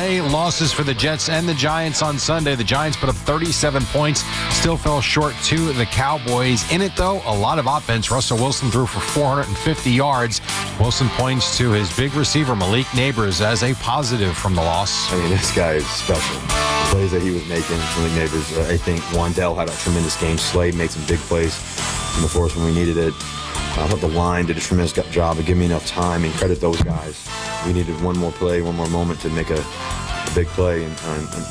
Sunday. Losses for the Jets and the Giants on Sunday. The Giants put up 37 points, still fell short to the Cowboys. In it, though, a lot of offense. Russell Wilson threw for 450 yards. Wilson points to his big receiver, Malik Neighbors, as a positive from the loss. I mean, this guy is special. The plays that he was making, Malik Neighbors, I think Wandell had a tremendous game. Slade made some big plays in the fourth when we needed it. I thought the line did a tremendous job of giving me enough time, and credit those guys. We needed one more play, one more moment to make a big play, and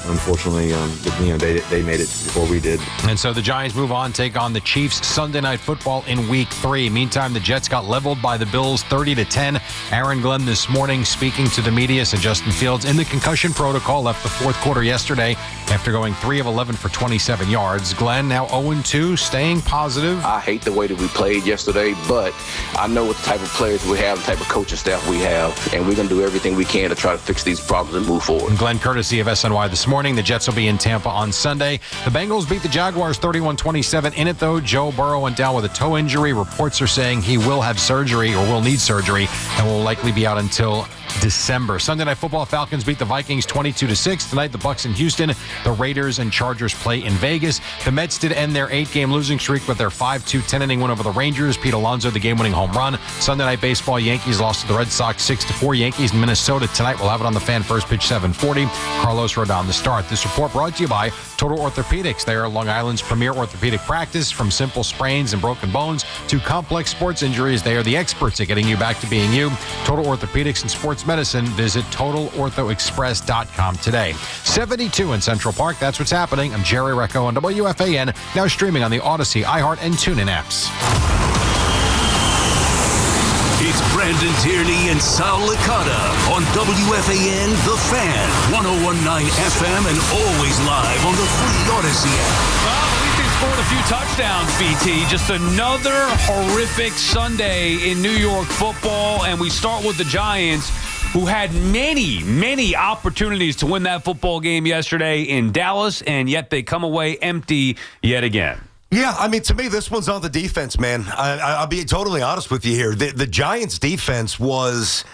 unfortunately, they made it before we did. And so the Giants move on, take on the Chiefs Sunday Night Football in Week 3. Meantime, the Jets got leveled by the Bills 30-10. Aaron Glenn this morning speaking to the media said Justin Fields in the concussion protocol left the fourth quarter yesterday after going 3 of 11 for 27 yards. Glenn now 0-2, staying positive. I hate the way that we played yesterday, but I know what the type of players we have, the type of coaching staff we have, and we're going to do everything we can to try to fix these problems and move forward. Glenn, courtesy of SNY this morning. The Jets will be in Tampa on Sunday. The Bengals beat the Jaguars 31-27. In it, though, Joe Burrow went down with a toe injury. Reports are saying he will have surgery or will need surgery and will likely be out until December. Sunday Night Football, Falcons beat the Vikings 22-6. Tonight, the Bucs in Houston. The Raiders and Chargers play in Vegas. The Mets did end their 8-game losing streak with their 5-2 10-inning win over the Rangers. Pete Alonso, the game-winning home run. Sunday Night Baseball, Yankees lost to the Red Sox 6-4. Yankees in Minnesota tonight. We'll have it on the Fan First Pitch 7:40. Carlos Rodon the start. This report brought to you by Total Orthopedics. They are Long Island's premier orthopedic practice. From simple sprains and broken bones to complex sports injuries, they are the experts at getting you back to being you. Total Orthopedics and Sports Medicine. Visit TotalOrthoExpress.com today. 72 in Central Park. That's what's happening. I'm Jerry Recco on WFAN, now streaming on the Odyssey, iHeart, and TuneIn apps. It's Brandon Tierney and Sal Licata on WFAN The Fan, 101.9 FM, and always live on the free Odyssey app. Well, at least they scored a few touchdowns, BT. Just another horrific Sunday in New York football, and we start with the Giants, who had many opportunities to win that football game yesterday in Dallas, and yet they come away empty yet again. Yeah, I mean, to me, this one's on the defense, man. I'll be totally honest with you here. The Giants' defense was,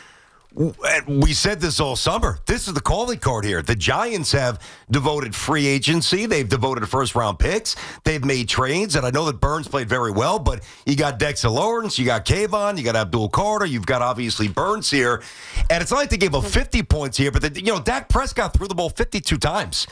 we said this all summer, this is the calling card here. The Giants have devoted free agency. They've devoted first-round picks. They've made trades, and I know that Burns played very well, but you got Dexter Lawrence, you got Kayvon, you got Abdul Carter, you've got, obviously, Burns here. And it's not like they gave up 50 points here, but, Dak Prescott threw the ball 52 times.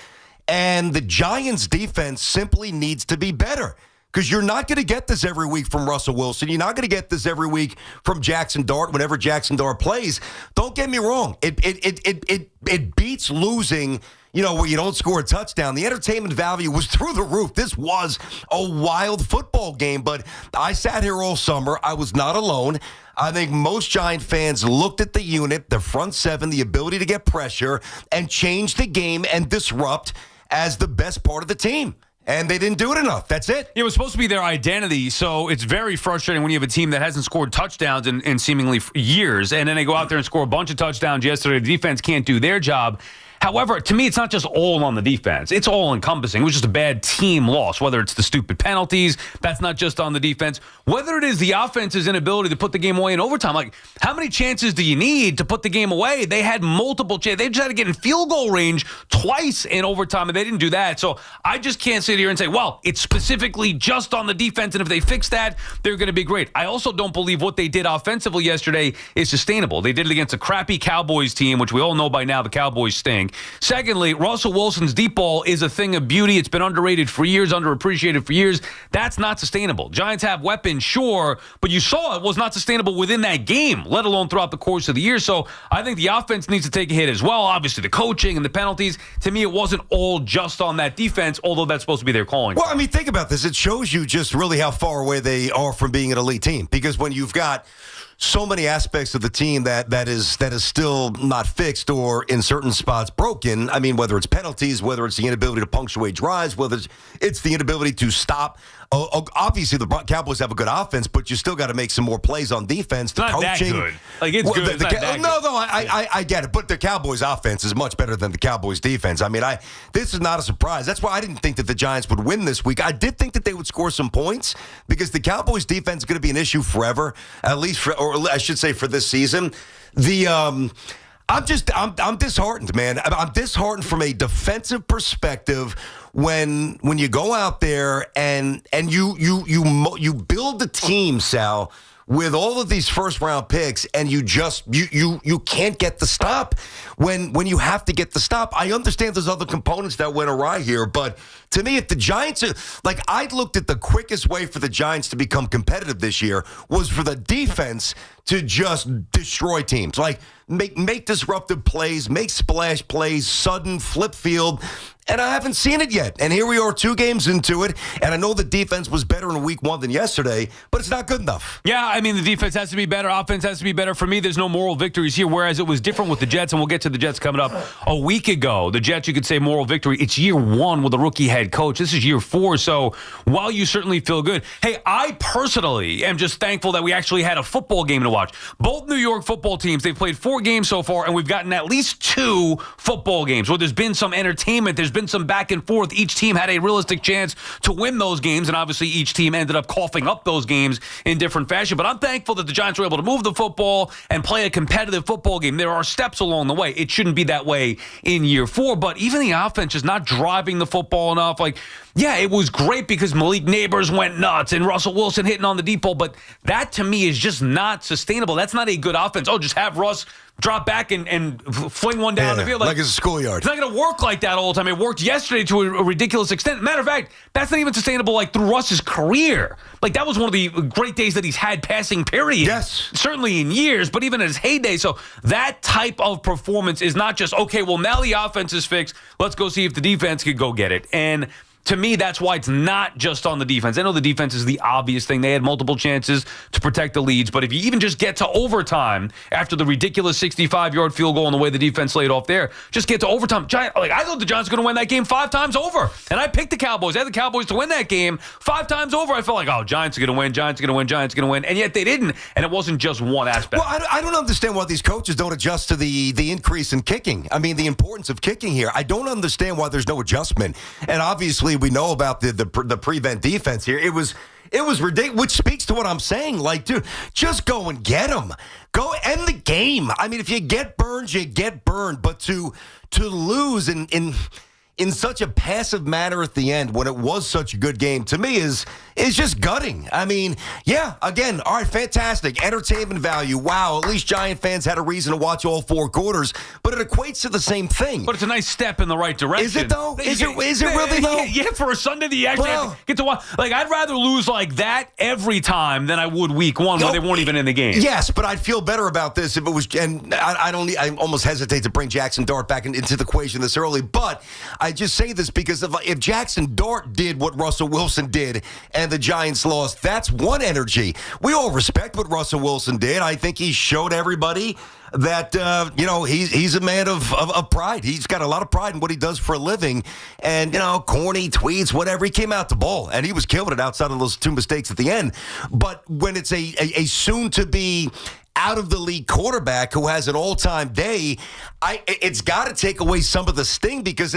And the Giants' defense simply needs to be better, because you're not going to get this every week from Russell Wilson. You're not going to get this every week from Jackson Dart whenever Jackson Dart plays. Don't get me wrong. It beats losing, where you don't score a touchdown. The entertainment value was through the roof. This was a wild football game, but I sat here all summer. I was not alone. I think most Giant fans looked at the unit, the front seven, the ability to get pressure and change the game and disrupt as the best part of the team. And they didn't do it enough. That's it. It was supposed to be their identity, so it's very frustrating when you have a team that hasn't scored touchdowns in seemingly years, and then they go out there and score a bunch of touchdowns yesterday. The defense can't do their job. However, to me, it's not just all on the defense. It's all encompassing. It was just a bad team loss, whether it's the stupid penalties. That's not just on the defense. Whether it is the offense's inability to put the game away in overtime. Like, how many chances do you need to put the game away? They had multiple chances. They just had to get in field goal range twice in overtime, and they didn't do that. So I just can't sit here and say, well, it's specifically just on the defense, and if they fix that, they're going to be great. I also don't believe what they did offensively yesterday is sustainable. They did it against a crappy Cowboys team, which we all know by now the Cowboys stink. Secondly, Russell Wilson's deep ball is a thing of beauty. It's been underrated for years, underappreciated for years. That's not sustainable. Giants have weapons, sure, but you saw it was not sustainable within that game, let alone throughout the course of the year. So I think the offense needs to take a hit as well. Obviously, the coaching and the penalties. To me, it wasn't all just on that defense, although that's supposed to be their calling. Well, I mean, think about this. It shows you just really how far away they are from being an elite team, because when you've got so many aspects of the team that is still not fixed or in certain spots broken. I mean, whether it's penalties, whether it's the inability to punctuate drives, whether it's the inability to stop. Obviously, the Cowboys have a good offense, but you still got to make some more plays on defense. The not coaching, that good. Like, it's good. It's not that good. No, I get it. But the Cowboys' offense is much better than the Cowboys' defense. I mean, this is not a surprise. That's why I didn't think that the Giants would win this week. I did think that they would score some points, because the Cowboys' defense is going to be an issue forever, at least, or I should say for this season. I'm disheartened, man. I'm disheartened from a defensive perspective when you go out there and you build a team, Sal, with all of these first-round picks, and you can't get the stop when you have to get the stop. I understand there's other components that went awry here, but to me, if the Giants I looked at the quickest way for the Giants to become competitive this year was for the defense to just destroy teams. Like, make disruptive plays, make splash plays, sudden flip field. And I haven't seen it yet. And here we are 2 games into it. And I know the defense was better in week 1 than yesterday, but it's not good enough. Yeah, I mean, the defense has to be better. Offense has to be better. For me, there's no moral victories here, whereas it was different with the Jets, and we'll get to the Jets coming up. A week ago, the Jets, you could say moral victory. It's year 1 with a rookie head coach. This is year 4. So while you certainly feel good, hey, I personally am just thankful that we actually had a football game to watch. Both New York football teams, they've played 4 games so far, and we've gotten at least 2 football games where there's been some entertainment. There's been some back and forth. Each team had a realistic chance to win those games, and obviously each team ended up coughing up those games in different fashion. But I'm thankful that the Giants were able to move the football and play a competitive football game. There are steps along the way. It shouldn't be that way in year 4, but even the offense is not driving the football enough. Like, yeah, it was great because Malik Neighbors went nuts and Russell Wilson hitting on the deep ball, but that to me is just not sustainable. That's not a good offense. Oh, just have Russ drop back and fling one down the field. Like it's a schoolyard. It's not going to work like that all the time. It worked yesterday to a ridiculous extent. Matter of fact, that's not even sustainable like through Russ's career. Like, that was one of the great days that he's had passing, period. Yes. Certainly in years, but even in his heyday. So that type of performance is not just, okay, well, now the offense is fixed. Let's go see if the defense could go get it. And to me, that's why it's not just on the defense. I know the defense is the obvious thing. They had multiple chances to protect the leads. But if you even just get to overtime after the ridiculous 65-yard field goal and the way the defense laid off there, just get to overtime. I thought the Giants were going to win that game 5 times over. And I picked the Cowboys. I had the Cowboys to win that game 5 times over. I felt like, oh, Giants are going to win, Giants are going to win, Giants are going to win. And yet they didn't. And it wasn't just one aspect. Well, I don't understand why these coaches don't adjust to the increase in kicking. I mean, the importance of kicking here. I don't understand why there's no adjustment. And obviously, we know about the prevent defense here. It was ridiculous, which speaks to what I'm saying. Like, dude, just go and get them. Go end the game. I mean, if you get burned, you get burned. But to lose in such a passive manner at the end when it was such a good game, to me is just gutting. I mean, yeah, again, all right, fantastic. Entertainment value. Wow, at least Giant fans had a reason to watch all 4 quarters. But it equates to the same thing. But it's a nice step in the right direction. Is it, though? Is it really, though? Yeah, for a Sunday that you actually get to watch. Like, I'd rather lose like that every time than I would week 1 where they weren't even in the game. Yes, but I'd feel better about this if it was, and I almost hesitate to bring Jackson Dart back into the equation this early, but I just say this because if Jackson Dart did what Russell Wilson did and the Giants lost, that's one energy. We all respect what Russell Wilson did. I think he showed everybody that, he's a man of pride. He's got a lot of pride in what he does for a living. And, corny tweets, whatever, he came out the ball. And he was killing it outside of those 2 mistakes at the end. But when it's a soon-to-be out-of-the-league quarterback who has an all-time day, it's got to take away some of the sting because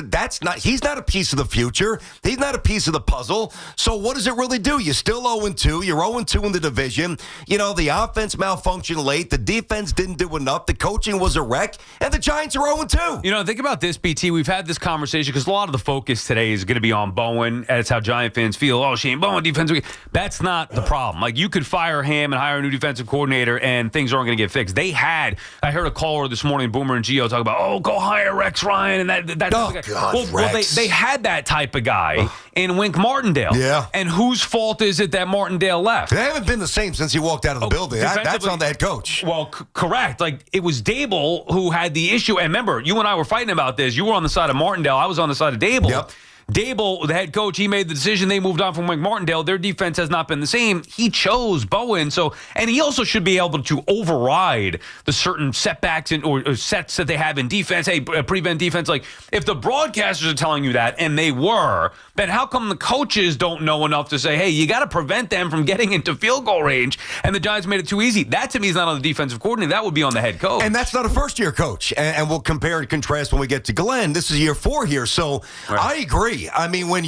he's not a piece of the future. He's not a piece of the puzzle. So what does it really do? You're still 0-2. You're 0-2 in the division. The offense malfunctioned late. The defense didn't do enough. The coaching was a wreck. And the Giants are 0-2. Think about this, BT. We've had this conversation because a lot of the focus today is going to be on Bowen. And it's how Giant fans feel. Oh, Shane Bowen, defensive. That's not the problem. Like, you could fire him and hire a new defensive coordinator and things aren't going to get fixed. I heard a caller this morning, Boomer and Gio, talk about, go hire Rex Ryan and that God, Rex. They had that type of guy in Wink Martindale. Yeah. And whose fault is it that Martindale left? They haven't been the same since he walked out of the building. That's on the head coach. Well, correct. Like, it was Dable who had the issue. And remember, you and I were fighting about this. You were on the side of Martindale. I was on the side of Dable. Yep. Dable, the head coach, he made the decision. They moved on from Wink Martindale. Their defense has not been the same. He chose Bowen. And he also should be able to override the certain setbacks or sets that they have in defense. Hey, prevent defense. Like, if the broadcasters are telling you that, and they were, then how come the coaches don't know enough to say, hey, you got to prevent them from getting into field goal range? And the Giants made it too easy. That, to me, is not on the defensive coordinator. That would be on the head coach. And that's not a first-year coach. And we'll compare and contrast when we get to Glenn. This is year 4 here. So I agree. I mean,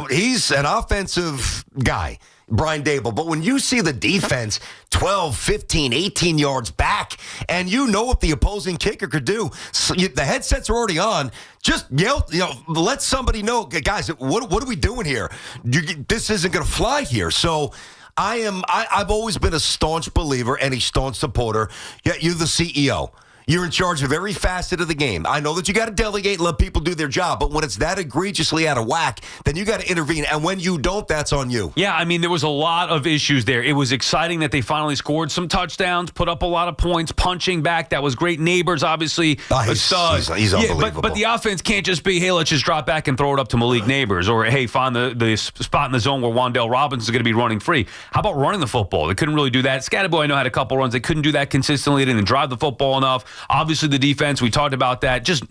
he's an offensive guy. Brian Dable. But when you see the defense 12, 15, 18 yards back, and you know what the opposing kicker could do, so the headsets are already on. Just yell, let somebody know, guys, what are we doing here? This isn't going to fly here. So I've always been a staunch believer and a staunch supporter. Yeah, you're the CEO. You're in charge of every facet of the game. I know that you got to delegate and let people do their job, but when it's that egregiously out of whack, then you got to intervene. And when you don't, that's on you. Yeah, I mean, there was a lot of issues there. It was exciting that they finally scored some touchdowns, put up a lot of points, punching back. That was great. Neighbors, obviously, a stud. He's unbelievable. But the offense can't just be, hey, let's just drop back and throw it up to Malik Neighbors, or, hey, find the spot in the zone where Wan'Dale Robinson is going to be running free. How about running the football? They couldn't really do that. Scatterboy, I know, had a couple runs. They couldn't do that consistently. They didn't drive the football enough. Obviously, the defense, we talked about that. Just,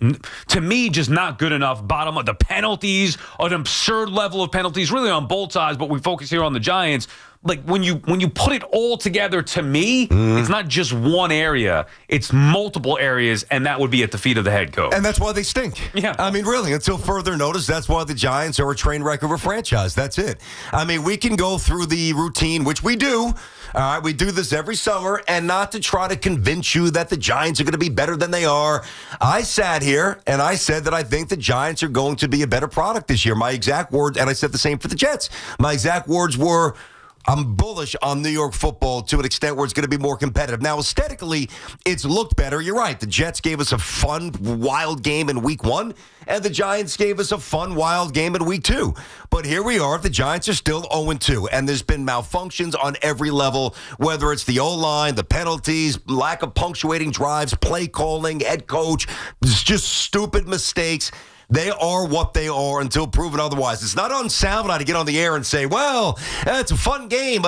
to me, just not good enough. Bottom of the penalties, an absurd level of penalties, really on both sides, but we focus here on the Giants. Like, when you put it all together, to me, it's not just one area. It's multiple areas, and that would be at the feet of the head coach. And that's why they stink. Yeah. I mean, really, until further notice, that's why the Giants are a train wreck of a franchise. That's it. I mean, we can go through the routine, which we do. All right, we do this every summer, and not to try to convince you that the Giants are going to be better than they are. I sat here, and I said that I think the Giants are going to be a better product this year. My exact words, and I said the same for the Jets. My exact words were, I'm bullish on New York football to an extent where it's going to be more competitive. Now, aesthetically, it's looked better. You're right. The Jets gave us a fun, wild game in week 1, and the Giants gave us a fun, wild game in week 2. But here we are. The Giants are still 0-2, and there's been malfunctions on every level, whether it's the O-line, the penalties, lack of punctuating drives, play calling, head coach, it's just stupid mistakes. They are what they are until proven otherwise. It's not on Sal and I to get on the air and say, well, it's a fun game,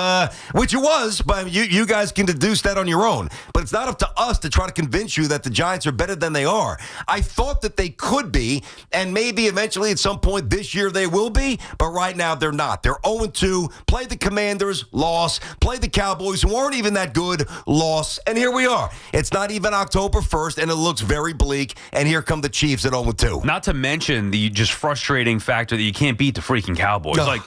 which it was, but you guys can deduce that on your own. But it's not up to us to try to convince you that the Giants are better than they are. I thought that they could be, and maybe eventually at some point this year they will be, but right now they're not. They're 0-2, play the Commanders, loss, play the Cowboys, who aren't even that good, loss, and here we are. It's not even October 1st, and it looks very bleak, and here come the Chiefs at 0-2. Not to mention the just frustrating factor that you can't beat the freaking Cowboys. No. Like,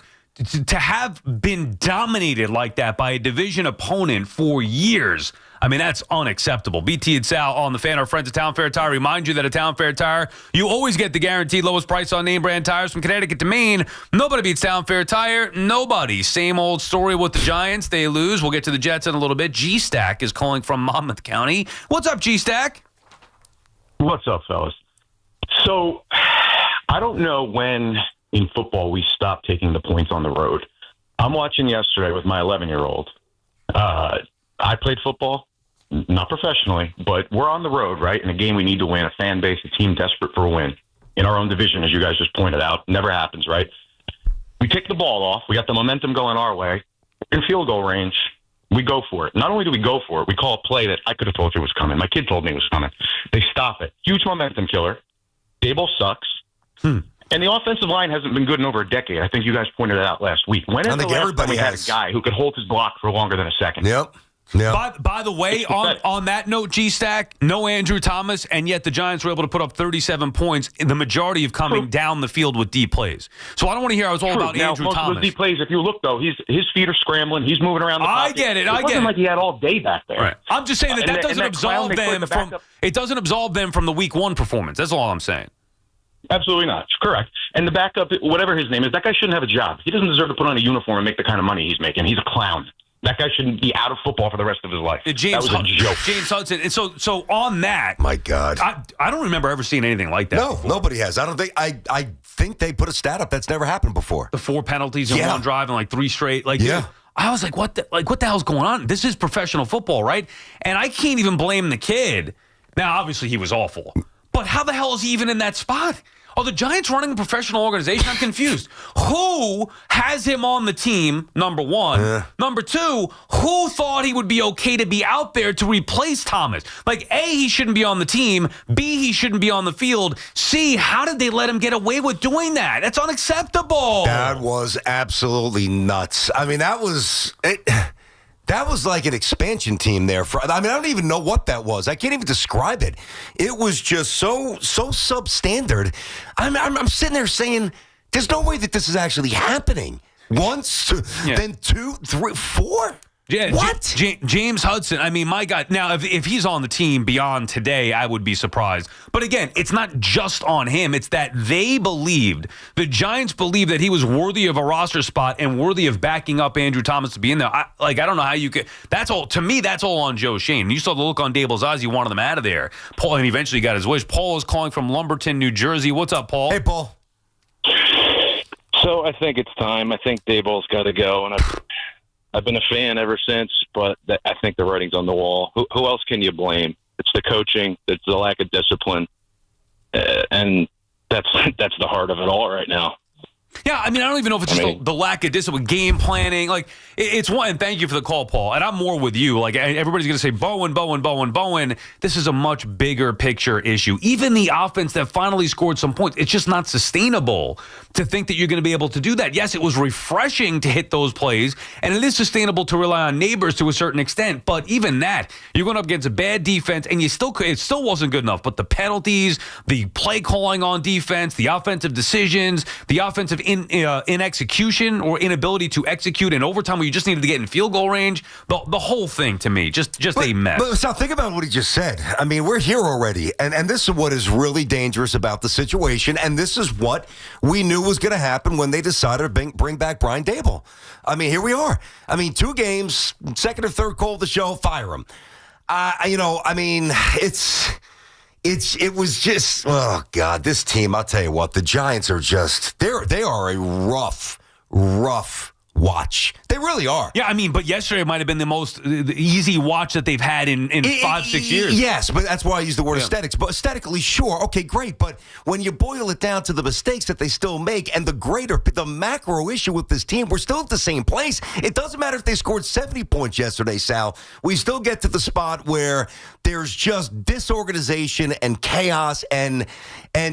to have been dominated like that by a division opponent for years, I mean, that's unacceptable. BT and Sal on the Fan, our friends at Town Fair Tire, remind you that at Town Fair Tire, you always get the guaranteed lowest price on name brand tires from Connecticut to Maine. Nobody beats Town Fair Tire. Nobody. Same old story with the Giants. They lose. We'll get to the Jets in a little bit. G-Stack is calling from Monmouth County. What's up, G-Stack? What's up, fellas? So, I don't know when in football we stop taking the points on the road. I'm watching yesterday with my 11-year-old. I played football, not professionally, but we're on the road, right? In a game we need to win, a fan base, a team desperate for a win. In our own division, as you guys just pointed out. Never happens, right? We kick the ball off. We got the momentum going our way. In field goal range, we go for it. Not only do we go for it, we call a play that I could have told you was coming. My kid told me it was coming. They stop it. Huge momentum killer. Dable sucks. And the offensive line hasn't been good in over a decade. I think you guys pointed it out last week. When is the last time we had a guy who could hold his block for longer than a second? Yep. By the way, on that note, G-Stack, no Andrew Thomas, and yet the Giants were able to put up 37 points, the majority of coming down the field with deep plays. So I don't want to hear I was all about now, Andrew most Thomas. Of those deep plays, if you look, though, his feet are scrambling. He's moving around the pocket. I get it. It wasn't like he had all day back there. Right. I'm just saying that doesn't absolve them from it doesn't absolve them from the Week 1 performance. That's all I'm saying. Absolutely not. Correct. And the backup, whatever his name is, that guy shouldn't have a job. He doesn't deserve to put on a uniform and make the kind of money he's making. He's a clown. That guy shouldn't be out of football for the rest of his life. That was a joke. James Hudson. And so on that, my God, I don't remember ever seeing anything like that. No, before. nobody has. I don't think. I think they put a stat up that's never happened before. The 4 penalties in one drive and like 3 straight. Like, yeah. I was like, what the hell's going on? This is professional football, right? And I can't even blame the kid. Now, obviously, he was awful. But how the hell is he even in that spot? Are the Giants running a professional organization? I'm confused. Who has him on the team, number one? Number two, who thought he would be okay to be out there to replace Thomas? Like, A, he shouldn't be on the team. B, he shouldn't be on the field. C, how did they let him get away with doing that? That's unacceptable. That was absolutely nuts. I mean, that was it. That was like an expansion team there. I don't even know what that was. I can't even describe it. It was just so substandard. I'm sitting there saying, there's no way that this is actually happening. once, then 2, 3, 4. Yeah, what? James Hudson, I mean, my God. Now, if he's on the team beyond today, I would be surprised. But again, it's not just on him. It's that they believed, the Giants believed that he was worthy of a roster spot and worthy of backing up Andrew Thomas to be in there. I don't know how you could. That's all, to me, that's all on Joe Schoen. You saw the look on Dable's eyes. He wanted them out of there. Paul, and eventually got his wish. Paul is calling from Lumberton, New Jersey. What's up, Paul? Hey, Paul. So I think it's time. I think Daboll's got to go, and I've been a fan ever since, but I think the writing's on the wall. Who else can you blame? It's the coaching, it's the lack of discipline, and that's the heart of it all right now. Yeah, I mean, I don't even know if it's just the lack of discipline, game planning. Like, it's one, and thank you for the call, Paul. And I'm more with you. Like, everybody's going to say Bowen. This is a much bigger picture issue. Even the offense that finally scored some points, it's just not sustainable to think that you're going to be able to do that. Yes, it was refreshing to hit those plays, and it is sustainable to rely on neighbors to a certain extent. But even that, you're going up against a bad defense, and it still wasn't good enough. But the penalties, the play calling on defense, the offensive decisions, the offensive in execution or inability to execute in overtime where you just needed to get in field goal range, the whole thing to me, just a mess. But Sal, think about what he just said. I mean, we're here already, and this is what is really dangerous about the situation, and this is what we knew was going to happen when they decided to bring back Brian Daboll. I mean, here we are. I mean, 2 games, second or third call of the show, fire him. I mean, it was just, oh, God, this team, I'll tell you what, the Giants are just, they are a rough watch. They really are. Yeah, I mean, but yesterday might have been the easy watch that they've had in 5-6 years. Yes, but that's why I use the word aesthetics. But aesthetically, sure, okay, great. But when you boil it down to the mistakes that they still make and the macro issue with this team, we're still at the same place. It doesn't matter if they scored 70 points yesterday, Sal. We still get to the spot where there's just disorganization and chaos and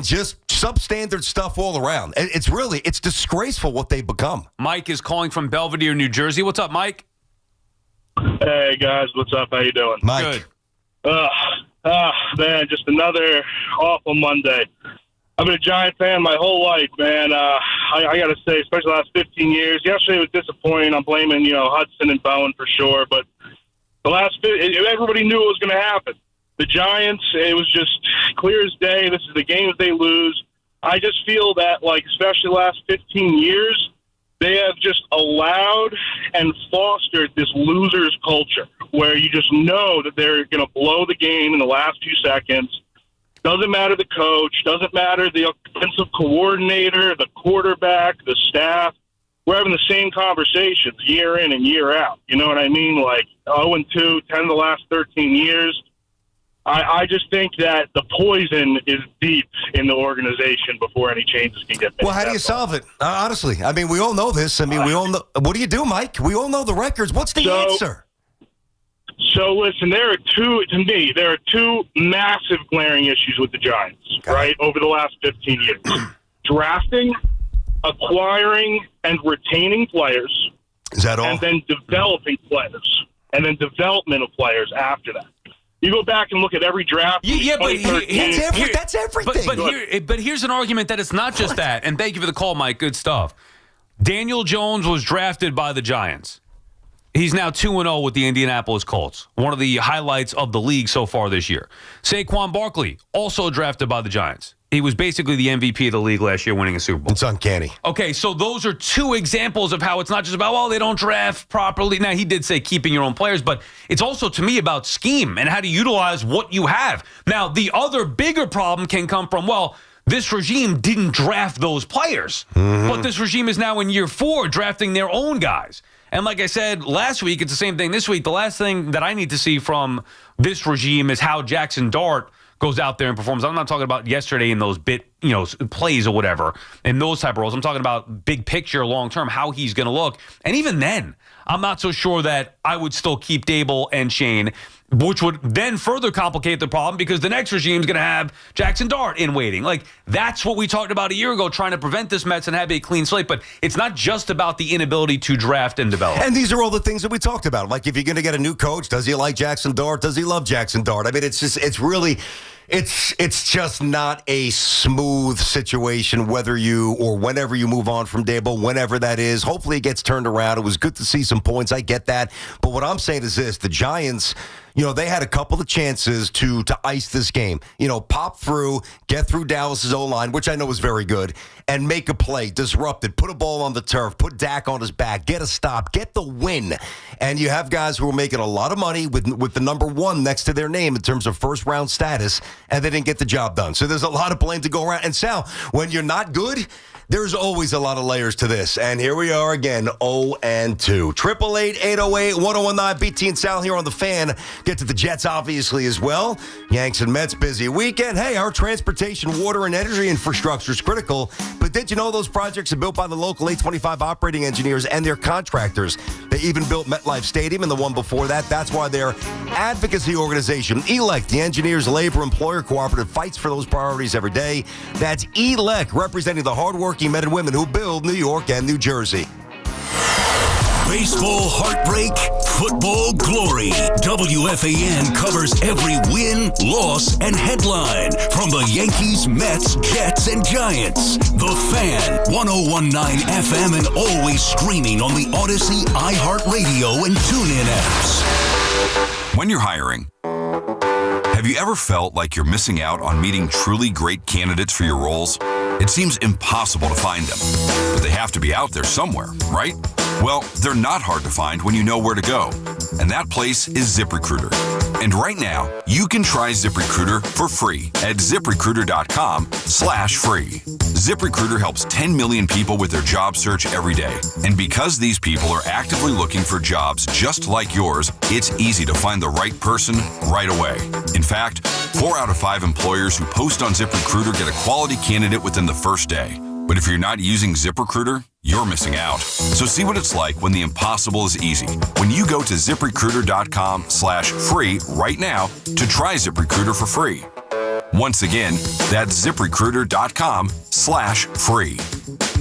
just substandard stuff all around. It's disgraceful what they've become. Mike is calling from Belvedere, New Jersey. What's up, Mike? Hey, guys. What's up? How you doing? Mike. Good. Man, just another awful Monday. I've been a Giant fan my whole life, man. I got to say, especially the last 15 years. Yesterday was disappointing. I'm blaming, Hudson and Bowen for sure. But everybody knew it was going to happen. The Giants, it was just clear as day. This is the games they lose. I just feel that, especially the last 15 years, they have just allowed and fostered this loser's culture where you just know that they're going to blow the game in the last few seconds. Doesn't matter the coach, doesn't matter the offensive coordinator, the quarterback, the staff. We're having the same conversations year in and year out. You know what I mean? 0-2, 10 of the last 13 years. I just think that the poison is deep in the organization before any changes can get made. Well, how do you solve it? Honestly, I mean, we all know this. I mean, we all know. What do you do, Mike? We all know the records. What's the answer? So, listen, there are two massive glaring issues with the Giants, right, over the last 15 years. Drafting, acquiring, and retaining players. Is that all? And then developing players. And then development of players after that. You go back and look at every draft. Yeah, but that's everything. But here's an argument that it's not just that. And thank you for the call, Mike. Good stuff. Daniel Jones was drafted by the Giants. He's now 2-0 with the Indianapolis Colts. One of the highlights of the league so far this year. Saquon Barkley, also drafted by the Giants. He was basically the MVP of the league last year, winning a Super Bowl. It's uncanny. Okay, so those are 2 examples of how it's not just about, they don't draft properly. Now, he did say keeping your own players, but it's also, to me, about scheme and how to utilize what you have. Now, the other bigger problem can come from, this regime didn't draft those players. Mm-hmm. But this regime is now in year 4 drafting their own guys. And like I said last week, it's the same thing this week. The last thing that I need to see from this regime is how Jackson Dart goes out there and performs. I'm not talking about yesterday in those plays or whatever, in those type of roles. I'm talking about big picture, long term, how he's going to look. And even then, I'm not so sure that I would still keep Daboll and Schoen. which would then further complicate the problem because the next regime is going to have Jackson Dart in waiting. Like, that's what we talked about a year ago, trying to prevent this Mets and have a clean slate. But it's not just about the inability to draft and develop. And these are all the things that we talked about. Like, if you're going to get a new coach, does he like Jackson Dart? Does he love Jackson Dart? I mean, it's just not a smooth situation whenever you move on from Dable, whenever that is. Hopefully it gets turned around. It was good to see some points. I get that. But what I'm saying is this, the Giants, they had a couple of chances to ice this game. Pop through, get through Dallas's O-line, which I know is very good, and make a play, disrupt it, put a ball on the turf, put Dak on his back, get a stop, get the win. And you have guys who are making a lot of money with the number 1 next to their name in terms of first-round status, and they didn't get the job done. So there's a lot of blame to go around. And Sal, when you're not good, there's always a lot of layers to this. And here we are again, 0-2. 888-808-1019, BT and Sal here on The Fan. Get to the Jets, obviously, as well. Yanks and Mets, busy weekend. Hey, our transportation, water, and energy infrastructure is critical. But did you know those projects are built by the local 825 operating engineers and their contractors? They even built MetLife Stadium and the one before that. That's why their advocacy organization, ELEC, the Engineers Labor Employer Cooperative, fights for those priorities every day. That's ELEC, representing the hardworking men and women who build New York and New Jersey. Baseball heartbreak, football glory. WFAN covers every win, loss, and headline from the Yankees, Mets, Jets, and Giants. The Fan, 101.9 FM, and always streaming on the Odyssey, iHeartRadio, and TuneIn apps. When you're hiring, have you ever felt like you're missing out on meeting truly great candidates for your roles? It seems impossible to find them, but they have to be out there somewhere, right? Well, they're not hard to find when you know where to go, and that place is ZipRecruiter. And right now, you can try ZipRecruiter for free at ZipRecruiter.com/free. ZipRecruiter helps 10 million people with their job search every day. And because these people are actively looking for jobs just like yours, it's easy to find the right person right away. In fact, 4 out of 5 employers who post on ZipRecruiter get a quality candidate within the first day. But if you're not using ZipRecruiter, you're missing out. So see what it's like when the impossible is easy. When you go to ZipRecruiter.com/free right now to try ZipRecruiter for free. Once again, that's ZipRecruiter.com/free.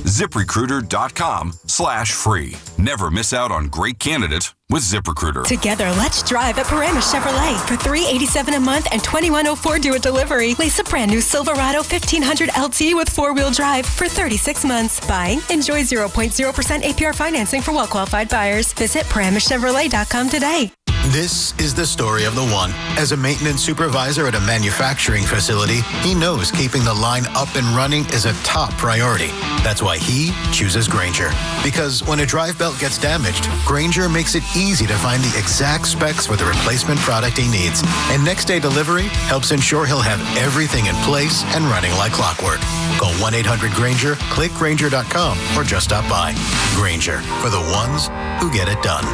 ZipRecruiter.com/free. Never miss out on great candidates with ZipRecruiter. Together, let's drive at Paramus Chevrolet for $387 a month and $2104 due at delivery. Lease a brand new Silverado 1500 LT with 4-wheel drive for 36 months. Buying? Enjoy 0.0% APR financing for well-qualified buyers. Visit ParamusChevrolet.com today. This is the story of the one. As a maintenance supervisor at a manufacturing facility, he knows keeping the line up and running is a top priority. That's why he chooses Grainger. Because when a drive belt gets damaged, Grainger makes it easy to find the exact specs for the replacement product he needs. And next day delivery helps ensure he'll have everything in place and running like clockwork. Call 1-800-GRAINGER, click Grainger.com, or just stop by. Grainger, for the ones who get it done.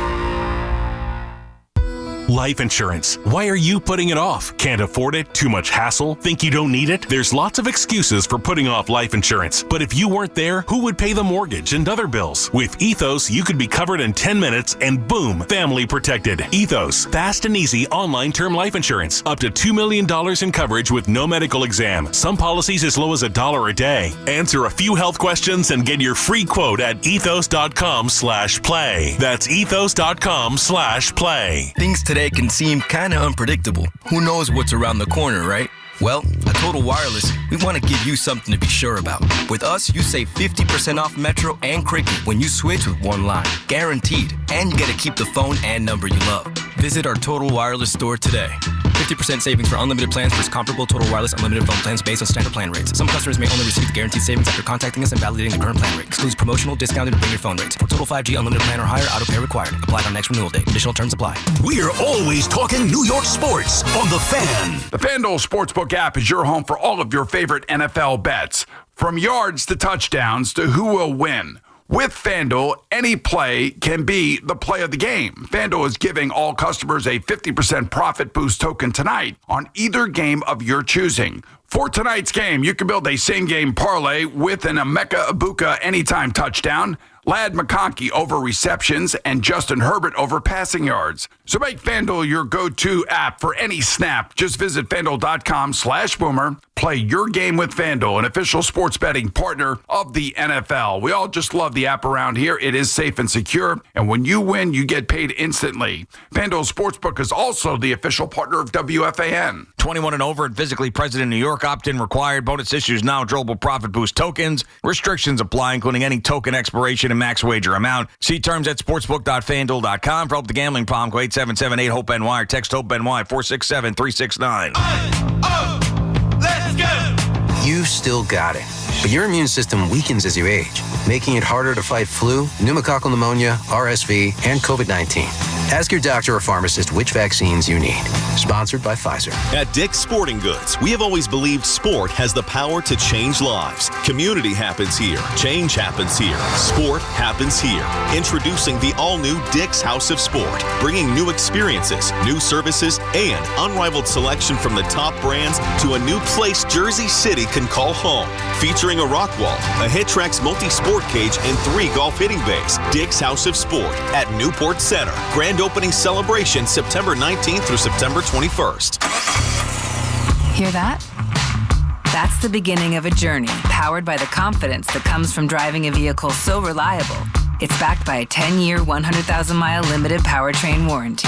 Life insurance. Why are you putting it off? Can't afford it? Too much hassle? Think you don't need it? There's lots of excuses for putting off life insurance. But if you weren't there, who would pay the mortgage and other bills? With Ethos, you could be covered in 10 minutes and boom, family protected. Ethos, fast and easy online term life insurance. Up to $2 million in coverage with no medical exam. Some policies as low as $1 a day. Answer a few health questions and get your free quote at ethos.com/play. That's ethos.com/play. Things today can seem kind of unpredictable. Who knows what's around the corner, right? Well, at Total Wireless, we want to give you something to be sure about. With us, you save 50% off Metro and Cricket when you switch with one line. Guaranteed. And you get to keep the phone and number you love. Visit our Total Wireless store today. 50% savings for unlimited plans versus comparable Total Wireless unlimited phone plans based on standard plan rates. Some customers may only receive the guaranteed savings after contacting us and validating the current plan rate. Excludes promotional, discounted, and bring your phone rates. For total 5G unlimited plan or higher, auto pay required. Applied on next renewal date. Additional terms apply. We're always talking New York sports on The Fan. The FanDuel Sportsbook app is your home for all of your favorite NFL bets. From yards to touchdowns to who will win. With FanDuel, any play can be the play of the game. FanDuel is giving all customers a 50% profit boost token tonight on either game of your choosing. For tonight's game, you can build a same-game parlay with an Emeka Ibuka anytime touchdown, Ladd McConkey over receptions, and Justin Herbert over passing yards. So make FanDuel your go-to app for any snap. Just visit FanDuel.com/Boomer. Play your game with FanDuel, an official sports betting partner of the NFL. We all just love the app around here. It is safe and secure, and when you win, you get paid instantly. FanDuel Sportsbook is also the official partner of WFAN. 21 and over and physically present in New York. Opt-in required. Bonus issues now. Drawable profit boost tokens. Restrictions apply, including any token expiration and max wager amount. See terms at sportsbook.fanduel.com. For help with the gambling problem, call 877-8-HOPE-NY or text HOPE-NY 467-369. Let's go! You've still got it, but your immune system weakens as you age, making it harder to fight flu, pneumococcal pneumonia, RSV, and COVID-19. Ask your doctor or pharmacist which vaccines you need. Sponsored by Pfizer. At Dick's Sporting Goods, we have always believed sport has the power to change lives. Community happens here. Change happens here. Sport happens here. Introducing the all-new Dick's House of Sport, bringing new experiences, new services, and unrivaled selection from the top brands to a new place Jersey City can call home. Featuring a rock wall, a HitTrax multi-sport cage, and 3 golf hitting bays. Dick's House of Sport at Newport Center. Grand opening celebration September 19th through September 21st. Hear that? That's the beginning of a journey powered by the confidence that comes from driving a vehicle so reliable. It's backed by a 10-year, 100,000-mile limited powertrain warranty.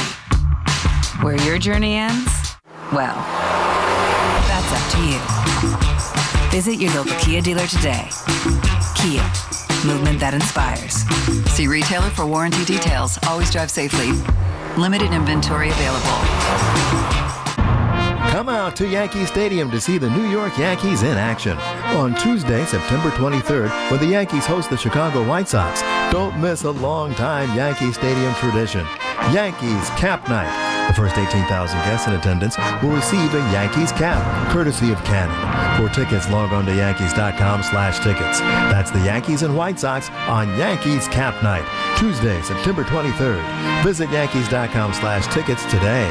Where your journey ends? Well, that's up to you. Visit your local Kia dealer today. Kia, movement that inspires. See retailer for warranty details. Always drive safely. Limited inventory available. Come out to Yankee Stadium to see the New York Yankees in action on Tuesday, September 23rd, when the Yankees host the Chicago White Sox. Don't miss a long-time Yankee Stadium tradition. Yankees Cap Night. The first 18,000 guests in attendance will receive a Yankees cap, courtesy of Cannon. For tickets, log on to Yankees.com/tickets. That's the Yankees and White Sox on Yankees Cap Night, Tuesday, September 23rd. Visit Yankees.com/tickets today.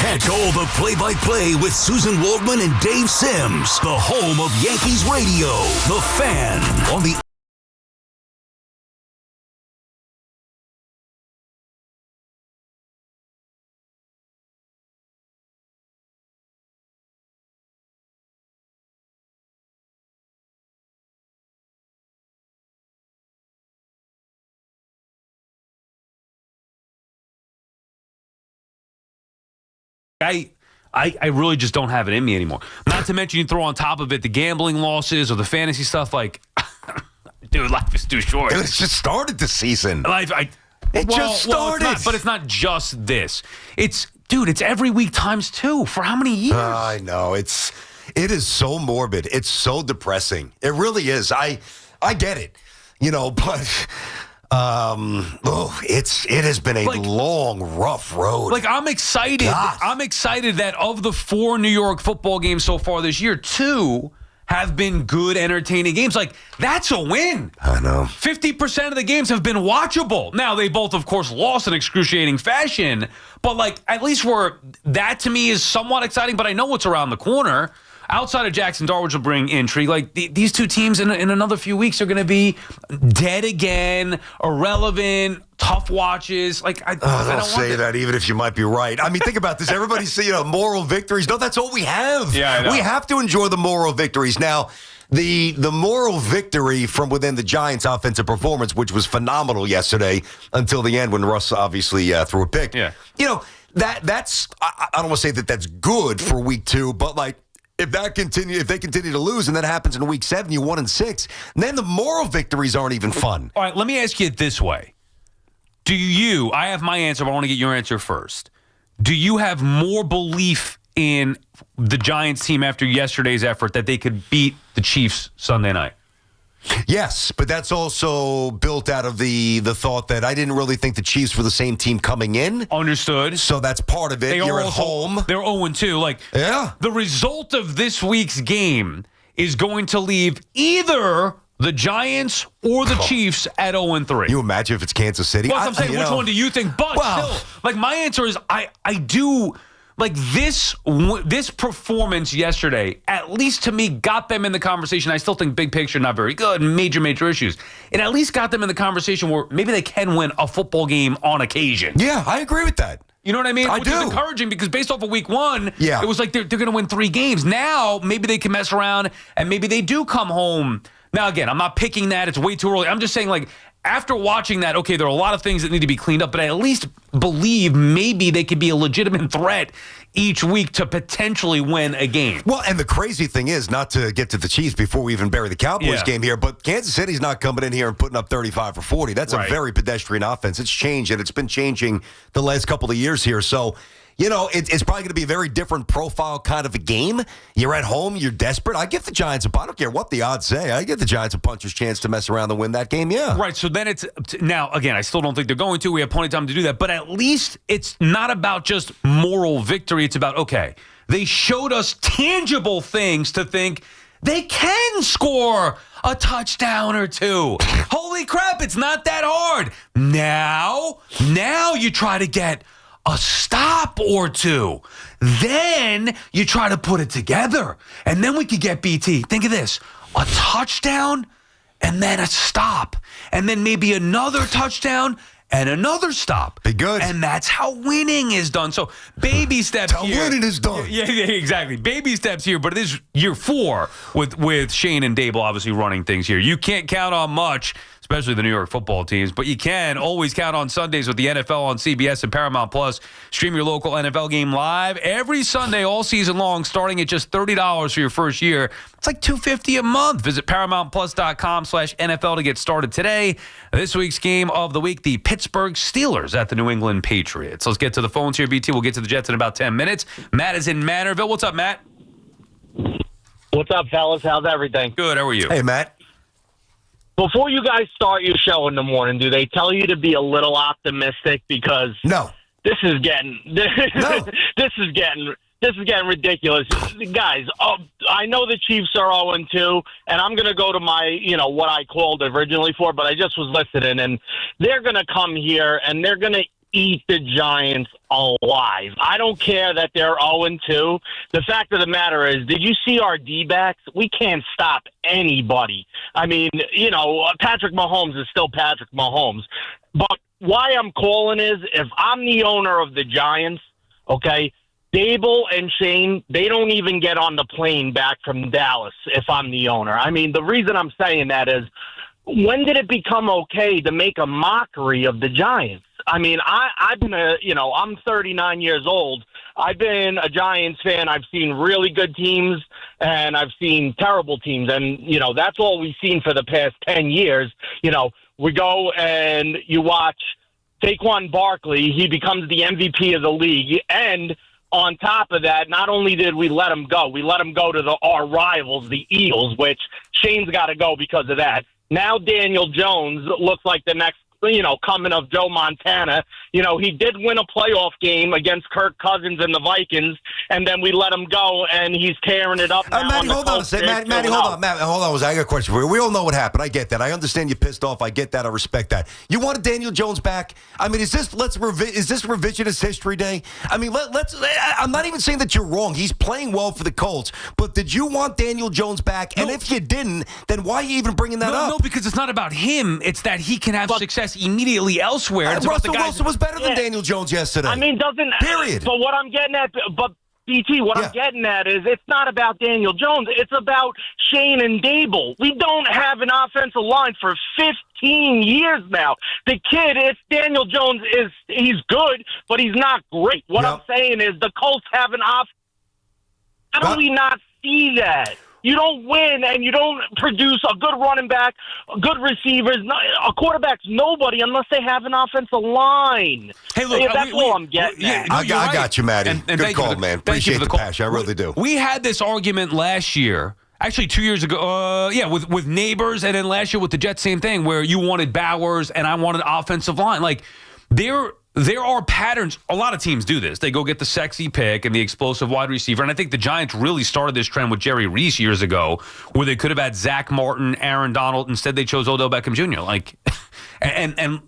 Catch all the play-by-play with Susan Waldman and Dave Sims. The home of Yankees Radio. The Fan. On the I really just don't have it in me anymore. Not to mention you throw on top of it the gambling losses or the fantasy stuff. Like, dude, life is too short. It just started the season. It just started. But it's not just this. It's every week times 2. For how many years? I know. It is so morbid. It's so depressing. It really is. I get it, but it has been a long, rough road. Like, I'm excited. God. I'm excited that of the 4 New York football games so far this year, 2 have been good, entertaining games. Like, that's a win. I know. 50% of the games have been watchable. Now, they both, of course, lost in excruciating fashion, but, at least that to me is somewhat exciting, but I know what's around the corner. Outside of Jackson Dart, which will bring intrigue, these two teams in another few weeks are going to be dead again, irrelevant, tough watches. I don't say that, even if you might be right. I mean, think about this. Everybody's saying moral victories. No, that's all we have. Yeah, I know. We have to enjoy the moral victories. Now, the moral victory from within the Giants' offensive performance, which was phenomenal yesterday until the end when Russ obviously threw a pick. Yeah. That's I don't want to say that that's good for week 2, but if they continue to lose and that happens in week 7, you're 1-6, then the moral victories aren't even fun. All right, let me ask you it this way. I have my answer, but I want to get your answer first. Do you have more belief in the Giants team after yesterday's effort that they could beat the Chiefs Sunday night? Yes, but that's also built out of the thought that I didn't really think the Chiefs were the same team coming in. Understood. So that's part of it. You're at home. They're 0-2. Yeah. The result of this week's game is going to leave either the Giants or the Chiefs at 0-3. You imagine if it's Kansas City? Well, I'm saying, which one do you think? But still, my answer is I do. Like this performance yesterday, at least to me, got them in the conversation. I still think big picture not very good, major issues. It at least got them in the conversation where maybe they can win a football game on occasion. Yeah, I agree with that. You know what I mean? Which do. is encouraging because based off of week one, yeah. it was like they're going to win 3 games. Now, maybe they can mess around and maybe they do come home. Now, again, I'm not picking that. It's way too early. I'm just saying, like, after watching that, okay, there are a lot of things that need to be cleaned up, but I at least believe maybe they could be a legitimate threat each week to potentially win a game. Well, and the crazy thing is, not to get to the Chiefs before we even bury the Cowboys game here, but Kansas City's not coming in here and putting up 35 or 40. That's a very pedestrian offense. It's changed, and it's been changing the last couple of years here. So, you know, it's probably going to be a very different profile kind of a game. You're at home. You're desperate. I give the Giants I don't care what the odds say. I give the Giants a puncher's chance to mess around and win that game, yeah. Right, so then it's – now, again, I still don't think they're going to. We have plenty of time to do that. But at least it's not about just moral victory. It's about, okay, they showed us tangible things to think they can score a touchdown or 2. Holy crap, it's not that hard. Now you try to get – a stop or 2. Then you try to put it together. And then we could get BT. Think of this. A touchdown and then a stop. And then maybe another touchdown and another stop. Be good. And that's how winning is done. So baby steps here. How winning is done. Yeah, exactly. Baby steps here, but it is year 4 with Shane and Dable obviously running things here. You can't count on much, especially the New York football teams, but you can always count on Sundays with the NFL on CBS and Paramount Plus. Stream your local NFL game live every Sunday all season long, starting at just $30 for your first year. It's like $250 a month. Visit ParamountPlus.com/NFL to get started today. This week's game of the week, the Pittsburgh Steelers at the New England Patriots. Let's get to the phones here, BT. We'll get to the Jets in about 10 minutes. Matt is in Manorville. What's up, Matt? What's up, fellas? How's everything? Good. How are you? Hey, Matt. Before you guys start your show in the morning, do they tell you to be a little optimistic? Because this is getting ridiculous, guys. I know the Chiefs are 0-2, and I'm going to go to my, what I called originally for, but I just was listening, and they're going to come here and they're going to eat the Giants alive. I don't care that they're 0-2. The fact of the matter is, did you see our D-backs? We can't stop anybody. I mean, Patrick Mahomes is still Patrick Mahomes. But why I'm calling is, if I'm the owner of the Giants, okay, Dable and Shane, they don't even get on the plane back from Dallas if I'm the owner. I mean, the reason I'm saying that is, when did it become okay to make a mockery of the Giants? I mean, I've been I'm 39 years old. I've been a Giants fan. I've seen really good teams and I've seen terrible teams. And, that's all we've seen for the past 10 years. We go and you watch Saquon Barkley. He becomes the MVP of the league. And on top of that, not only did we let him go, we let him go to our rivals, the Eagles, which Shane's got to go because of that. Now Daniel Jones looks like the next, coming of Joe Montana. He did win a playoff game against Kirk Cousins and the Vikings, and then we let him go, and he's tearing it up now. Matty, hold on a second. Matty, hold on. Matt, hold on. I got a question for you. We all know what happened. I get that. I understand you're pissed off. I get that. I respect that. You wanted Daniel Jones back? I mean, is this revisionist history day? I mean, I'm not even saying that you're wrong. He's playing well for the Colts, but did you want Daniel Jones back? And if you didn't, then why are you even bringing that up? No, because it's not about him. It's that he can have success immediately elsewhere. Russell Wilson was better than Daniel Jones yesterday. I mean, period. But what I'm getting at, BT, I'm getting at is, it's not about Daniel Jones. It's about Shane and Dable. We don't have an offensive line for 15 years now. The kid, it's Daniel Jones, he's good, but he's not great. What I'm saying is, the Colts have an offense. How do we not see that? You don't win and you don't produce a good running back, good receivers, a quarterback's nobody unless they have an offensive line. Hey, look, that's all I'm getting at. I got you, Matty. And good call, man. Appreciate the passion. I really do. We had this argument last year. Actually, 2 years ago, with neighbors, and then last year with the Jets, same thing, where you wanted Bowers and I wanted offensive line. Like, there are patterns. A lot of teams do this. They go get the sexy pick and the explosive wide receiver. And I think the Giants really started this trend with Jerry Reese years ago, where they could have had Zach Martin, Aaron Donald. Instead, they chose Odell Beckham Jr. And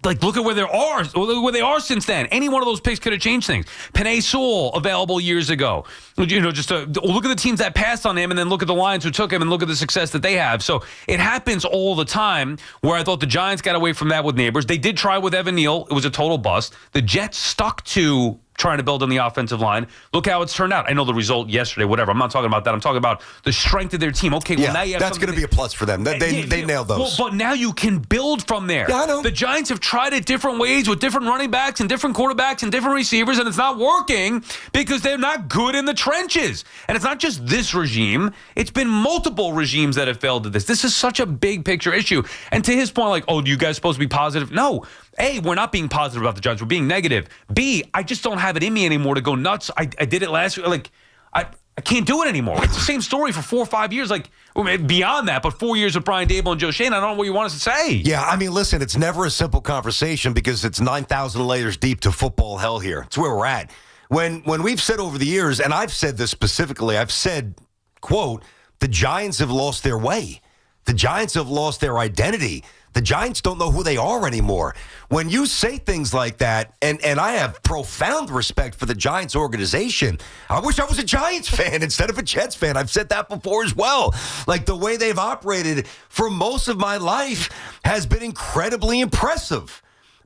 Like, look at where they are. Look at where they are since then. Any one of those picks could have changed things. Penei Sewell, available years ago. Look at the teams that passed on him, and then look at the Lions who took him, and look at the success that they have. So it happens all the time. Where I thought the Giants got away from that with Neighbors. They did try with Evan Neal. It was a total bust. The Jets stuck to trying to build on the offensive line. Look how it's turned out. I know the result yesterday, whatever. I'm not talking about that. I'm talking about the strength of their team. Okay, well, now you have that's going to be a plus for them. They nailed those. Well, but now you can build from there. Yeah, I know. The Giants have tried it different ways with different running backs and different quarterbacks and different receivers, and it's not working because they're not good in the trenches. And it's not just this regime. It's been multiple regimes that have failed at this. This is such a big picture issue. And to his point, like, oh, you guys supposed to be positive? No. A, we're not being positive about the Giants. We're being negative. B, I just don't have it in me anymore to go nuts. I did it last year. Like, I can't do it anymore. It's the same story for 4 or 5 years. Like, beyond that, but 4 years with Brian Daboll and Joe Shane. I don't know what you want us to say. Yeah, I mean, listen, it's never a simple conversation because it's 9,000 layers deep to football hell here. It's where we're at. When we've said over the years, and I've said this specifically, I've said, quote, the Giants have lost their way. The Giants have lost their identity. The Giants don't know who they are anymore. When you say things like that, and I have profound respect for the Giants organization. I wish I was a Giants fan instead of a Jets fan. I've said that before as well. Like, the way they've operated for most of my life has been incredibly impressive.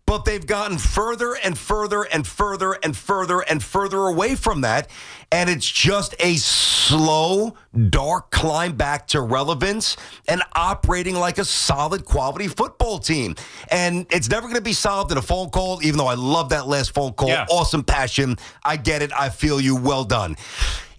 But they've gotten further and further and further and further and further away from that. And it's just a slow, dark climb back to relevance and operating like a solid quality football team. And it's never going to be solved in a phone call, even though I love that last phone call. Yeah. Awesome passion. I get it. I feel you. Well done.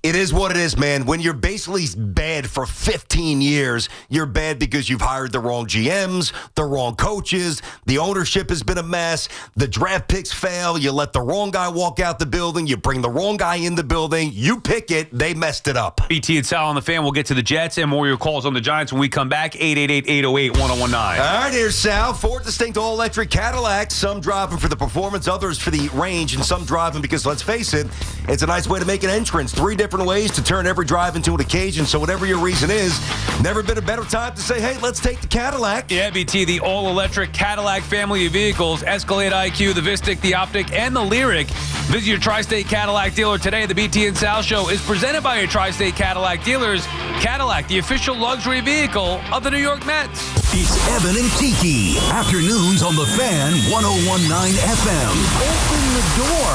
It is what it is, man. When you're basically bad for 15 years, you're bad because you've hired the wrong GMs, the wrong coaches, the ownership has been a mess, the draft picks fail, you let the wrong guy walk out the building, you bring the wrong guy in the building, you pick it, they messed it up. BT and Sal on the Fan. We'll get to the Jets and more of your calls on the Giants when we come back. 888-808-1019. All right, here's Sal. 4 distinct all-electric Cadillacs, some driving for the performance, others for the range, and some driving because, let's face it, it's a nice way to make an entrance. 3 different ways to turn every drive into an occasion. So whatever your reason is, never been a better time to say, hey, let's take the Cadillac. Yeah, BT, the all-electric Cadillac family of vehicles, Escalade IQ, the Vistic, the Optic, and the Lyric. Visit your Tri-State Cadillac dealer today. The BT and Sal Show is presented by your Tri-State Cadillac dealers. Cadillac, the official luxury vehicle of the New York Mets. It's Evan and Tiki. Afternoons on the Fan 101.9 FM. Open the door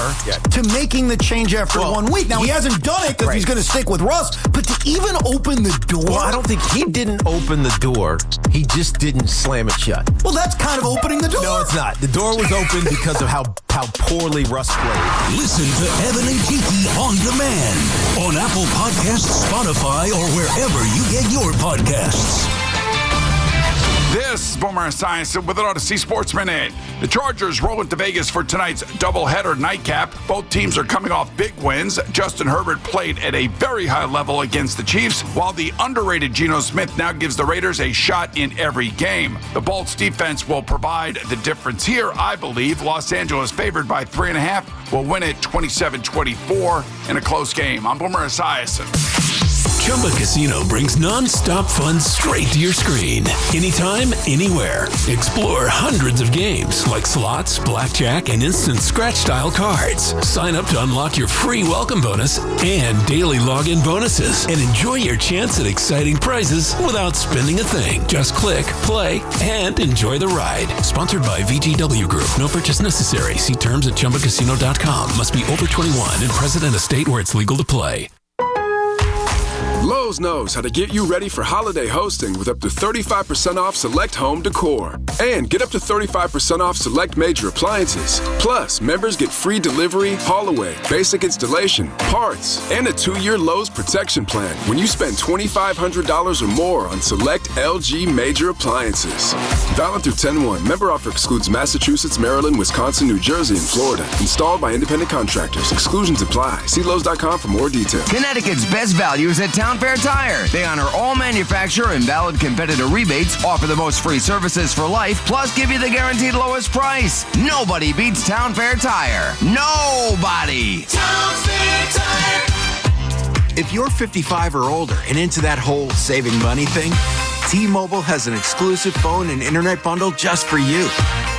to making the change after 1 week. Now, he hasn't done it because he's going to stick with Russ, but to even open the door. Well, I don't think he didn't open the door. He just didn't slam it shut. Well, that's kind of opening the door. No, it's not. The door was open because of how poorly Russ played. Listen to Evan and Tiki on demand on Apple Podcasts, Spotify, or wherever you get your podcasts. This is Boomer Esiason with an Odyssey Sports Minute. The Chargers roll into Vegas for tonight's doubleheader nightcap. Both teams are coming off big wins. Justin Herbert played at a very high level against the Chiefs, while the underrated Geno Smith now gives the Raiders a shot in every game. The Bolts defense will provide the difference here, I believe. Los Angeles favored by 3.5 will win it 27-24 in a close game. I'm Boomer Esiason. Chumba Casino brings non-stop fun straight to your screen. Anytime, anywhere. Explore hundreds of games like slots, blackjack, and instant scratch-style cards. Sign up to unlock your free welcome bonus and daily login bonuses. And enjoy your chance at exciting prizes without spending a thing. Just click, play, and enjoy the ride. Sponsored by VGW Group. No purchase necessary. See terms at ChumbaCasino.com. Must be over 21 and present in a state where it's legal to play. Lowe's knows how to get you ready for holiday hosting with up to 35% off select home decor. And get up to 35% off select major appliances. Plus, members get free delivery, haul away, basic installation, parts, and a 2-year Lowe's protection plan when you spend $2,500 or more on select LG major appliances. Valid through 10/1. Member offer excludes Massachusetts, Maryland, Wisconsin, New Jersey, and Florida. Installed by independent contractors. Exclusions apply. See Lowe's.com for more details. Connecticut's best values at Town Fair Tire. They honor all manufacturer and valid competitor rebates, offer the most free services for life, plus give you the guaranteed lowest price. Nobody beats Town Fair Tire. Nobody. Town Fair Tire. If you're 55 or older and into that whole saving money thing, T-Mobile has an exclusive phone and internet bundle just for you.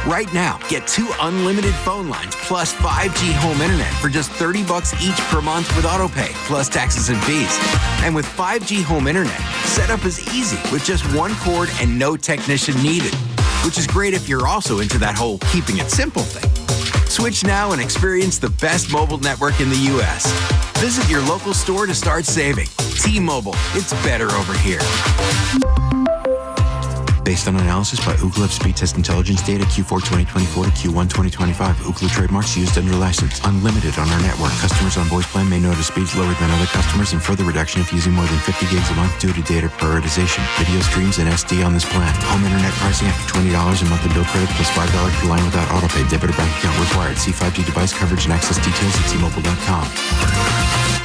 Right now, get 2 unlimited phone lines plus 5G home internet for just $30 each per month with AutoPay, plus taxes and fees. And with 5G home internet, setup is easy with just one cord and no technician needed, which is great if you're also into that whole keeping it simple thing. Switch now and experience the best mobile network in the U.S. Visit your local store to start saving. T-Mobile, it's better over here. Based on analysis by Ookla of Speed Test Intelligence data Q4 2024 to Q1 2025. Ookla trademarks used under license. Unlimited on our network. Customers on voice plan may notice speeds lower than other customers and further reduction if using more than 50 gigs a month due to data prioritization. Video streams and SD on this plan. Home internet pricing after $20 a monthly bill credit plus $5 per line without autopay. Debit or bank account required. See 5G device coverage and access details at T-Mobile.com.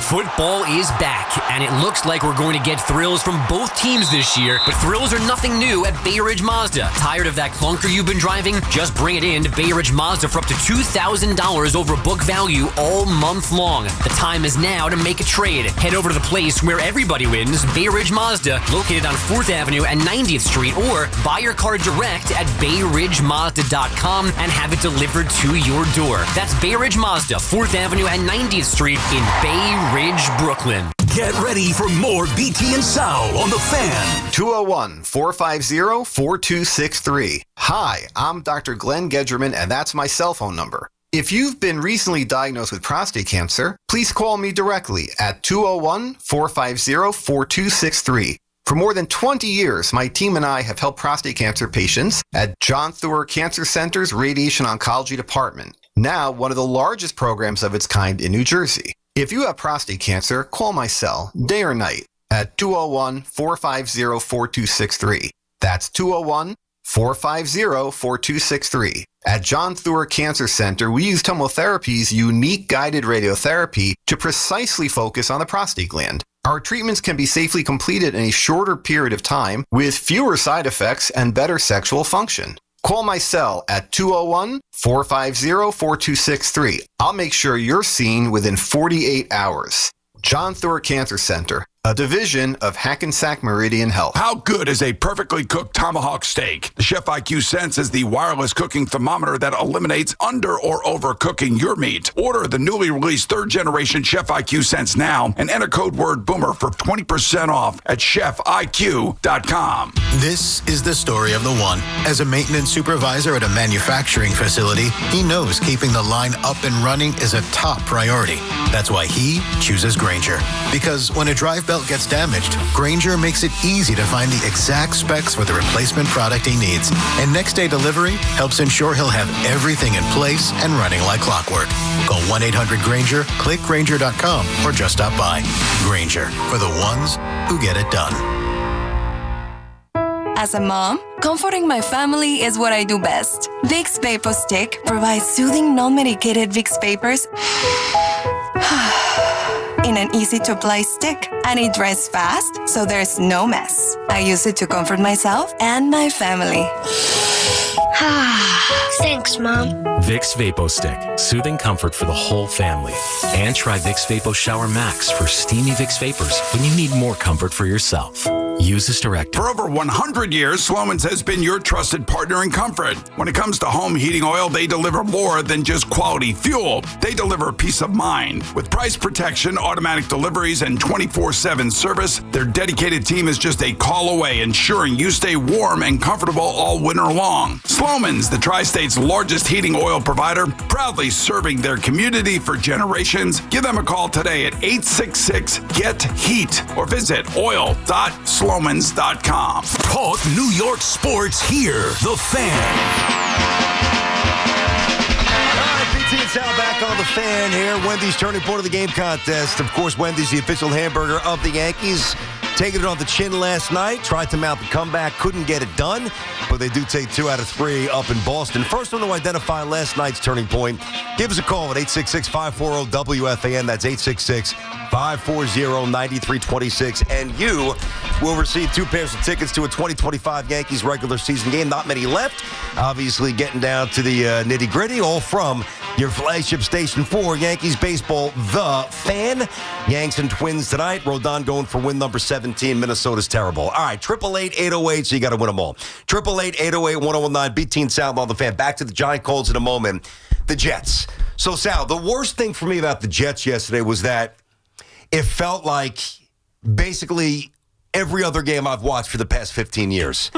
Football is back, and it looks like we're going to get thrills from both teams this year, but thrills are nothing new at Bay Ridge Mazda. Tired of that clunker you've been driving? Just bring it in to Bay Ridge Mazda for up to $2,000 over book value all month long. The time is now to make a trade. Head over to the place where everybody wins, Bay Ridge Mazda, located on 4th Avenue and 90th Street, or buy your car direct at BayRidgeMazda.com and have it delivered to your door. That's Bay Ridge Mazda, 4th Avenue and 90th Street in Bay Ridge, Brooklyn. Get ready for more BT and Sal on the Fan. 201-450-4263. Hi, I'm Dr. Glenn Gedgerman, and that's my cell phone number. If you've been recently diagnosed with prostate cancer, please call me directly at 201-450-4263. For more than 20 years, my team and I have helped prostate cancer patients at John Theurer Cancer Center's Radiation Oncology Department, now one of the largest programs of its kind in New Jersey. If you have prostate cancer, call my cell, day or night, at 201-450-4263. That's 201-450-4263. At John Theurer Cancer Center, we use TomoTherapy's unique guided radiotherapy to precisely focus on the prostate gland. Our treatments can be safely completed in a shorter period of time with fewer side effects and better sexual function. Call my cell at 201-450-4263. I'll make sure you're seen within 48 hours. John Theurer Cancer Center, a division of Hackensack Meridian Health. How good is a perfectly cooked tomahawk steak? The Chef IQ Sense is the wireless cooking thermometer that eliminates under or overcooking your meat. Order the newly released 3rd generation Chef IQ Sense now and enter code word BOOMER for 20% off at chefiq.com. This is the story of the one. As a maintenance supervisor at a manufacturing facility, he knows keeping the line up and running is a top priority. That's why he chooses Grainger. Because when a drive belt gets damaged, Grainger makes it easy to find the exact specs for the replacement product he needs. And next day delivery helps ensure he'll have everything in place and running like clockwork. Call 1-800-GRAINGER, click Grainger.com, or just stop by. Grainger, for the ones who get it done. As a mom, comforting my family is what I do best. Vicks Vapor Stick provides soothing, non-medicated Vicks Vapors in an easy-to-apply stick, and it dries fast, so there's no mess. I use it to comfort myself and my family. Thanks, Mom. Vicks Vapo Stick, soothing comfort for the whole family. And try Vicks Vapo Shower Max for steamy Vicks Vapors when you need more comfort for yourself. Use as directed. For over 100 years, Clemens has been your trusted partner in comfort. When it comes to home heating oil, they deliver more than just quality fuel. They deliver peace of mind. With price protection, automatic deliveries, and 24/7 service, their dedicated team is just a call away, ensuring you stay warm and comfortable all winter long. Clemens, the Tri-State's largest heating oil provider, proudly serving their community for generations. Give them a call today at 866-GET-HEAT or visit oil.clemens.com. Talk New York sports here. The Fan. BT and Sal back on the Fan here. Wendy's turning point of the game contest. Of course, Wendy's the official hamburger of the Yankees. Taking it on the chin last night. Tried to mount the comeback. Couldn't get it done. But they do take 2 out of 3 up in Boston. First one to identify last night's turning point. Give us a call at 866-540-WFAN. That's 866-540-9326. And you will receive 2 pairs of tickets to a 2025 Yankees regular season game. Not many left. Obviously getting down to the nitty-gritty. All from your flagship station for Yankees baseball, The Fan. Yanks and Twins tonight. Rodon going for win number 17 17. Minnesota's terrible. All right, 888-808, so you got to win them all. 888-808-1019, beat Teen Sal on the Fan. Back to the Giant calls in a moment. The Jets. So, Sal, the worst thing for me about the Jets yesterday was that it felt like basically every other game I've watched for the past 15 years.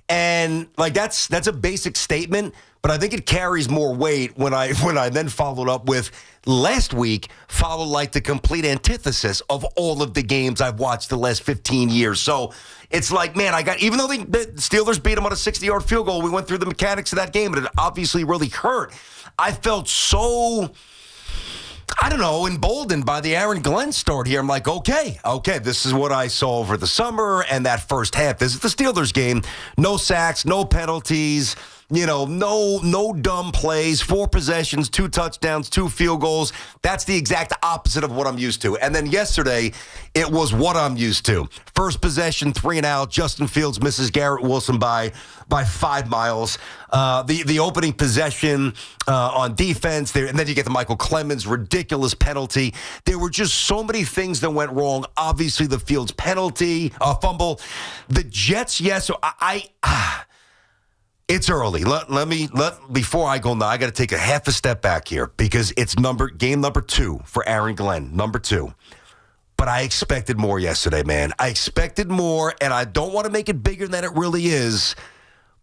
And like that's a basic statement, but I think it carries more weight when I then followed up with last week, followed like the complete antithesis of all of the games I've watched the last 15 years. So it's like, man, even though the Steelers beat them on a 60-yard field goal, we went through the mechanics of that game, and it obviously really hurt. I felt so, I don't know, emboldened by the Aaron Glenn start here. I'm like, okay, this is what I saw over the summer and that first half. This is the Steelers game. No sacks, no penalties, no dumb plays, 4 possessions, 2 touchdowns, 2 field goals. That's the exact opposite of what I'm used to. And then yesterday, it was what I'm used to. First possession, 3 and out. Justin Fields misses Garrett Wilson by 5 miles. The opening possession on defense there, and then you get the Michael Clemens ridiculous penalty. There were just so many things that went wrong. Obviously, the Fields penalty, fumble. The Jets, yes. So it's early. Before I go now, I got to take a half a step back here because it's game number 2 for Aaron Glenn, number 2. But I expected more yesterday, man. I expected more, and I don't want to make it bigger than it really is.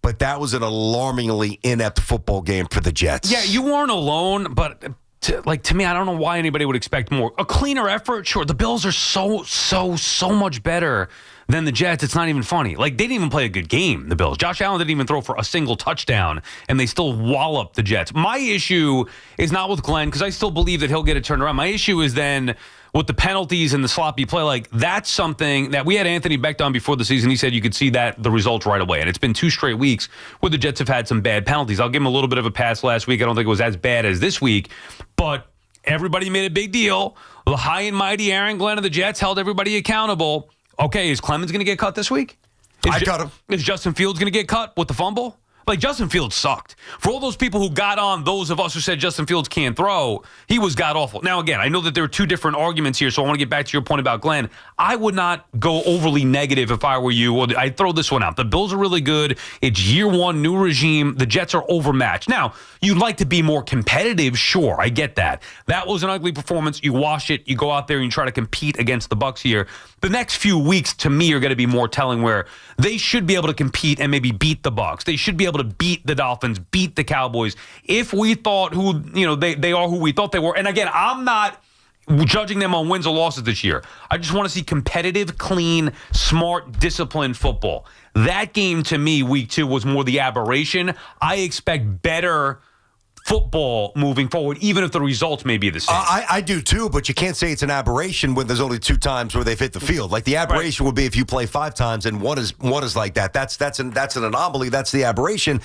But that was an alarmingly inept football game for the Jets. Yeah, you weren't alone, but to me, I don't know why anybody would expect more. A cleaner effort, sure. The Bills are so much better than the Jets. It's not even funny. Like, they didn't even play a good game, the Bills. Josh Allen didn't even throw for a single touchdown, and they still walloped the Jets. My issue is not with Glenn, because I still believe that he'll get it turned around. My issue is then with the penalties and the sloppy play. Like, that's something that we had Anthony Becht on before the season. He said you could see the results right away. And it's been 2 straight weeks where the Jets have had some bad penalties. I'll give him a little bit of a pass last week. I don't think it was as bad as this week. But everybody made a big deal. The high and mighty Aaron Glenn of the Jets held everybody accountable. Okay, is Clemens going to get cut this week? I cut him. Is Justin Fields going to get cut with the fumble? Like, Justin Fields sucked. For all those people who got on, those of us who said Justin Fields can't throw, he was god-awful. Now, again, I know that there are 2 different arguments here, so I want to get back to your point about Glenn. I would not go overly negative if I were you. Well, I'd throw this one out. The Bills are really good. It's year 1, new regime. The Jets are overmatched. Now, you'd like to be more competitive. Sure, I get that. That was an ugly performance. You wash it. You go out there and you try to compete against the Bucs here. The next few weeks, to me, are going to be more telling, where they should be able to compete and maybe beat the Bucs. They should be able to beat the Dolphins, beat the Cowboys. If we thought they are who we thought they were. And again, I'm not judging them on wins or losses this year. I just want to see competitive, clean, smart, disciplined football. That game, to me, week 2 was more the aberration. I expect better football moving forward, even if the results may be the same. I do too, but you can't say it's an aberration when there's only 2 times where they've hit the field. Like, the aberration would be if you play 5 times and one is like that. That's an anomaly. That's the aberration.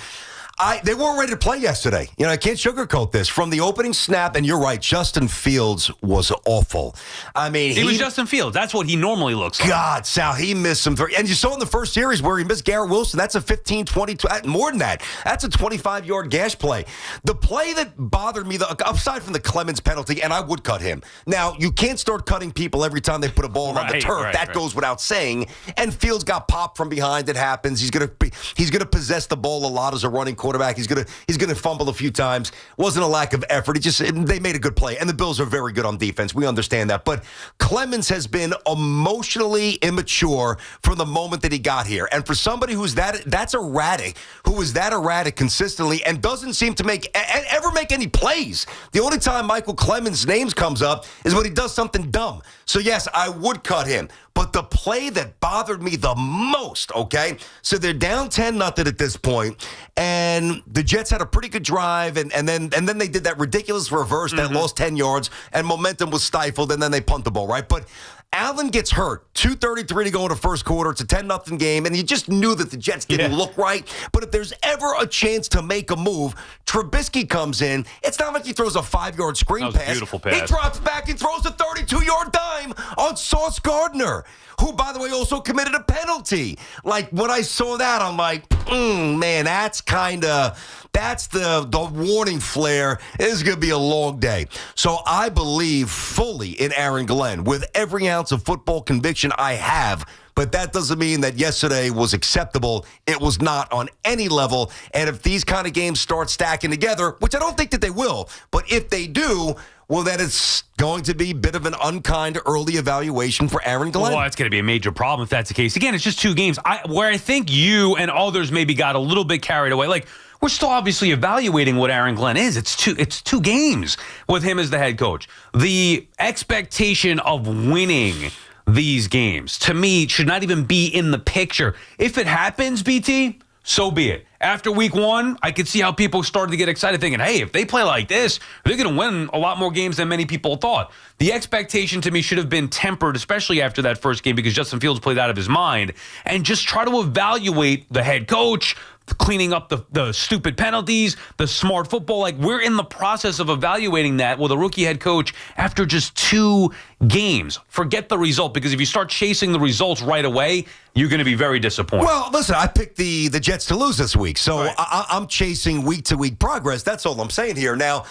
They weren't ready to play yesterday. I can't sugarcoat this. From the opening snap, and you're right, Justin Fields was awful. I mean, he was Justin Fields. That's what he normally looks like. God, Sal, he missed some. And you saw in the first series where he missed Garrett Wilson. That's a 15, 20, more than that. That's a 25-yard gash play. The play that bothered me, aside from the Clemens penalty, and I would cut him. Now, you can't start cutting people every time they put a ball on the turf. That goes without saying. And Fields got popped from behind. It happens. He's gonna possess the ball a lot as a running quarterback. He's gonna fumble a few times. Wasn't a lack of effort. They made a good play, and the Bills are very good on defense. We understand that, but Clemens has been emotionally immature from the moment that he got here, and for somebody who is that erratic consistently and doesn't seem to ever make any plays. The only time Michael Clemens' name comes up is when he does something dumb. So yes, I would cut him. But the play that bothered me the most, okay? So they're down 10-0 at this point, and the Jets had a pretty good drive, and then they did that ridiculous reverse that lost 10 yards, and momentum was stifled, and then they punt the ball, right? But Allen gets hurt. 2:33 to go in the first quarter. It's a 10-0 game, and you just knew that the Jets didn't look right. But if there's ever a chance to make a move, Trubisky comes in. It's not like he throws a 5-yard screen pass. Beautiful pass. He drops back and throws a 32-yard dime on Sauce Gardner, who, by the way, also committed a penalty. Like, when I saw that, I'm like, man, that's the warning flare. This is going to be a long day. So I believe fully in Aaron Glenn with every ounce of football conviction I have. But that doesn't mean that yesterday was acceptable. It was not on any level. And if these kind of games start stacking together, which I don't think that they will, but if they do, well, then it's going to be a bit of an unkind early evaluation for Aaron Glenn. Well, that's going to be a major problem if that's the case. Again, it's just 2 games. Where I think you and others maybe got a little bit carried away. Like, we're still obviously evaluating what Aaron Glenn is. It's two games with him as the head coach. The expectation of winning these games, to me, should not even be in the picture. If it happens, BT, so be it. After week 1, I could see how people started to get excited thinking, hey, if they play like this, they're going to win a lot more games than many people thought. The expectation to me should have been tempered, especially after that first game, because Justin Fields played out of his mind, and just try to evaluate the head coach, cleaning up the stupid penalties, the smart football. Like, we're in the process of evaluating that with a rookie head coach after just 2 games. Forget the result, because if you start chasing the results right away, you're going to be very disappointed. Well, listen, I picked the Jets to lose this week, so right. I'm chasing week-to-week progress. That's all I'm saying here. Now,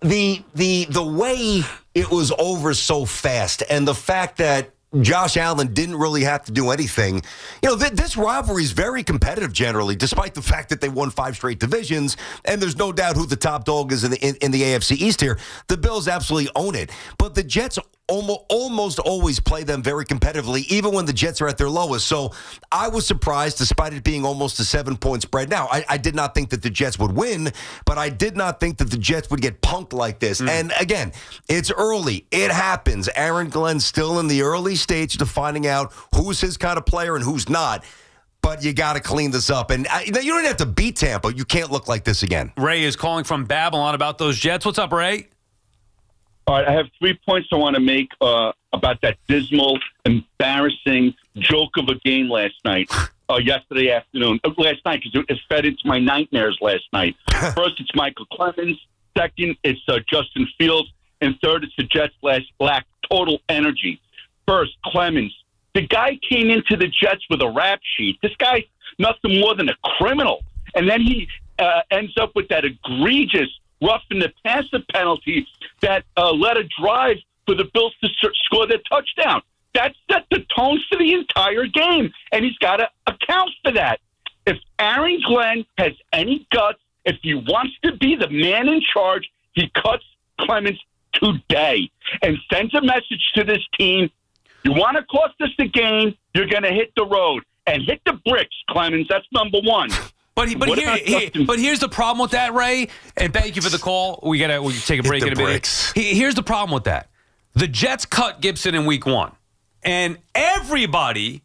the way it was over so fast, and the fact that Josh Allen didn't really have to do anything. You know, this rivalry is very competitive generally, despite the fact that they won 5 straight divisions, and there's no doubt who the top dog is in the AFC East here. The Bills absolutely own it. But the Jets almost always play them very competitively, even when the Jets are at their lowest. So I was surprised, despite it being almost a 7-point spread. Now, I did not think that the Jets would win, but I did not think that the Jets would get punked like this. And again, it's early. It happens. Aaron Glenn's still in the early stage of finding out who's his kind of player and who's not. But you got to clean this up. And you don't have to beat Tampa. You can't look like this again. Ray is calling from Babylon about those Jets. What's up, Ray? All right, I have 3 points I want to make about that dismal, embarrassing joke of a game last night, yesterday afternoon. Last night, because it fed into my nightmares last night. First, it's Michael Clemens. Second, it's Justin Fields. And third, it's the Jets lack total energy. First, Clemens. The guy came into the Jets with a rap sheet. This guy's nothing more than a criminal. And then he ends up with that egregious roughing the passer penalty that led a drive for the Bills to score their touchdown. That set the tone for the entire game, and he's got to account for that. If Aaron Glenn has any guts, if he wants to be the man in charge, he cuts Clemens today and sends a message to this team. You want to cost us the game, you're going to hit the road. And hit the bricks, Clemens. That's number 1. But here's the problem with that, Ray. And thank you for the call. We take a break in a minute. Here's the problem with that. The Jets cut Gibson in week 1, and everybody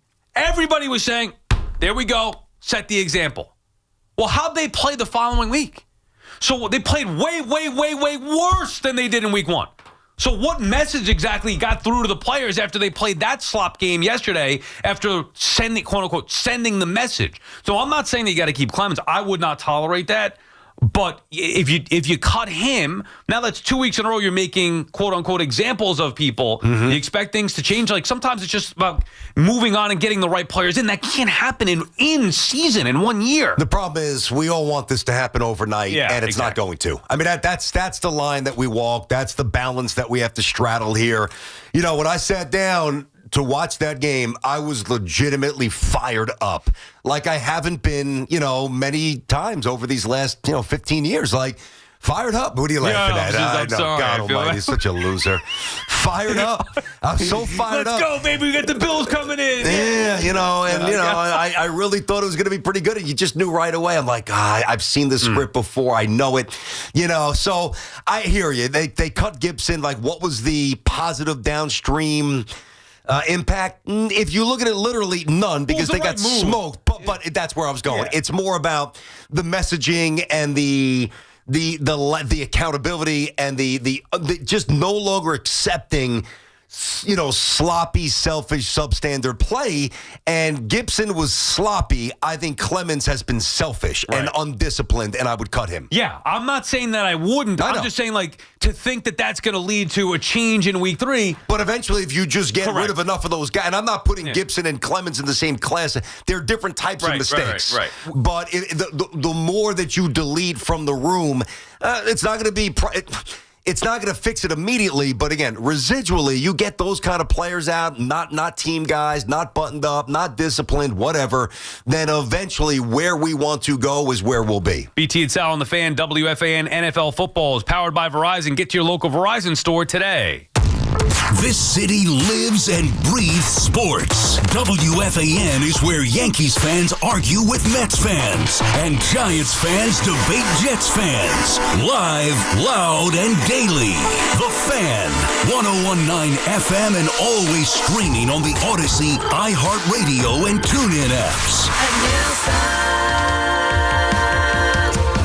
was saying, "There we go, set the example." Well, how'd they play the following week? So they played way worse than they did in week 1. So what message exactly got through to the players after they played that slop game yesterday after sending, quote unquote, sending the message? So I'm not saying that you got to keep Clemens. I would not tolerate that. But if you cut him, now that's 2 weeks in a row you're making, quote unquote, examples of people. You expect things to change. Like sometimes it's just about moving on and getting the right players in. That can't happen in season, in 1 year. The problem is we all want this to happen overnight, and it's not going to. I mean, that's the line that we walk. That's the balance that we have to straddle here. You know, when I sat down to watch that game, I was legitimately fired up. Like I haven't been, many times over these last, 15 years. Like, fired up. What are you laughing at? I'm sorry. God almighty, he's such a loser. Fired up. I'm so fired up. Let's go, baby. We got the Bills coming in. Yeah, I really thought it was going to be pretty good. And you just knew right away. I'm like, I've seen this script before. I know it. So I hear you. They cut Gibson. Like, what was the positive downstream impact? If you look at it literally, none, because they got smoked. But that's where I was going. Yeah. It's more about the messaging and the accountability and the just no longer accepting sloppy, selfish, substandard play, and Gibson was sloppy. I think Clemens has been selfish and undisciplined, and I would cut him. Yeah, I'm not saying that I wouldn't. I'm just saying, to think that that's going to lead to a change in week 3. But eventually, if you just get rid of enough of those guys, and I'm not putting Gibson and Clemens in the same class, they're different types of mistakes. Right. But the more that you delete from the room, it's not going to be... It's not going to fix it immediately, but again, residually, you get those kind of players out, not team guys, not buttoned up, not disciplined, whatever, then eventually where we want to go is where we'll be. BT and Sal on the Fan, WFAN NFL football is powered by Verizon. Get to your local Verizon store today. This city lives and breathes sports. WFAN is where Yankees fans argue with Mets fans and Giants fans debate Jets fans. Live, loud, and daily. The Fan, 101.9 FM and always streaming on the Odyssey, iHeartRadio, and TuneIn apps.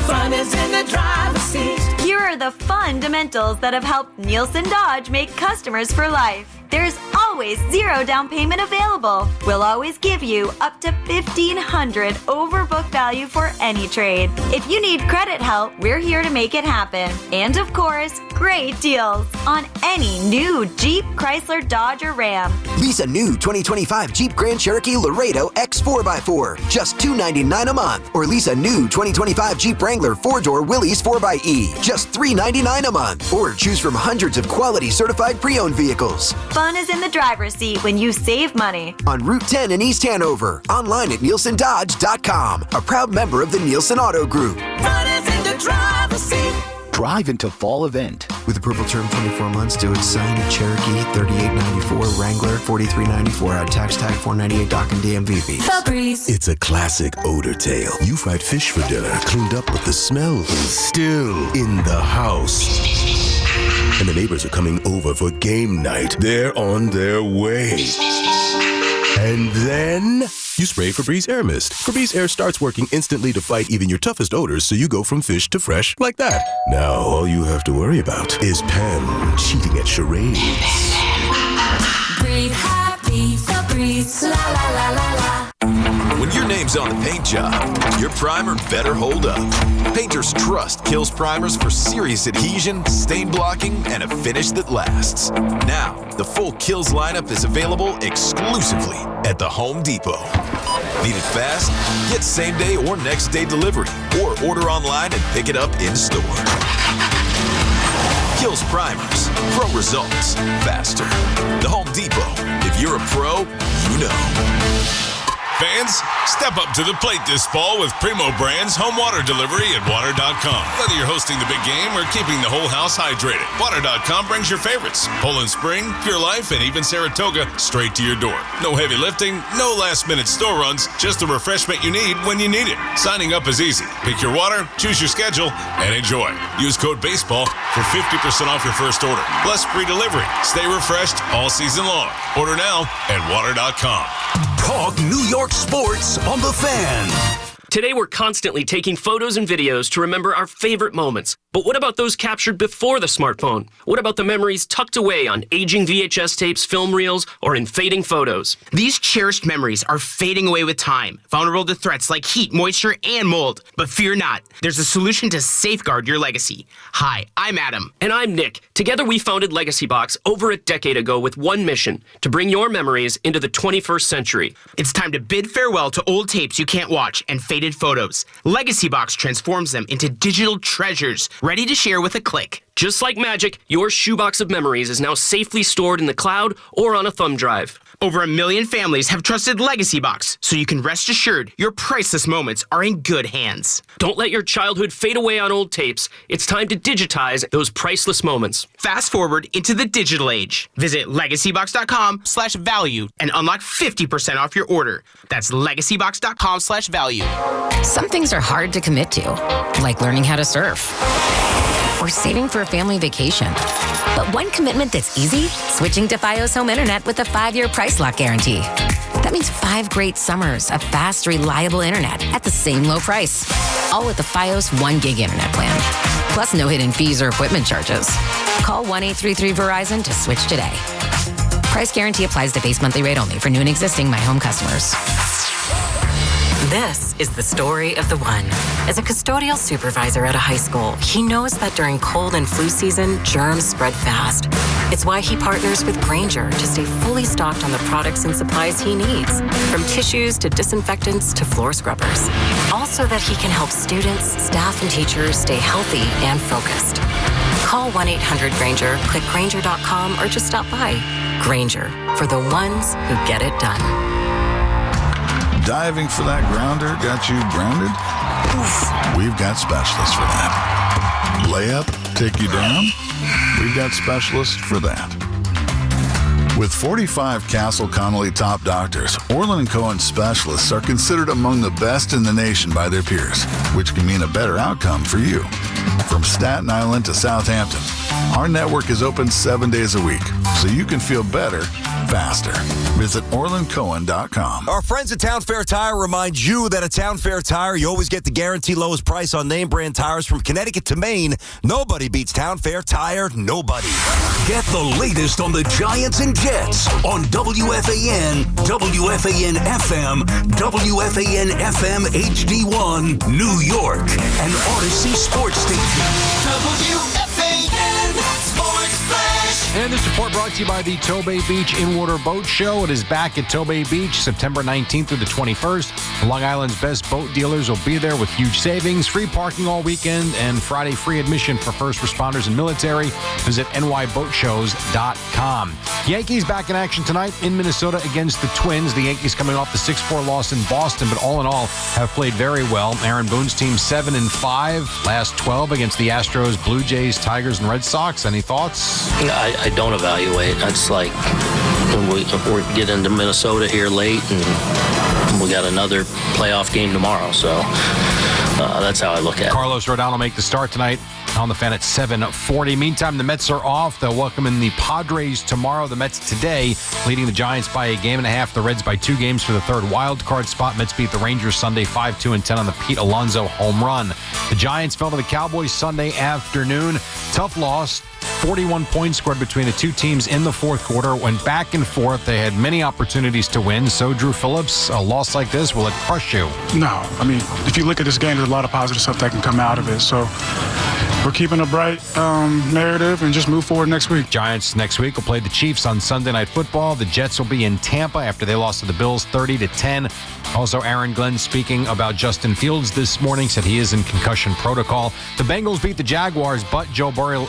Fun is in the driver's seat. Here are the fundamentals that have helped Nielsen Dodge make customers for life. There's always zero down payment available. We'll always give you up to $1,500 over book value for any trade. If you need credit help, we're here to make it happen. And of course, great deals on any new Jeep, Chrysler, Dodge, or Ram. Lease a new 2025 Jeep Grand Cherokee Laredo X 4x4, just $299 a month. Or lease a new 2025 Jeep Wrangler 4-door Willys 4xE, just $399 a month. Or choose from hundreds of quality certified pre-owned vehicles. Fun is in the driver's seat when you save money. On Route 10 in East Hanover. Online at NielsenDodge.com. A proud member of the Nielsen Auto Group. Fun is in the driver's seat. Drive into fall event. With approval term 24 months, do it sign a Cherokee, $38.94, Wrangler, $43.94, out tax tag, $498 dock and DMV fees. Febreze. It's a classic odor tale. You fried fish for dinner, cleaned up, but the smell is still in the house. And the neighbors are coming over for game night. They're on their way. And then you spray Febreze Air Mist. Febreze Air starts working instantly to fight even your toughest odors, so you go from fish to fresh like that. Now all you have to worry about is Pam cheating at charades. Breathe happy, Febreze, la la la la la. When your name's on the paint job, your primer better hold up. Painters trust Kills primers for serious adhesion, stain blocking, and a finish that lasts. Now, the full Kills lineup is available exclusively at the Home Depot. Need it fast? Get same-day or next-day delivery, or order online and pick it up in-store. Kills primers. Pro results. Faster. The Home Depot. If you're a pro, you know. Fans, step up to the plate this fall with Primo Brands home water delivery at water.com. Whether you're hosting the big game or keeping the whole house hydrated, water.com brings your favorites. Poland Spring, Pure Life, and even Saratoga straight to your door. No heavy lifting, no last-minute store runs, just the refreshment you need when you need it. Signing up is easy. Pick your water, choose your schedule, and enjoy. Use code BASEBALL for 50% off your first order, plus free delivery. Stay refreshed all season long. Order now at water.com. Talk New York sports on the Fan. Today, we're constantly taking photos and videos to remember our favorite moments. But what about those captured before the smartphone? What about the memories tucked away on aging VHS tapes, film reels, or in fading photos? These cherished memories are fading away with time, vulnerable to threats like heat, moisture, and mold. But fear not, there's a solution to safeguard your legacy. Hi, I'm Adam. And I'm Nick. Together, we founded Legacy Box over a decade ago with one mission, to bring your memories into the 21st century. It's time to bid farewell to old tapes you can't watch and faded photos. Legacy Box transforms them into digital treasures, ready to share with a click. Just like magic, your shoebox of memories is now safely stored in the cloud or on a thumb drive. Over 1 million families have trusted Legacy Box, so you can rest assured your priceless moments are in good hands. Don't let your childhood fade away on old tapes. It's time to digitize those priceless moments. Fast forward into the digital age. Visit legacybox.com/value and unlock 50% off your order. That's legacybox.com/value. Some things are hard to commit to, like learning how to surf or saving for a family vacation. But one commitment that's easy, switching to Fios Home Internet with a 5-year price lock guarantee. That means 5 great summers of fast, reliable internet at the same low price. All with the Fios 1 gig internet plan. Plus no hidden fees or equipment charges. Call 1-833-VERIZON to switch today. Price guarantee applies to base monthly rate only for new and existing My Home customers. This is the story of the one. As a custodial supervisor at a high school, he knows that during cold and flu season, germs spread fast. It's why he partners with Grainger to stay fully stocked on the products and supplies he needs, from tissues to disinfectants to floor scrubbers. Also that he can help students, staff, and teachers stay healthy and focused. Call 1-800-GRAINGER, click Grainger.com, or just stop by. Grainger, for the ones who get it done. Diving for that grounder got you grounded? We've got specialists for that. Layup, take you down? We've got specialists for that. With 45 Castle Connolly top doctors, Orland & Cohen specialists are considered among the best in the nation by their peers, which can mean a better outcome for you. From Staten Island to Southampton, our network is open 7 days a week, so you can feel better faster. Visit OrlandCohen.com. Our friends at Town Fair Tire remind you that at Town Fair Tire, you always get the guaranteed lowest price on name brand tires from Connecticut to Maine. Nobody beats Town Fair Tire. Nobody. Get the latest on the Giants and Jets on WFAN, WFAN FM, WFAN FM HD1, New York, and Odyssey Sports Station. WFAN Sports Flash. And this report brought to you by the Tobay Beach In-Water Boat Show. It is back at Tobay Beach, September 19th through the 21st. Long Island's best boat dealers will be there with huge savings, free parking all weekend, and Friday free admission for first responders and military. Visit nyboatshows.com. Yankees back in action tonight in Minnesota against the Twins. The Yankees coming off the 6-4 loss in Boston, but all in all have played very well. Aaron Boone's team 7-5, last 12 against the Astros, Blue Jays, Tigers, and Red Sox. Any thoughts? I don't evaluate. It's like we're getting to Minnesota here late, and we got another playoff game tomorrow. So that's how I look at it. Carlos Rodon will make the start tonight on the Fan at 7:40. Meantime, the Mets are off. They'll welcome in the Padres tomorrow. The Mets today leading the Giants by a game and a half. The Reds by 2 games for the third wild card spot. Mets beat the Rangers Sunday 5-2-10 on the Pete Alonso home run. The Giants fell to the Cowboys Sunday afternoon. Tough loss. 41 points scored between the two teams in the fourth quarter. Went back and forth. They had many opportunities to win. So, Drew Phillips, a loss like this, will it crush you? No. I mean, if you look at this game, there's a lot of positive stuff that can come out of it. So, we're keeping a bright narrative and just move forward next week. Giants next week will play the Chiefs on Sunday Night Football. The Jets will be in Tampa after they lost to the Bills 30-10. Also, Aaron Glenn speaking about Justin Fields this morning, said he is in concussion protocol. The Bengals beat the Jaguars, but Joe Burrow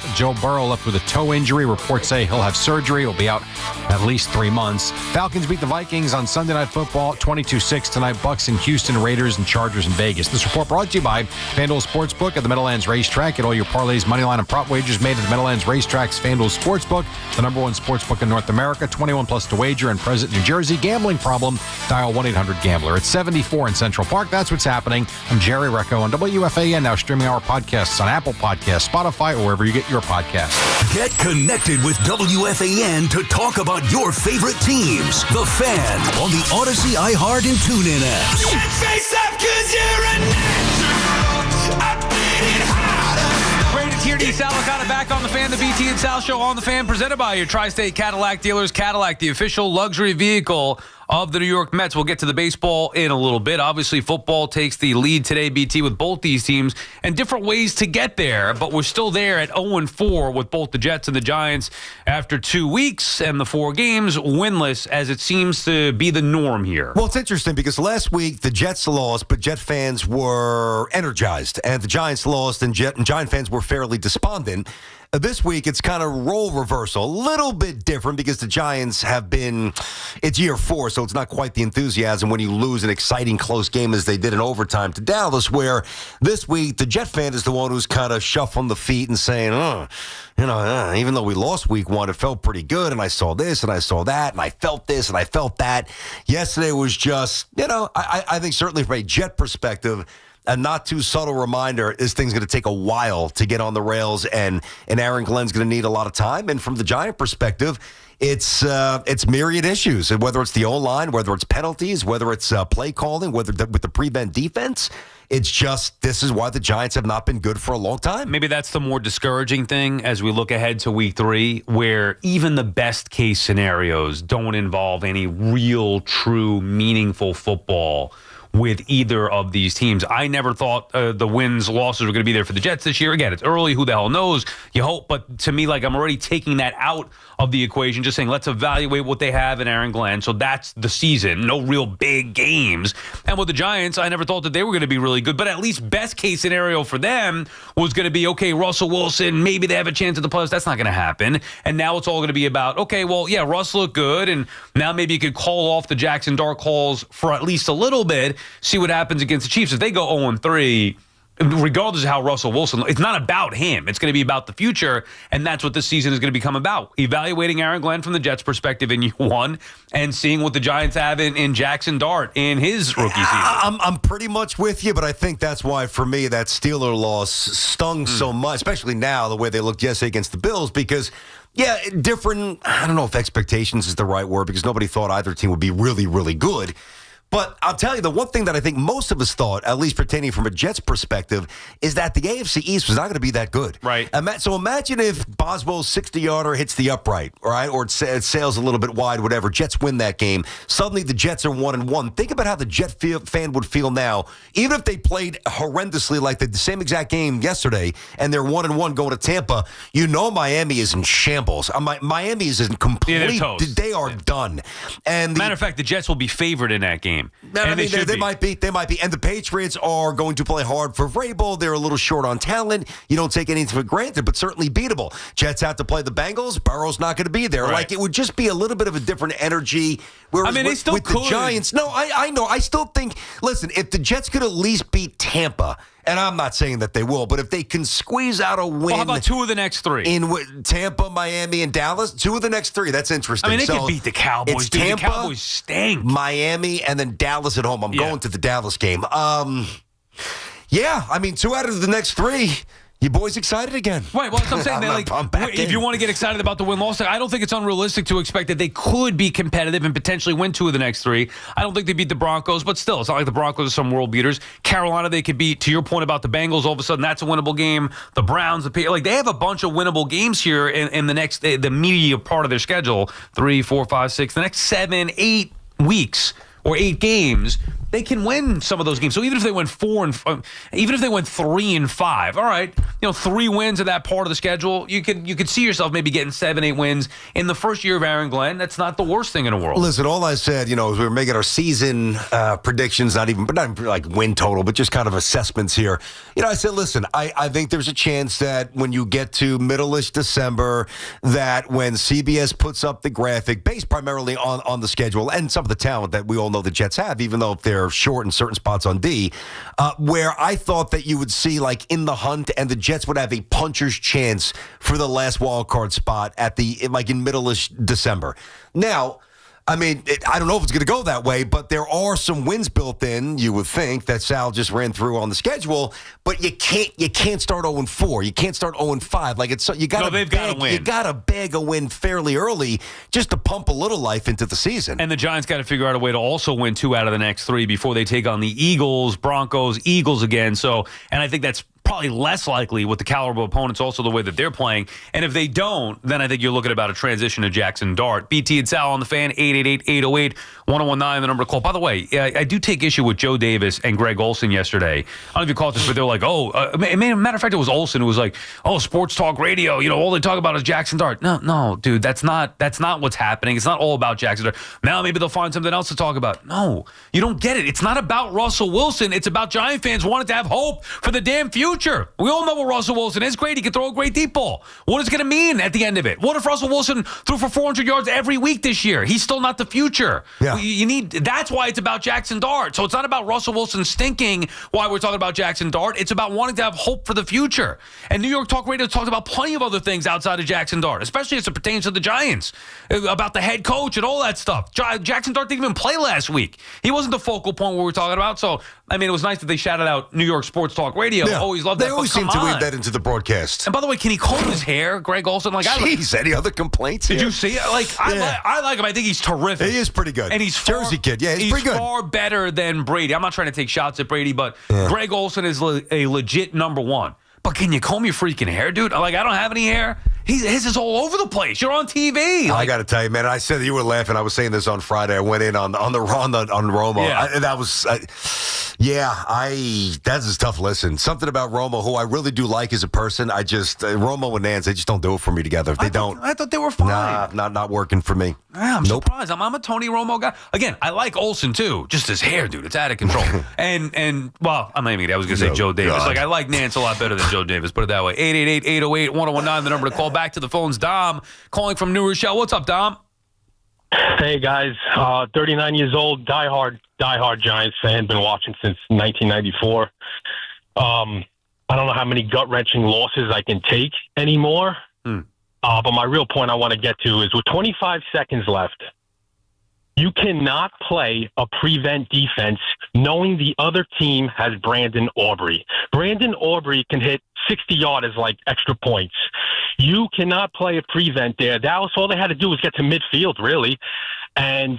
left with a toe injury. Reports say he'll have surgery. He'll be out at least 3 months. Falcons beat the Vikings on Sunday Night Football 22-6 tonight. Bucks in Houston, Raiders and Chargers in Vegas. This report brought to you by FanDuel Sportsbook at the Meadowlands Racetrack. Get all your parlays, moneyline, and prop wagers made at the Meadowlands Racetrack's FanDuel Sportsbook, the #1 sportsbook in North America. 21 plus to wager in Present, New Jersey. Gambling problem? Dial 1-800-GAMBLER. It's 74 in Central Park. That's what's happening. I'm Jerry Recco on WFAN, now streaming our podcasts on Apple Podcasts, Spotify, or wherever you get your podcasts. Get connected with WFAN to talk about your favorite teams. The Fan on the Odyssey, iHeart, and TuneIn apps. Face up 'cause you're a natural. I beat it harder. Brandon Tierney and Sal Licata back on the Fan, the BT and Sal Show on the Fan, presented by your Tri-State Cadillac dealers. Cadillac, the official luxury vehicle of the New York Mets. We'll get to the baseball in a little bit. Obviously, football takes the lead today, BT, with both these teams and different ways to get there. But we're still there at 0-4 with both the Jets and the Giants after 2 weeks and the 4 games winless, as it seems to be the norm here. Well, it's interesting because last week the Jets lost, but Jet fans were energized, and the Giants lost, and Giant fans were fairly despondent. This week, it's kind of role reversal. A little bit different because the Giants have been, it's year 4, so it's not quite the enthusiasm when you lose an exciting close game as they did in overtime to Dallas, where this week, the Jet fan is the one who's kind of shuffling the feet and saying, even though we lost week 1, it felt pretty good, and I saw this, and I saw that, and I felt this, and I felt that. Yesterday was just, I think certainly from a Jet perspective, a not too subtle reminder, this thing's going to take a while to get on the rails, and Aaron Glenn's going to need a lot of time. And from the Giant perspective, it's myriad issues, and whether it's the O-line, whether it's penalties, whether it's play calling, whether with the prevent defense. It's just, this is why the Giants have not been good for a long time. Maybe that's the more discouraging thing as we look ahead to week 3, where even the best case scenarios don't involve any real, true, meaningful football with either of these teams. I never thought the wins, losses were going to be there for the Jets this year. Again, it's early. Who the hell knows? You hope. But to me, like, I'm already taking that out of the equation, just saying let's evaluate what they have in Aaron Glenn. So that's the season. No real big games. And with the Giants, I never thought that they were going to be really good. But at least best case scenario for them was going to be, okay, Russell Wilson, maybe they have a chance at the playoffs. That's not going to happen. And now it's all going to be about, okay, well, yeah, Russ looked good. And now maybe you could call off the Jackson Dart calls for at least a little bit, see what happens against the Chiefs. If they go 0-3, regardless of how Russell Wilson, it's not about him. It's going to be about the future, and that's what this season is going to become about. Evaluating Aaron Glenn from the Jets' perspective in year 1 and seeing what the Giants have in Jackson Dart in his rookie season. I'm pretty much with you, but I think that's why, for me, that Steeler loss stung so much, especially now, the way they looked yesterday against the Bills, because yeah, different, I don't know if expectations is the right word, because nobody thought either team would be really, really good. But I'll tell you, the one thing that I think most of us thought, at least pertaining from a Jets perspective, is that the AFC East was not going to be that good. Right. So imagine if Boswell's 60-yarder hits the upright, right, or it sails a little bit wide, whatever. Jets win that game. Suddenly the Jets are 1-1. Think about how the Jet fan would feel now, even if they played horrendously like the same exact game yesterday, and they're 1-1 going to Tampa. You know Miami is in shambles. Miami is in complete. They are done. And matter of fact, the Jets will be favored in that game. I mean, they might be. They might be. And the Patriots are going to play hard for Vrabel. They're a little short on talent. You don't take anything for granted, but certainly beatable. Jets have to play the Bengals. Burrow's not going to be there. Right. Like, it would just be a little bit of a different energy. Whereas they still with could. The Giants, no, I know. I still think, listen, if the Jets could at least beat Tampa, and I'm not saying that they will, but if they can squeeze out a win. Well, how about 2 of the next 3? In Tampa, Miami, and Dallas? 2 of the next 3. That's interesting. I mean, they could beat the Cowboys. It's Tampa, the Cowboys stink. Miami, and then Dallas at home. I'm going to the Dallas game. Yeah, I mean, 2 out of the next 3. You boys excited again? Right, well, that's what I'm saying. I'm back if you want to get excited about the win-loss, I don't think it's unrealistic to expect that they could be competitive and potentially win 2 of the next 3. I don't think they beat the Broncos, but still, it's not like the Broncos are some world beaters. Carolina, they could beat. To your point about the Bengals, all of a sudden, that's a winnable game. The Browns, they have a bunch of winnable games here in the next, the media part of their schedule. 3, 4, 5, 6, the next 7, 8 weeks or 8 games. They can win some of those games. So even if they went 3 and 5, all right, 3 wins of that part of the schedule, you could see yourself maybe getting 7, 8 wins in the first year of Aaron Glenn. That's not the worst thing in the world. Listen, all I said, as we were making our season predictions, not like win total, but just kind of assessments here. I said, listen, I think there's a chance that when you get to middle-ish December, that when CBS puts up the graphic, based primarily on the schedule and some of the talent that we all know the Jets have, even though they're short in certain spots on D, where I thought that you would see like in the hunt and the Jets would have a puncher's chance for the last wild card spot in middle-ish December. Now, I mean, I don't know if it's going to go that way, but there are some wins built in, you would think, that Sal just ran through on the schedule, but you can't start 0-4. You can't start 0-5. Like you got to bag a win fairly early just to pump a little life into the season. And the Giants got to figure out a way to also win 2 out of the next 3 before they take on the Eagles, Broncos, Eagles again. And I think that's probably less likely with the caliber of opponents, also the way that they're playing. And if they don't, then I think you're looking about a transition to Jackson Dart. BT and Sal on the Fan, 888-808-1019, the number to call. By the way, I do take issue with Joe Davis and Greg Olson yesterday. I don't know if you caught this, but they're like, matter of fact, it was Olson who was like, sports talk radio, all they talk about is Jackson Dart. No, dude, that's not what's happening. It's not all about Jackson Dart. Now maybe they'll find something else to talk about. No, you don't get it. It's not about Russell Wilson. It's about Giant fans wanting to have hope for the damn future. future? We all know what Russell Wilson is. Great. He can throw a great deep ball. What is it going to mean at the end of it? What if Russell Wilson threw for 400 yards every week this year? He's still not the future. Yeah. That's why it's about Jackson Dart. So it's not about Russell Wilson stinking why we're talking about Jackson Dart. It's about wanting to have hope for the future. And New York Talk Radio talked about plenty of other things outside of Jackson Dart, especially as it pertains to the Giants, about the head coach and all that stuff. Jackson Dart didn't even play last week. He wasn't the focal point we were talking about. So, I mean, it was nice that they shouted out New York Sports Talk Radio. Yeah. Always love that. They always seem to weave that into the broadcast. And by the way, can he comb his hair, Greg Olson? Like, any other complaints? Did you see it? Like, I like him. I think he's terrific. He is pretty good. And he's Jersey kid. Yeah, he's pretty good. Far better than Brady. I'm not trying to take shots at Brady, but Greg Olson is a legit number one. But can you comb your freaking hair, dude? Like, I don't have any hair. His is all over the place. You're on TV. I got to tell you, man. I said that you were laughing. I was saying this on Friday. I went in on Romo. Yeah. That's a tough listen. Something about Romo, who I really do like as a person. Romo and Nance, they just don't do it for me together. I thought they were fine. Not working for me. Yeah, I'm surprised. I'm a Tony Romo guy. Again, I like Olsen too. Just his hair, dude. It's out of control. and well, I'm not even. I was going to say Joe Davis. God. Like, I like Nance a lot better than Joe Davis. Put it that way. 888-808-1019. The number to call. Back to the phones. Dom calling from New Rochelle. What's up, Dom? Hey guys, 39 years old, diehard Giants fan. Been watching since 1994. I don't know how many gut-wrenching losses I can take anymore. But my real point I want to get to is with 25 seconds left, you cannot play a prevent defense knowing the other team has Brandon Aubrey. Brandon Aubrey can hit 60-yarders like extra points. You cannot play a prevent there. Dallas, all they had to do was get to midfield, really. And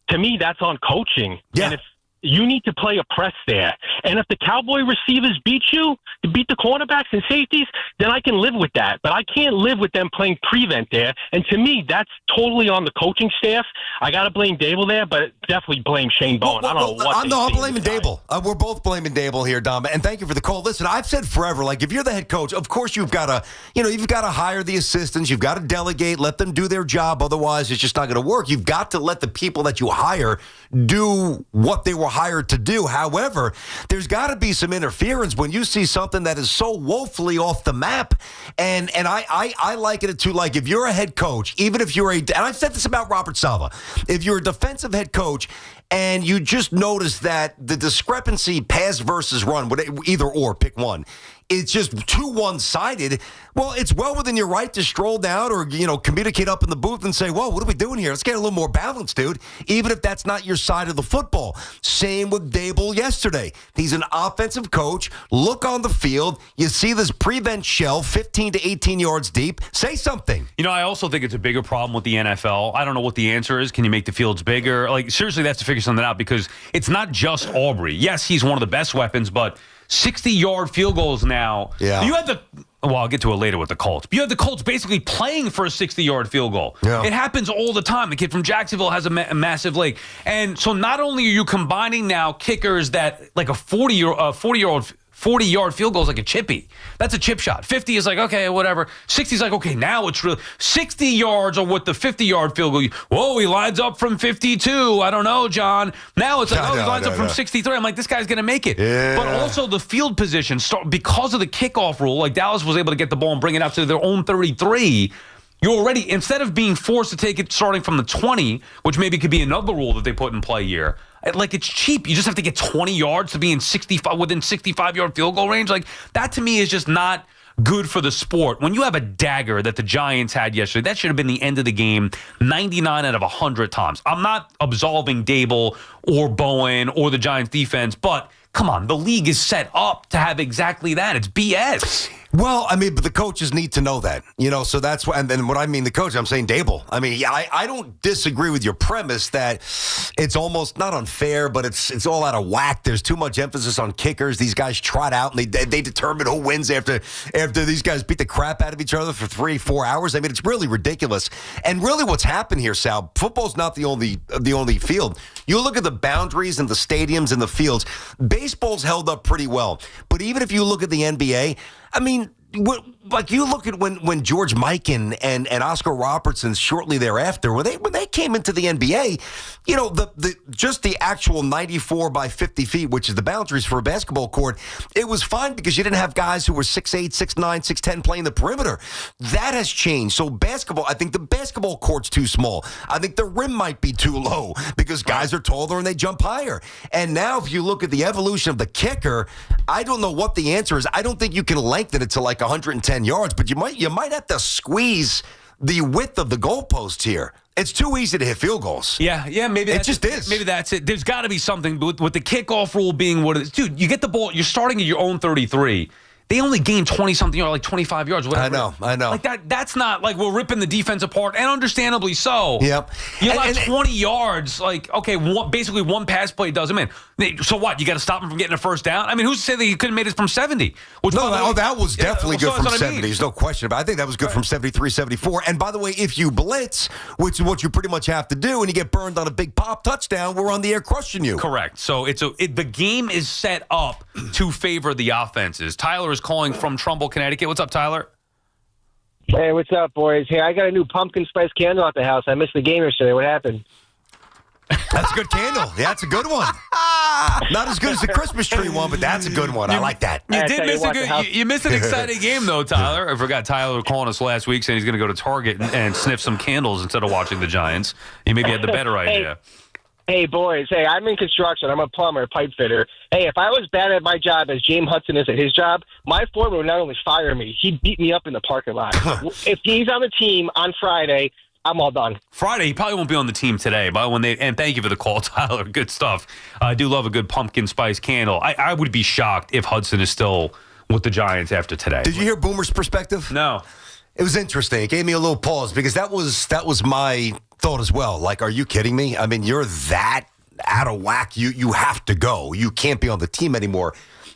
to me, that's on coaching. Yeah. And if you need to play a press there. And if the Cowboy receivers beat you, to beat the cornerbacks and safeties, then I can live with that. But I can't live with them playing prevent there. And to me, that's totally on the coaching staff. I got to blame Dable there, but definitely blame Shane Bowen. I don't know what I'm blaming Dable. We're both blaming Dable here, Dom. And thank you for the call. Listen, I've said forever, like, if you're the head coach, of course you've got to hire the assistants. You've got to delegate, let them do their job. Otherwise, it's just not going to work. You've got to let the people that you hire do what they were hired to do. However, there's got to be some interference when you see something that is so woefully off the map. And I liken it to, like, if you're a head coach, even if you're and I've said this about Robert Saleh, if you're a defensive head coach and you just notice that the discrepancy pass versus run, either or, pick one, it's just too one-sided. Well, it's well within your right to stroll down or, communicate up in the booth and say, whoa, what are we doing here? Let's get a little more balance, dude, even if that's not your side of the football. Same with Dable yesterday. He's an offensive coach. Look on the field. You see this prevent shell 15 to 18 yards deep. Say something. I also think it's a bigger problem with the NFL. I don't know what the answer is. Can you make the fields bigger? Like, seriously, they have to figure something out because it's not just Aubrey. Yes, he's one of the best weapons, but 60-yard field goals now. Yeah. I'll get to it later with the Colts. But you have the Colts basically playing for a 60-yard field goal. Yeah. It happens all the time. The kid from Jacksonville has a massive leg. And so not only are you combining now kickers that, like, a 40-yard field goal is like a chippy. That's a chip shot. 50 is like, okay, whatever. 60 is like, okay, now it's real. 60 yards are what the 50-yard field goal. Whoa, he lines up from 52. I don't know, John. Now it's like, he lines up from 63. I'm like, this guy's going to make it. Yeah. But also the field position, because of the kickoff rule, like Dallas was able to get the ball and bring it out to their own 33. You already, instead of being forced to take it starting from the 20, which maybe could be another rule that they put in play here, like, it's cheap. You just have to get 20 yards to be within 65-yard field goal range. Like, that to me is just not good for the sport. When you have a dagger that the Giants had yesterday, that should have been the end of the game 99 out of 100 times. I'm not absolving Dable or Bowen or the Giants defense, but come on, the league is set up to have exactly that. It's BS. Well, but the coaches need to know that, so that's why. And then when I mean the coach, I'm saying Dable. I don't disagree with your premise that it's almost not unfair, but it's all out of whack. There's too much emphasis on kickers. These guys trot out and they determine who wins after these guys beat the crap out of each other for 3-4 hours. It's really ridiculous. And really what's happened here, Sal, football's not the only field. You look at the boundaries and the stadiums and the fields, baseball's held up pretty well. But even if you look at the NBA, like you look at when George Mikan and Oscar Robertson shortly thereafter, when they came into the NBA, you know, just the actual 94 by 50 feet, which is the boundaries for a basketball court, it was fine because you didn't have guys who were 6'8", 6'9", 6'10" playing the perimeter. That has changed. So basketball, I think the basketball court's too small. I think the rim might be too low because guys are taller and they jump higher. And now if you look at the evolution of the kicker, I don't know what the answer is. I don't think you can lengthen it to like 110 yards, but you might have to squeeze the width of the goalpost here. It's too easy to hit field goals. Yeah, maybe it just is. Maybe that's it. There's got to be something with the kickoff rule being what it is. Dude, you get the ball, you're starting at your own 33. They only gain 20-something yards, like 25 yards. Whatever. I know. Like that's not like we're ripping the defense apart, and understandably so. Yep. You got 20 yards. Like, okay, basically one pass play does him in. So what? You got to stop him from getting a first down? I mean, who's to say that he couldn't have made it from 70? That was definitely good from 70. I mean. There's no question about it. I think that was good from 73, 74. And by the way, if you blitz, which is what you pretty much have to do, and you get burned on a big pop touchdown, we're on the air crushing you. Correct. So the game is set up to favor the offenses. Tyler is calling from Trumbull, Connecticut. What's up, Tyler? Hey, what's up, boys? Hey, I got a new pumpkin spice candle at the house. I missed the game yesterday. What happened? That's a good candle. Yeah, that's a good one. Not as good as the Christmas tree one, but that's a good one. I like that. You missed an exciting game, though, Tyler. I forgot Tyler calling us last week saying he's going to go to Target and sniff some candles instead of watching the Giants. He maybe had the better idea. Hey, boys. Hey, I'm in construction. I'm a plumber, pipe fitter. Hey, if I was bad at my job as James Hudson is at his job, my foreman would not only fire me, he'd beat me up in the parking lot. If he's on the team on Friday, I'm all done. Friday, he probably won't be on the team today, but and thank you for the call, Tyler. Good stuff. I do love a good pumpkin spice candle. I would be shocked if Hudson is still with the Giants after today. Did you hear Boomer's perspective? No. It was interesting. It gave me a little pause because that was my thought as well. Like, are you kidding me? I mean, you're that out of whack. You have to go. You can't be on the team anymore.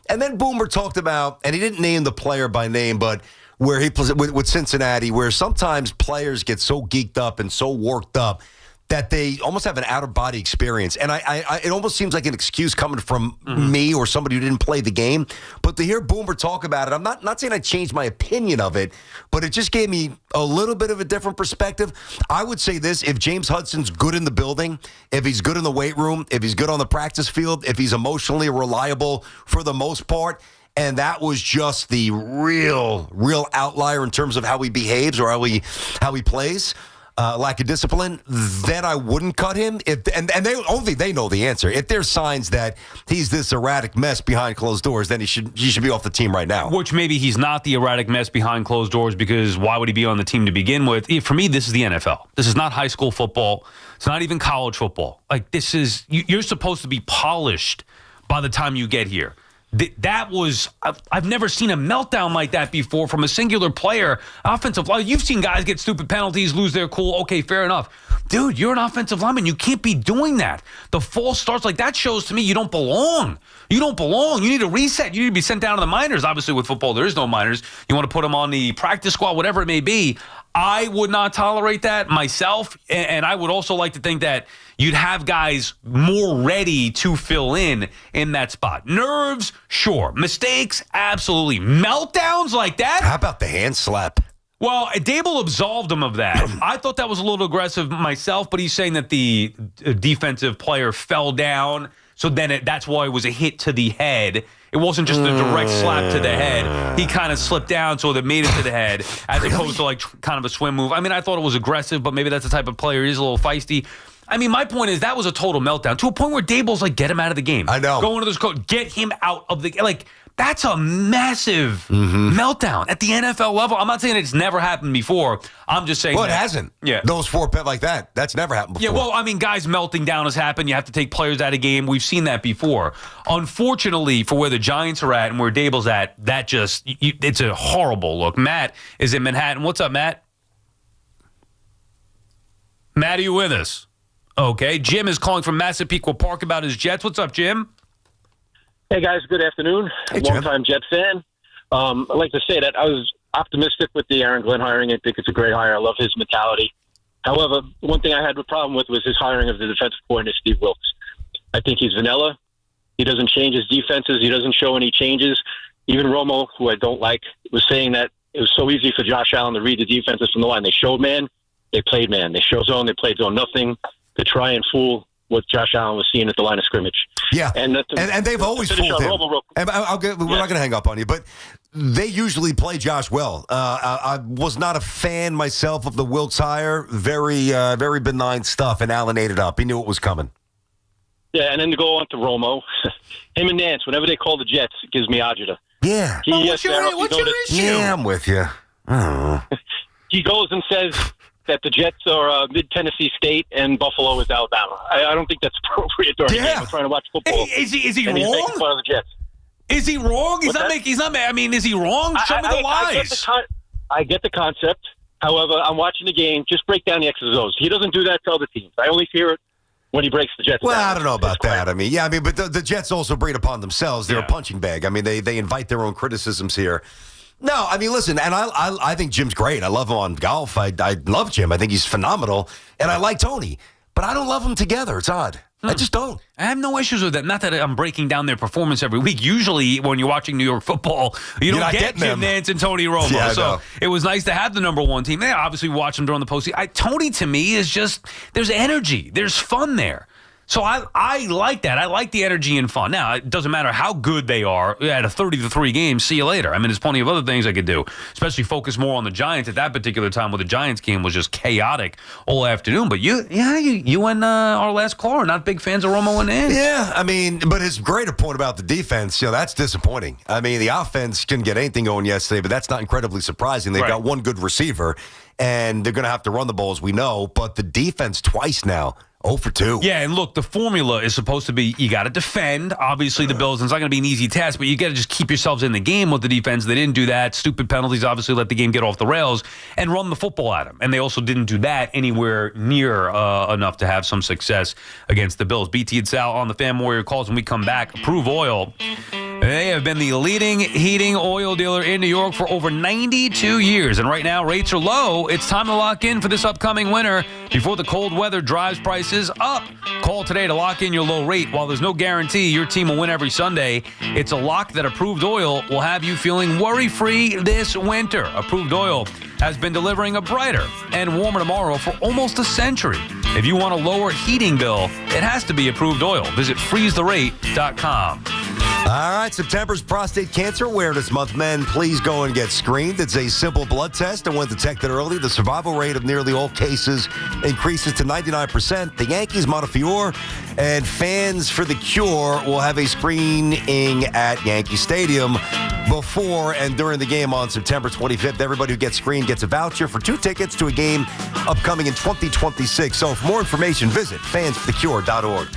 And then Boomer talked about, and he didn't name the player by name, but where he plays with Cincinnati, where sometimes players get so geeked up and so worked up that they almost have an out-of-body experience. And it almost seems like an excuse coming from me or somebody who didn't play the game. But to hear Boomer talk about it, I'm not saying I changed my opinion of it, but it just gave me a little bit of a different perspective. I would say this, if James Hudson's good in the building, if he's good in the weight room, if he's good on the practice field, if he's emotionally reliable for the most part, and that was just the real outlier in terms of how he behaves or how he plays, lack of discipline, then I wouldn't cut him. And they know the answer. If there's signs that he's this erratic mess behind closed doors, then he should be off the team right now. Which maybe he's not the erratic mess behind closed doors, because why would he be on the team to begin with? For me, this is the NFL. This is not high school football. It's not even college football. Like, this is, you're supposed to be polished by the time you get here. I've never seen a meltdown like that before from a singular player. Offensive line, you've seen guys get stupid penalties, lose their cool. Okay, fair enough. Dude, you're an offensive lineman. You can't be doing that. The false starts, like, that shows to me you don't belong. You don't belong. You need a reset. You need to be sent down to the minors. Obviously, with football, there is no minors. You want to put them on the practice squad, whatever it may be. I would not tolerate that myself, and I would also like to think that you'd have guys more ready to fill in that spot. Nerves, sure. Mistakes, absolutely. Meltdowns like that? How about the hand slap? Well, Dable absolved him of that. I thought that was a little aggressive myself, but he's saying that the defensive player fell down, so then that's why it was a hit to the head. It wasn't just a direct slap to the head. He kind of slipped down so that made it to the head, as opposed to like kind of a swim move. I mean, I thought it was aggressive, but maybe that's the type of player. He's a little feisty. I mean, my point is that was a total meltdown to a point where Dable's like, get him out of the game. I know. Go into this coach, get him out of the, like, that's a massive meltdown at the NFL level. I'm not saying it's never happened before. I'm just saying. Well, it hasn't. Yeah. Those 4 pet like that. That's never happened before. Yeah, well, I mean, guys melting down has happened. You have to take players out of game. We've seen that before. Unfortunately, for where the Giants are at and where Dable's at, that just, it's a horrible look. Matt is in Manhattan. What's up, Matt? Matt, are you with us? Okay. Jim is calling from Massapequa Park about his Jets. What's up, Jim? Hey, guys. Good afternoon. Hey, Jim. Long-time Jet fan. I'd like to say that I was optimistic with the Aaron Glenn hiring. I think it's a great hire. I love his mentality. However, one thing I had a problem with was his hiring of the defensive coordinator, Steve Wilks. I think he's vanilla. He doesn't change his defenses. He doesn't show any changes. even Romo, who I don't like, was saying that it was so easy for Josh Allen to read the defenses from the line. They showed man, they played man. They showed zone, they played zone. Nothing to try and fool what Josh Allen was seeing at the line of scrimmage. Yeah, and they've always fooled him. And we're not going to hang up on you, but they usually play Josh well. I was not a fan myself of the Wilkes hire. Very benign stuff, and Allen ate it up. He knew it was coming. Yeah, and then to go on to Romo, him and Nance, whenever they call the Jets, it gives me agita. Yeah. What's your issue? Yeah, I'm with you. He goes and says that the Jets are mid-Tennessee State and Buffalo is Alabama. I don't think that's appropriate during the game. I'm trying to watch football. Is he and wrong? He's making fun of the Jets. Is he wrong? He's not. I mean, is he wrong? Show me the lies. I get the concept. However, I'm watching the game. Just break down the X's and O's. He doesn't do that to other teams. I only hear it when he breaks the Jets. Well, down. I don't know about that. I mean, but the Jets also bring it upon themselves. They're a punching bag. I mean, they invite their own criticisms here. No, I mean, listen, and I think Jim's great. I love him on golf. I love Jim. I think he's phenomenal. And I like Tony. But I don't love them together. It's odd. I just don't. I have no issues with that. Not that I'm breaking down their performance every week. Usually, when you're watching New York football, you don't get Jim Nance and Tony Romo. Yeah, so it was nice to have the number one team. They obviously watch them during the postseason. Tony, to me, is just, there's energy. There's fun there. So I like that. I like the energy and fun. Now, it doesn't matter how good they are at a 30-3 game. See you later. I mean, there's plenty of other things I could do, especially focus more on the Giants at that particular time where the Giants game was just chaotic all afternoon. But you and our last caller are not big fans of Romo and Nance. Yeah, I mean, but his greater point about the defense, that's disappointing. I mean, the offense couldn't get anything going yesterday, but that's not incredibly surprising. They've got one good receiver, and they're going to have to run the ball, as we know. But the defense twice now. 0 for 2. Yeah, and look, the formula is supposed to be you got to defend. Obviously, the Bills, and it's not going to be an easy task, but you got to just keep yourselves in the game with the defense. They didn't do that. Stupid penalties obviously let the game get off the rails and run the football at them. And they also didn't do that anywhere near enough to have some success against the Bills. BT and Sal on the Fan Warrior calls when we come back. Approve Oil. They have been the leading heating oil dealer in New York for over 92 years. And right now, rates are low. It's time to lock in for this upcoming winter before the cold weather drives prices up. Call today to lock in your low rate. While there's no guarantee your team will win every Sunday, it's a lock that Approved Oil will have you feeling worry-free this winter. Approved Oil has been delivering a brighter and warmer tomorrow for almost a century. If you want a lower heating bill, it has to be Approved Oil. Visit freeztherate.com. All right, September's Prostate Cancer Awareness Month. Men, please go and get screened. It's a simple blood test, and when detected early, the survival rate of nearly all cases increases to 99%. The Yankees Montefiore and Fans for the Cure will have a screening at Yankee Stadium before and during the game on September 25th. Everybody who gets screened gets a voucher for 2 tickets to a game upcoming in 2026. So for more information, visit fansforthecure.org.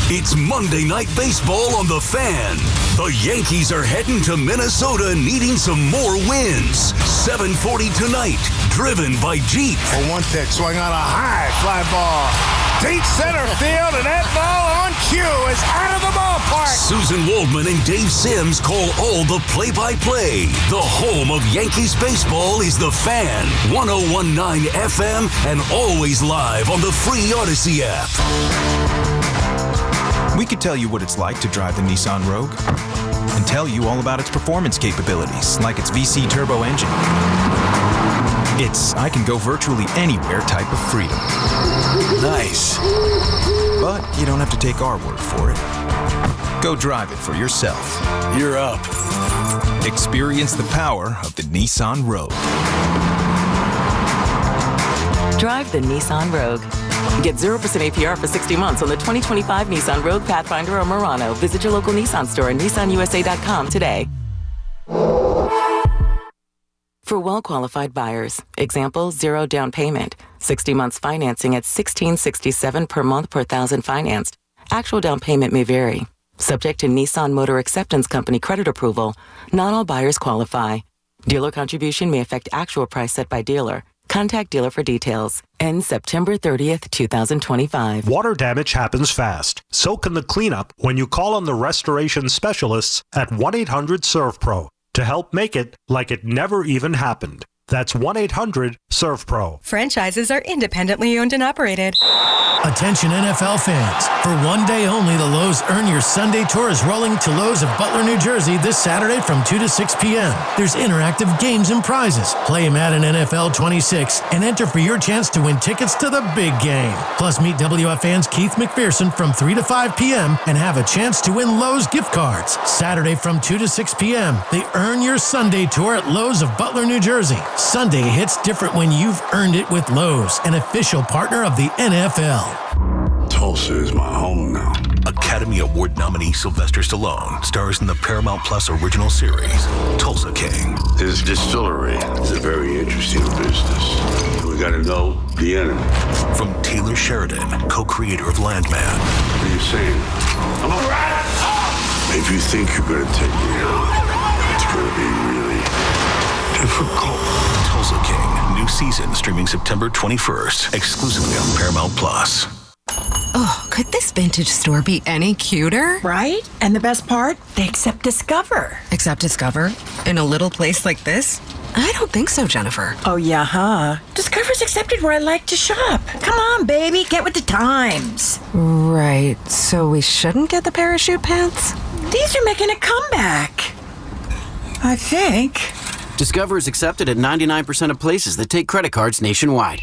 It's Monday Night Baseball on The Fan. The Yankees are heading to Minnesota needing some more wins. 7:40 tonight, driven by Jeep. For one pitch, swing on a high fly ball. Deep center field, and that ball on cue is out of the ballpark. Susan Waldman and Dave Sims call all the play-by-play. The home of Yankees baseball is The Fan. 101.9 FM and always live on the free Odyssey app. We could tell you what it's like to drive the Nissan Rogue and tell you all about its performance capabilities, like its VC turbo engine. It's I can go virtually anywhere type of freedom. Nice. But you don't have to take our word for it. Go drive it for yourself. You're up. Experience the power of the Nissan Rogue. Drive the Nissan Rogue. Get 0% APR for 60 months on the 2025 Nissan Rogue, Pathfinder, or Murano. Visit your local Nissan store and nissanusa.com today. For well-qualified buyers, example, 0 down payment, 60 months financing at $1,667 per month per thousand financed. Actual down payment may vary. Subject to Nissan Motor Acceptance Company credit approval, not all buyers qualify. Dealer contribution may affect actual price set by dealer. Contact dealer for details. Ends September 30th, 2025. Water damage happens fast. So can the cleanup when you call on the restoration specialists at 1-800-SERVPRO to help make it like it never even happened. That's 1-800-SERVPRO. Franchises are independently owned and operated. Attention NFL fans. For one day only, the Lowe's Earn Your Sunday Tour is rolling to Lowe's of Butler, New Jersey this Saturday from 2 to 6 p.m. There's interactive games and prizes. Play Madden NFL 26 and enter for your chance to win tickets to the big game. Plus, meet WFAN's Keith McPherson from 3 to 5 p.m. and have a chance to win Lowe's gift cards. Saturday from 2 to 6 p.m., the Earn Your Sunday Tour at Lowe's of Butler, New Jersey. Sunday hits different when you've earned it with Lowe's, an official partner of the NFL. Tulsa is my home now. Academy Award nominee Sylvester Stallone stars in the Paramount Plus original series, Tulsa King. This distillery is a very interesting business. We gotta know the enemy. From Taylor Sheridan, co-creator of Landman. What are you saying? I'm a rat! If you think you're gonna take me out, it's gonna be really difficult. Tulsa King, new season streaming September 21st, exclusively on Paramount Plus. Oh, could this vintage store be any cuter? Right? And the best part? They accept Discover. Accept Discover? In a little place like this? I don't think so, Jennifer. Oh, yeah, huh? Discover's accepted where I like to shop. Come on, baby, get with the times. Right, so we shouldn't get the parachute pants? These are making a comeback. I think. Discover is accepted at 99% of places that take credit cards nationwide.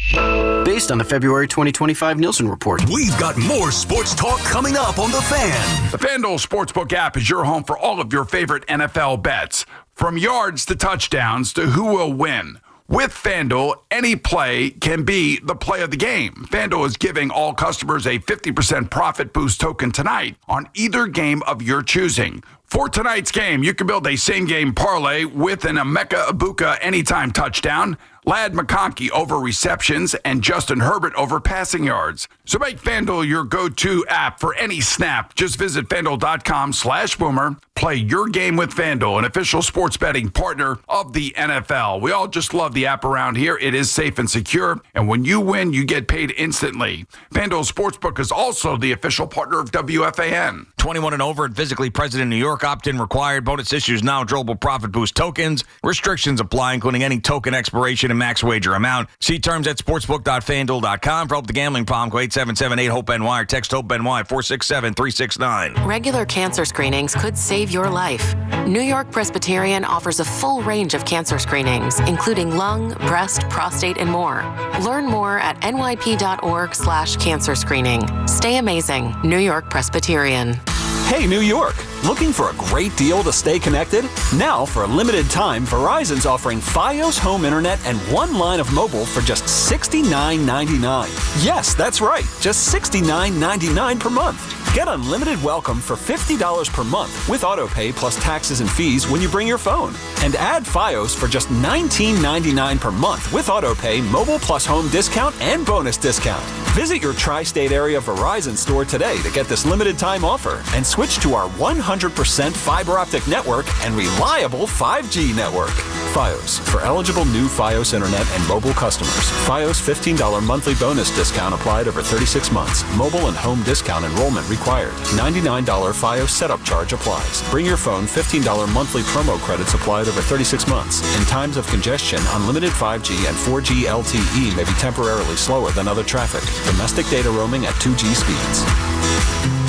Based on the February 2025 Nielsen report. We've got more sports talk coming up on The Fan. The FanDuel Sportsbook app is your home for all of your favorite NFL bets. From yards to touchdowns to who will win. With FanDuel, any play can be the play of the game. FanDuel is giving all customers a 50% profit boost token tonight on either game of your choosing. For tonight's game, you can build a same-game parlay with an Emeka Egbuka anytime touchdown, Ladd McConkey over receptions, and Justin Herbert over passing yards. So make FanDuel your go-to app for any snap. Just visit FanDuel.com/Boomer. Play your game with FanDuel, an official sports betting partner of the NFL. We all just love the app around here. It is safe and secure, and when you win, you get paid instantly. FanDuel Sportsbook is also the official partner of WFAN. 21 and over and physically present in New York. Opt-in required. Bonus issues now. Drawable profit boost tokens. Restrictions apply, including any token expiration and max wager amount. See terms at sportsbook.fanduel.com. For help the gambling problem, go 877-8-HOPE-NY or text HOPE-NY 467-369. Regular cancer screenings could save your life. New York Presbyterian offers a full range of cancer screenings, including lung, breast, prostate, and more. Learn more at nyp.org/cancer screening. Stay amazing. New York Presbyterian. Hey, New York! Looking for a great deal to stay connected? Now, for a limited time, Verizon's offering Fios home internet and one line of mobile for just $69.99. Yes, that's right, just $69.99 per month. Get unlimited welcome for $50 per month with autopay plus taxes and fees when you bring your phone. And add Fios for just $19.99 per month with autopay, mobile plus home discount, and bonus discount. Visit your tri-state area Verizon store today to get this limited time offer and switch to our 100% fiber optic network and reliable 5G network. Fios, for eligible new Fios internet and mobile customers. Fios $15 monthly bonus discount applied over 36 months. Mobile and home discount enrollment required. $99 Fios setup charge applies. Bring your phone. $15 monthly promo credits applied over 36 months. In times of congestion, unlimited 5G and 4G LTE may be temporarily slower than other traffic. Domestic data roaming at 2G speeds.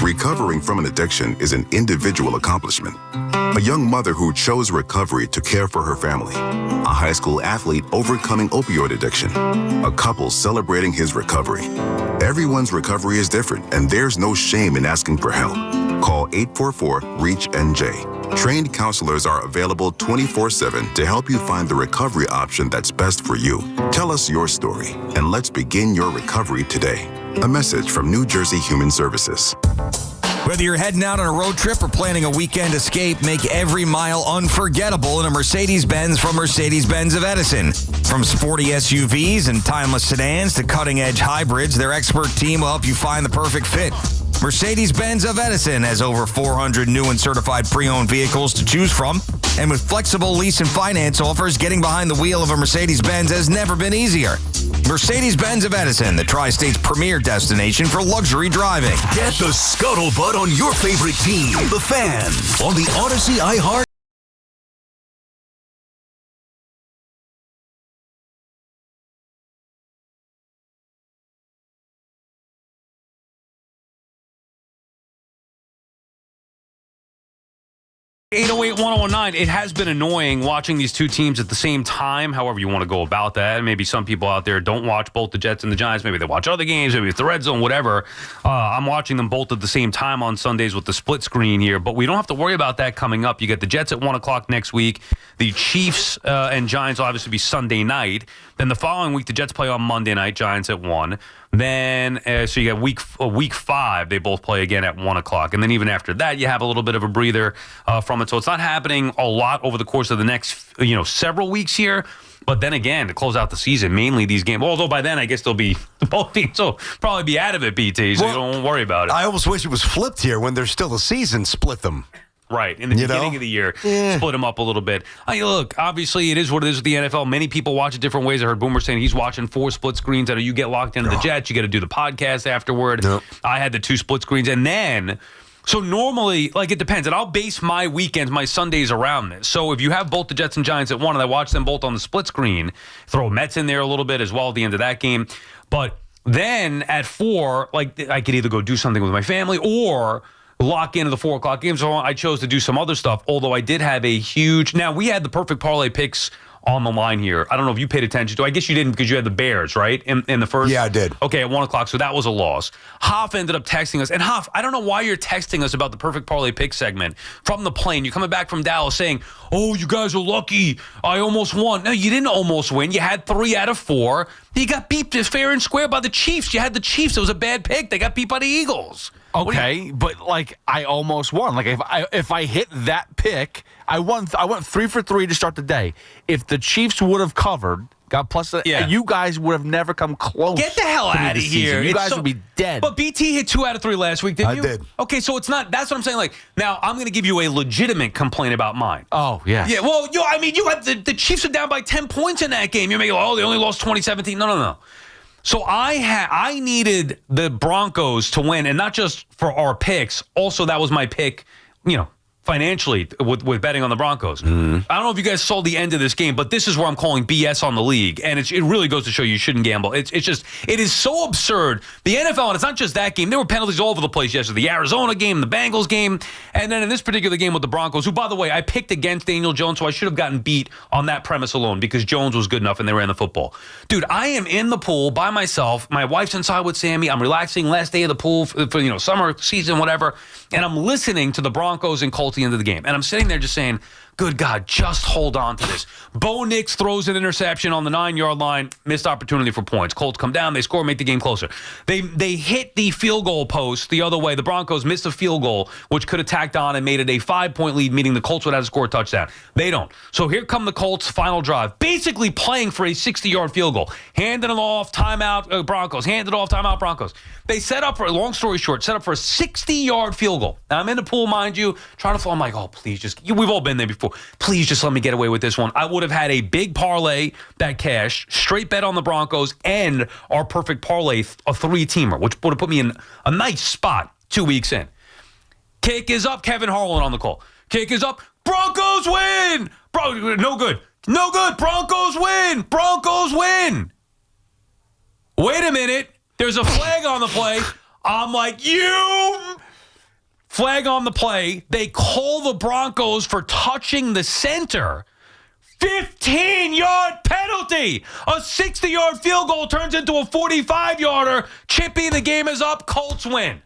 Recovering from an addiction is an individual accomplishment. A young mother who chose recovery to care for her family. A high school athlete overcoming opioid addiction. A couple celebrating his recovery. Everyone's recovery is different, and there's no shame in asking for help. Call 844-REACH-NJ. Trained counselors are available 24/7 to help you find the recovery option that's best for you. Tell us your story, and let's begin your recovery today. A message from New Jersey Human Services. Whether you're heading out on a road trip or planning a weekend escape, make every mile unforgettable in a Mercedes-Benz from Mercedes-Benz of Edison. From sporty SUVs and timeless sedans to cutting-edge hybrids, their expert team will help you find the perfect fit. Mercedes-Benz of Edison has over 400 new and certified pre-owned vehicles to choose from. And with flexible lease and finance offers, getting behind the wheel of a Mercedes-Benz has never been easier. Mercedes-Benz of Edison, the Tri-State's premier destination for luxury driving. Get the scuttlebutt on your favorite team, The Fan, on the Odyssey iHeart 808-1019, it has been annoying watching these two teams at the same time, however you want to go about that. Maybe some people out there don't watch both the Jets and the Giants. Maybe they watch other games. Maybe it's the red zone, whatever. I'm watching them both at the same time on Sundays with the split screen here, but we don't have to worry about that coming up. You get the Jets at 1 o'clock next week. The Chiefs and Giants will obviously be Sunday night. Then the following week, the Jets play on Monday night, Giants at 1. Then, so you got week 5, they both play again at 1 o'clock. And then even after that, you have a little bit of a breather from it. So it's not happening a lot over the course of the next, several weeks here. But then again, to close out the season, mainly these games, although by then I guess they'll be, both teams will probably be out of it, BT, so you don't worry about it. I almost wish it was flipped here when there's still a season, split them. Right, in the beginning of the year, split them up a little bit. Look, obviously it is what it is with the NFL. Many people watch it different ways. I heard Boomer saying he's watching 4 split screens. I know you get locked into the Jets. You got to do the podcast afterward. Nope. I had the 2 split screens. And then, so normally, it depends. And I'll base my weekends, my Sundays around this. So if you have both the Jets and Giants at 1 and I watch them both on the split screen, throw Mets in there a little bit as well at the end of that game. But then at 4, I could either go do something with my family or lock into the 4 o'clock game. So I chose to do some other stuff, although I did have a huge... Now, we had the perfect parlay picks on the line here. I don't know if you paid attention to. I guess you didn't because you had the Bears, right? In the first? Yeah, I did. Okay, at 1 o'clock, so that was a loss. Hoff ended up texting us. And Hoff, I don't know why you're texting us about the perfect parlay pick segment from the plane. You're coming back from Dallas saying, oh, you guys are lucky. I almost won. No, you didn't almost win. You had 3 out of 4. You got beat fair and square by the Chiefs. You had the Chiefs. It was a bad pick. They got beat by the Eagles. Okay, but I almost won. If I hit that pick, I won. I went 3 for 3 to start the day. If the Chiefs would have covered, got plus, you guys would have never come close. Get the hell out of here! You guys would be dead. But BT hit 2 out of 3 last week, didn't you? I did. Okay, so it's not. That's what I'm saying. Now I'm going to give you a legitimate complaint about mine. Oh yeah. Yeah. Well, you had the Chiefs are down by 10 points in that game. You're making, they only lost 2017. No. So I needed the Broncos to win, and not just for our picks. Also, that was my pick, financially with betting on the Broncos. Mm-hmm. I don't know if you guys saw the end of this game, but this is where I'm calling BS on the league, and it really goes to show you shouldn't gamble. It is so absurd. The NFL, and it's not just that game. There were penalties all over the place yesterday. The Arizona game, the Bengals game, and then in this particular game with the Broncos, who, by the way, I picked against Daniel Jones, so I should have gotten beat on that premise alone because Jones was good enough and they ran the football. Dude, I am in the pool by myself. My wife's inside with Sammy. I'm relaxing last day of the pool for summer season, whatever, and I'm listening to the Broncos and Colts at the end of the game. And I'm sitting there just saying, good God, just hold on to this. Bo Nix throws an interception on the 9-yard line, missed opportunity for points. Colts come down, they score, make the game closer. They hit the field goal post the other way. The Broncos missed a field goal, which could have tacked on and made it a 5-point lead, meaning the Colts would have to score a touchdown. They don't. So here come the Colts' final drive, basically playing for a 60-yard field goal. Handing it off, timeout, Broncos. Handed it off, timeout, Broncos. They set up for, long story short, set up for a 60-yard field goal. Now, I'm in the pool, mind you, trying to fall. I'm like, oh, please we've all been there before. Please just let me get away with this one. I would have had a big parlay that cashed, straight bet on the Broncos, and our perfect parlay, a 3-teamer, which would have put me in a nice spot 2 weeks in. Kick is up. Kevin Harlan on the call. Kick is up. Broncos win. No good. No good. Broncos win. Broncos win. Wait a minute. There's a flag on the play. I'm like, flag on the play. They call the Broncos for touching the center. 15-yard penalty. A 60-yard field goal turns into a 45-yarder. Chippy, the game is up. Colts win.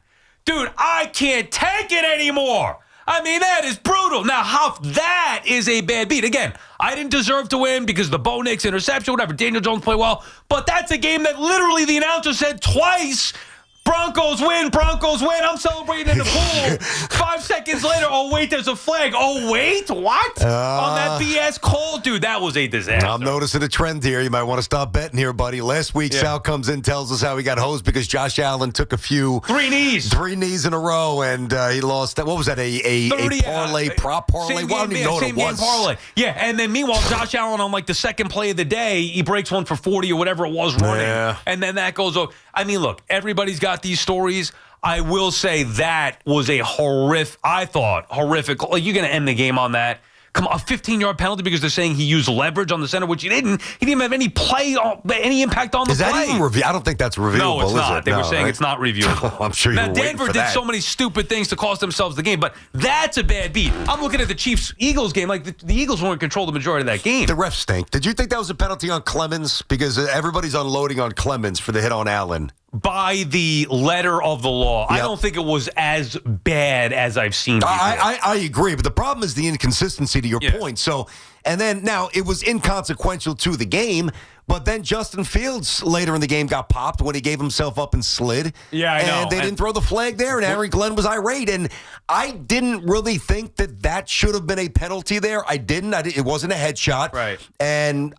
Dude, I can't take it anymore. I mean, that is brutal. Now, Huff, that is a bad beat. Again, I didn't deserve to win because the Bo Nix interception, whatever. Daniel Jones played well. But that's a game that literally the announcer said twice, Broncos win, Broncos win. I'm celebrating in the pool. 5 seconds later, oh, wait, there's a flag. Oh, wait, what? On that BS call? Dude, that was a disaster. I'm noticing a trend here. You might want to stop betting here, buddy. Last week, Sal comes in, tells us how he got hosed because Josh Allen took a few... 3 knees. 3 knees in a row, and he lost... What was that, a parlay, prop parlay? Well, I don't even know what it was. Parlay. Yeah, and then meanwhile, Josh Allen on the second play of the day, he breaks one for 40 or whatever it was running. Yeah. And then that goes over. I mean, look, everybody's got these stories. I will say that was a horrific. You're going to end the game on that. a 15-yard penalty because they're saying he used leverage on the center, which he didn't. He didn't have any any impact on the play. Is that even I don't think that's reviewable. No, it's not. They were saying right? it's not reviewable. I'm sure now, you're Denver for did that. so many stupid things to cost themselves the game, but that's a bad beat. I'm looking at the Chiefs-Eagles game. Like, the Eagles weren't in control the majority of that game. The refs stink. Did you think that was a penalty on Clemens? Because everybody's unloading on Clemens for the hit on Allen. By the letter of the law. Yep. I don't think it was as bad as I've seen before. I agree, but the problem is the inconsistency to your point. So, and then now it was inconsequential to the game, but then Justin Fields later in the game got popped when he gave himself up and slid. Yeah, I know. And they didn't throw the flag there, and Aaron Glenn was irate. And I didn't really think that should have been a penalty there. I didn't. It wasn't a headshot. Right. And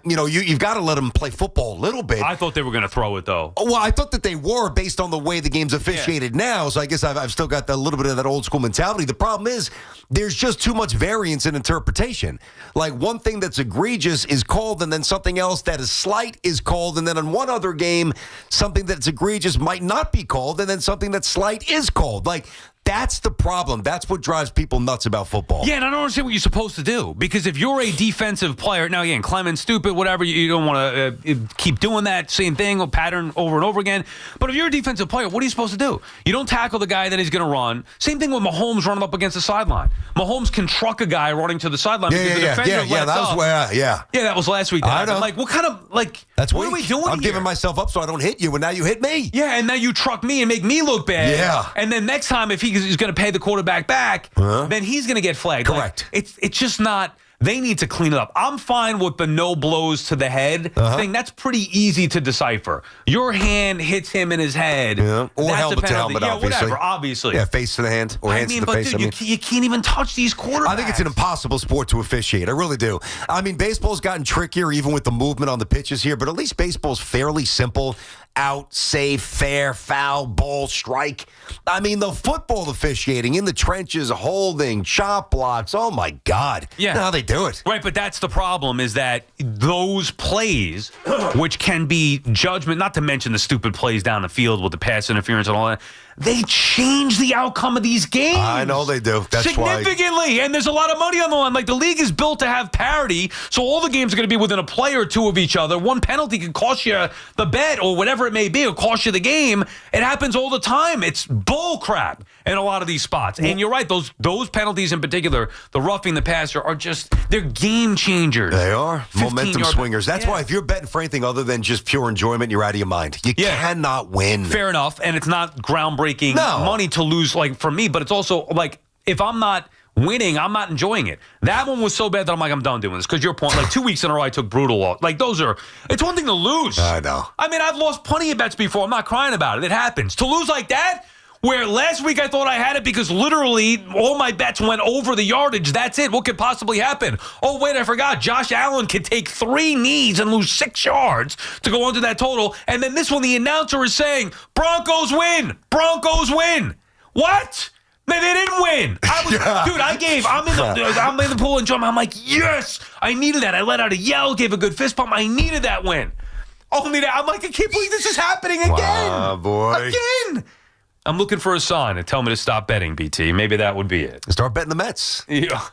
you've got to let him play football a little bit. I thought they were going to throw it though. Well, I thought that they were based on the way the game's officiated now. So I guess I've still got a little bit of that old school mentality. The problem is there's just too much variance in interpretation. Like, one thing that's egregious is called, and then something else that is slight is called, and then in one other game, something that's egregious might not be called, and then something that's slight is called. Like, that's the problem. That's what drives people nuts about football. Yeah, and I don't understand what you're supposed to do. Because if you're a defensive player, now again, Clemens, stupid, whatever, you don't want to keep doing that same thing or pattern over and over again. But if you're a defensive player, what are you supposed to do? You don't tackle the guy that he's going to run. Same thing with Mahomes running up against the sideline. Mahomes can truck a guy running to the sideline because the defender lets up. Yeah, that was last week. I know. Like, what kind of, that's what are we doing I'm here? giving myself up so I don't hit you, and now you hit me. Yeah, and now you truck me and make me look bad. Yeah. And then next time, if he's going to pay the quarterback back, then he's going to get flagged. Correct. Like, it's just not. They need to clean it up. I'm fine with the no blows to the head thing. That's pretty easy to decipher. Your hand hits him in his head. Yeah. Or that's helmet a to helmet, yeah, obviously. whatever, obviously. Yeah, face to the hand or hands to the face. Dude, you can't even touch these quarterbacks. I think it's an impossible sport to officiate. I really do. I mean, baseball's gotten trickier even with the movement on the pitches here, but at least baseball's fairly simple. Out, safe, fair, foul, ball, strike. I mean, the football officiating in the trenches, holding, chop blocks. Oh, my God. Yeah. That's how they do it. Right, but that's the problem is that those plays, which can be judgment, not to mention the stupid plays down the field with the pass interference and all that, they change the outcome of these games. I know they do. That's significantly, and there's a lot of money on the line. Like, the league is built to have parity, so all the games are going to be within a play or two of each other. One penalty can cost you the bet or whatever it may be, or cost you the game. It happens all the time. It's bull crap in a lot of these spots. And you're right, those penalties in particular, the roughing the passer, are just, they're game changers. They are. Momentum swingers. That's why if you're betting for anything other than just pure enjoyment, you're out of your mind. You cannot win. Fair enough, and it's not groundbreaking money to lose, like, for me, but it's also, like, if I'm not winning, I'm not enjoying it. That one was so bad that I'm like, I'm done doing this. Because your point, like 2 weeks in a row, I took brutal loss. Like, it's one thing to lose. I know. I mean, I've lost plenty of bets before. I'm not crying about it. It happens. To lose like that, where last week I thought I had it because literally all my bets went over the yardage. That's it. What could possibly happen? Oh, wait, I forgot. Josh Allen could take 3 knees and lose 6 yards to go under that total. And then this one, the announcer is saying, Broncos win. Broncos win. What? Man, they didn't win. I'm in the pool enjoying. I'm like, yes, I needed that. I let out a yell, gave a good fist pump. I needed that win. Only that. I'm like, I can't believe this is happening again. Wow, boy. Again. I'm looking for a sign to tell me to stop betting, BT. Maybe that would be it. Start betting the Mets. Yeah.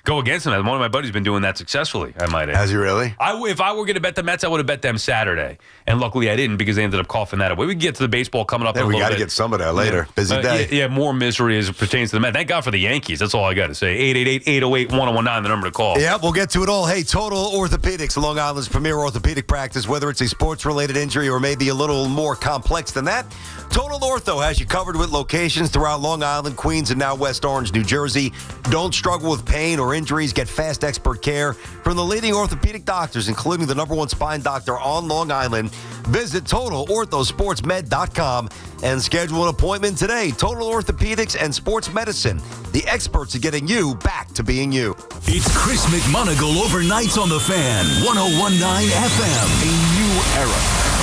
Go against them. One of my buddies been doing that successfully, I might add. Has he really? If I were going to bet the Mets, I would have bet them Saturday. And luckily I didn't because they ended up coughing that away. We can get to the baseball coming up in a little bit. We got to get some of that later. Busy day. Yeah, more misery as it pertains to the Mets. Thank God for the Yankees. That's all I got to say. 888-808-1019, the number to call. Yeah, we'll get to it all. Hey, Total Orthopedics, Long Island's premier orthopedic practice, whether it's a sports-related injury or maybe a little more complex than that, Total Ortho has you covered with locations throughout Long Island, Queens, and now West Orange, New Jersey. Don't struggle with pain or injuries. Get fast expert care from the leading orthopedic doctors, including the #1 spine doctor on Long Island. Visit TotalOrthoSportsMed.com and schedule an appointment today. Total Orthopedics and Sports Medicine, the experts at getting you back to being you. It's Chris McMonagle overnights on the Fan, 101.9 FM. A new era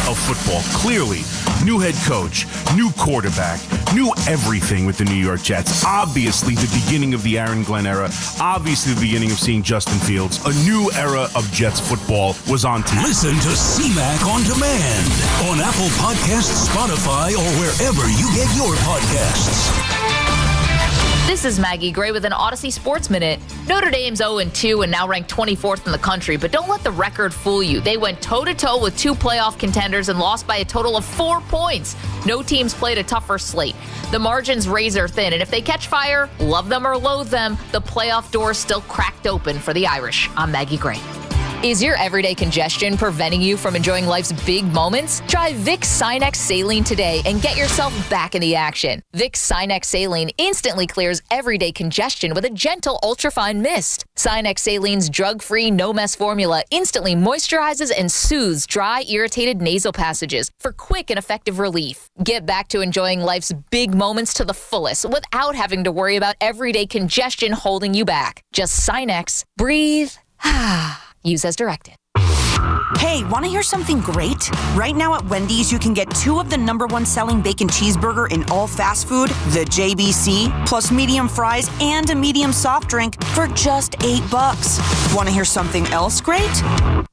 of football. Clearly, new head coach, new quarterback, new everything with the New York Jets. Obviously, the beginning of the Aaron Glenn era. Obviously, the beginning of seeing Justin Fields. A new era of Jets football was on tap. Listen to CMAC on demand on Apple Podcasts, Spotify, or wherever you get your podcasts. This is Maggie Gray with an Odyssey Sports Minute. Notre Dame's 0-2 and now ranked 24th in the country, but don't let the record fool you. They went toe-to-toe with 2 playoff contenders and lost by a total of 4 points. No teams played a tougher slate. The margin's razor thin, and if they catch fire, love them or loathe them, the playoff door's still cracked open for the Irish. I'm Maggie Gray. Is your everyday congestion preventing you from enjoying life's big moments? Try Vicks Sinex Saline today and get yourself back in the action. Vicks Sinex Saline instantly clears everyday congestion with a gentle ultrafine mist. Sinex Saline's drug-free, no-mess formula instantly moisturizes and soothes dry, irritated nasal passages for quick and effective relief. Get back to enjoying life's big moments to the fullest without having to worry about everyday congestion holding you back. Just Sinex, breathe, use as directed. Hey, want to hear something great? Right now at Wendy's, you can get 2 of the #1 selling bacon cheeseburger in all fast food, the JBC, plus medium fries and a medium soft drink for just $8. Want to hear something else great?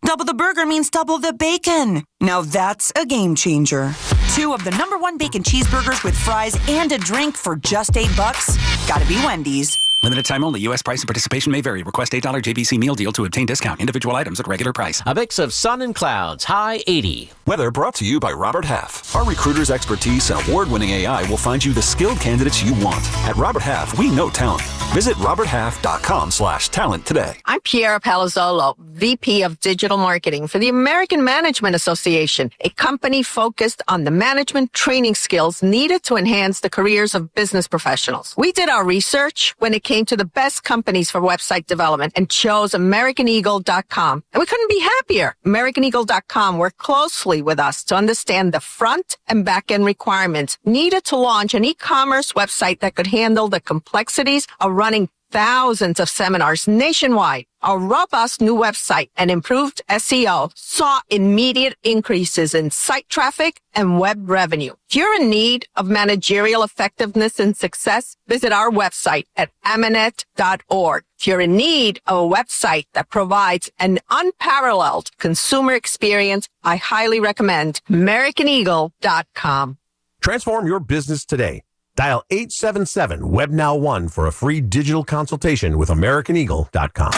Double the burger means double the bacon. Now that's a game changer. 2 of the #1 bacon cheeseburgers with fries and a drink for just $8. Gotta be Wendy's. Limited time only. U.S. price and participation may vary. Request $8 JBC meal deal to obtain discount. Individual items at regular price. A mix of sun and clouds. High 80. Weather brought to you by Robert Half. Our recruiters' expertise and award-winning AI will find you the skilled candidates you want. At Robert Half, we know talent. Visit roberthalf.com/talent today. I'm Piera Palazzolo, VP of Digital Marketing for the American Management Association, a company focused on the management training skills needed to enhance the careers of business professionals. We did our research when it came to the best companies for website development and chose AmericanEagle.com. And we couldn't be happier. AmericanEagle.com worked closely with us to understand the front and back end requirements needed to launch an e-commerce website that could handle the complexities of running thousands of seminars nationwide. Our robust new website and improved SEO saw immediate increases in site traffic and web revenue. If you're in need of managerial effectiveness and success, visit our website at amanet.org. If you're in need of a website that provides an unparalleled consumer experience, I highly recommend AmericanEagle.com. Transform your business today. Dial 877-WebNow1 for a free digital consultation with AmericanEagle.com.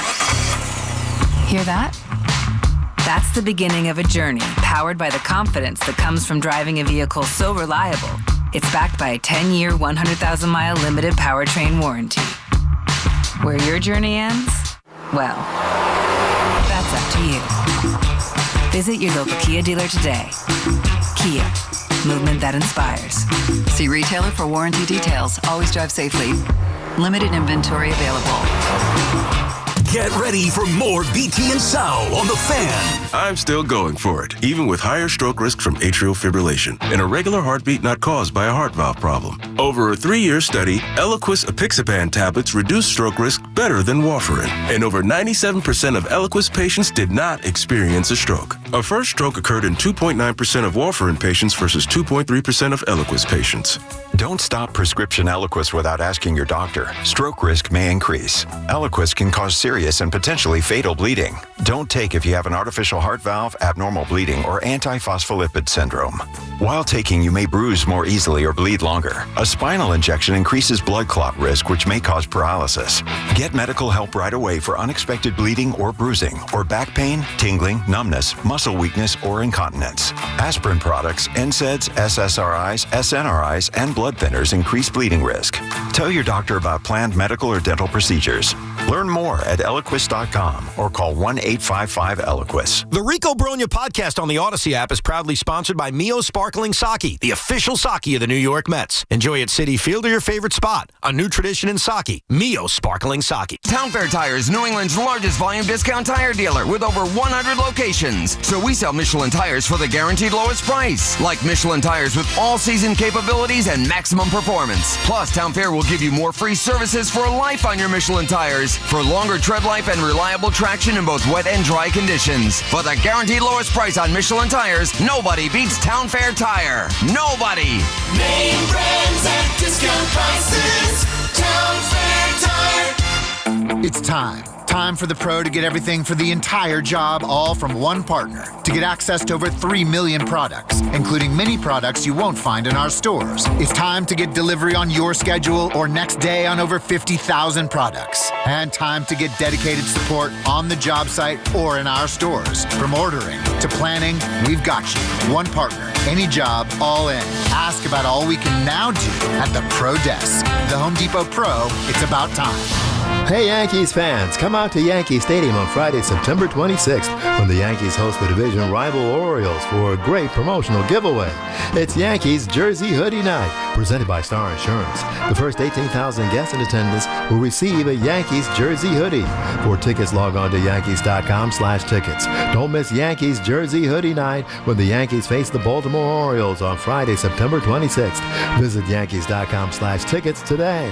Hear that? That's the beginning of a journey powered by the confidence that comes from driving a vehicle so reliable, it's backed by a 10-year, 100,000-mile limited powertrain warranty. Where your journey ends? Well, that's up to you. Visit your local Kia dealer today. Kia. Movement that inspires. See retailer for warranty details. Always drive safely. Limited inventory available. Get ready for more BT and Sal on The Fan. I'm still going for it, even with higher stroke risk from atrial fibrillation, an irregular heartbeat not caused by a heart valve problem. Over a 3-year study, Eliquis apixaban tablets reduce stroke risk better than warfarin, and over 97% of Eliquis patients did not experience a stroke. A first stroke occurred in 2.9% of warfarin patients versus 2.3% of Eliquis patients. Don't stop prescription Eliquis without asking your doctor. Stroke risk may increase. Eliquis can cause serious and potentially fatal bleeding. Don't take if you have an artificial heart valve, abnormal bleeding, or antiphospholipid syndrome. While taking, you may bruise more easily or bleed longer. A spinal injection increases blood clot risk, which may cause paralysis. Get medical help right away for unexpected bleeding or bruising, or back pain, tingling, numbness, muscle weakness, or incontinence. Aspirin products, NSAIDs, SSRIs, SNRIs, and blood thinners increase bleeding risk. Tell your doctor about planned medical or dental procedures. Learn more at Eliquis.com or call 1-855-ELIQUIS. The Rico Brogna podcast on the Odyssey app is proudly sponsored by Mio Sparkling Sake, the official sake of the New York Mets. Enjoy at Citi Field or your favorite spot. A new tradition in sake, Mio Sparkling Sake. Town Fair Tires, New England's largest volume discount tire dealer with over 100 locations. So we sell Michelin tires for the guaranteed lowest price. Like Michelin tires with all-season capabilities and maximum performance. Plus, Town Fair will give you more free services for life on your Michelin tires for longer tread life and reliable traction in both wet and dry conditions. For the guaranteed lowest price on Michelin tires, nobody beats Town Fair Tire. Nobody! Name brands at discount prices. Town Fair Tire. It's time Time for the pro to get everything for the entire job, all from one partner. To get access to over 3 million products, including many products you won't find in our stores. It's time to get delivery on your schedule or next day on over 50,000 products. And time to get dedicated support on the job site or in our stores. From ordering to planning, we've got you. One partner, any job, all in. Ask about all we can now do at the Pro Desk. The Home Depot Pro, it's about time. Hey Yankees fans, come out to Yankee Stadium on Friday, September 26th when the Yankees host the division rival Orioles for a great promotional giveaway. It's Yankees Jersey Hoodie Night, presented by Star Insurance. The first 18,000 guests in attendance will receive a Yankees Jersey Hoodie. For tickets, log on to Yankees.com/tickets. Don't miss Yankees Jersey Hoodie Night when the Yankees face the Baltimore Orioles on Friday, September 26th. Visit Yankees.com/tickets today.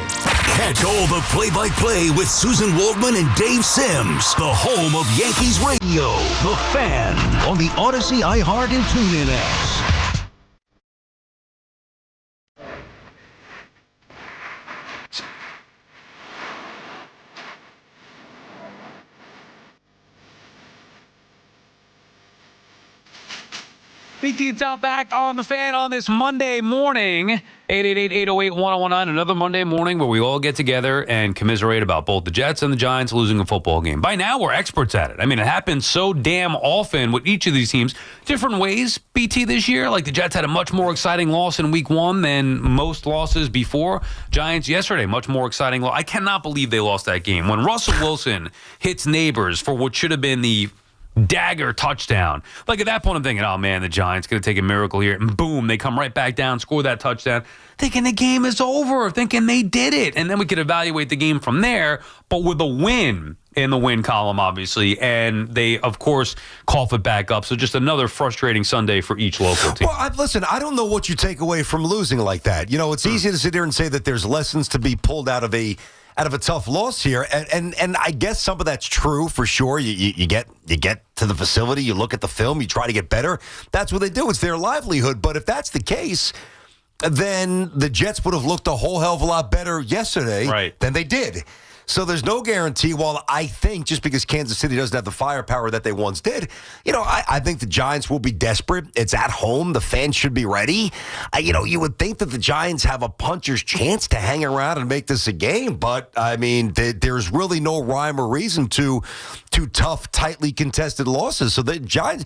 Catch all the play-by-play with Susan Waldman and Dave Sims, the home of Yankees Radio, The Fan, on the Odyssey, iHeart, and TuneIn apps. BT and Sal back on The Fan on this Monday morning. 888-808-1019. Another Monday morning where we all get together and commiserate about both the Jets and the Giants losing a football game. By now, we're experts at it. I mean, it happens so damn often with each of these teams. Different ways, BT, this year. Like the Jets had a much more exciting loss in week one than most losses before. Giants yesterday, much more exciting loss. I cannot believe they lost that game. When Russell Wilson hits Neighbors for what should have been the dagger touchdown. Like at that point, I'm thinking, oh man, the Giants going to take a miracle here. And boom, they come right back down, score that touchdown, thinking the game is over, thinking they did it. And then we could evaluate the game from there, but with a win in the win column, obviously. And they, of course, cough it back up. So just another frustrating Sunday for each local team. Well, listen, I don't know what you take away from losing like that. You know, it's easy to sit here and say that there's lessons to be pulled out of a tough loss here, and I guess some of that's true for sure. You get to the facility, you look at the film, you try to get better. That's what they do. It's their livelihood. But if that's the case, then the Jets would have looked a whole hell of a lot better yesterday than they did. So there's no guarantee. While I think just because Kansas City doesn't have the firepower that they once did, you know, I think the Giants will be desperate. It's at home. The fans should be ready. You would think that the Giants have a puncher's chance to hang around and make this a game. But, I mean, there's really no rhyme or reason to tough, tightly contested losses. So the Giants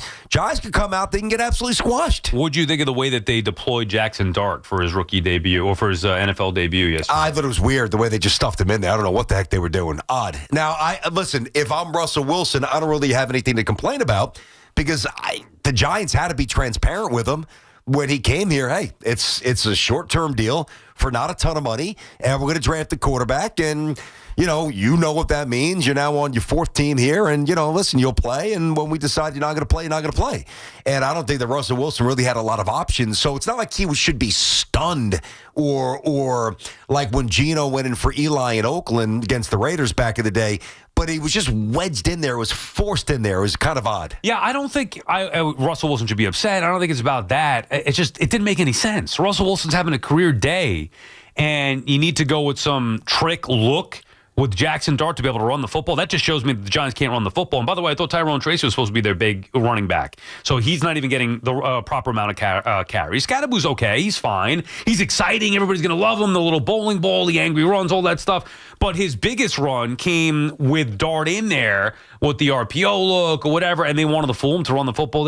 could come out, they can get absolutely squashed. What do you think of the way that they deployed Jackson Dart for his rookie debut or for his NFL debut yesterday? I thought it was weird the way they just stuffed him in there. I don't know what the heck they were doing. Odd. Now, listen, if I'm Russell Wilson, I don't really have anything to complain about because the Giants had to be transparent with him when he came here. Hey, it's a short-term deal for not a ton of money, and we're going to draft the quarterback, and you know what that means. You're now on your fourth team here, and, listen, you'll play, and when we decide you're not going to play, you're not going to play. And I don't think that Russell Wilson really had a lot of options, so it's not like he should be stunned or like when Geno went in for Eli in Oakland against the Raiders back in the day, but he was just wedged in there. It was forced in there. It was kind of odd. Yeah, I don't think Russell Wilson should be upset. I don't think it's about that. It didn't make any sense. Russell Wilson's having a career day, and you need to go with some trick look with Jackson Dart to be able to run the football. That just shows me that the Giants can't run the football. And by the way, I thought Tyrone Tracy was supposed to be their big running back. So he's not even getting the proper amount of carries. Scadaboo's okay. He's fine. He's exciting. Everybody's going to love him. The little bowling ball, the angry runs, all that stuff. But his biggest run came with Dart in there with the RPO look or whatever, and they wanted to fool him to run the football.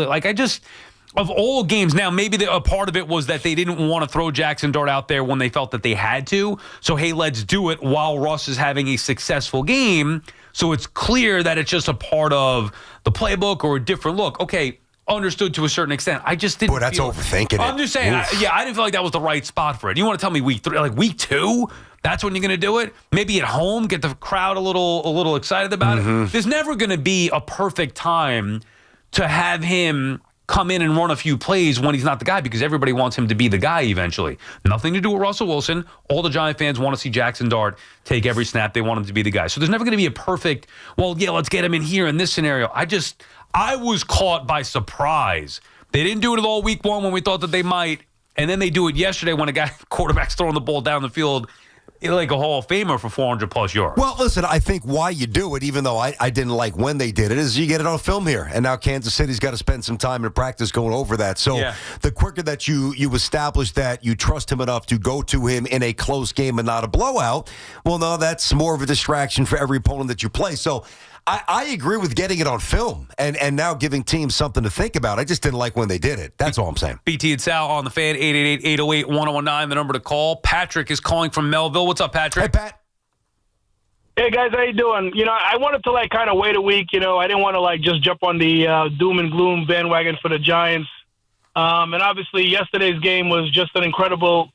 Of all games, now maybe a part of it was that they didn't want to throw Jackson Dart out there when they felt that they had to. So, hey, let's do it while Russ is having a successful game. So it's clear that it's just a part of the playbook or a different look. Okay, understood to a certain extent. I just didn't. Boy, that's overthinking it. I'm just saying, I didn't feel like that was the right spot for it. You want to tell me week 3, like week 2? That's when you're going to do it? Maybe at home, get the crowd a little excited about it. There's never going to be a perfect time to have him come in and run a few plays when he's not the guy because everybody wants him to be the guy eventually. Nothing to do with Russell Wilson. All the Giant fans want to see Jackson Dart take every snap. They want him to be the guy. So there's never going to be a perfect, let's get him in here in this scenario. I was caught by surprise. They didn't do it all week 1 when we thought that they might, and then they do it yesterday when quarterback's throwing the ball down the field like a Hall of Famer for 400+ yards. Well, listen, I think why you do it, even though I didn't like when they did it, is you get it on film here. And now Kansas City's got to spend some time in practice going over that. So the quicker that you establish that you trust him enough to go to him in a close game and not a blowout, well, no, that's more of a distraction for every opponent that you play. So I agree with getting it on film and now giving teams something to think about. I just didn't like when they did it. That's all I'm saying. BT and Sal on the Fan, 888-808-1019, the number to call. Patrick is calling from Melville. What's up, Patrick? Hey, Pat. Hey, guys, how you doing? I wanted to, kind of wait a week. I didn't want to, just jump on the doom and gloom bandwagon for the Giants. And obviously, yesterday's game was just an incredible,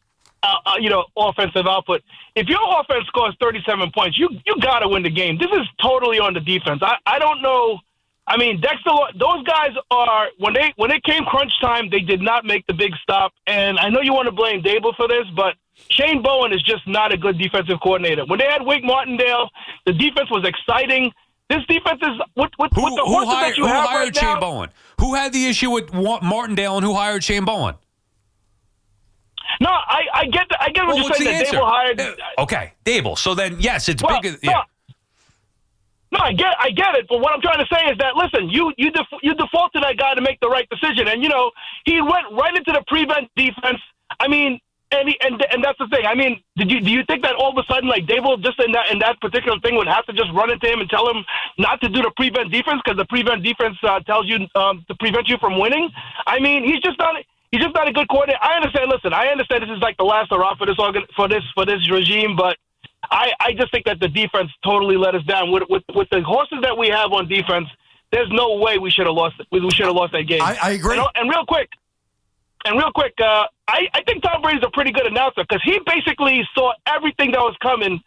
offensive output. If your offense scores 37 points, you got to win the game. This is totally on the defense. I don't know. I mean, Dexter, those guys are, when it came crunch time, they did not make the big stop. And I know you want to blame Dable for this, but Shane Bowen is just not a good defensive coordinator. When they had Wake Martindale, the defense was exciting. This defense is with the horses that you have right now. Shane Bowen? Who had the issue with Martindale and who hired Shane Bowen? No, I get what you're saying. That Dable hired. Okay, Dable. So then, yes, it's bigger. No, I get it. But what I'm trying to say is that, listen, you default to that guy to make the right decision, and he went right into the prevent defense. I mean, and that's the thing. I mean, do you think that all of a sudden, Dable just in that particular thing would have to just run into him and tell him not to do the prevent defense because the prevent defense tells you to prevent you from winning? I mean, he's just not a good coordinator. I understand. Listen, I understand this is like the last hurrah for this regime, but I just think that the defense totally let us down. With the horses that we have on defense, there's no way we should have lost it. We should have lost that game. I agree. And real quick, I think Tom Brady's a pretty good announcer because he basically saw everything that was coming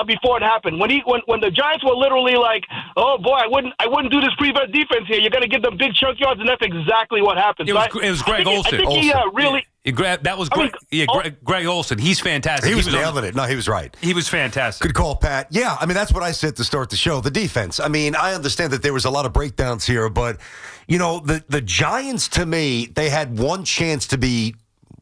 before it happened. When the Giants were literally like, "Oh boy, I wouldn't do this prevent defense here. You're going to give them big chunk yards," and that's exactly what happened. It was Greg Olsen. I think he really. That was Greg. Greg Olsen. He's fantastic. He was nailing it. No, he was right. He was fantastic. Good call, Pat. Yeah, I mean, that's what I said to start the show. The defense. I mean, I understand that there was a lot of breakdowns here, but, the Giants, to me, they had one chance to be,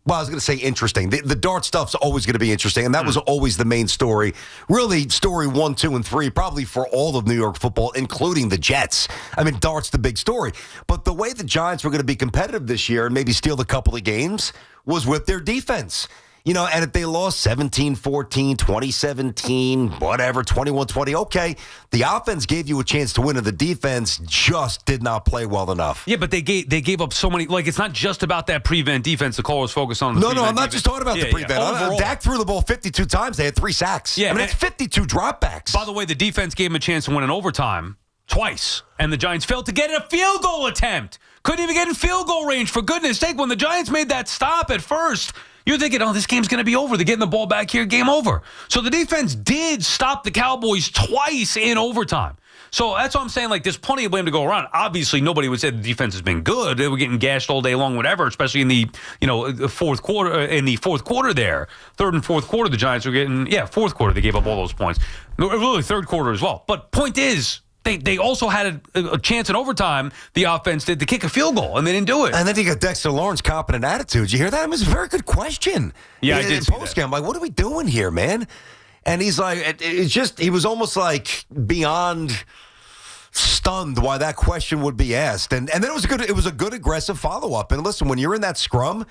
well, I was going to say interesting. The Dart stuff's always going to be interesting, and that was always the main story. Really, story 1, 2, and 3, probably for all of New York football, including the Jets. I mean, Dart's the big story. But the way the Giants were going to be competitive this year and maybe steal a couple of games was with their defense. And if they lost 17-14, 20-17, whatever, 21-20, okay, the offense gave you a chance to win, and the defense just did not play well enough. Yeah, but they gave up so many. It's not just about that prevent defense. The call was focused on. No, I'm not just talking about the prevent. Yeah. Dak threw the ball 52 times. They had 3 sacks. Yeah, I mean, it's 52 dropbacks. By the way, the defense gave him a chance to win in overtime twice, and the Giants failed to get a field goal attempt. Couldn't even get in field goal range, for goodness sake. When the Giants made that stop at first, you're thinking, oh, this game's going to be over. They're getting the ball back here, game over. So the defense did stop the Cowboys twice in overtime. So that's what I'm saying. There's plenty of blame to go around. Obviously, nobody would say the defense has been good. They were getting gashed all day long, whatever, especially in the fourth quarter. In the fourth quarter there, third and fourth quarter, the Giants were getting, fourth quarter, they gave up all those points. Really, third quarter as well. But point is, They also had a chance in overtime, the offense did, to kick a field goal, and they didn't do it. And then you got Dexter Lawrence, competent attitude. Did you hear that? It was a very good question. Yeah, I did see that. I'm like, what are we doing here, man? And he's like, he was almost like beyond stunned why that question would be asked. And then it was a good aggressive follow-up. And listen, when you're in that scrum,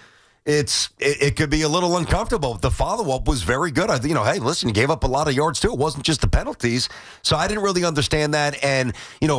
it could be a little uncomfortable. The follow-up was very good. Hey, listen, you gave up a lot of yards too. It wasn't just the penalties. So I didn't really understand that. And,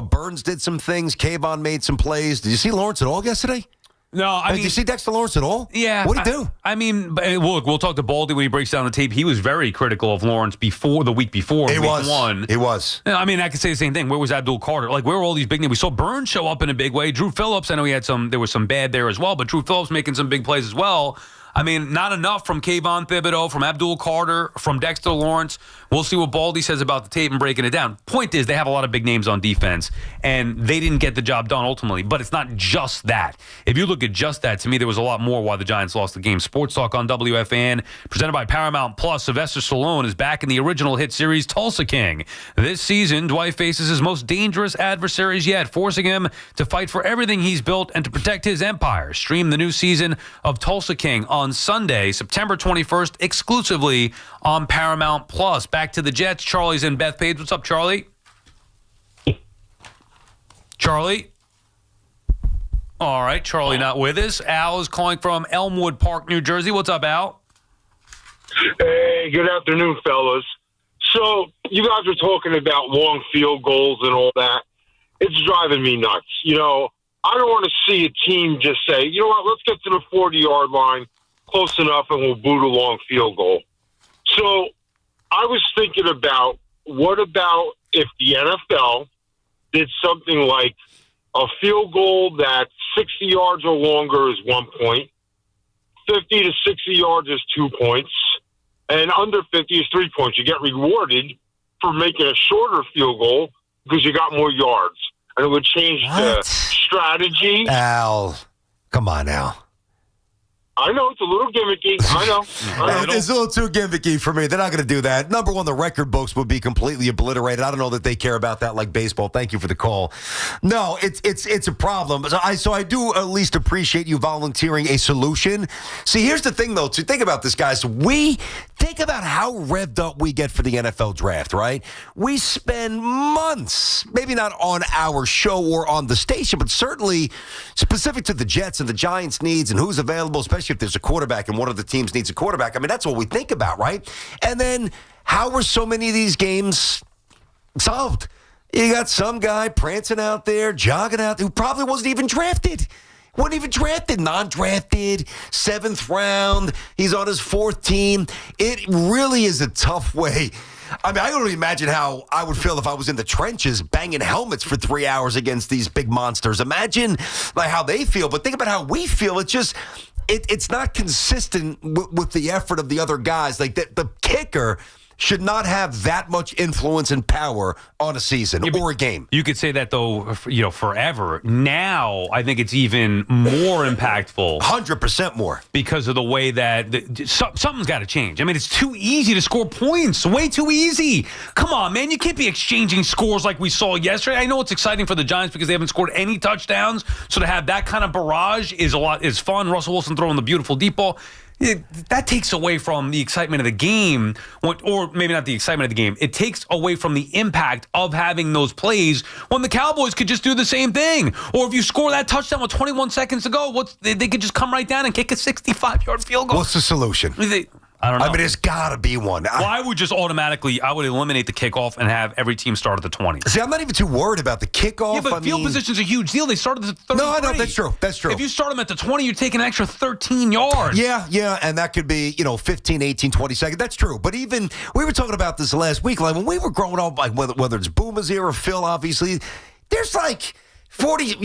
Burns did some things. Kayvon made some plays. Did you see Lawrence at all yesterday? No, did you see Dexter Lawrence at all? Yeah. What did he do? I mean, look, we'll talk to Baldy when he breaks down the tape. He was very critical of Lawrence before the week before. He week was. 1. He was. I mean, I could say the same thing. Where was Abdul Carter? Where were all these big names? We saw Burns show up in a big way. Drew Phillips, I know there was some bad there as well, but Drew Phillips making some big plays as well. I mean, not enough from Kayvon Thibodeau, from Abdul Carter, from Dexter Lawrence. We'll see what Baldy says about the tape and breaking it down. Point is, they have a lot of big names on defense, and they didn't get the job done ultimately. But it's not just that. If you look at just that, to me, there was a lot more why the Giants lost the game. Sports Talk on WFAN, presented by Paramount Plus. Sylvester Stallone is back in the original hit series Tulsa King. This season, Dwight faces his most dangerous adversaries yet, forcing him to fight for everything he's built and to protect his empire. Stream the new season of Tulsa King on on Sunday, September 21st, exclusively on Paramount Plus. Back to the Jets. Charlie's in Bethpage. What's up, Charlie? Charlie? All right, Charlie not with us. Al is calling from Elmwood Park, New Jersey. What's up, Al? Hey, good afternoon, fellas. So you guys were talking about long field goals and all that. It's driving me nuts. You know, I don't want to see a team just say, you know what, let's get to the 40-yard line close enough and we'll boot a long field goal. So I was thinking about, what about if the NFL did something like a field goal that's 60 yards or longer is 1 point, 50 to 60 yards is 2 points, and under 50 is 3 points. You get rewarded for making a shorter field goal because you got more yards. And it would change the strategy. Al, come on, Al. I know, it's a little gimmicky. I know. It's a little too gimmicky for me. They're not going to do that. Number one, the record books would be completely obliterated. I don't know that they care about that like baseball. Thank you for the call. No, it's a problem. So I do at least appreciate you volunteering a solution. See, here's the thing, though. To think about this, guys. We think about how revved up we get for the NFL draft, right? We spend months, maybe not on our show or on the station, but certainly specific to the Jets and the Giants' needs and who's available, especially if there's a quarterback and one of the teams needs a quarterback. I mean, that's what we think about, right? And then how are so many of these games solved? You got some guy prancing out there, jogging out there, who probably wasn't even drafted. Wasn't even drafted, non-drafted, 7th round. He's on his 4th team. It really is a tough way. I mean, I don't even imagine how I would feel if I was in the trenches banging helmets for 3 hours against these big monsters. Imagine like how they feel, but think about how we feel. It's just, it's not consistent with the effort of the other guys. Like the kicker should not have that much influence and power on a season or a game. You could say that, though, forever. Now, I think it's even more impactful. 100% more. Because of the way that something's got to change. I mean, it's too easy to score points. Way too easy. Come on, man. You can't be exchanging scores like we saw yesterday. I know it's exciting for the Giants because they haven't scored any touchdowns. So to have that kind of barrage is fun. Russell Wilson throwing the beautiful deep ball. That takes away from the excitement of the game, or maybe not the excitement of the game. It takes away from the impact of having those plays when the Cowboys could just do the same thing. Or if you score that touchdown with 21 seconds to go, they could just come right down and kick a 65-yard field goal. What's the solution? I don't know. I mean, there's got to be one. Well, I would just I would eliminate the kickoff and have every team start at the 20. See, I'm not even too worried about the kickoff. Yeah, but field position's a huge deal. They started at the 33. No, I know, that's true. That's true. If you start them at the 20, you're taking an extra 13 yards. Yeah, and that could be, 15, 18, 20 seconds. That's true. But even, we were talking about this last week, like when we were growing up, like whether it's Boomer's era, Phil, obviously, there's like 40,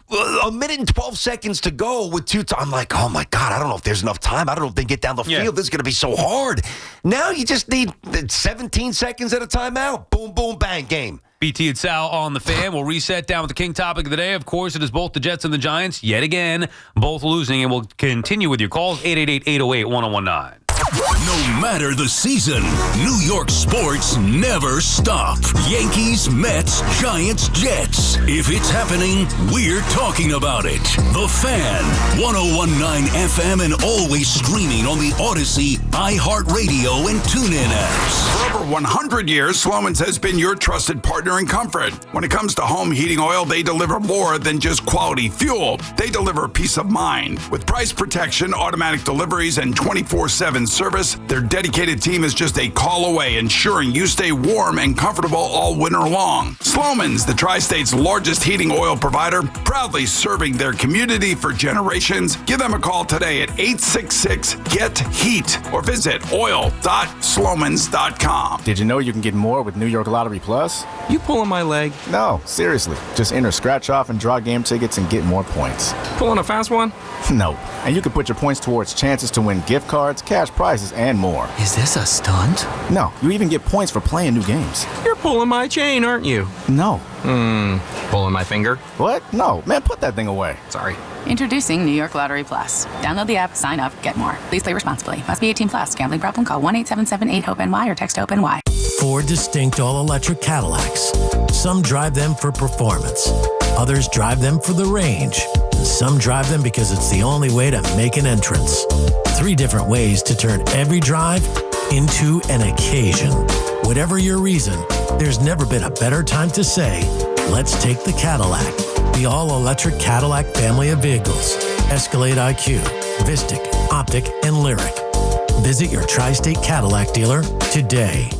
a minute and 12 seconds to go with I'm like, oh my God, I don't know if there's enough time. I don't know if they get down the field. This is going to be so hard. Now you just need 17 seconds at a timeout. Boom, boom, bang, game. BT and Sal on the Fan. We'll reset down with the king topic of the day. Of course, it is both the Jets and the Giants, yet again, both losing. And we'll continue with your calls, 888-808-1019. No matter the season, New York sports never stop. Yankees, Mets, Giants, Jets. If it's happening, we're talking about it. The Fan, 101.9 FM and always streaming on the Odyssey, iHeartRadio, and TuneIn apps. For over 100 years, Clemens has been your trusted partner in comfort. When it comes to home heating oil, they deliver more than just quality fuel. They deliver peace of mind. With price protection, automatic deliveries, and 24/7 service, their dedicated team is just a call away, ensuring you stay warm and comfortable all winter long. Sloman's, the Tri-State's largest heating oil provider, proudly serving their community for generations. Give them a call today at 866-GET-HEAT or visit oil.slomans.com. Did you know you can get more with New York Lottery Plus? You pulling my leg? No, seriously. Just enter scratch off and draw game tickets and get more points. Pulling a fast one? No. And you can put your points towards chances to win gift cards, cash prizes, and more. Is this a stunt? No, you even get points for playing new games. You're pulling my chain, aren't you? No. Pulling my finger? What? No. Man, put that thing away. Sorry. Introducing New York Lottery Plus. Download the app, sign up, get more. Please play responsibly. Must be 18 plus. Gambling problem? Call 1-877-8-HOPE-NY or text HOPE-NY. 4 distinct all-electric Cadillacs. Some drive them for performance. Others drive them for the range. And some drive them because it's the only way to make an entrance. 3 different ways to turn every drive into an occasion. Whatever your reason, there's never been a better time to say, let's take the Cadillac. The all-electric Cadillac family of vehicles. Escalade IQ, Vistic, Optic, and Lyric. Visit your Tri-State Cadillac dealer today.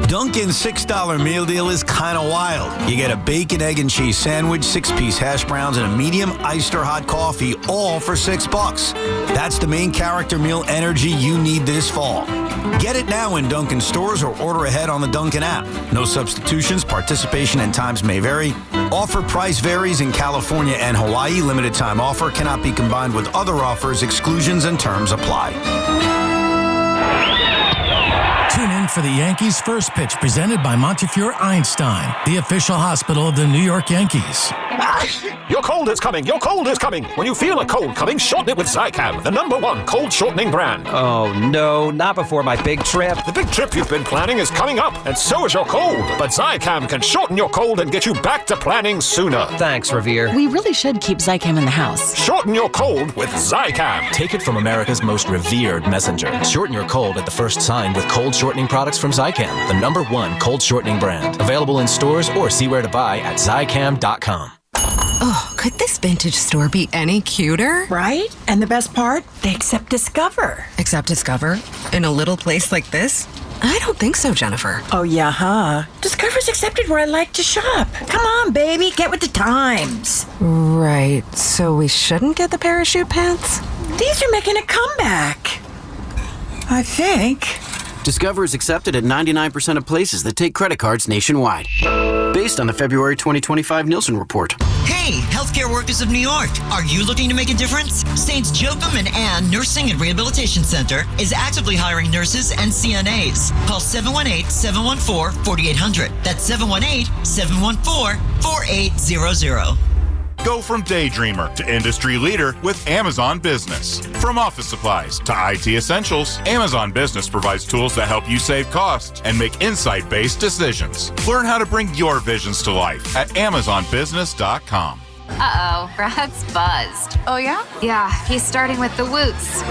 Dunkin's $6 meal deal is kind of wild. You get a bacon, egg, and cheese sandwich, 6-piece hash browns, and a medium iced or hot coffee, all for $6. That's the main character meal energy you need this fall. Get it now in Dunkin' stores or order ahead on the Dunkin' app. No substitutions, participation and times may vary. Offer price varies in California and Hawaii. Limited time offer cannot be combined with other offers. Exclusions and terms apply. Tune in for the Yankees' first pitch presented by Montefiore Einstein, the official hospital of the New York Yankees. Your cold is coming. Your cold is coming. When you feel a cold coming, shorten it with Zicam, the #1 cold shortening brand. Oh, no, not before my big trip. The big trip you've been planning is coming up, and so is your cold. But Zicam can shorten your cold and get you back to planning sooner. Thanks, Revere. We really should keep Zicam in the house. Shorten your cold with Zicam. Take it from America's most revered messenger. Shorten your cold at the first sign with cold shortening products from Zicam, the #1 cold shortening brand. Available in stores or see where to buy at Zicam.com. Oh, could this vintage store be any cuter? Right? And the best part? They accept Discover. Accept Discover? In a little place like this? I don't think so, Jennifer. Oh, yeah, huh? Discover's accepted where I like to shop. Come on, baby, get with the times. Right, so we shouldn't get the parachute pants? These are making a comeback. I think. Discover is accepted at 99% of places that take credit cards nationwide. Based on the February 2025 Nielsen report. Hey, healthcare workers of New York. Are you looking to make a difference? Saints Joachim and Ann Nursing and Rehabilitation Center is actively hiring nurses and CNAs. Call 718-714-4800. That's 718-714-4800. Go from daydreamer to industry leader with Amazon Business. From office supplies to IT essentials, Amazon Business provides tools that help you save costs and make insight-based decisions. Learn how to bring your visions to life at AmazonBusiness.com. Uh-oh, Brad's buzzed. Oh, yeah? Yeah, he's starting with the woots.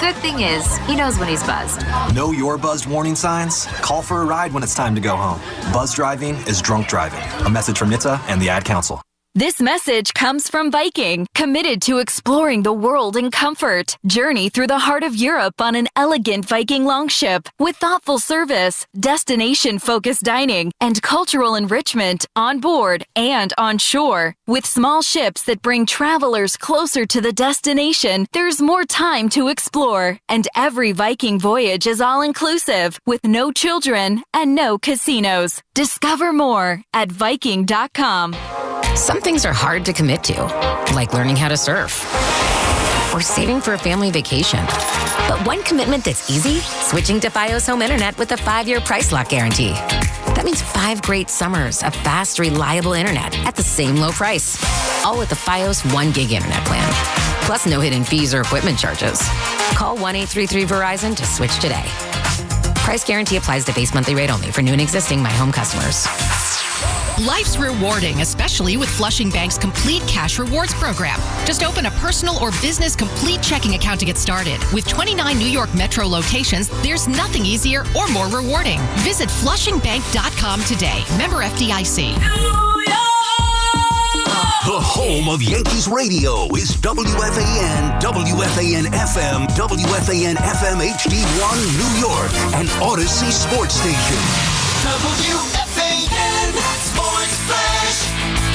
Good thing is, he knows when he's buzzed. Know your buzzed warning signs? Call for a ride when it's time to go home. Buzz driving is drunk driving. A message from NHTSA and the Ad Council. This message comes from Viking, committed to exploring the world in comfort. Journey through the heart of Europe on an elegant Viking longship with thoughtful service, destination-focused dining, and cultural enrichment on board and on shore. With small ships that bring travelers closer to the destination, there's more time to explore. And every Viking voyage is all-inclusive, with no children and no casinos. Discover more at Viking.com. Some things are hard to commit to, like learning how to surf or saving for a family vacation. But one commitment that's easy, switching to Fios Home Internet with a 5-year price lock guarantee. That means 5 great summers of fast, reliable internet at the same low price. All with the Fios 1 gig internet plan. Plus no hidden fees or equipment charges. Call 1-833-VERIZON to switch today. Price guarantee applies to base monthly rate only for new and existing My Home customers. Life's rewarding, especially with Flushing Bank's Complete Cash Rewards program. Just open a personal or business complete checking account to get started. With 29 New York Metro locations, there's nothing easier or more rewarding. Visit flushingbank.com today. Member FDIC. The home of Yankees radio is WFAN, WFAN FM, WFAN FM HD1 New York, and Odyssey Sports Station. WFAN Sports Flash.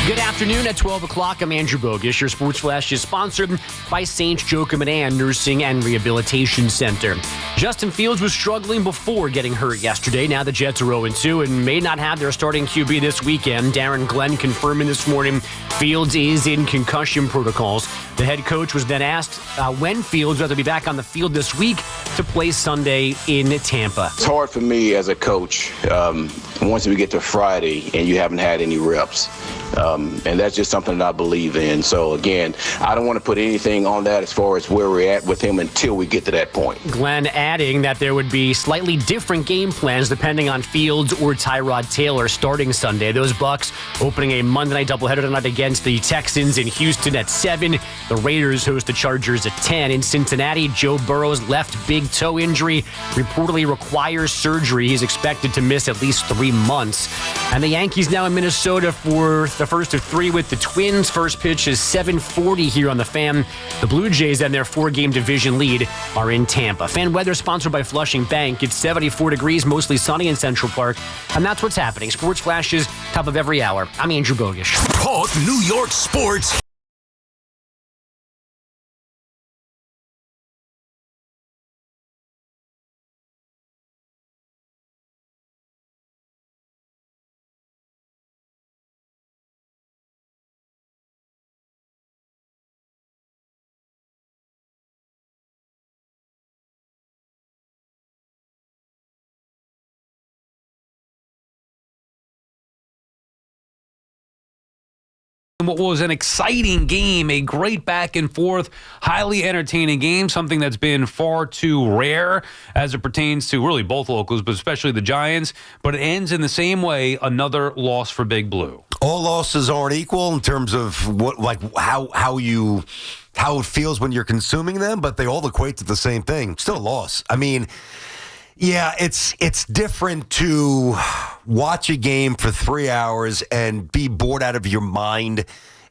Good afternoon at 12 o'clock. I'm Andrew Bogus. Your Sports Flash is sponsored by St. Joachim and Ann Nursing and Rehabilitation Center. Justin Fields was struggling before getting hurt yesterday. Now the Jets are 0-2 and may not have their starting QB this weekend. Darren Glenn confirming this morning Fields is in concussion protocols. The head coach was then asked when Fields will be back on the field this week to play Sunday in Tampa. It's hard for me as a coach once we get to Friday and you haven't had any reps. And that's just something that I believe in. So, again, I don't want to put anything on that as far as where we're at with him until we get to that point. Glenn adding that there would be slightly different game plans depending on Fields or Tyrod Taylor starting Sunday. Those Bucs opening a Monday night doubleheader tonight against the Texans in Houston at 7. The Raiders host the Chargers at 10. In Cincinnati, Joe Burrow's left big toe injury reportedly requires surgery. He's expected to miss at least 3 months. And the Yankees now in Minnesota for the first of 3 with the Twins. First pitch is 7:40 here on the Fan. The Blue Jays and their 4-game division lead are in Tampa. Fan weather sponsored by Flushing Bank. It's 74 degrees, mostly sunny in Central Park. And that's what's happening. Sports flashes, top of every hour. I'm Andrew Bogish. Talk New York sports. What was an exciting game, a great back and forth, highly entertaining game, something that's been far too rare as it pertains to really both locals, but especially the Giants. But it ends in the same way, another loss for Big Blue. All losses aren't equal in terms of how it feels when you're consuming them, but they all equate to the same thing. Still a loss. I mean, yeah, it's different to watch a game for 3 hours and be bored out of your mind,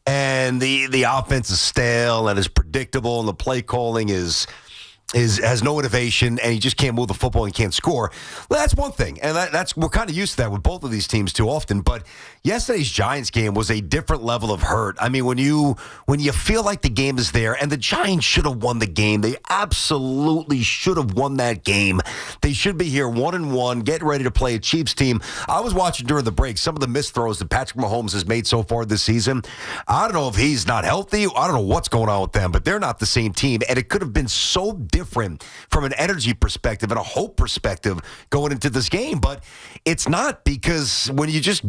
and the offense is stale and is predictable, and the play calling has no innovation, and you just can't move the football and can't score. Well, that's one thing, and that's we're kind of used to that with both of these teams too often. But yesterday's Giants game was a different level of hurt. I mean, when you feel like the game is there, and the Giants should have won the game. They absolutely should have won that game. They should be here 1-1, getting ready to play a Chiefs team. I was watching during the break some of the missed throws that Patrick Mahomes has made so far this season. I don't know if he's not healthy. I don't know what's going on with them, but they're not the same team, and it could have been so different from an energy perspective and a hope perspective going into this game. But it's not, because when you just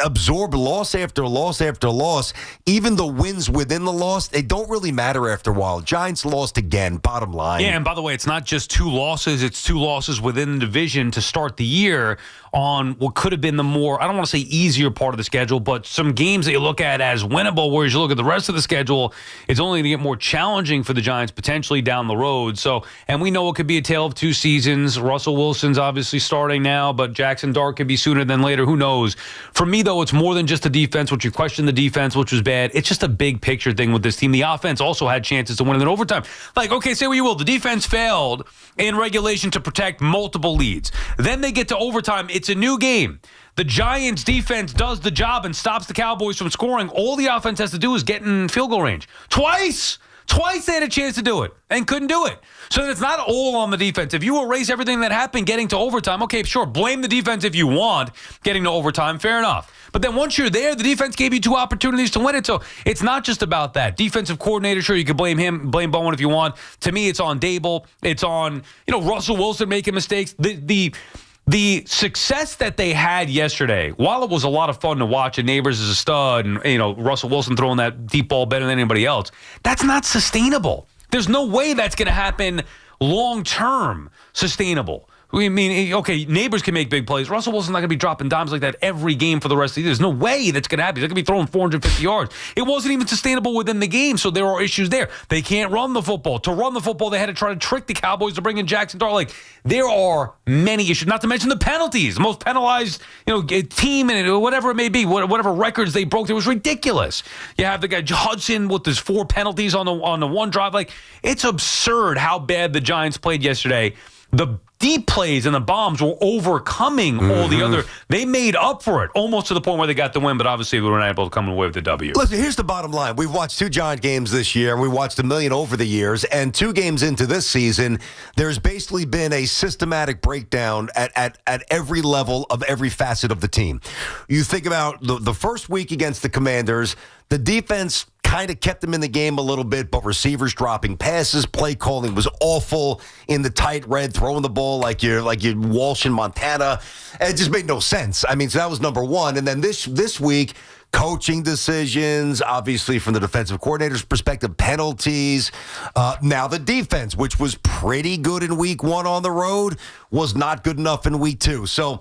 absorb loss after loss after loss, even the wins within the loss, they don't really matter after a while. Giants lost again, bottom line. Yeah, and by the way, it's not just 2 losses. It's 2 losses within the division to start the year on what could have been the more, I don't want to say easier part of the schedule, but some games that you look at as winnable, whereas you look at the rest of the schedule, it's only going to get more challenging for the Giants potentially down the road. So, and we know it could be a tale of 2 seasons. Russell Wilson's obviously starting now, but Jackson Dart could be sooner than later. Who knows? For me, though, it's more than just the defense, which you question the defense, which was bad. It's just a big picture thing with this team. The offense also had chances to win in overtime. Like, okay, say what you will. The defense failed in regulation to protect multiple leads. Then they get to overtime. It's a new game. The Giants defense does the job and stops the Cowboys from scoring. All the offense has to do is get in field goal range. Twice they had a chance to do it and couldn't do it. So it's not all on the defense. If you erase everything that happened getting to overtime, okay, sure, blame the defense if you want getting to overtime, fair enough. But then once you're there, the defense gave you 2 opportunities to win it. So it's not just about that. Defensive coordinator, sure, you can blame him, blame Bowen if you want. To me, it's on Dable. It's on, Russell Wilson making mistakes. The success that they had yesterday, while it was a lot of fun to watch, and Neighbors is a stud, and Russell Wilson throwing that deep ball better than anybody else, that's not sustainable. There's no way that's going to happen long-term sustainable. I mean, okay, Neighbors can make big plays. Russell Wilson's not going to be dropping dimes like that every game for the rest of the year. There's no way that's going to happen. He's going to be throwing 450 yards. It wasn't even sustainable within the game, so there are issues there. They can't run the football. To run the football, they had to try to trick the Cowboys to bring in Jackson Dart. Like, there are many issues, not to mention the penalties. The most penalized, team, and whatever it may be, whatever records they broke, it was ridiculous. You have the guy Hudson with his 4 penalties on the one drive. Like, it's absurd how bad the Giants played yesterday. The deep plays and the bombs were overcoming all the other. They made up for it, almost to the point where they got the win, but obviously we were not able to come away with the W. Listen, here's the bottom line. We've watched 2 Giant games this year, and we watched 1 million over the years, and 2 games into this season, there's basically been a systematic breakdown at every level of every facet of the team. You think about the first week against the Commanders, the defense kind of kept them in the game a little bit, but receivers dropping passes, play calling was awful in the tight red, throwing the ball like you're Walsh in Montana. It just made no sense. I mean, so that was number 1. And then this week, coaching decisions, obviously from the defensive coordinator's perspective, penalties. Now the defense, which was pretty good in week 1 on the road, was not good enough in week 2. So,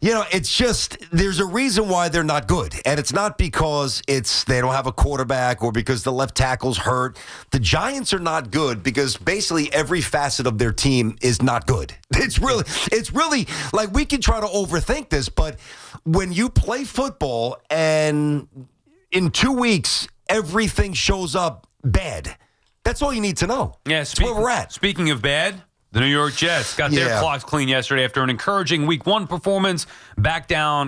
it's just, there's a reason why they're not good. And it's not because they don't have a quarterback or because the left tackle's hurt. The Giants are not good because basically every facet of their team is not good. It's really like, we can try to overthink this, but when you play football and in 2 weeks, everything shows up bad, that's all you need to know. Yeah, that's where we're at. Speaking of bad, the New York Jets got their clocks clean yesterday after an encouraging Week 1 performance,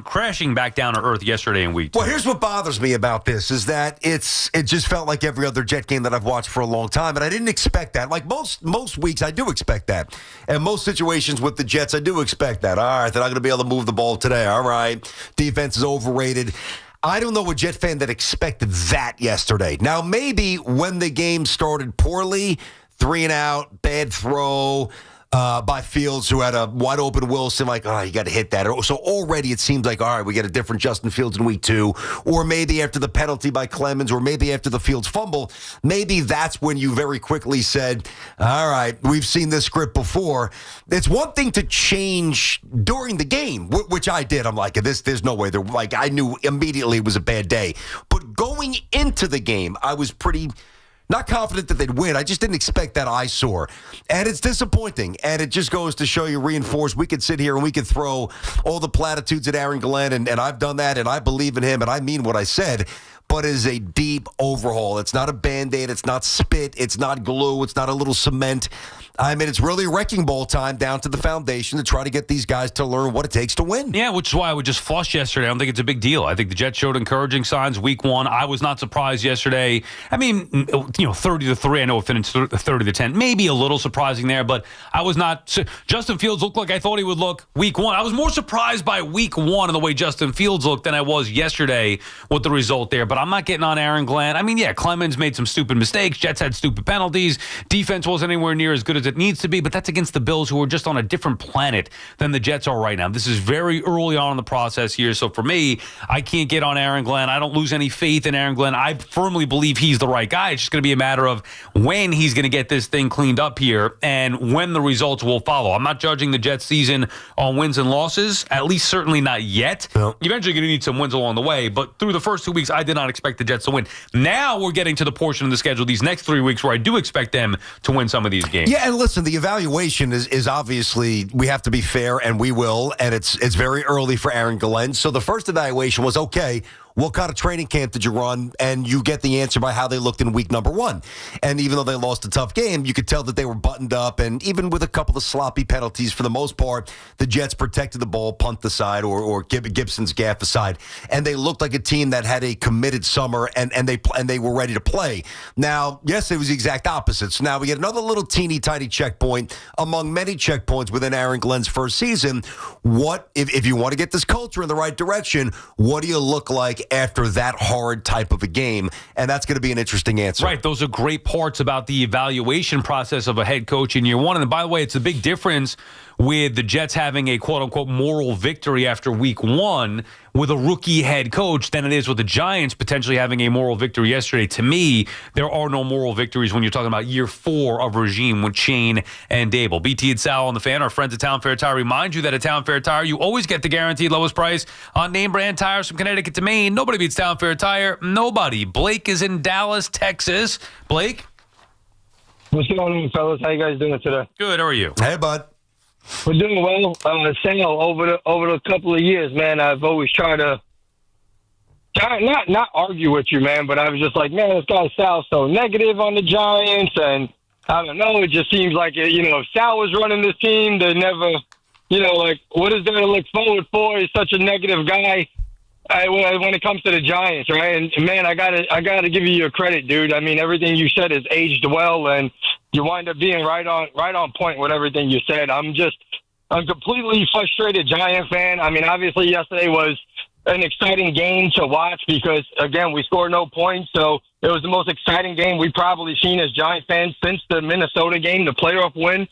crashing back down to earth yesterday in Week 2. Well, here's what bothers me about this is that it just felt like every other Jet game that I've watched for a long time, and I didn't expect that. Like most weeks, I do expect that. And most situations with the Jets, I do expect that. All right, they're not going to be able to move the ball today. All right, defense is overrated. I don't know a Jet fan that expected that yesterday. Now, maybe when the game started poorly, 3 and out, bad throw by Fields, who had a wide open Wilson, like, you got to hit that. So already it seems like, all right, we get a different Justin Fields in week 2, or maybe after the penalty by Clemens, or maybe after the Fields fumble, maybe that's when you very quickly said, all right, we've seen this script before. It's one thing to change during the game, which I did. I'm like, there's no way. I knew immediately it was a bad day. But going into the game, I was pretty not confident that they'd win. I just didn't expect that eyesore. And it's disappointing. And it just goes to show you, reinforce, we could sit here and we could throw all the platitudes at Aaron Glenn, and I've done that, and I believe in him, and I mean what I said. But it is a deep overhaul. It's not a Band-Aid. It's not spit. It's not glue. It's not a little cement. I mean, it's really wrecking ball time down to the foundation to try to get these guys to learn what it takes to win. Yeah, which is why I would just flush yesterday. I don't think it's a big deal. I think the Jets showed encouraging signs week 1. I was not surprised yesterday. I mean, 30-3. I know it finished 30-10. Maybe a little surprising there, but I was not. Justin Fields looked like I thought he would look week 1. I was more surprised by week 1 and the way Justin Fields looked than I was yesterday with the result there. But I'm not getting on Aaron Glenn. I mean, yeah, Clemens made some stupid mistakes. Jets had stupid penalties. Defense wasn't anywhere near as good as it needs to be, but that's against the Bills, who are just on a different planet than the Jets are right now. This is very early on in the process here, so for me, I can't get on Aaron Glenn. I don't lose any faith in Aaron Glenn. I firmly believe he's the right guy. It's just going to be a matter of when he's going to get this thing cleaned up here and when the results will follow. I'm not judging the Jets season on wins and losses, at least certainly not yet. No. You're eventually going to need some wins along the way, but through the first 2 weeks, I did not expect the Jets to win. Now we're getting to the portion of the schedule these next 3 weeks where I do expect them to win some of these games. Yeah, and listen, the evaluation is obviously, we have to be fair, and we will, and it's very early for Aaron Glenn. So the first evaluation was, okay, what kind of training camp did you run? And you get the answer by how they looked in week number 1. And even though they lost a tough game, you could tell that they were buttoned up. And even with a couple of sloppy penalties, for the most part, the Jets protected the ball, punt aside, or Gibson's gaff aside. And they looked like a team that had a committed summer, and they were ready to play. Now, yes, it was the exact opposite. So now we get another little teeny tiny checkpoint among many checkpoints within Aaron Glenn's first season. What, if you want to get this culture in the right direction, what do you look like after that hard type of a game? And that's going to be an interesting answer. Right. Those are great parts about the evaluation process of a head coach in year 1. And by the way, it's a big difference with the Jets having a quote-unquote moral victory after week 1 with a rookie head coach than it is with the Giants potentially having a moral victory yesterday. To me, there are no moral victories when you're talking about year 4 of regime with Shane and Dable. BT and Sal on the Fan, our friends at Town Fair Tire, remind you that at Town Fair Tire, you always get the guaranteed lowest price on name brand tires from Connecticut to Maine. Nobody beats Town Fair Tire. Nobody. Blake is in Dallas, Texas. Blake? What's going on, fellas? How you guys doing today? Good. How are you? Hey, bud. We're doing well. Sal, over the couple of years, man, I've always tried to not argue with you, man, but I was just like, man, this guy Sal's so negative on the Giants, and I don't know, it just seems like, if Sal was running this team, they never, what is there to look forward for? He's such a negative guy when it comes to the Giants, right? And man, I gotta give you your credit, dude. I mean, everything you said has aged well, and you wind up being right on point with everything you said. I'm completely frustrated Giant fan. I mean, obviously yesterday was an exciting game to watch because, again, we scored no points. So it was the most exciting game we've probably seen as Giant fans since the Minnesota game, the playoff win.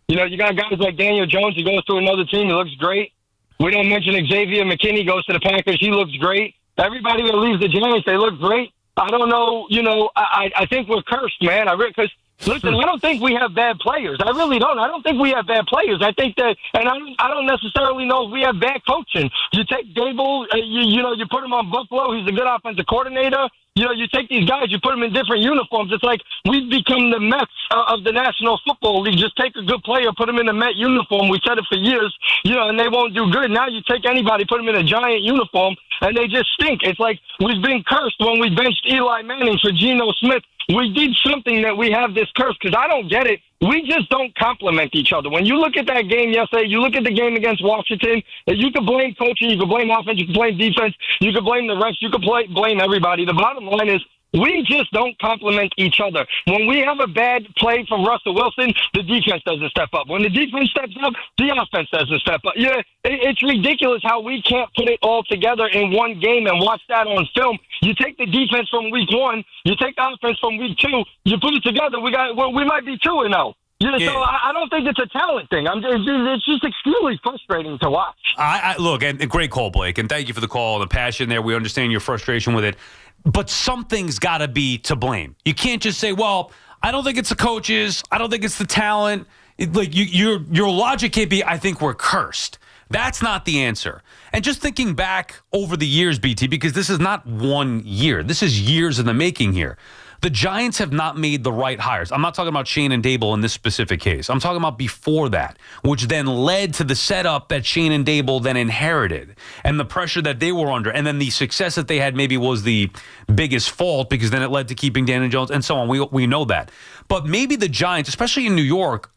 You got guys like Daniel Jones. He goes to another team. He looks great. We don't mention Xavier McKinney goes to the Packers. He looks great. everybody that leaves the Giants, they look great. I don't know, I think we're cursed, man. Because listen, I don't think we have bad players. I really don't. I don't think we have bad players. I think that, and I don't necessarily know if we have bad coaching. You take Dable, you put him on Buffalo. He's a good offensive coordinator. You take these guys, you put them in different uniforms. It's like we've become the Mets of the National Football League. Just take a good player, put them in a Met uniform. We said it for years, and they won't do good. Now you take anybody, put them in a Giant uniform, and they just stink. It's like we've been cursed when we benched Eli Manning for Geno Smith. We did something that we have this curse, because I don't get it. We just don't compliment each other. When you look at that game yesterday, you look at the game against Washington, you can blame coaching, you can blame offense, you can blame defense, you can blame the refs, you can blame everybody. The bottom line is we just don't compliment each other. When we have a bad play from Russell Wilson, the defense doesn't step up. When the defense steps up, the offense doesn't step up. It's ridiculous how we can't put it all together in one game and watch that on film. You take the defense from week 1, you take the offense from week 2, you put it together, we might be 2-0. So I don't think it's a talent thing. It's just extremely frustrating to watch. Look, and great call, Blake, and thank you for the call and the passion there. We understand your frustration with it. But something's got to be to blame. You can't just say, well, I don't think it's the coaches. I don't think it's the talent. Your logic can't be, I think we're cursed. That's not the answer. And just thinking back over the years, BT, because this is not 1 year. This is years in the making here. The Giants have not made the right hires. I'm not talking about Shane and Dable in this specific case. I'm talking about before that, which then led to the setup that Shane and Dable then inherited and the pressure that they were under. And then the success that they had maybe was the biggest fault, because then it led to keeping Daniel Jones and so on. We know that. But maybe the Giants, especially in New York,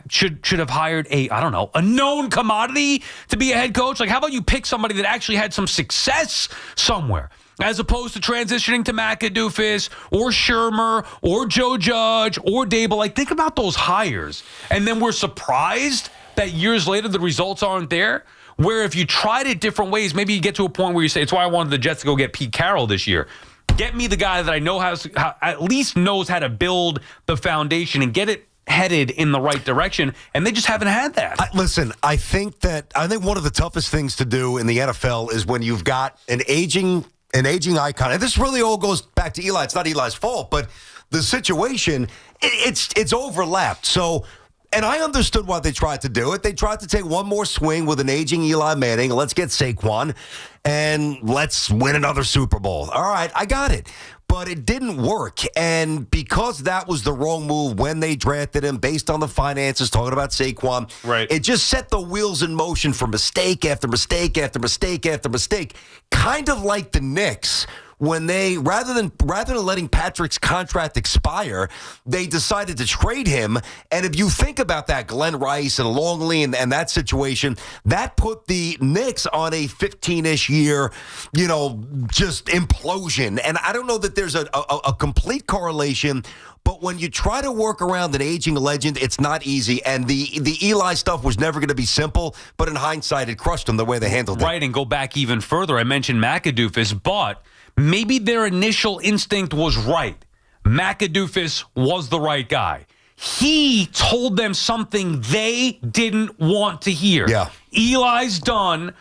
should have hired a known commodity to be a head coach. Like, how about you pick somebody that actually had some success somewhere, as opposed to transitioning to McAdoofus or Shermer or Joe Judge or Dable? Like, think about those hires. And then we're surprised that years later the results aren't there. Where if you tried it different ways, maybe you get to a point where you say, it's why I wanted the Jets to go get Pete Carroll this year. Get me the guy that I know at least knows how to build the foundation and get it headed in the right direction, and they just haven't had that. I think one of the toughest things to do in the NFL is when you've got an aging icon, and this really all goes back to Eli. It's not Eli's fault, but the situation, it's overlapped. So, and I understood why they tried to do it. They tried to take one more swing with an aging Eli Manning. Let's get Saquon, and let's win another Super Bowl. All right, I got it. But it didn't work, and because that was the wrong move when they drafted him, based on the finances, talking about Saquon, right, it just set the wheels in motion for mistake after mistake after mistake after mistake, kind of like the Knicks. When they, rather than letting Patrick's contract expire, they decided to trade him. And if you think about that, Glenn Rice and Longley and that situation, that put the Knicks on a 15-ish year, just implosion. And I don't know that there's a complete correlation, but when you try to work around an aging legend, it's not easy. And the Eli stuff was never going to be simple, but in hindsight, it crushed them the way they handled it. Right, and go back even further. I mentioned McAdoofus, but maybe their initial instinct was right. McAdoofus was the right guy. He told them something they didn't want to hear. Yeah. Eli's done.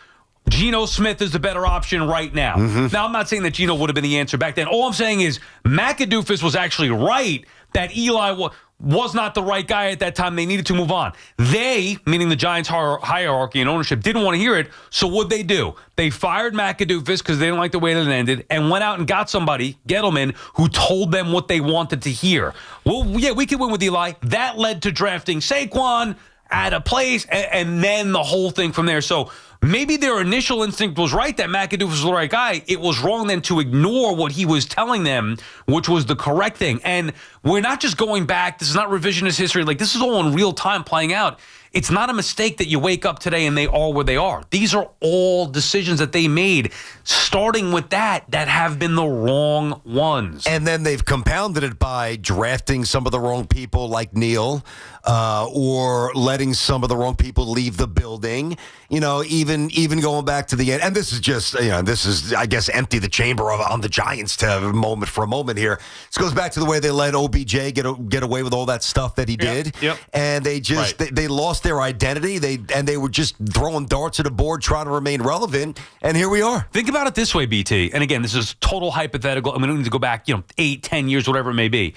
Geno Smith is the better option right now. Mm-hmm. Now, I'm not saying that Geno would have been the answer back then. All I'm saying is McAdoofus was actually right that Eli was not the right guy at that time. They needed to move on. They, meaning the Giants hierarchy and ownership, didn't want to hear it. So what'd they do? They fired McAdoofus because they didn't like the way that it ended, and went out and got somebody, Gettleman, who told them what they wanted to hear. Well, yeah, we could win with Eli. That led to drafting Saquon at a place, and then the whole thing from there. So maybe their initial instinct was right that McAdoofus was the right guy. It was wrong then to ignore what he was telling them, which was the correct thing. And we're not just going back. This is not revisionist history. Like, this is all in real time playing out. It's not a mistake that you wake up today and they are where they are. These are all decisions that they made, starting with that have been the wrong ones. And then they've compounded it by drafting some of the wrong people like Neil, or letting some of the wrong people leave the building. Even going back to the end. And this is just, I guess, empty the chamber on the Giants to have a moment here. This goes back to the way they let OBJ get away with all that stuff that he did. Yep. And they just, they lost lost their identity. They were just throwing darts at a board trying to remain relevant, and here we are. Think about it this way, BT. And again, this is total hypothetical, and we don't need to go back, 8, 10 years, whatever it may be.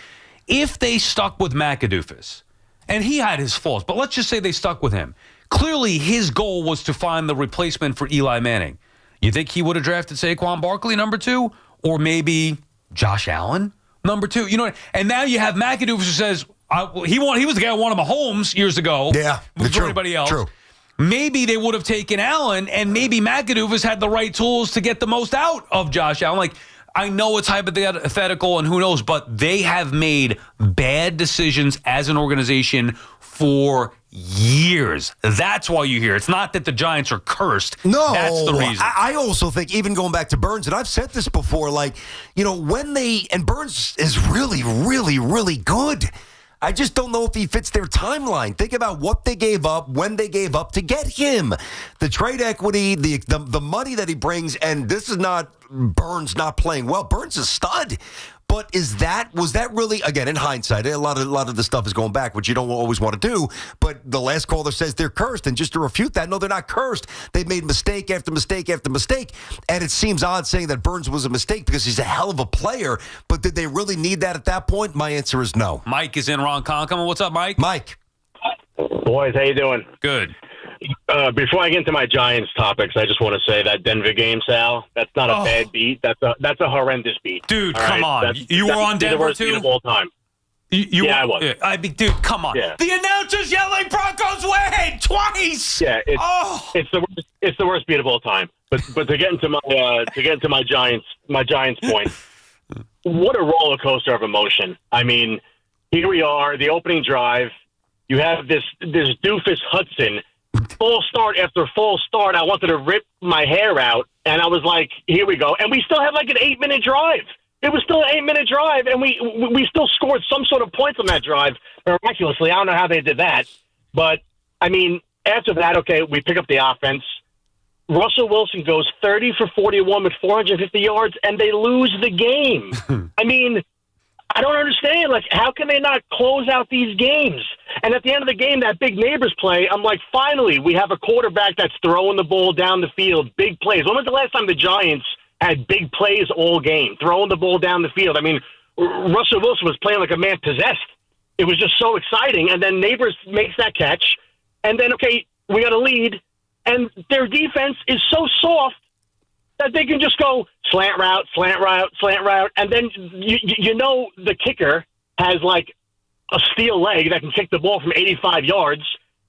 If they stuck with McAdoofus, and he had his faults, but let's just say they stuck with him. Clearly, his goal was to find the replacement for Eli Manning. You think he would have drafted Saquon Barkley, number 2? Or maybe Josh Allen, number 2? And now you have McAdoofus who says, he was the guy who wanted Mahomes years ago. Yeah, before anybody else. True. Maybe they would have taken Allen, and maybe McAdoofus had the right tools to get the most out of Josh Allen. I know it's hypothetical and who knows, but they have made bad decisions as an organization for years. That's why you hear. It's not that the Giants are cursed. No. That's the reason. I also think, even going back to Burns, and I've said this before, and Burns is really, really, really good. I just don't know if he fits their timeline. Think about what they gave up, when they gave up to get him. The trade equity, the money that he brings, and this is not Burns not playing well. Burns is a stud. But was that really, again, in hindsight, a lot of the stuff is going back, which you don't always want to do, but the last caller says they're cursed, and just to refute that, no, they're not cursed. They've made mistake after mistake after mistake, and it seems odd saying that Burns was a mistake because he's a hell of a player, but did they really need that at that point? My answer is no. Mike is in Ronkonkoma. What's up, Mike? Mike. Boys, how you doing? Good. Before I get into my Giants topics, I just want to say that Denver game, Sal, that's not a bad beat. That's a horrendous beat. Dude, come on. You were on Denver, the worst too? beat of all time. I was. Dude, come on. Yeah. The announcer's yelling Broncos win twice. Yeah, it's the worst beat of all time. But to get into my Giants point, what a roller coaster of emotion. I mean, here we are, the opening drive. You have this doofus Hudson. Full start after full start. I wanted to rip my hair out, and I was like, here we go. And we still had like an 8-minute drive. It was still an 8-minute drive, and we still scored some sort of points on that drive miraculously. I don't know how they did that. But, I mean, after that, okay, we pick up the offense. Russell Wilson goes 30 for 41 with 450 yards, and they lose the game. I mean, I don't understand. How can they not close out these games? And at the end of the game, that big Neighbors play, I'm like, finally, we have a quarterback that's throwing the ball down the field, big plays. When was the last time the Giants had big plays all game, throwing the ball down the field? I mean, Russell Wilson was playing like a man possessed. It was just so exciting. And then Neighbors makes that catch. And then, okay, we got a lead. And their defense is so soft that they can just go slant route, slant route, slant route. And then, the kicker has like a steel leg that can kick the ball from 85 yards.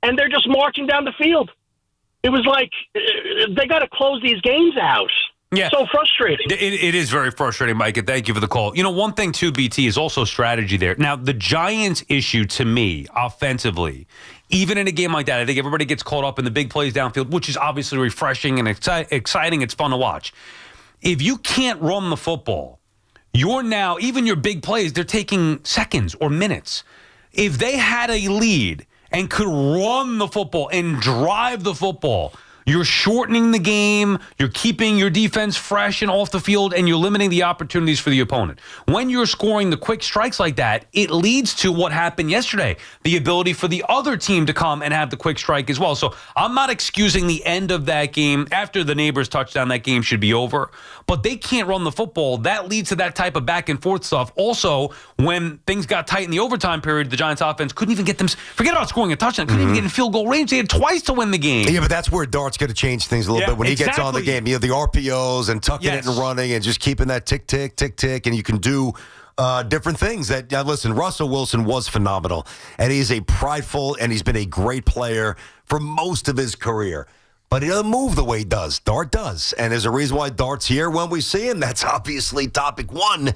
And they're just marching down the field. It was like they got to close these games out. Yeah. So frustrating. It is very frustrating, Mike, and thank you for the call. One thing, too, BT, is also strategy there. Now, the Giants' issue, to me, offensively, even in a game like that, I think everybody gets caught up in the big plays downfield, which is obviously refreshing and exciting. It's fun to watch. If you can't run the football, even your big plays, they're taking seconds or minutes. If they had a lead and could run the football and drive the football, you're shortening the game, you're keeping your defense fresh and off the field, and you're limiting the opportunities for the opponent. When you're scoring the quick strikes like that, it leads to what happened yesterday, the ability for the other team to come and have the quick strike as well. So I'm not excusing the end of that game. After the Neighbors touchdown, that game should be over. But they can't run the football. That leads to that type of back and forth stuff. Also, when things got tight in the overtime period, the Giants offense couldn't even get them, forget about scoring a touchdown, couldn't even get in field goal range. They had twice to win the game. Yeah, but that's where Dart's going to change things a little bit when he gets on the game. You have the RPOs and tucking it and running and just keeping that tick, tick, tick, tick, and you can do different things. Listen, Russell Wilson was phenomenal, and he's a prideful, and he's been a great player for most of his career. But he doesn't move the way he does. Dart does. And there's a reason why Dart's here when we see him. That's obviously topic one.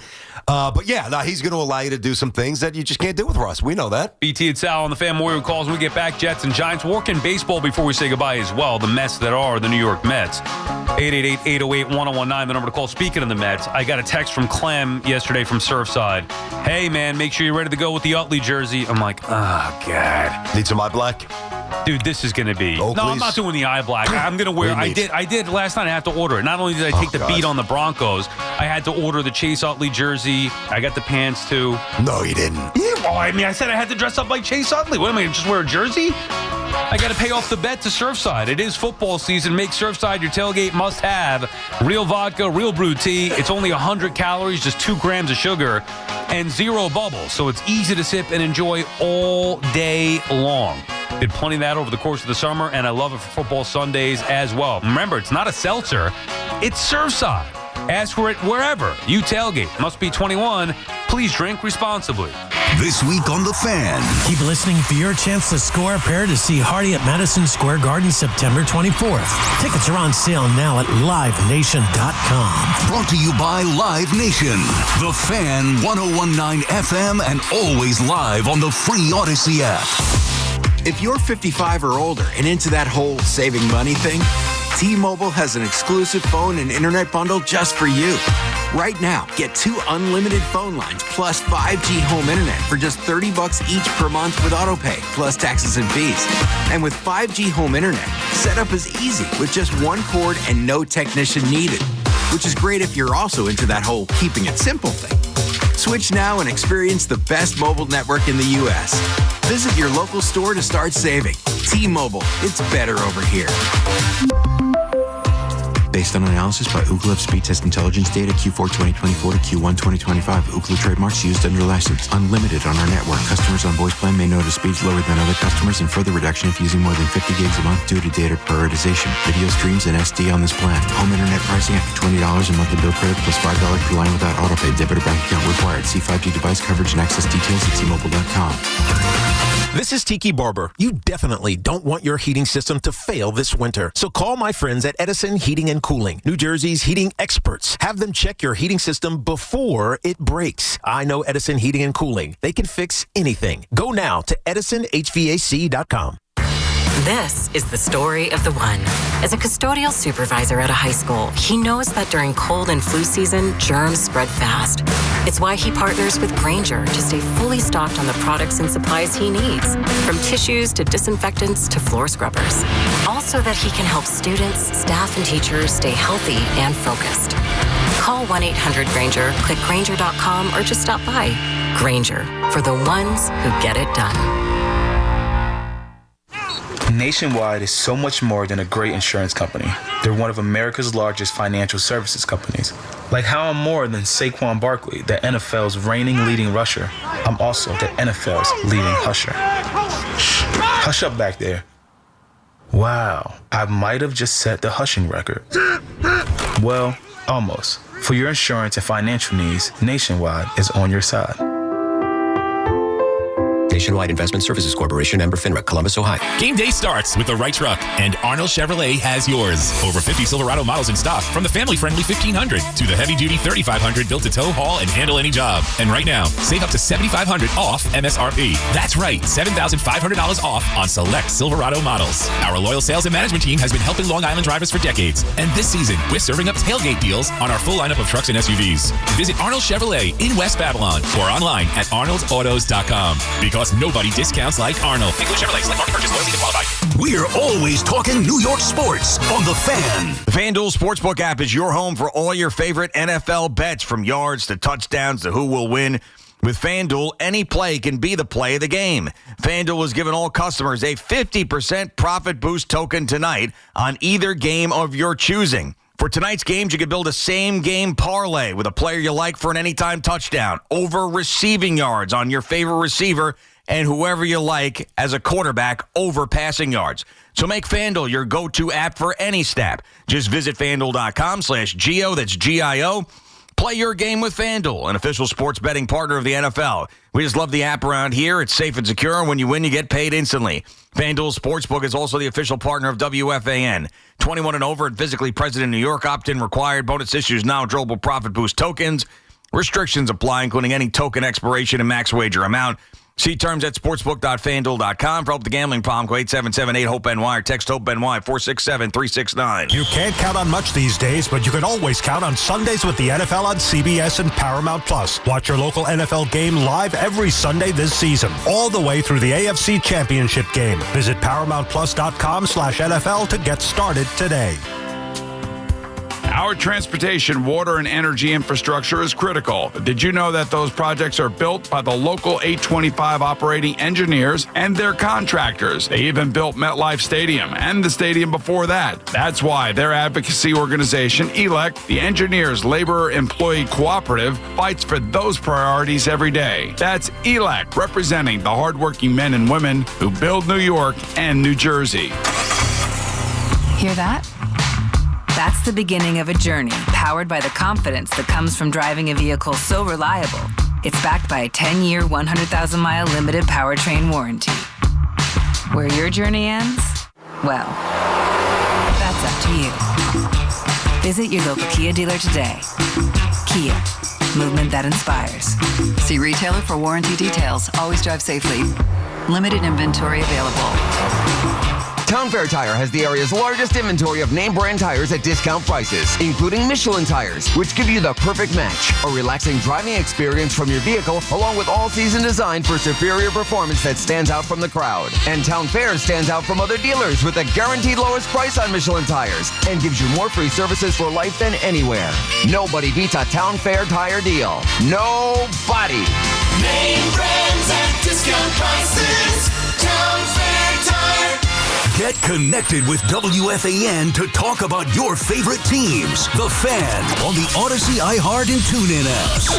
But he's going to allow you to do some things that you just can't do with Russ. We know that. BT and Sal on the Fan Warrior calls when we get back. Jets and Giants. Working baseball before we say goodbye as well. The mess that are the New York Mets. 888-808-1019, the number to call. Speaking of the Mets, I got a text from Clem yesterday from Surfside. Hey, man, make sure you're ready to go with the Utley jersey. I'm like, oh, God. Need some eye black? Dude, this is going to be... Oakley's? No, I'm not doing the eye black. I'm going to wear... I did last night. I had to order it. Not only did I take the beat on the Broncos, I had to order the Chase Utley jersey. I got the pants, too. No, you didn't. Yeah, well, I said I had to dress up like Chase Utley. What am I, just wear a jersey? I I got to pay off the bet to Surfside. It is football season. Make Surfside your tailgate must-have. Real vodka, real brewed tea. It's only 100 calories, just 2 grams of sugar, and 0 bubbles. So it's easy to sip and enjoy all day long. Did plenty of that over the course of the summer, and I love it for football Sundays as well. Remember, it's not a seltzer. It's Surfside. Ask for it wherever you tailgate. Must be 21. Please drink responsibly. This week on The Fan. Keep listening for your chance to score a pair to see Hardy at Madison Square Garden September 24th. Tickets are on sale now at livenation.com. Brought to you by Live Nation. The Fan 101.9 FM and always live on the free Odyssey app. If you're 55 or older and into that whole saving money thing, T-Mobile has an exclusive phone and internet bundle just for you. Right now, get 2 unlimited phone lines plus 5G home internet for just $30 each per month with autopay, plus taxes and fees. And with 5G home internet, setup is easy with just 1 cord and no technician needed, which is great if you're also into that whole keeping it simple thing. Switch now and experience the best mobile network in the U.S. Visit your local store to start saving. T-Mobile, it's better over here. Based on analysis by Ookla of speed test intelligence data Q4 2024 to Q1 2025. Ookla trademarks used under license. Unlimited on our network. Customers on voice plan may notice speeds lower than other customers and further reduction if using more than 50 gigs a month due to data prioritization. Video streams and SD on this plan. Home internet pricing after $20 a monthly bill credit plus $5 per line without autopay. Debit or bank account required. See 5G device coverage and access details at T-Mobile.com. This is Tiki Barber. You definitely don't want your heating system to fail this winter. So call my friends at Edison Heating and Cooling, New Jersey's heating experts. Have them check your heating system before it breaks. I know Edison Heating and Cooling. They can fix anything. Go now to edisonhvac.com. This is the story of the one. As a custodial supervisor at a high school, he knows that during cold and flu season, germs spread fast. It's why he partners with Grainger to stay fully stocked on the products and supplies he needs, from tissues to disinfectants to floor scrubbers. Also that he can help students, staff, and teachers stay healthy and focused. Call 1-800-GRAINGER, click Grainger.com, or just stop by. Grainger, for the ones who get it done. Nationwide is so much more than a great insurance company. They're one of America's largest financial services companies. Like how I'm more than Saquon Barkley, the NFL's reigning leading rusher. I'm also the NFL's leading husher. Shh, hush up back there. Wow, I might have just set the hushing record. Well, almost. For your insurance and financial needs, Nationwide is on your side. Nationwide Investment Services Corporation, member FINRA, Columbus, Ohio. Game day starts with the right truck, and Arnold Chevrolet has yours. Over 50 Silverado models in stock, from the family-friendly 1500 to the heavy-duty 3500 built to tow, haul, and handle any job. And right now, save up to $7,500 off MSRP. That's right, $7,500 off on select Silverado models. Our loyal sales and management team has been helping Long Island drivers for decades, and this season, we're serving up tailgate deals on our full lineup of trucks and SUVs. Visit Arnold Chevrolet in West Babylon or online at arnoldsautos.com. Because nobody discounts like Arnold. Include Chevrolet, select market purchase, loyalty to qualify. We're always talking New York sports on The Fan. The FanDuel Sportsbook app is your home for all your favorite NFL bets, from yards to touchdowns to who will win. With FanDuel, any play can be the play of the game. FanDuel has given all customers a 50% profit boost token tonight on either game of your choosing. For tonight's games, you can build a same-game parlay with a player you like for an anytime touchdown, over receiving yards on your favorite receiver, and whoever you like as a quarterback over passing yards. So make FanDuel your go-to app for any snap. Just visit FanDuel.com/Gio, that's G-I-O. Play your game with FanDuel, an official sports betting partner of the NFL. We just love the app around here. It's safe and secure, and when you win, you get paid instantly. FanDuel Sportsbook is also the official partner of WFAN. 21 and over and physically present in New York. Opt-in required. Bonus issues now. Drawable profit boost tokens. Restrictions apply, including any token expiration and max wager amount. See terms at sportsbook.fanduel.com. For help with the gambling problem, go 877-8-HOPE-NY or text HOPE-NY 467-369. You can't count on much these days, but you can always count on Sundays with the NFL on CBS and Paramount+. Watch your local NFL game live every Sunday this season, all the way through the AFC Championship game. Visit ParamountPlus.com/NFL to get started today. Our transportation, water, and energy infrastructure is critical. But did you know that those projects are built by the local 825 operating engineers and their contractors? They even built MetLife Stadium and the stadium before that. That's why their advocacy organization, ELEC, the Engineers Labor Employee Cooperative, fights for those priorities every day. That's ELEC, representing the hardworking men and women who build New York and New Jersey. Hear that? That's the beginning of a journey powered by the confidence that comes from driving a vehicle so reliable, it's backed by a 10-year, 100,000-mile limited powertrain warranty. Where your journey ends? Well, that's up to you. Visit your local Kia dealer today. Kia, movement that inspires. See retailer for warranty details. Always drive safely. Limited inventory available. Town Fair Tire has the area's largest inventory of name brand tires at discount prices, including Michelin tires, which give you the perfect match. A relaxing driving experience from your vehicle, along with all-season design for superior performance that stands out from the crowd. And Town Fair stands out from other dealers with a guaranteed lowest price on Michelin tires and gives you more free services for life than anywhere. Nobody beats a Town Fair tire deal. Nobody. Name brands at discount prices. Town Fair Tire. Get connected with WFAN to talk about your favorite teams. The Fan on the Odyssey, iHeart, and TuneIn apps.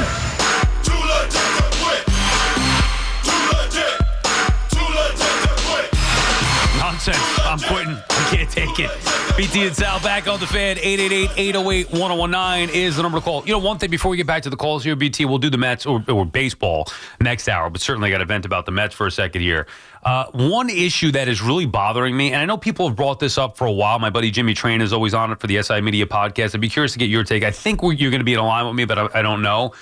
Nonsense. I'm quitting. I can't take it. BT and Sal back on the Fan. 888-808-1019 is the number to call. You know, one thing before we get back to the calls here, BT, we'll do the Mets or baseball next hour, but certainly got to vent about the Mets for a second here. One issue that is really bothering me, and I know people have brought this up for a while. My buddy Jimmy Train is always on it for the SI Media podcast. I'd be curious to get your take. I think you're going to be in line with me, but I don't know.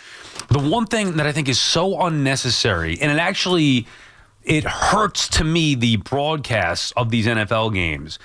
The one thing that I think is so unnecessary, and it hurts to me, the broadcasts of these NFL games,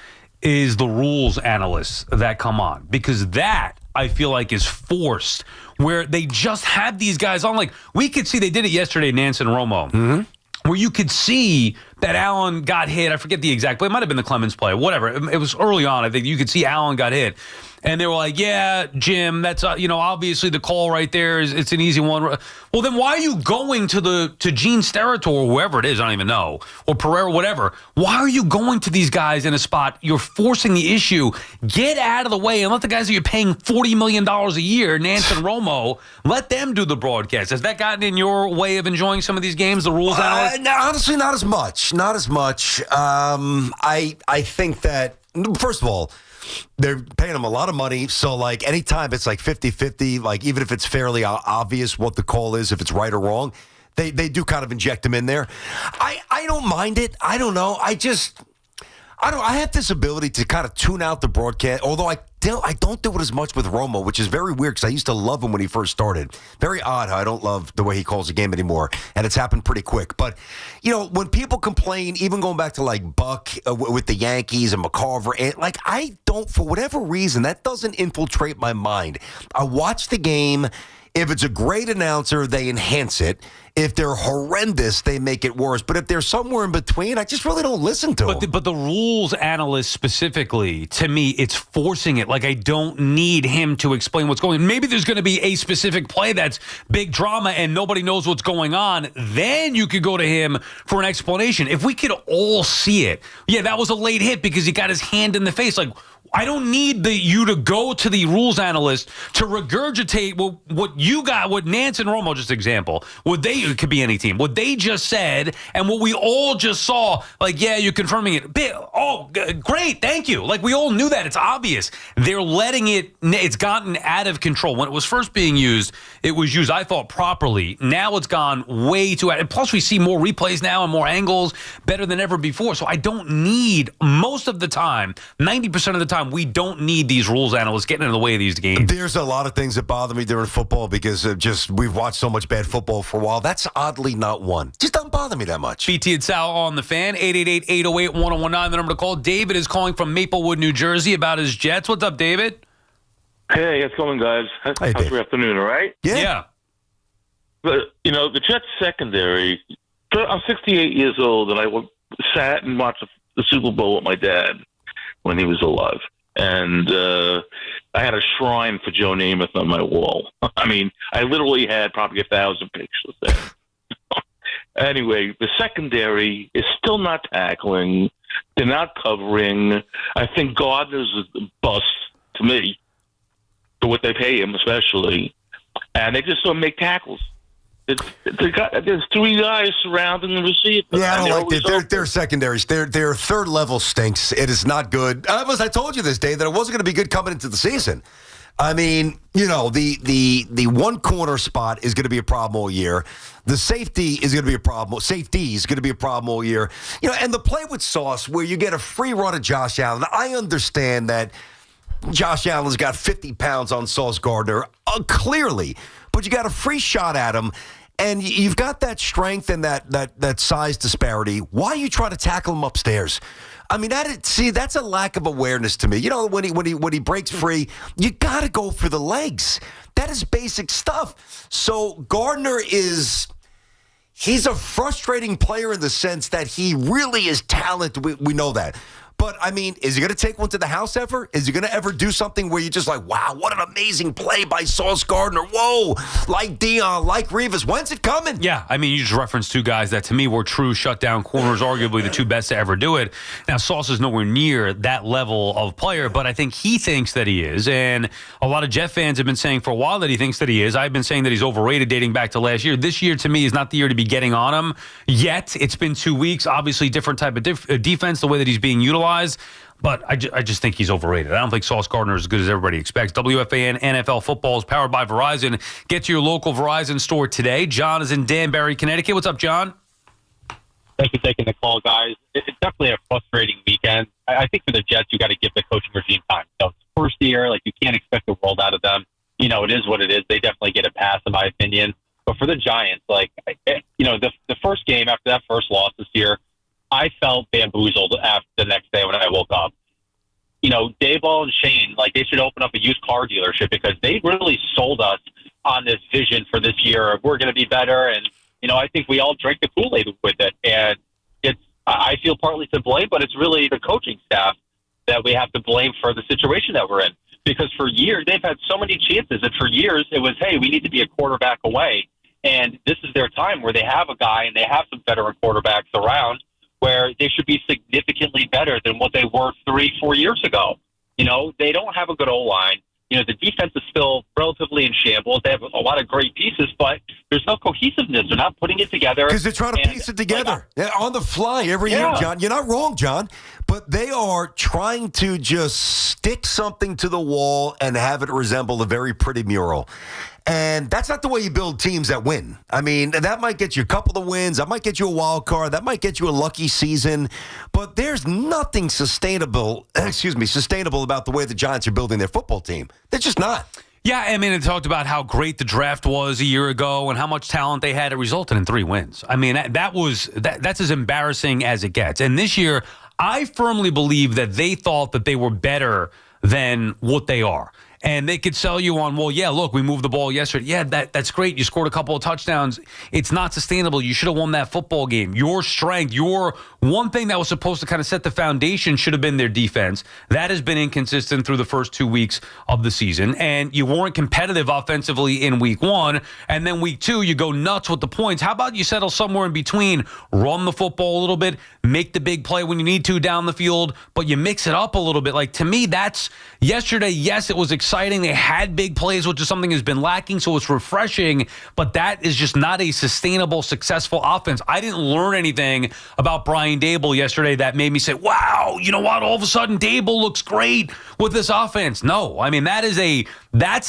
is the rules analysts that come on. Because that, I feel like, is forced, where they just have these guys on. Like, we could see they did it yesterday, Nance and Romo, where you could see that Allen got hit. I forget the exact play. It might have been the Clemens play. Whatever. It was early on. I think you could see Allen got hit. And they were like, yeah, Jim, that's, obviously the call right there it's an easy one. Well, then why are you going to Gene Steratore or whoever it is, I don't even know, or Pereira, whatever. Why are you going to these guys in a spot? You're forcing the issue. Get out of the way and let the guys that you're paying $40 million a year, Nance and Romo, let them do the broadcast. Has that gotten in your way of enjoying some of these games, the rules analysts? No, honestly, not as much. Not as much. I think that, first of all, they're paying them a lot of money, so like anytime it's like 50-50, like even if it's fairly obvious what the call is, if it's right or wrong, they do kind of inject them in there. I don't mind it. I don't know. I have this ability to kind of tune out the broadcast, although I don't do it as much with Romo, which is very weird because I used to love him when he first started. Very odd how I don't love the way he calls the game anymore, and it's happened pretty quick. But, when people complain, even going back to like Buck with the Yankees and McCarver, and like I don't, for whatever reason, that doesn't infiltrate my mind. I watch the game. If it's a great announcer, they enhance it. If they're horrendous, they make it worse. But if they're somewhere in between, I just really don't listen to them. But the rules analyst specifically, to me, it's forcing it. Like, I don't need him to explain what's going on. Maybe there's going to be a specific play that's big drama and nobody knows what's going on. Then you could go to him for an explanation. If we could all see it, yeah, that was a late hit because he got his hand in the face. Like, I don't need you to go to the rules analyst to regurgitate what you got, what Nance and Romo, just example, it could be any team, what they just said and what we all just saw. Like, yeah, you're confirming it. Oh, great, thank you. Like, we all knew that. It's obvious. They're letting it's gotten out of control. When it was first being used, it was used, I thought, properly. Now it's gone way too out. And plus, we see more replays now and more angles better than ever before. So I don't need, most of the time, 90% of the time, we don't need these rules analysts getting in the way of these games. There's a lot of things that bother me during football because we've watched so much bad football for a while. That's oddly not one. Just doesn't bother me that much. BT and Sal on the Fan, 888-808-1019, the number to call. David is calling from Maplewood, New Jersey about his Jets. What's up, David? Hey, how's it going, guys? How's your afternoon, all right? Yeah. But, the Jets secondary, I'm 68 years old, and I sat and watched the Super Bowl with my dad when he was alive. and I had a shrine for Joe Namath on my wall. I mean, I literally had probably 1,000 pictures there. Anyway, the secondary is still not tackling. They're not covering. I think Gardner's a bust to me for what they pay him, especially. And they just don't make tackles. There's three guys surrounding the receiver. Yeah, I don't like it. Their secondaries, their third level stinks. It is not good. I told you this day that it wasn't going to be good coming into the season. I mean, you know, the one corner spot is going to be a problem all year. The safety is going to be a problem. Safety is going to be a problem all year. You know, and the play with Sauce where you get a free run of Josh Allen. I understand that Josh Allen's got 50 pounds on Sauce Gardner, clearly, but you got a free shot at him. And you've got that strength and that size disparity. Why are you trying to tackle him upstairs? I mean, that's a lack of awareness to me. You know, when he breaks free, you got to go for the legs. That is basic stuff. So Gardner he's a frustrating player in the sense that he really is talented. We know that. But, I mean, is he going to take one to the house ever? Is he going to ever do something where you're just like, wow, what an amazing play by Sauce Gardner. Whoa, like Dion, like Revis. When's it coming? Yeah, I mean, you just referenced two guys that to me were true shutdown corners, arguably the two best to ever do it. Now, Sauce is nowhere near that level of player, but I think he thinks that he is. And a lot of Jet fans have been saying for a while that he thinks that he is. I've been saying that he's overrated dating back to last year. This year, to me, is not the year to be getting on him yet. It's been 2 weeks. Obviously, different type of defense, the way that he's being utilized. But I just think he's overrated. I don't think Sauce Gardner is as good as everybody expects. WFAN NFL Football is powered by Verizon. Get to your local Verizon store today. John is in Danbury, Connecticut. What's up, John? Thanks for taking the call, guys. It's definitely a frustrating weekend. I think for the Jets, you got to give the coaching regime time. So it's first year, like you can't expect the world out of them. You know, it is what it is. They definitely get a pass, in my opinion. But for the Giants, like, you know, the first game after that first loss this year, I felt bamboozled after the next day when I woke up. You know, Dayball and Shane, like, they should open up a used car dealership because they really sold us on this vision for this year of we're going to be better. And, you know, I think we all drank the Kool-Aid with it. And I feel partly to blame, but it's really the coaching staff that we have to blame for the situation that we're in. Because for years, they've had so many chances. And for years, it was, hey, we need to be a quarterback away. And this is their time where they have a guy and they have some veteran quarterbacks around where they should be significantly better than what they were 3-4 years ago. You know, they don't have a good O-line. You know, the defense is still relatively in shambles. They have a lot of great pieces, but there's no cohesiveness. They're not putting it together. Because they're trying to piece it together on the fly every year, John. You're not wrong, John. But they are trying to just stick something to the wall and have it resemble a very pretty mural. And that's not the way you build teams that win. I mean, that might get you a couple of wins. That might get you a wild card. That might get you a lucky season. But there's nothing sustainable about the way the Giants are building their football team. They're just not. Yeah, I mean, it talked about how great the draft was a year ago and how much talent they had. It resulted in 3 wins. I mean, that's as embarrassing as it gets. And this year, I firmly believe that they thought that they were better than what they are. And they could sell you on, well, yeah, look, we moved the ball yesterday. Yeah, that's great. You scored a couple of touchdowns. It's not sustainable. You should have won that football game. Your strength, your one thing that was supposed to kind of set the foundation should have been their defense. That has been inconsistent through the first 2 weeks of the season. And you weren't competitive offensively in week 1. And then week 2, you go nuts with the points. How about you settle somewhere in between, run the football a little bit, make the big play when you need to down the field, but you mix it up a little bit. Like, to me, that's yesterday, yes, it was exciting. They had big plays, which is something that's been lacking, so it's refreshing, but that is just not a sustainable, successful offense. I didn't learn anything about Brian Daboll yesterday that made me say, wow, you know what, all of a sudden Daboll looks great with this offense. No, I mean, that's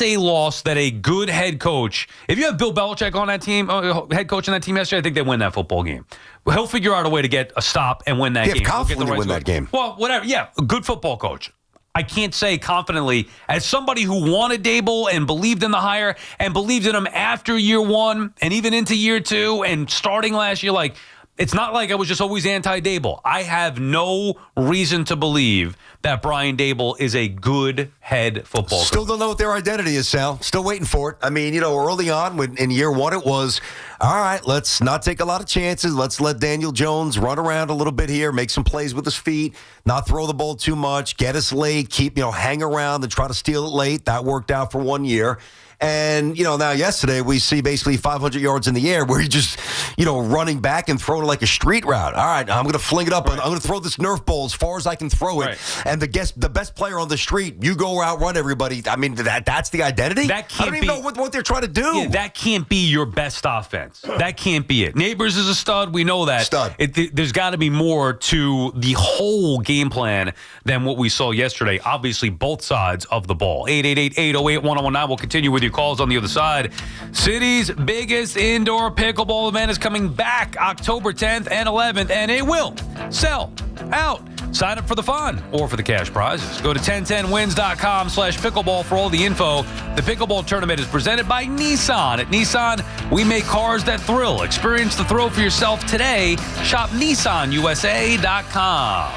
a loss that a good head coach, if you have Bill Belichick on that team, head coach on that team yesterday, I think they win that football game. He'll figure out a way to get a stop and win that game. Confidently win that game. Well, whatever. Yeah, a good football coach. I can't say confidently, as somebody who wanted Daboll and believed in the hire and believed in him after year 1 and even into year 2 and starting last year, like, it's not like I was just always anti-Daboll. I have no reason to believe that Brian Daboll is a good head football coach. Still don't know what their identity is, Sal. Still waiting for it. I mean, you know, early on in year 1, it was, all right, let's not take a lot of chances. Let's let Daniel Jones run around a little bit here, make some plays with his feet, not throw the ball too much, get us late, keep, hang around and try to steal it late. That worked out for 1 year. And, now yesterday we see basically 500 yards in the air where he's just, running back and throwing like a street route. All right, I'm going to fling it up. Right. I'm going to throw this Nerf ball as far as I can throw it. Right. And the best player on the street, you go outrun everybody. I mean, that's the identity? I don't even know what they're trying to do. Yeah, that can't be your best offense. That can't be it. Neighbors is a stud. We know that. Stud. There's got to be more to the whole game plan than what we saw yesterday. Obviously, both sides of the ball. 888-808-1019. We'll continue with your calls on the other side. City's biggest indoor pickleball event is coming back October 10th and 11th, and it will sell out. Sign up for the fun or for the cash prizes. Go to 1010wins.com/pickleball for all the info. The pickleball tournament is presented by Nissan. At Nissan, we make cars that thrill. Experience the thrill for yourself today. Shop NissanUSA.com.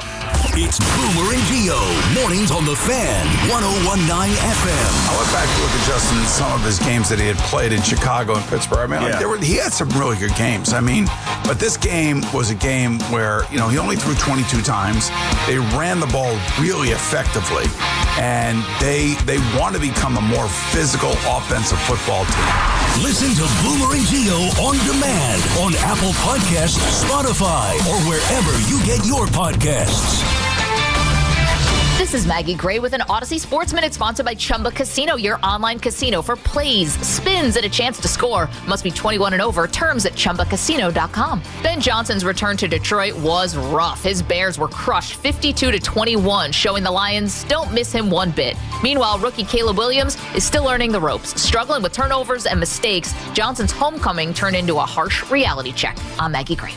It's Boomer and Gio, mornings on the Fan, 101.9 FM. I went back to look at Justin some of his games that he had played in Chicago and Pittsburgh. I mean, he had some really good games. I mean, but this game was a game where, he only threw 22 times. They ran the ball really effectively, and they want to become a more physical offensive football team. Listen to Boomer and Gio on demand on Apple Podcasts, Spotify, or wherever you get your podcasts. This is Maggie Gray with an Odyssey Sports Minute sponsored by Chumba Casino, your online casino for plays, spins, and a chance to score. Must be 21 and over. Terms at ChumbaCasino.com. Ben Johnson's return to Detroit was rough. His Bears were crushed 52-21, showing the Lions don't miss him one bit. Meanwhile, rookie Caleb Williams is still learning the ropes. Struggling with turnovers and mistakes, Johnson's homecoming turned into a harsh reality check. I'm Maggie Gray.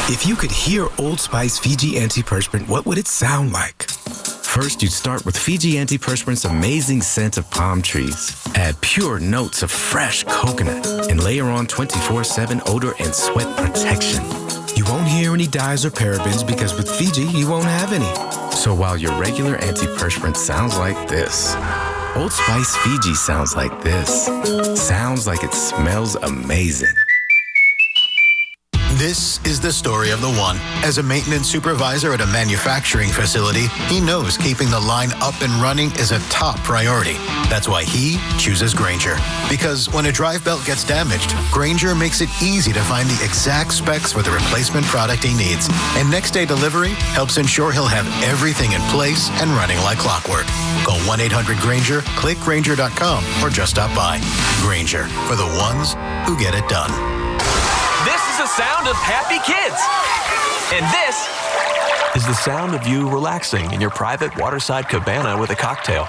If you could hear Old Spice Fiji Antiperspirant, what would it sound like? First, you'd start with Fiji Antiperspirant's amazing scent of palm trees. Add pure notes of fresh coconut and layer on 24/7 odor and sweat protection. You won't hear any dyes or parabens because with Fiji, you won't have any. So while your regular antiperspirant sounds like this, Old Spice Fiji sounds like this. Sounds like it smells amazing. This is the story of the one. As a maintenance supervisor at a manufacturing facility, he knows keeping the line up and running is a top priority. That's why he chooses Grainger. Because when a drive belt gets damaged, Grainger makes it easy to find the exact specs for the replacement product he needs. And next day delivery helps ensure he'll have everything in place and running like clockwork. Call 1-800-GRAINGER, click Grainger.com, or just stop by. Grainger, for the ones who get it done. This is the sound of happy kids. And this is the sound of you relaxing in your private waterside cabana with a cocktail.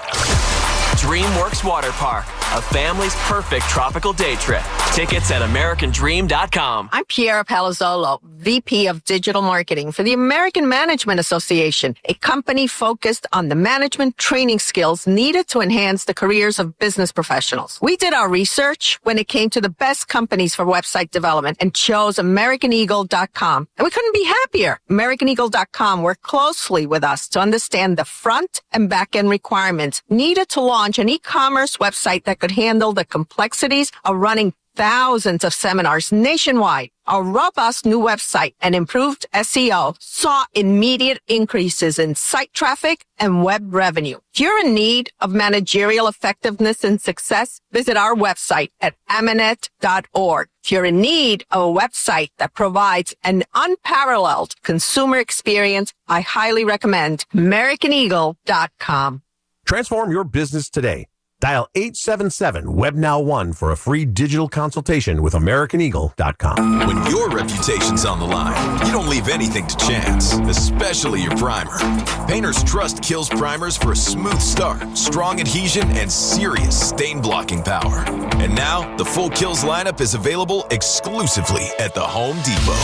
DreamWorks Water Park, a family's perfect tropical day trip. Tickets at AmericanDream.com. I'm Piera Palazzolo, VP of Digital Marketing for the American Management Association, a company focused on the management training skills needed to enhance the careers of business professionals. We did our research when it came to the best companies for website development and chose AmericanEagle.com. And we couldn't be happier. AmericanEagle.com worked closely with us to understand the front and back end requirements needed to launch an e-commerce website that could handle the complexities of running thousands of seminars nationwide. Our robust new website and improved SEO saw immediate increases in site traffic and web revenue. If you're in need of managerial effectiveness and success, visit our website at amanet.org. If you're in need of a website that provides an unparalleled consumer experience, I highly recommend AmericanEagle.com. Transform your business today. Dial 877-WebNow1 for a free digital consultation with AmericanEagle.com. When your reputation's on the line, you don't leave anything to chance, especially your primer. Painters trust Kills primers for a smooth start, strong adhesion, and serious stain-blocking power. And now, the full Kills lineup is available exclusively at the Home Depot.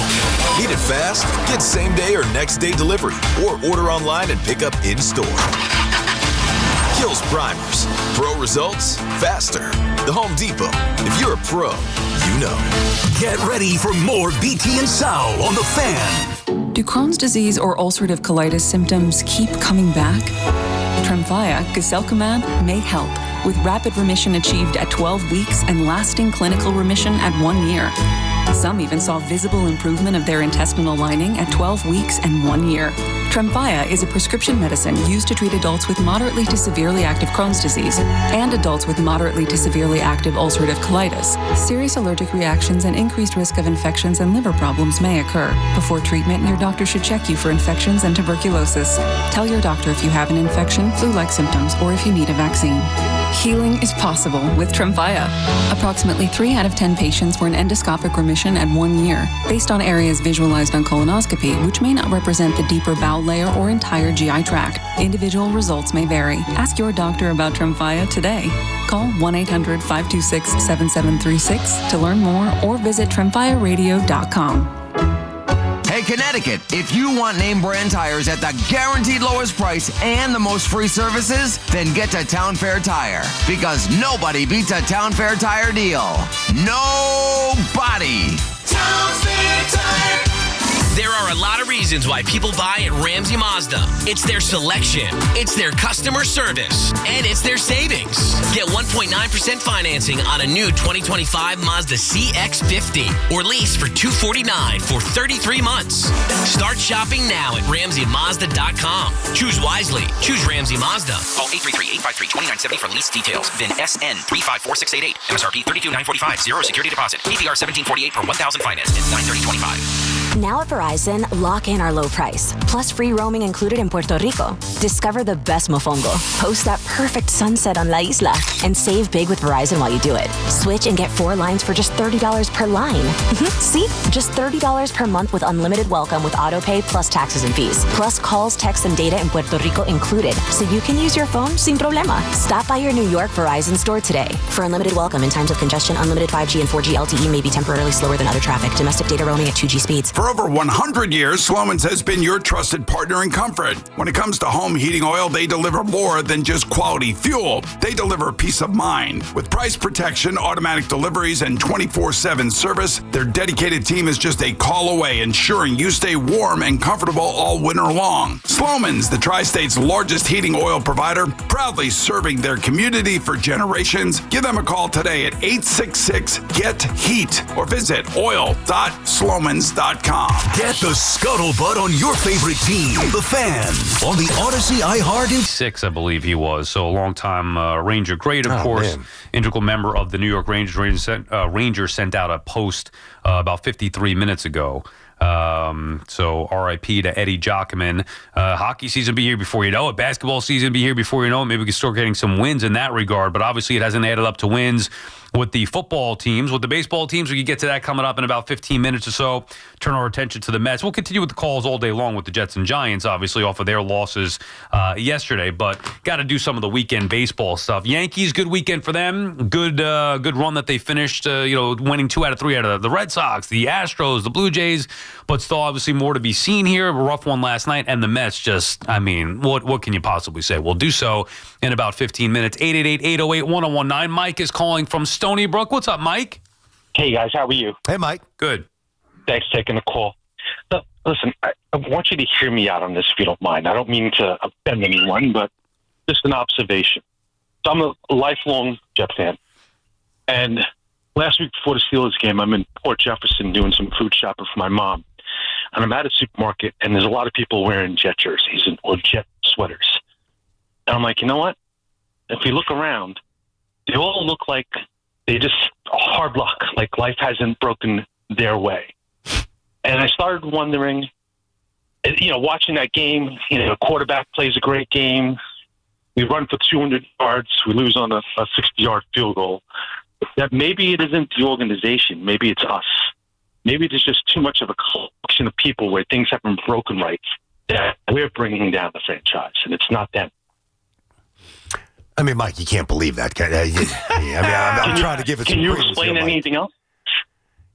Need it fast? Get same-day or next-day delivery, or order online and pick up in-store. Kills primers. Pro results faster. The Home Depot. If you're a pro, you know. Get ready for more BT and Sal on the Fan. Do Crohn's disease or ulcerative colitis symptoms keep coming back? Tremfya, guselkumab, may help, with rapid remission achieved at 12 weeks and lasting clinical remission at 1 year. Some even saw visible improvement of their intestinal lining at 12 weeks and 1 year. Tremfya is a prescription medicine used to treat adults with moderately to severely active Crohn's disease and adults with moderately to severely active ulcerative colitis. Serious allergic reactions and increased risk of infections and liver problems may occur. Before treatment, your doctor should check you for infections and tuberculosis. Tell your doctor if you have an infection, flu-like symptoms, or if you need a vaccine. Healing is possible with Tremfya. Approximately 3 out of 10 patients were in endoscopic remission at 1 year, based on areas visualized on colonoscopy, which may not represent the deeper bowel layer or entire GI tract. Individual results may vary. Ask your doctor about Tremfya today. Call 1-800-526-7736 to learn more or visit tremfyaradio.com. Hey, Connecticut, if you want name brand tires at the guaranteed lowest price and the most free services, then get to Town Fair Tire. Because nobody beats a Town Fair Tire deal. Nobody. Town Fair Tire. There are a lot of reasons why people buy at Ramsey Mazda. It's their selection, it's their customer service, and it's their savings. Get 1.9% financing on a new 2025 Mazda CX-50 or lease for $249 for 33 months. Start shopping now at RamseyMazda.com. Choose wisely. Choose Ramsey Mazda. Call 833-853-2970 for lease details. VIN SN 354688. MSRP $32,945. Zero security deposit. APR $1748 per $1,000 finance. It's $930.25. Now at Verizon, lock in our low price, plus free roaming included in Puerto Rico. Discover the best mofongo, post that perfect sunset on La Isla, and save big with Verizon while you do it. Switch and get 4 lines for just $30 per line. See? Just $30 per month with unlimited welcome with autopay plus taxes and fees. Plus calls, texts, and data in Puerto Rico included, so you can use your phone sin problema. Stop by your New York Verizon store today. For unlimited welcome in times of congestion, unlimited 5G and 4G LTE may be temporarily slower than other traffic. Domestic data roaming at 2G speeds. For over 100 years, Clemens has been your trusted partner in comfort. When it comes to home heating oil, they deliver more than just quality fuel. They deliver peace of mind. With price protection, automatic deliveries, and 24/7 service, their dedicated team is just a call away, ensuring you stay warm and comfortable all winter long. Sloman's, the Tri-State's largest heating oil provider, proudly serving their community for generations. Give them a call today at 866-GET-HEAT or visit oil.slomans.com. Get the scuttlebutt on your favorite team, the Fan, on the Odyssey iHeart. 6, I believe he was. So a long-time Ranger great, of course. Man. Integral member of the New York Rangers. Rangers sent out a post about 53 minutes ago. So RIP to Eddie Jockman. Hockey season be here before you know it. Basketball season be here before you know it. Maybe we can start getting some wins in that regard, but obviously it hasn't added up to wins with the football teams. With the baseball teams, we can get to that coming up in about 15 minutes or so. Turn our attention to the Mets. We'll continue with the calls all day long with the Jets and Giants, obviously, off of their losses yesterday, but got to do some of the weekend baseball stuff. Yankees, good weekend for them. Good run that they finished, winning 2 out of 3 out of the Red Sox, the Astros, the Blue Jays, but still obviously more to be seen here. A rough one last night, and the Mets just, what can you possibly say? We'll do so in about 15 minutes. 888-808-1019. Mike is calling from Stony Brook. What's up, Mike? Hey, guys. How are you? Hey, Mike. Good. Thanks for taking the call. So, listen, I want you to hear me out on this if you don't mind. I don't mean to offend anyone, but just an observation. So I'm a lifelong Jet fan. And last week before the Steelers game, I'm in Port Jefferson doing some food shopping for my mom. And I'm at a supermarket, and there's a lot of people wearing Jet jerseys or Jet sweaters. And I'm like, you know what? If we look around, they all look like they just hard luck, like life hasn't broken their way. And I started wondering, watching that game, quarterback plays a great game. We run for 200 yards. We lose on a 60-yard field goal. That maybe it isn't the organization. Maybe it's us. Maybe there's just too much of a collection of people where things haven't broken right that we're bringing down the franchise, and it's not them. I mean, Mike, you can't believe that. I'm trying to give it some Can you credence explain here, anything else?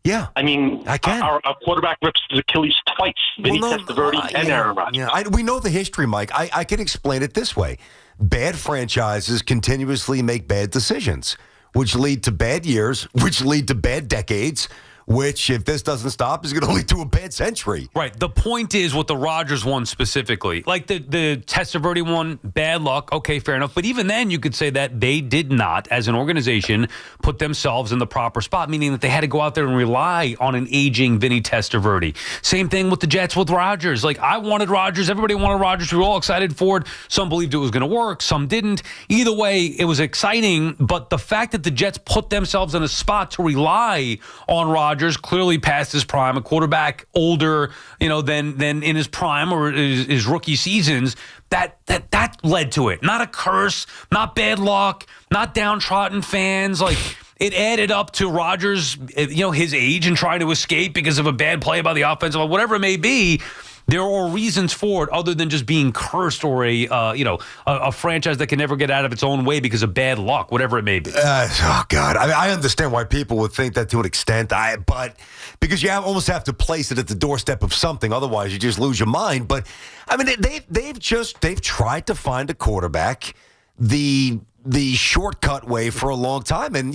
Yeah. I mean, I can. Our quarterback rips his Achilles twice. Vinny Testaverde and Aaron Rodgers. We know the history, Mike. I can explain it this way. Bad franchises continuously make bad decisions, which lead to bad years, which lead to bad decades, which, if this doesn't stop, is going to lead to a bad century. Right. The point is with the Rodgers one specifically, like the Testaverde one, bad luck. Okay, fair enough. But even then, you could say that they did not, as an organization, put themselves in the proper spot, meaning that they had to go out there and rely on an aging Vinny Testaverde. Same thing with the Jets with Rodgers. Like, I wanted Rodgers. Everybody wanted Rodgers. We were all excited for it. Some believed it was going to work. Some didn't. Either way, it was exciting. But the fact that the Jets put themselves in a spot to rely on Rodgers, clearly past his prime, a quarterback older, than in his prime or his rookie seasons, that led to it. Not a curse, not bad luck, not downtrodden fans. Like, it added up to Rodgers, his age and trying to escape because of a bad play by the offensive line, whatever it may be. There are reasons for it other than just being cursed or a franchise that can never get out of its own way because of bad luck, whatever it may be. Oh, God. I understand why people would think that to an extent, but because you almost have to place it at the doorstep of something. Otherwise, you just lose your mind. But, I mean, they've tried to find a quarterback the shortcut way for a long time. And,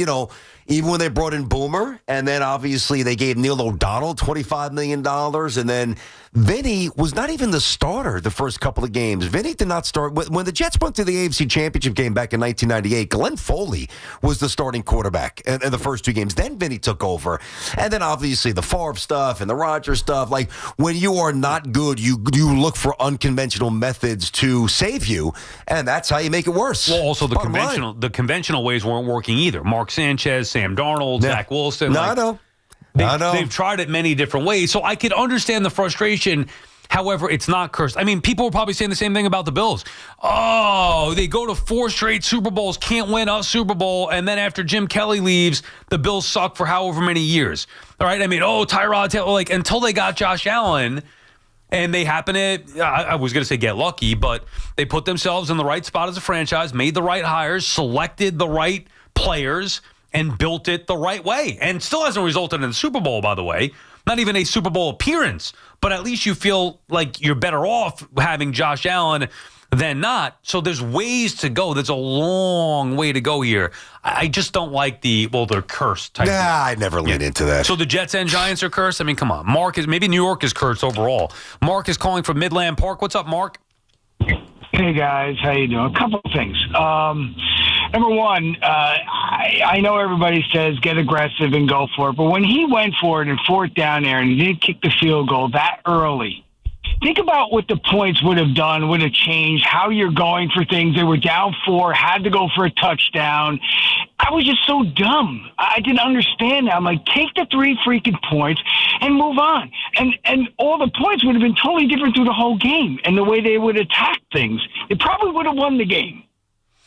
even when they brought in Boomer, and then obviously they gave Neil O'Donnell $25 million, and then Vinny was not even the starter the first couple of games. Vinny did not start. When the Jets went to the AFC Championship game back in 1998, Glenn Foley was the starting quarterback in the first two games. Then Vinny took over. And then obviously the Favre stuff and the Rodgers stuff. Like, when you are not good, you look for unconventional methods to save you, and that's how you make it worse. Well, also the conventional ways weren't working either. Mark Sanchez, Sam Darnold, Zach Wilson. They've tried it many different ways, so I could understand the frustration. However, it's not cursed. I mean, people were probably saying the same thing about the Bills. Oh, they go to 4 straight Super Bowls, can't win a Super Bowl, and then after Jim Kelly leaves, the Bills suck for however many years. All right, I mean, Tyrod Taylor, until they got Josh Allen, and they happen to, I was going to say get lucky, but they put themselves in the right spot as a franchise, made the right hires, selected the right players, and built it the right way. And still hasn't resulted in the Super Bowl, by the way. Not even a Super Bowl appearance. But at least you feel like you're better off having Josh Allen than not. So there's ways to go. There's a long way to go here. I just don't like they're cursed type. I never lean into that. So the Jets and Giants are cursed? I mean, come on. Maybe New York is cursed overall. Mark is calling from Midland Park. What's up, Mark? Hey, guys. How you doing? A couple of things. Number one, I know everybody says get aggressive and go for it, but when he went for it and 4th down there and he didn't kick the field goal that early, think about what the points would have done, would have changed, how you're going for things. They were down 4, had to go for a touchdown. I was just so dumb. I didn't understand that. I'm like, take the 3 freaking points and move on. And all the points would have been totally different through the whole game and the way they would attack things. They probably would have won the game.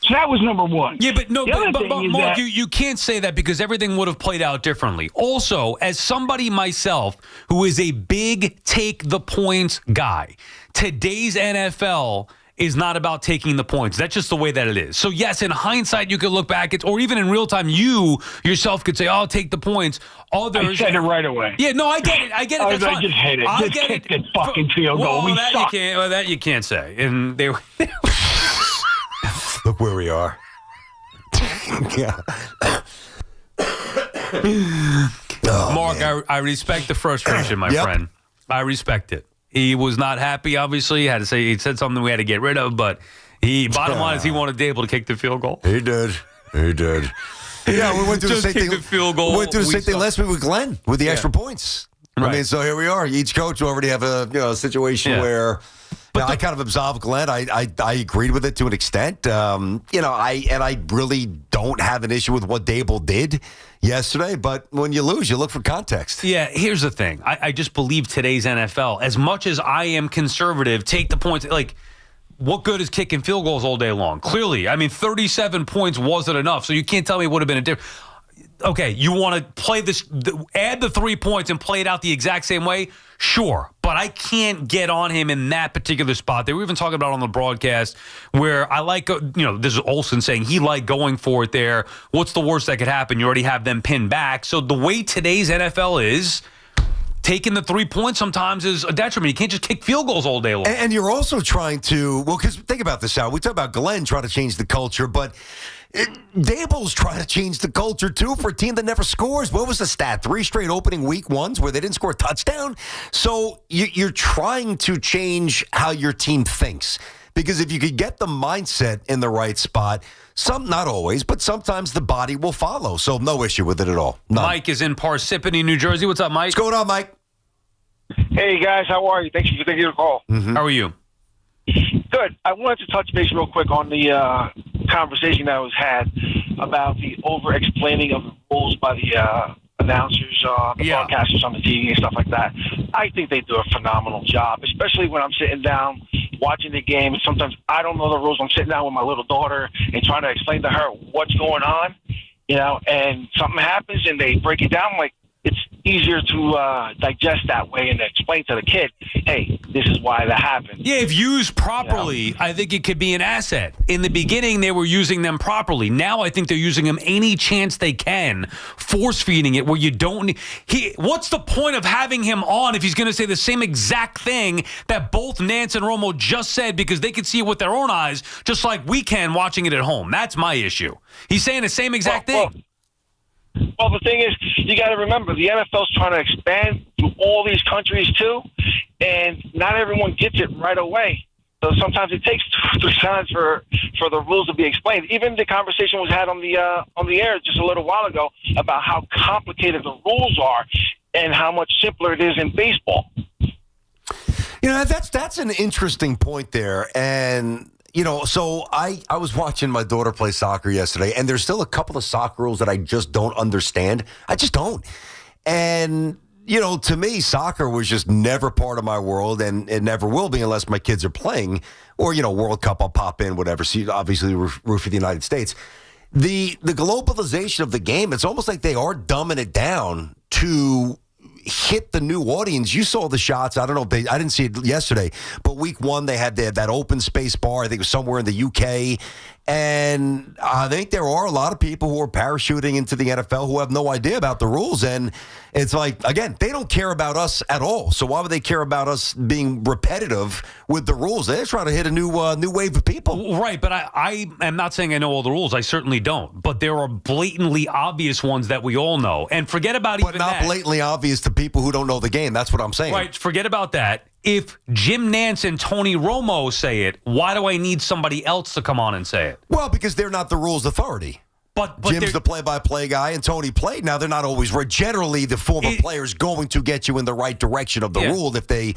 So that was number one. Yeah, but Mark, you can't say that because everything would have played out differently. Also, as somebody myself who is a big take the points guy, today's NFL is not about taking the points. That's just the way that it is. So yes, in hindsight, you could look back, or even in real time, you yourself could say, "Oh, take the points." Others, I said it right away. Yeah, no, I get it. That's fine. I just hate it. Just kick the fucking field goal. We suck. That you can't say. And they were. Look where we are. Yeah. Mark, I respect the frustration, my friend. I respect it. He was not happy, obviously. He said something we had to get rid of, but bottom line is he wanted to be able to kick the field goal. He did. Yeah, we went through the same thing. The field goal. We went through the same thing last week with Glenn with the extra points. Right. I mean, so here we are. Each coach will already have a situation where I kind of absolved Glenn. I agreed with it to an extent. I really don't have an issue with what Dable did yesterday. But when you lose, you look for context. Yeah, here's the thing. I just believe today's NFL, as much as I am conservative, take the points. Like, what good is kicking field goals all day long? Clearly, I mean, 37 points wasn't enough. So you can't tell me it would have been a different. Okay, you want to play this, add the 3 points and play it out the exact same way? Sure, but I can't get on him in that particular spot. They were even talking about on the broadcast where I like, this is Olsen saying he liked going for it there. What's the worst that could happen? You already have them pinned back. So the way today's NFL is, taking the 3 points sometimes is a detriment. You can't just kick field goals all day long. And you're also trying to, because think about this, Al. We talk about Glenn trying to change the culture, but Daboll's trying to change the culture, too, for a team that never scores. What was the stat? 3 straight opening week ones where they didn't score a touchdown? So you're trying to change how your team thinks. Because if you could get the mindset in the right spot, not always, but sometimes the body will follow. So no issue with it at all. None. Mike is in Parsippany, New Jersey. What's up, Mike? What's going on, Mike? Hey, guys. How are you? Thanks for taking the call. Mm-hmm. How are you? Good. I wanted to touch base real quick on the conversation that was had about the over-explaining of the rules by the announcers, broadcasters on the TV and stuff like that. I think they do a phenomenal job, especially when I'm sitting down watching the game. Sometimes I don't know the rules. I'm sitting down with my little daughter and trying to explain to her what's going on, and something happens and they break it down. Like, it's easier to digest that way and explain to the kid, hey, this is why that happened. Yeah, if used properly, I think it could be an asset. In the beginning, they were using them properly. Now I think they're using them any chance they can, force-feeding it where you don't need... What's the point of having him on if he's going to say the same exact thing that both Nance and Romo just said because they could see it with their own eyes, just like we can watching it at home? That's my issue. He's saying the same exact thing. Well, the thing is, you got to remember, the NFL's trying to expand to all these countries, too, and not everyone gets it right away. So sometimes it takes 2 times for the rules to be explained. Even the conversation was had on the air just a little while ago about how complicated the rules are and how much simpler it is in baseball. That's an interesting point there, and... so I was watching my daughter play soccer yesterday, and there's still a couple of soccer rules that I just don't understand. I just don't. And, to me, soccer was just never part of my world, and it never will be unless my kids are playing. Or, World Cup, I'll pop in, whatever. See, obviously, root for the United States. The globalization of the game, it's almost like they are dumbing it down to hit the new audience. You saw the shots. I don't know if I didn't see it yesterday, but week 1 they had that open space bar. I think it was somewhere in the UK. And I think there are a lot of people who are parachuting into the NFL who have no idea about the rules. And it's like, again, they don't care about us at all. So why would they care about us being repetitive with the rules? They're trying to hit a new wave of people. Right, but I am not saying I know all the rules. I certainly don't. But there are blatantly obvious ones that we all know. And forget about but not blatantly obvious to people who don't know the game. That's what I'm saying. Right, forget about that. If Jim Nance and Tony Romo say it, why do I need somebody else to come on and say it? Well, because they're not the rules authority. But Jim's the play-by-play guy, and Tony played. Now, they're not always right. Generally, the former player is going to get you in the right direction of the rule if they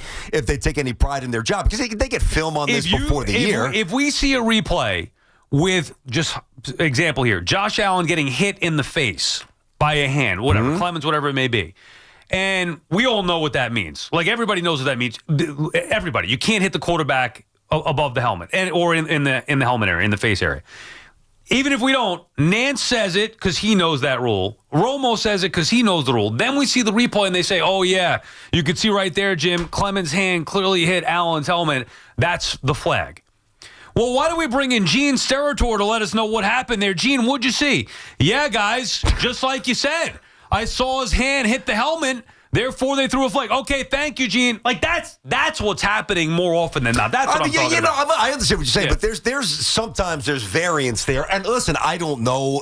take any pride in their job. Because they get film on this before the year. If we see a replay with, just example here, Josh Allen getting hit in the face by a hand, whatever, Clemens, whatever it may be, and we all know what that means. Like, everybody knows what that means. Everybody. You can't hit the quarterback above the helmet or in the helmet area, in the face area. Even if we don't, Nance says it because he knows that rule. Romo says it because he knows the rule. Then we see the replay and they say, oh, yeah, you could see right there, Jim, Clemens' hand clearly hit Allen's helmet. That's the flag. Well, why do we bring in Gene Steratore to let us know what happened there? Gene, what'd you see? Yeah, guys, just like you said. I saw his hand hit the helmet, therefore they threw a flag. Okay, thank you, Gene. Like, that's what's happening more often than not. That's what I'm talking about. I understand what you're saying, but there's sometimes there's variance there. And listen, I don't know.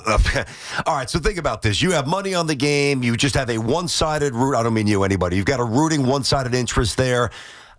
All right, so think about this. You have money on the game. You just have a one-sided root. I don't mean you, anybody. You've got a rooting one-sided interest there.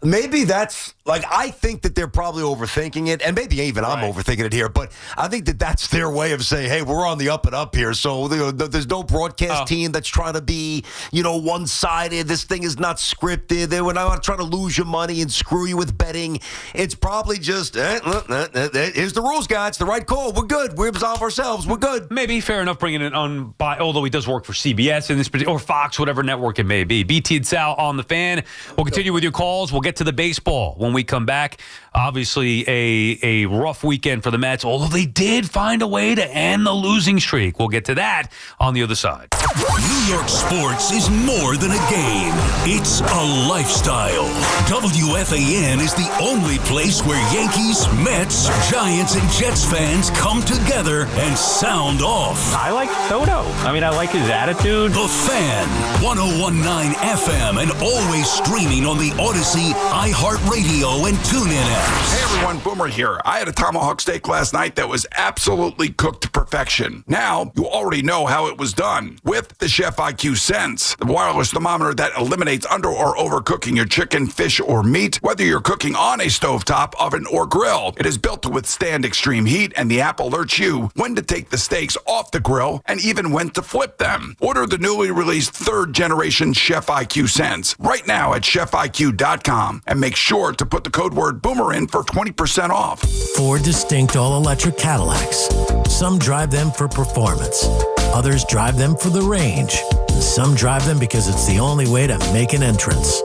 Maybe that's, like, I think that they're probably overthinking it, and maybe even I'm overthinking it here, but I think that that's their way of saying, hey, we're on the up and up here, so there's no broadcast team that's trying to be, one-sided. This thing is not scripted. We're not trying to lose your money and screw you with betting. It's probably just, here's the rules, guys. It's the right call. We're good. We absolve ourselves. We're good. Maybe fair enough bringing it on by, although he does work for CBS in this or Fox, whatever network it may be. BT and Sal on the Fan. We'll continue with your calls. We'll get to the baseball when we come back. Obviously, a rough weekend for the Mets, although they did find a way to end the losing streak. We'll get to that on the other side. New York sports is more than a game. It's a lifestyle. WFAN is the only place where Yankees, Mets, Giants, and Jets fans come together and sound off. I like Soto. I mean, I like his attitude. The Fan, 101.9 FM, and always streaming on the Odyssey, iHeartRadio, and TuneIn apps. Hey everyone, Boomer here. I had a tomahawk steak last night that was absolutely cooked to perfection. Now, you already know how it was done with the Chef IQ Sense, the wireless thermometer that eliminates under or overcooking your chicken, fish, or meat, whether you're cooking on a stovetop, oven, or grill. It is built to withstand extreme heat, and the app alerts you when to take the steaks off the grill and even when to flip them. Order the newly released 3rd generation Chef IQ Sense right now at chefiq.com and make sure to put the code word Boomer in for 20% off. 4 distinct all-electric Cadillacs. Some drive them for performance. Others drive them for the range. And some drive them because it's the only way to make an entrance.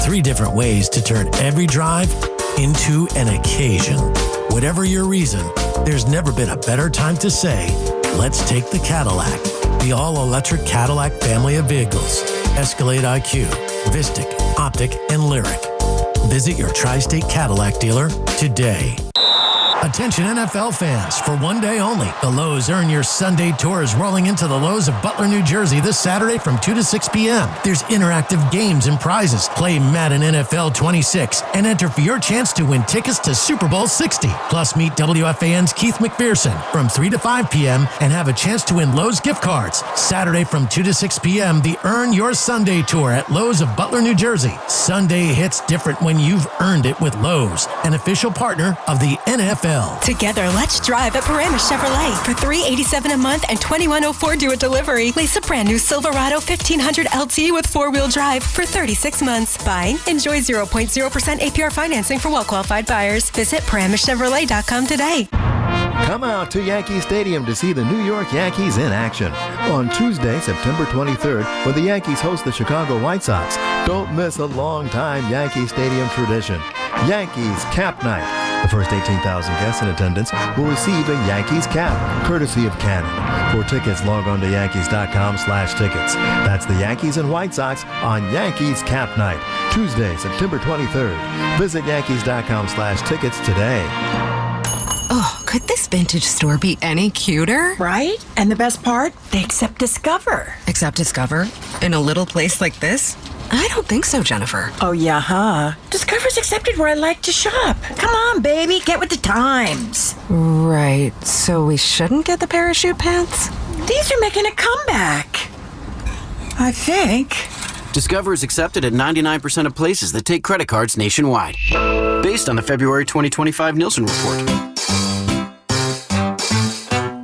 3 different ways to turn every drive into an occasion. Whatever your reason, there's never been a better time to say, let's take the Cadillac. The all-electric Cadillac family of vehicles. Escalade IQ, Vistic, Optic, and Lyric. Visit your Tri-State Cadillac dealer today. Attention NFL fans, for one day only, the Lowe's Earn Your Sunday Tour is rolling into the Lowe's of Butler, New Jersey this Saturday from 2 to 6 p.m. There's interactive games and prizes. Play Madden NFL 26 and enter for your chance to win tickets to Super Bowl 60. Plus, meet WFAN's Keith McPherson from 3 to 5 p.m. and have a chance to win Lowe's gift cards. Saturday from 2 to 6 p.m., the Earn Your Sunday Tour at Lowe's of Butler, New Jersey. Sunday hits different when you've earned it with Lowe's, an official partner of the NFL. Together, let's drive at Paramus Chevrolet for $387 a month and $2104 due a delivery. Lease a brand new Silverado 1500 LT with 4-wheel drive for 36 months. Buying? Enjoy 0.0% APR financing for well-qualified buyers. Visit ParamusChevrolet.com today. Come out to Yankee Stadium to see the New York Yankees in action on Tuesday, September 23rd, when the Yankees host the Chicago White Sox. Don't miss a long-time Yankee Stadium tradition. Yankees Cap Night. The first 18,000 guests in attendance will receive a Yankees cap, courtesy of Canon. For tickets, log on to Yankees.com/tickets. That's the Yankees and White Sox on Yankees Cap Night, Tuesday, September 23rd. Visit Yankees.com/tickets today. Oh, could this vintage store be any cuter? Right? And the best part? They accept Discover. Accept Discover? In a little place like this? I don't think so, Jennifer. Oh, yeah, huh? Discover's accepted where I like to shop. Come on, baby, get with the times. Right, so we shouldn't get the parachute pants? These are making a comeback. I think. Discover is accepted at 99% of places that take credit cards nationwide. Based on the February 2025 Nielsen report.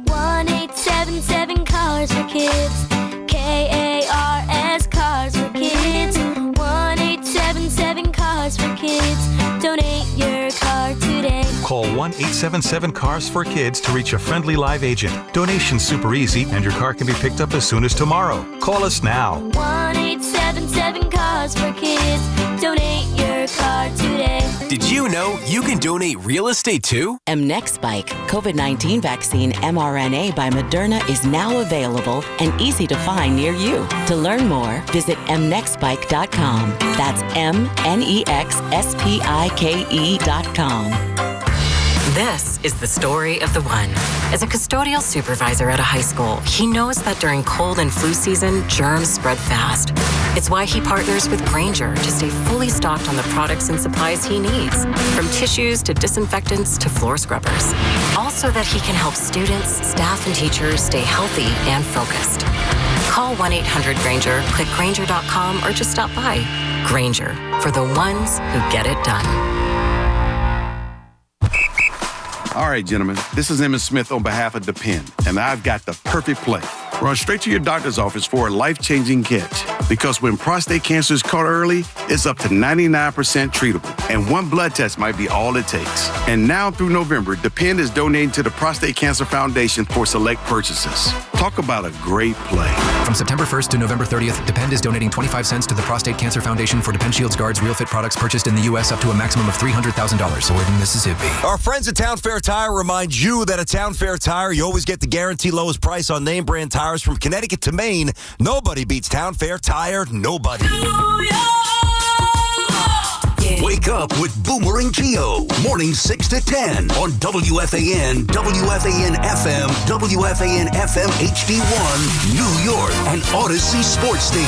1877 Cars for Kids. KARS Cars for Kids. 1877 Cars for Kids. Donate your car today. Call 1-877-CARS for Kids to reach a friendly live agent. Donation's super easy, and your car can be picked up as soon as tomorrow. Call us now. 1877 Cars for Kids. Donate your car today. Did you know you can donate real estate too? mNEXSpike COVID-19 vaccine mRNA by Moderna is now available and easy to find near you. To learn more, visit mnexspike.com. That's mnexspike.com. This is the story of the one. As a custodial supervisor at a high school, he knows that during cold and flu season, germs spread fast. It's why he partners with Grainger to stay fully stocked on the products and supplies he needs, from tissues to disinfectants to floor scrubbers. All so that he can help students, staff, and teachers stay healthy and focused. Call 1-800-GRAINGER, click Grainger.com, or just stop by. Grainger, for the ones who get it done. All right, gentlemen, this is Emmitt Smith on behalf of Depend, and I've got the perfect play. Run straight to your doctor's office for a life-changing catch. Because when prostate cancer is caught early, it's up to 99% treatable. And one blood test might be all it takes. And now through November, Depend is donating to the Prostate Cancer Foundation for select purchases. Talk about a great play. From September 1st to November 30th, Depend is donating 25 cents to the Prostate Cancer Foundation for Depend Shields Guards Real Fit products purchased in the U.S. up to a maximum of $300,000. Sold in Mississippi. Our friends at Town Fair Tire remind you that at Town Fair Tire, you always get the guaranteed lowest price on name brand tires from Connecticut to Maine. Nobody beats Town Fair Tire. Nobody. Wake up with Boomer and Geo. Mornings 6 to 10 on WFAN, WFAN FM, WFAN FM HD1, New York, and Odyssey Sports Station.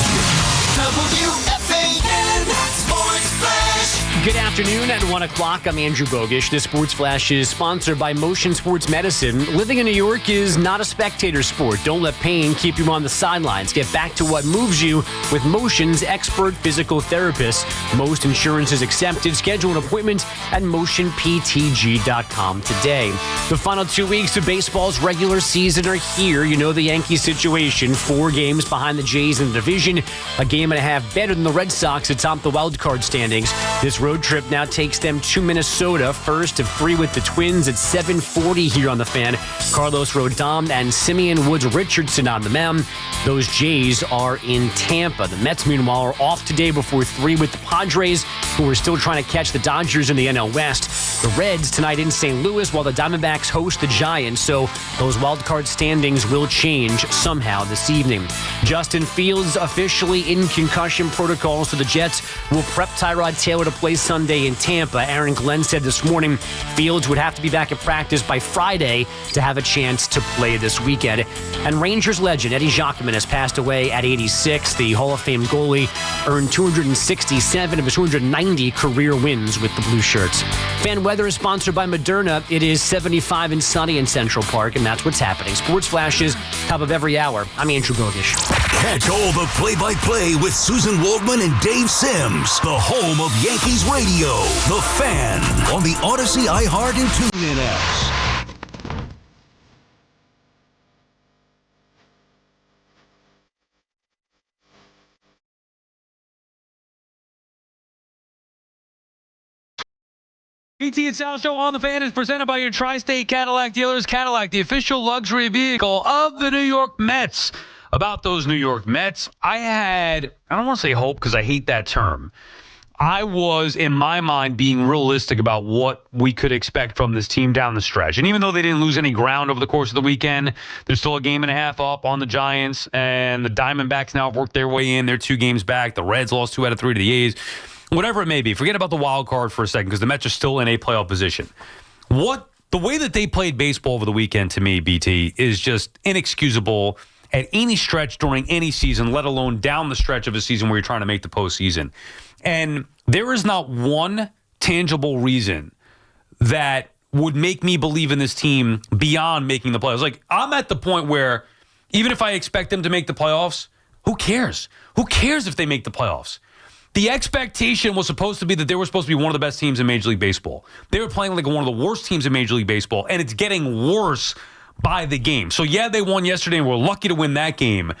WFAN Sports Flash. Good afternoon. At 1 o'clock, I'm Andrew Bogish. This Sports Flash is sponsored by Motion Sports Medicine. Living in New York is not a spectator sport. Don't let pain keep you on the sidelines. Get back to what moves you with Motion's expert physical therapists. Most insurance is accepted. Schedule an appointment at motionptg.com today. The final 2 weeks of baseball's regular season are here. You know the Yankees situation. 4 games behind the Jays in the division. A game and a half better than the Red Sox atop the wild card standings. This road trip now takes them to Minnesota. First of 3 with the Twins at 7:40 here on the Fan. Carlos Rodon and Simeon Woods Richardson on the mound. Those Jays are in Tampa. The Mets, meanwhile, are off today before 3 with the Padres, who are still trying to catch the Dodgers in the NL West. The Reds tonight in St. Louis, while the Diamondbacks host the Giants. So those wild card standings will change somehow this evening. Justin Fields officially in concussion protocol, so the Jets will prep Tyrod Taylor to play Sunday in Tampa. Aaron Glenn said this morning Fields would have to be back at practice by Friday to have a chance to play this weekend. And Rangers legend Eddie Jacquemin has passed away at 86. The Hall of Fame goalie earned 267 of his 290 career wins with the Blue Shirts. Fan weather is sponsored by Moderna. It is 75 and sunny in Central Park, and that's what's happening. Sports Flashes, top of every hour. I'm Andrew Bogish. Catch all the play-by-play with Susan Waldman and Dave Sims. The home of Yankees radio. The Fan on the Odyssey, iHeart, and TuneIn apps. Tierney and Sal Show on the Fan is presented by your Tri-State Cadillac dealers. Cadillac, the official luxury vehicle of the New York Mets. About those New York Mets, I don't want to say hope because I hate that term. I was, in my mind, being realistic about what we could expect from this team down the stretch. And even though they didn't lose any ground over the course of the weekend, there's still a game and a half up on the Giants, and the Diamondbacks now have worked their way in. They're 2 games back. The Reds lost 2 out of 3 to the A's. Whatever it may be, forget about the wild card for a second because the Mets are still in a playoff position. The way that they played baseball over the weekend, to me, BT, is just inexcusable at any stretch during any season, let alone down the stretch of a season where you're trying to make the postseason. And there is not one tangible reason that would make me believe in this team beyond making the playoffs. Like, I'm at the point where even if I expect them to make the playoffs, who cares? Who cares if they make the playoffs? The expectation was supposed to be that they were supposed to be one of the best teams in Major League Baseball. They were playing like one of the worst teams in Major League Baseball, and it's getting worse by the game. So, yeah, they won yesterday, and we're lucky to win that game.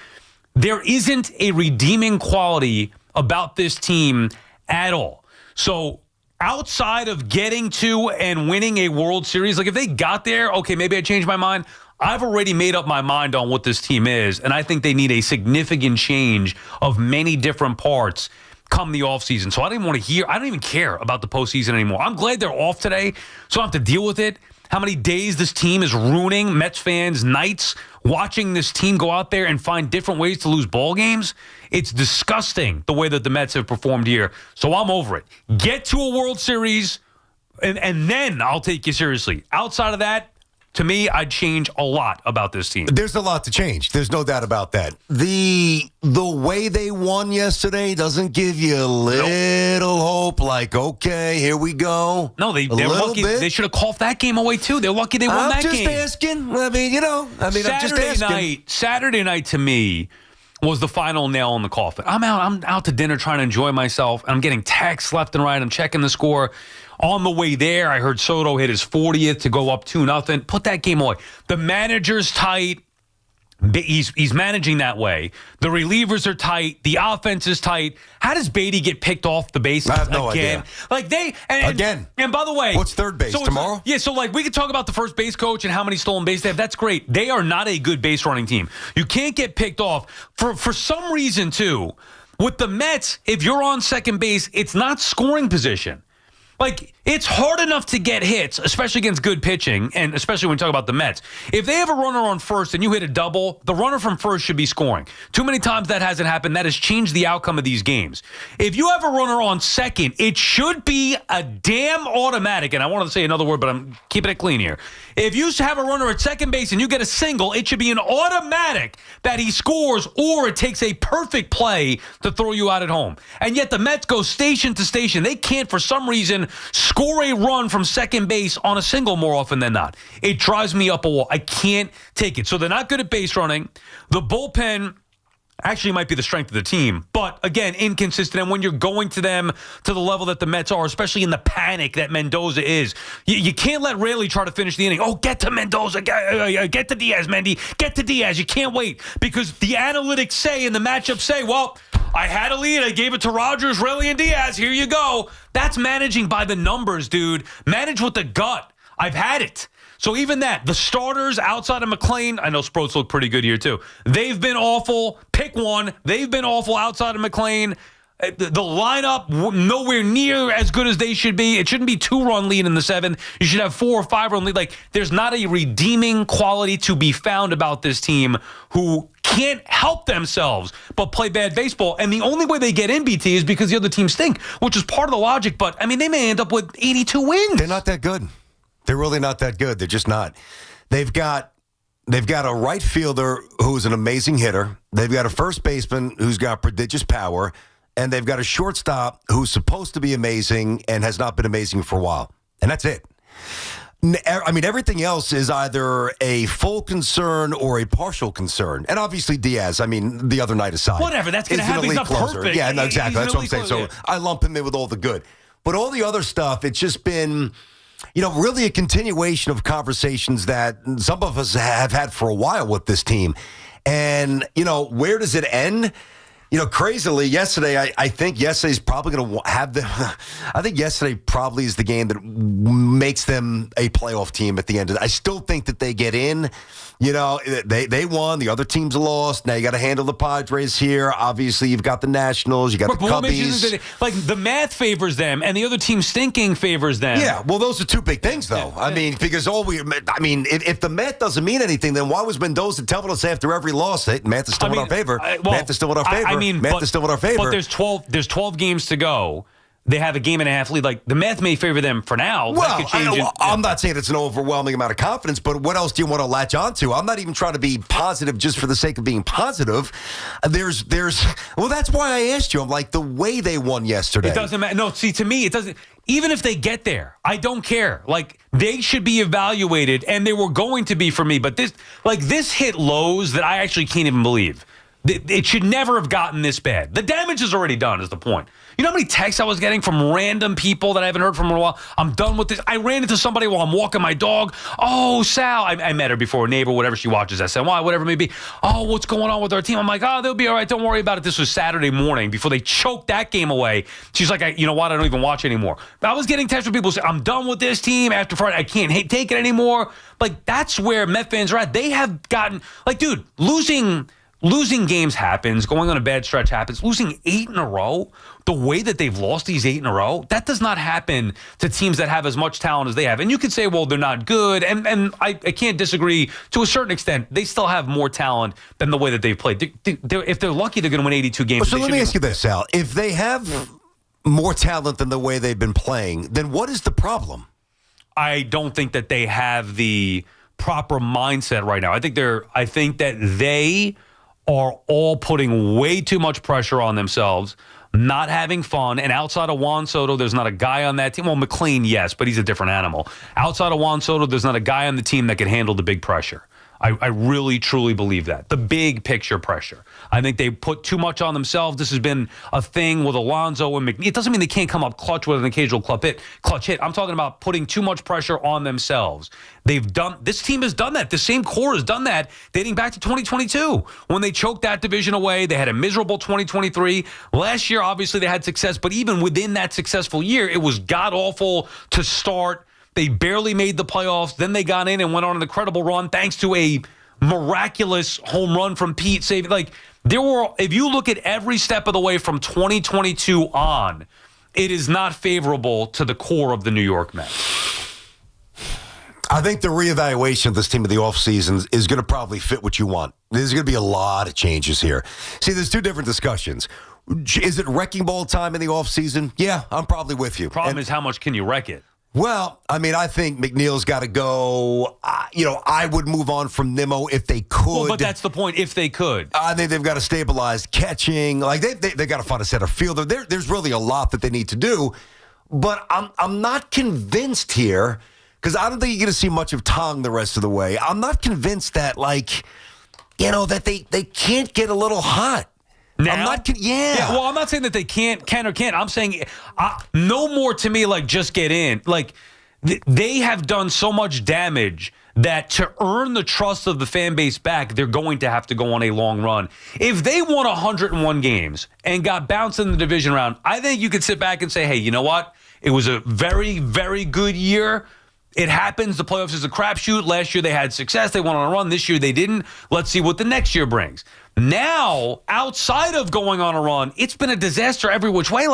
There isn't a redeeming quality about this team at all. So, outside of getting to and winning a World Series, like if they got there, okay, maybe I changed my mind. I've already made up my mind on what this team is, and I think they need a significant change of many different parts come the offseason. So I don't even care about the postseason anymore. I'm glad they're off today, so I don't have to deal with it. How many days this team is ruining Mets fans' nights watching this team go out there and find different ways to lose ball games. It's disgusting the way that the Mets have performed here. So I'm over it. Get to a World Series, and then I'll take you seriously. Outside of that, to me, I'd change a lot about this team. There's a lot to change. There's no doubt about that. The way they won yesterday doesn't give you a little hope, like, okay, here we go. No, they're lucky. Bit. They should have coughed that game away, too. They're lucky they won that game. I'm just asking. I'm just asking. Saturday night, to me, was the final nail in the coffin. I'm out to dinner trying to enjoy myself. I'm getting texts left and right. I'm checking the score. On the way there, I heard Soto hit his 40th to go up 2-0. Put that game away. The manager's tight. He's managing that way. The relievers are tight. The offense is tight. How does Beatty get picked off the base I have no again? idea. Like and by the way, what's third base tomorrow? Yeah, so like we could talk about the first base coach and how many stolen bases they have. That's great. They are not a good base running team. You can't get picked off for some reason too. With the Mets, if you're on second base, it's not scoring position. Like, it's hard enough to get hits, especially against good pitching, and especially when we talk about the Mets. If they have a runner on first and you hit a double, the runner from first should be scoring. Too many times that hasn't happened. That has changed the outcome of these games. If you have a runner on second, it should be a damn automatic, and I wanted to say another word, but I'm keeping it clean here. If you have a runner at second base and you get a single, it should be an automatic that he scores, or it takes a perfect play to throw you out at home. And yet the Mets go station to station. They can't, for some reason, score a run from second base on a single more often than not. It drives me up a wall. I can't take it. So they're not good at base running. The bullpen actually might be the strength of the team, but again, inconsistent. And when you're going to them to the level that the Mets are, especially in the panic that Mendoza is, you can't let Raley try to finish the inning. Oh, get to Mendoza, get to Diaz, Mendy, get to Diaz. You can't wait because the analytics say and the matchups say, well, I had a lead. I gave it to Rogers, Raley, and Diaz. Here you go. That's managing by the numbers, dude. Manage with the gut. I've had it. So even that, the starters outside of McClain, I know Sproats look pretty good here too. They've been awful. Pick one. They've been awful outside of McClain. The lineup, nowhere near as good as they should be. It shouldn't be 2-run lead in the seventh. You should have 4- or 5-run lead. Like, there's not a redeeming quality to be found about this team who can't help themselves but play bad baseball. And the only way they get in, BT, is because the other teams stink, which is part of the logic. But, I mean, they may end up with 82 wins. They're not that good. They're really not that good. They're just not. They've got a right fielder who's an amazing hitter. They've got a first baseman who's got prodigious power. And they've got a shortstop who's supposed to be amazing and has not been amazing for a while. And that's it. I mean, everything else is either a full concern or a partial concern. And obviously Diaz, I mean, the other night aside. Whatever, that's going to happen. He's not perfect. Yeah, no, exactly. That's what I'm saying. So I lump him in with all the good. But all the other stuff, it's just been, really a continuation of conversations that some of us have had for a while with this team. And, where does it end? Crazily, yesterday, I think yesterday's probably going to have them. I think yesterday probably is the game that makes them a playoff team at the end of it. I still think that they get in. They won. The other teams lost. Now you got to handle the Padres here. Obviously, you've got the Nationals. You got the Cubbies. Like, the math favors them, and the other team stinking favors them. Yeah, well, those are two big things, though. I mean, because if the math doesn't mean anything, then why was Mendoza telling us after every loss that math is still in our favor? Math is still in our favor. Math is still in our favor. But there's 12 games to go. They have a game and a half lead. Like, the math may favor them for now. Well, I'm not saying it's an overwhelming amount of confidence, but what else do you want to latch onto? I'm not even trying to be positive just for the sake of being positive. Well, that's why I asked you. I'm like, the way they won yesterday. It doesn't matter. No, see, to me, it doesn't. Even if they get there, I don't care. Like, they should be evaluated, and they were going to be for me. But this hit lows that I actually can't even believe. It should never have gotten this bad. The damage is already done, is the point. You know how many texts I was getting from random people that I haven't heard from in a while? I'm done with this. I ran into somebody while I'm walking my dog. Oh, Sal. I met her before, a neighbor, whatever she watches, SNY, whatever it may be. Oh, what's going on with our team? I'm like, they'll be all right. Don't worry about it. This was Saturday morning before they choked that game away. She's like, you know what? I don't even watch anymore. I was getting texts from people saying, I'm done with this team after Friday. I can't take it anymore. Like, that's where Met fans are at. They have gotten, like, dude, losing games happens. Going on a bad stretch happens. Losing 8 in a row, the way that they've lost these 8 in a row, that does not happen to teams that have as much talent as they have. And you could say, well, they're not good. And I can't disagree to a certain extent. They still have more talent than the way that they've played. If they're lucky, they're going to win 82 games. So let me ask you this, Sal. If they have more talent than the way they've been playing, then what is the problem? I don't think that they have the proper mindset right now. I think that they are all putting way too much pressure on themselves, not having fun. And outside of Juan Soto, there's not a guy on that team. Well, McClain, yes, but he's a different animal. Outside of Juan Soto, there's not a guy on the team that can handle the big pressure. I really, truly believe that. The big picture pressure. I think they put too much on themselves. This has been a thing with Alonso and McNeil. It doesn't mean they can't come up clutch with an occasional clutch hit. I'm talking about putting too much pressure on themselves. This team has done that. The same core has done that dating back to 2022. When they choked that division away, they had a miserable 2023. Last year, obviously, they had success, but even within that successful year, it was god-awful to start. They barely made the playoffs. Then they got in and went on an incredible run thanks to a miraculous home run from Pete saving. If you look at every step of the way from 2022 on, it is not favorable to the core of the New York Mets. I think the reevaluation of this team of the offseason is going to probably fit what you want. There's going to be a lot of changes here. See, there's two different discussions. Is it wrecking ball time in the offseason? Yeah, I'm probably with you. Problem is, how much can you wreck it? Well, I mean, I think McNeil's got to go. I would move on from Nimmo if they could. Well, but that's the point, if they could. I think they've got to stabilize catching. They got to find a center fielder. There's really a lot that they need to do. But I'm not convinced here, because I don't think you're going to see much of Tong the rest of the way. I'm not convinced that, that they can't get a little hot. Now? I'm not. Well, I'm not saying that they can or can't. I'm saying no more to me just get in. They have done so much damage that to earn the trust of the fan base back, they're going to have to go on a long run. If they won 101 games and got bounced in the division round, I think you could sit back and say, hey, you know what? It was a very, very good year. It happens. The playoffs is a crapshoot. Last year they had success. They went on a run. This year they didn't. Let's see what the next year brings. Now, outside of going on a run, it's been a disaster every which way.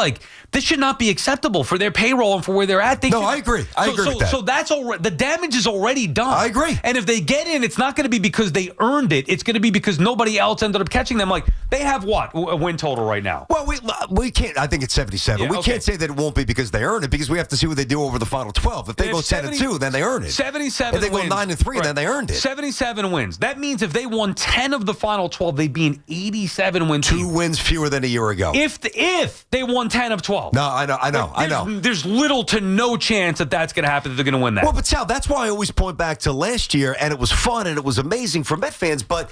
This should not be acceptable for their payroll and for where they're at. I agree. I agree with that. So that's already, the damage is already done. I agree. And if they get in, it's not going to be because they earned it. It's going to be because nobody else ended up catching them. They have what? A win total right now? Well, we can't. I think it's 77. Yeah, we can't say that it won't be because they earned it, because we have to see what they do over the final 12. If they go 10-2, then they earn it. 77 If they wins. go 9-3, then they earned it. 77 wins. That means if they won 10 of the final 12, they'd be an 87 win team. 2 wins fewer than a year ago. If they won 10 of 12. No, I know. There's little to no chance that that's going to happen, that they're going to win that. Well, but Sal, that's why I always point back to last year, and it was fun and it was amazing for Met fans, but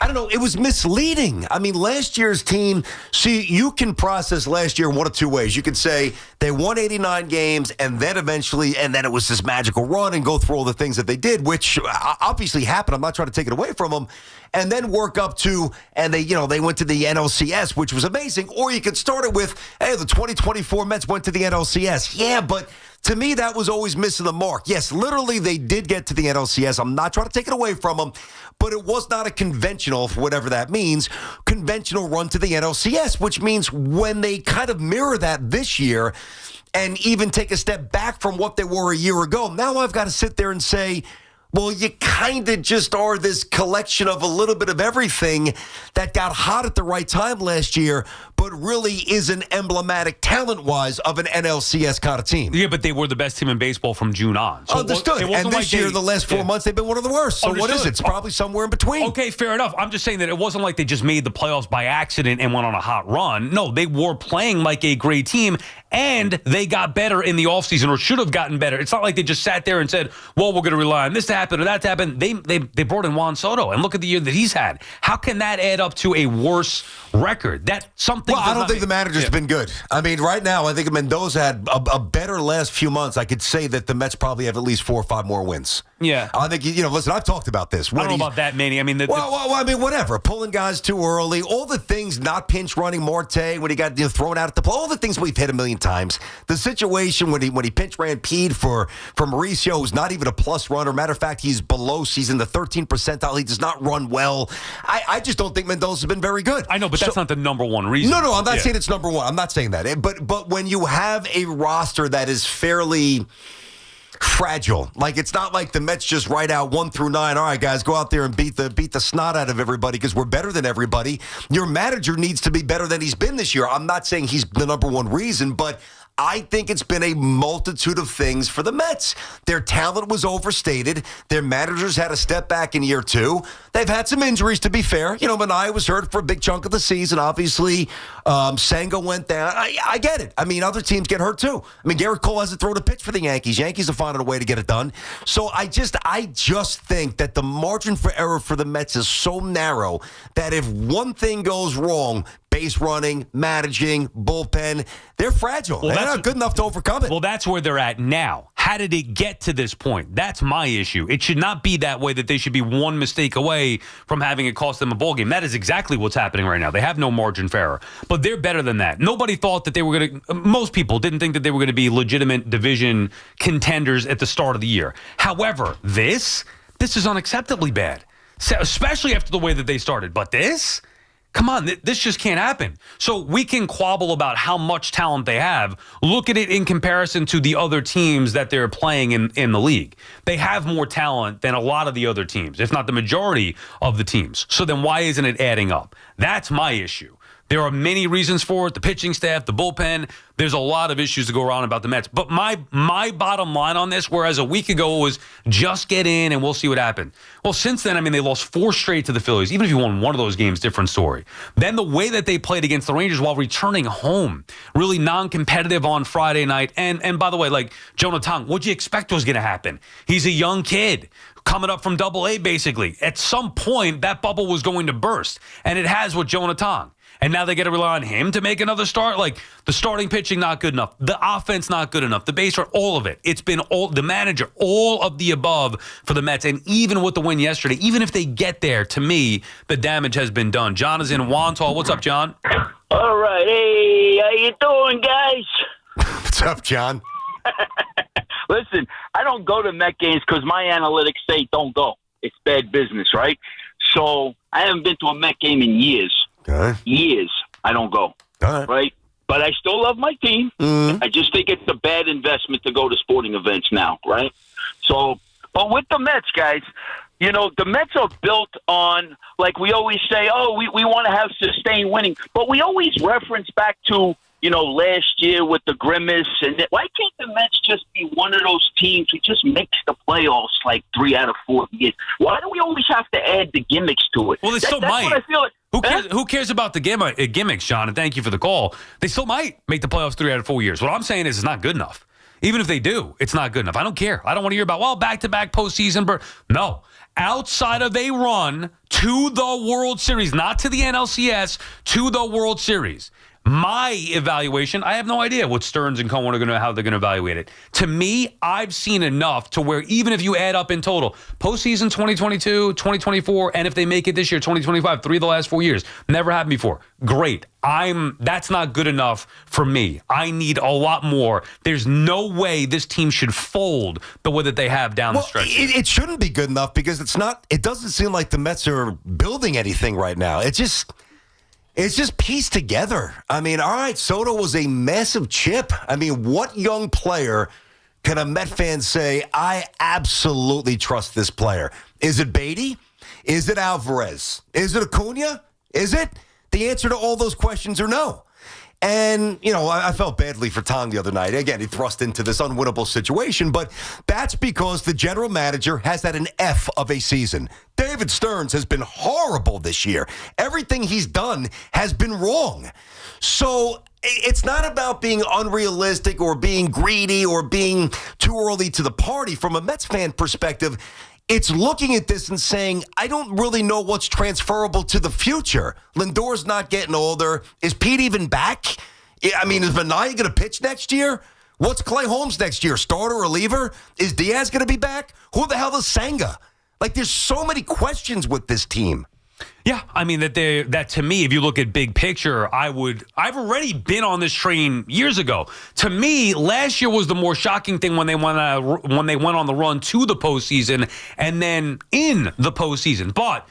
I don't know, it was misleading. I mean, last year's team, you can process last year in one of two ways. You could say they won 89 games and then it was this magical run and go through all the things that they did, which obviously happened. I'm not trying to take it away from them. And then work up to, and they went to the NLCS, which was amazing. Or you could start it with, hey, the 2024 Mets went to the NLCS. Yeah, but to me, that was always missing the mark. Yes, literally, they did get to the NLCS. I'm not trying to take it away from them, but it was not a conventional, whatever that means, conventional run to the NLCS, which means when they kind of mirror that this year and even take a step back from what they were a year ago, now I've got to sit there and say, well, you kind of just are this collection of a little bit of everything that got hot at the right time last year, but really isn't emblematic talent-wise of an NLCS kind of team. Yeah, but they were the best team in baseball from June on. So understood. And this year, the last 4 months, they've been one of the worst. So what is it? It's probably somewhere in between. Okay, fair enough. I'm just saying that it wasn't like they just made the playoffs by accident and went on a hot run. No, they were playing like a great team, and they got better in the offseason, or should have gotten better. It's not like they just sat there and said, well, we're going to rely on this to happen or that to happen. They brought in Juan Soto, and look at the year that he's had. How can that add up to a worse record? I don't think the manager's been good. I mean, right now, I think Mendoza had a better last few months. I could say that the Mets probably have at least 4 or 5 more wins. Yeah. I think, listen, I've talked about this. I don't know about that many. I mean, whatever. Pulling guys too early, all the things, not pinch running Marte when he got thrown out at the play, all the things we've hit a million times. The situation when he pinch ran Pete for Mauricio, who's not even a plus runner. Matter of fact, he's below. He's in the 13th percentile. He does not run well. I just don't think Mendoza's been very good. I know, but that's not the number one reason. No, I'm not saying it's number one. I'm not saying that. But when you have a roster that is fairly fragile, it's not like the Mets just write out 1 through 9. All right, guys, go out there and beat the snot out of everybody because we're better than everybody. Your manager needs to be better than he's been this year. I'm not saying he's the number one reason, but I think it's been a multitude of things for the Mets. Their talent was overstated. Their managers had to step back in year 2. They've had some injuries, to be fair. Manaea was hurt for a big chunk of the season. Obviously, Senga went down. I get it. I mean, other teams get hurt too. I mean, Garrett Cole hasn't thrown a pitch for the Yankees. Yankees are finding a way to get it done. So I just think that the margin for error for the Mets is so narrow that if one thing goes wrong, base running, managing, bullpen, they're fragile. They're not good enough to overcome it. Well, that's where they're at now. How did it get to this point? That's my issue. It should not be that way, that they should be one mistake away from having it cost them a ball game. That is exactly what's happening right now. They have no margin for error. But they're better than that. Nobody thought that they were going to, most people didn't think that they were going to be legitimate division contenders at the start of the year. However, this is unacceptably bad, especially after the way that they started. But this? Come on, this just can't happen. So we can quabble about how much talent they have. Look at it in comparison to the other teams that they're playing in the league. They have more talent than a lot of the other teams, if not the majority of the teams. So then why isn't it adding up? That's my issue. There are many reasons for it. The pitching staff, the bullpen. There's a lot of issues to go around about the Mets. But my bottom line on this, whereas a week ago it was just get in and we'll see what happens. Well, since then, I mean, they lost 4 straight to the Phillies. Even if you won one of those games, different story. Then the way that they played against the Rangers while returning home, really non-competitive on Friday night. And by the way, like Jonah Tong, what'd you expect was going to happen? He's a young kid coming up from Double-A, basically. At some point, that bubble was going to burst. And it has with Jonah Tong. And now they got to rely on him to make another start. Like, the starting pitching, not good enough. The offense, not good enough. The base run, all of it. It's been the manager, all of the above for the Mets. And even with the win yesterday, even if they get there, to me, the damage has been done. John is in Wantagh. What's up, John? All right. Hey, how you doing, guys? What's up, John? Listen, I don't go to Met games because my analytics say don't go. It's bad business, right? So I haven't been to a Met game in years. Okay. Years I don't go. All right? But I still love my team. Mm-hmm. I just think it's a bad investment to go to sporting events now, right? So, but with the Mets, guys, the Mets are built on, like we always say, we want to have sustained winning. But we always reference back to, last year with the grimace. And why can't the Mets just be one of those teams who just makes the playoffs like 3 out of 4 years? Why do we always have to add the gimmicks to it? Well, they still might. What I feel like. Who cares about the gimmicks, John? And thank you for the call. They still might make the playoffs 3 out of 4 years. What I'm saying is it's not good enough. Even if they do, it's not good enough. I don't care. I don't want to hear about, back-to-back postseason. No. Outside of a run to the World Series, not to the NLCS, to the World Series. My evaluation, I have no idea what Stearns and Cohen are how they're going to evaluate it. To me, I've seen enough to where even if you add up in total, postseason 2022, 2024, and if they make it this year, 2025, 3 of the last 4 years, never happened before. Great. That's not good enough for me. I need a lot more. There's no way this team should fold the way that they have down the stretch. It shouldn't be good enough because it doesn't seem like the Mets are building anything right now. It's just pieced together. I mean, all right, Soto was a massive chip. I mean, what young player can a Met fan say, I absolutely trust this player? Is it Beatty? Is it Alvarez? Is it Acuna? Is it? The answer to all those questions are no. And, I felt badly for Tong the other night. Again, he thrust into this unwinnable situation, but that's because the general manager has had an F of a season. David Stearns has been horrible this year. Everything he's done has been wrong. So it's not about being unrealistic or being greedy or being too early to the party. From a Mets fan perspective, it's looking at this and saying, I don't really know what's transferable to the future. Lindor's not getting older. Is Pete even back? I mean, is Manaea going to pitch next year? What's Clay Holmes next year? Starter or reliever? Is Diaz going to be back? Who the hell is Senga? Like, there's so many questions with this team. Yeah, I mean that to me, if you look at big picture, I've already been on this train years ago. To me, last year was the more shocking thing when they went on the run to the postseason and then in the postseason. But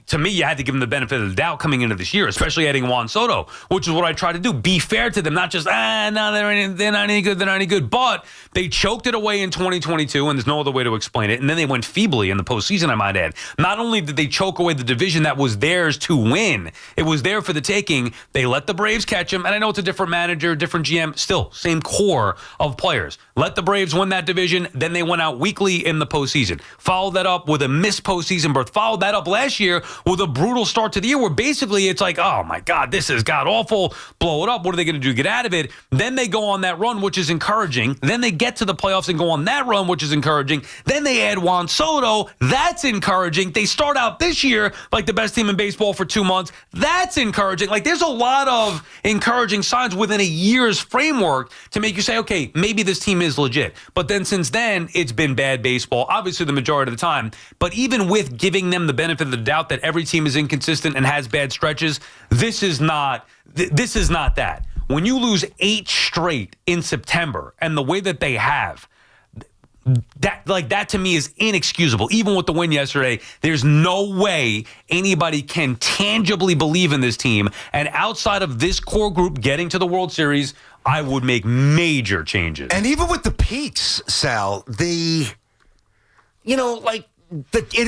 to me, you had to give them the benefit of the doubt coming into this year, especially adding Juan Soto, which is what I try to do. Be fair to them, not just, no, they're not any good. But they choked it away in 2022, and there's no other way to explain it. And then they went feebly in the postseason, I might add. Not only did they choke away the division that was theirs to win, it was there for the taking. They let the Braves catch them, and I know it's a different manager, different GM, still same core of players. Let the Braves win that division, then they went out weakly in the postseason. Followed that up with a missed postseason berth. Followed that up last year with a brutal start to the year where basically it's like, oh my God, this is god awful. Blow it up. What are they going to do? Get out of it. Then they go on that run, which is encouraging. Then they get to the playoffs and go on that run, which is encouraging. Then they add Juan Soto. That's encouraging. They start out this year like the best team in baseball for 2 months. That's encouraging. Like there's a lot of encouraging signs within a year's framework to make you say, okay, maybe this team is legit. But then since then, it's been bad baseball, obviously the majority of the time. But even with giving them the benefit of the doubt that every team is inconsistent and has bad stretches, this is not that. When you lose 8 straight in September and the way that they have, that to me is inexcusable. Even with the win yesterday, there's no way anybody can tangibly believe in this team. And outside of this core group getting to the World Series, I would make major changes. And even with the peaks, Sal, it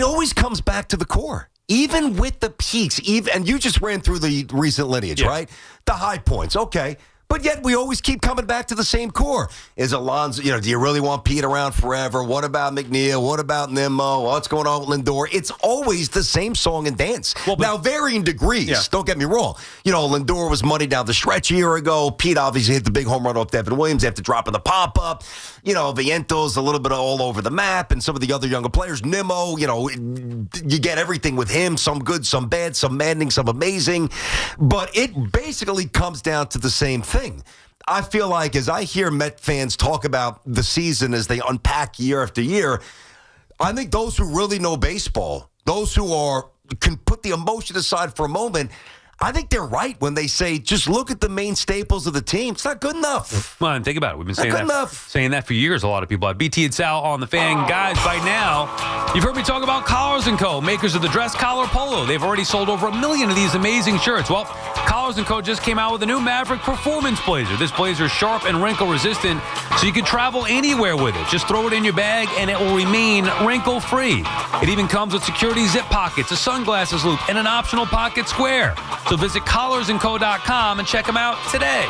always comes back to the core. Even with the peaks, and you just ran through the recent lineage, right? The high points, okay. But yet we always keep coming back to the same core. Is Alonso, do you really want Pete around forever? What about McNeil? What about Nimmo? What's going on with Lindor? It's always the same song and dance. Now, varying degrees, don't get me wrong. Lindor was money down the stretch a year ago. Pete obviously hit the big home run off Devin Williams after dropping the pop-up. Viento's a little bit all over the map, and some of the other younger players. Nimmo, you get everything with him, some good, some bad, some maddening, some amazing. But it basically comes down to the same thing. I feel like as I hear Met fans talk about the season as they unpack year after year, I think those who really know baseball, those who can put the emotion aside for a moment, I think they're right when they say, just look at the main staples of the team. It's not good enough. Come on, think about it. We've been saying that for years. A lot of people. BT and Sal on the Fan. Guys, by now, you've heard me talk about Collars & Co., makers of the dress collar polo. They've already sold over 1 million of these amazing shirts. Well, Collars & Co. just came out with a new Maverick Performance Blazer. This blazer is sharp and wrinkle-resistant, so you can travel anywhere with it. Just throw it in your bag, and it will remain wrinkle-free. It even comes with security zip pockets, a sunglasses loop, and an optional pocket square. So visit collarsandco.com and check them out today.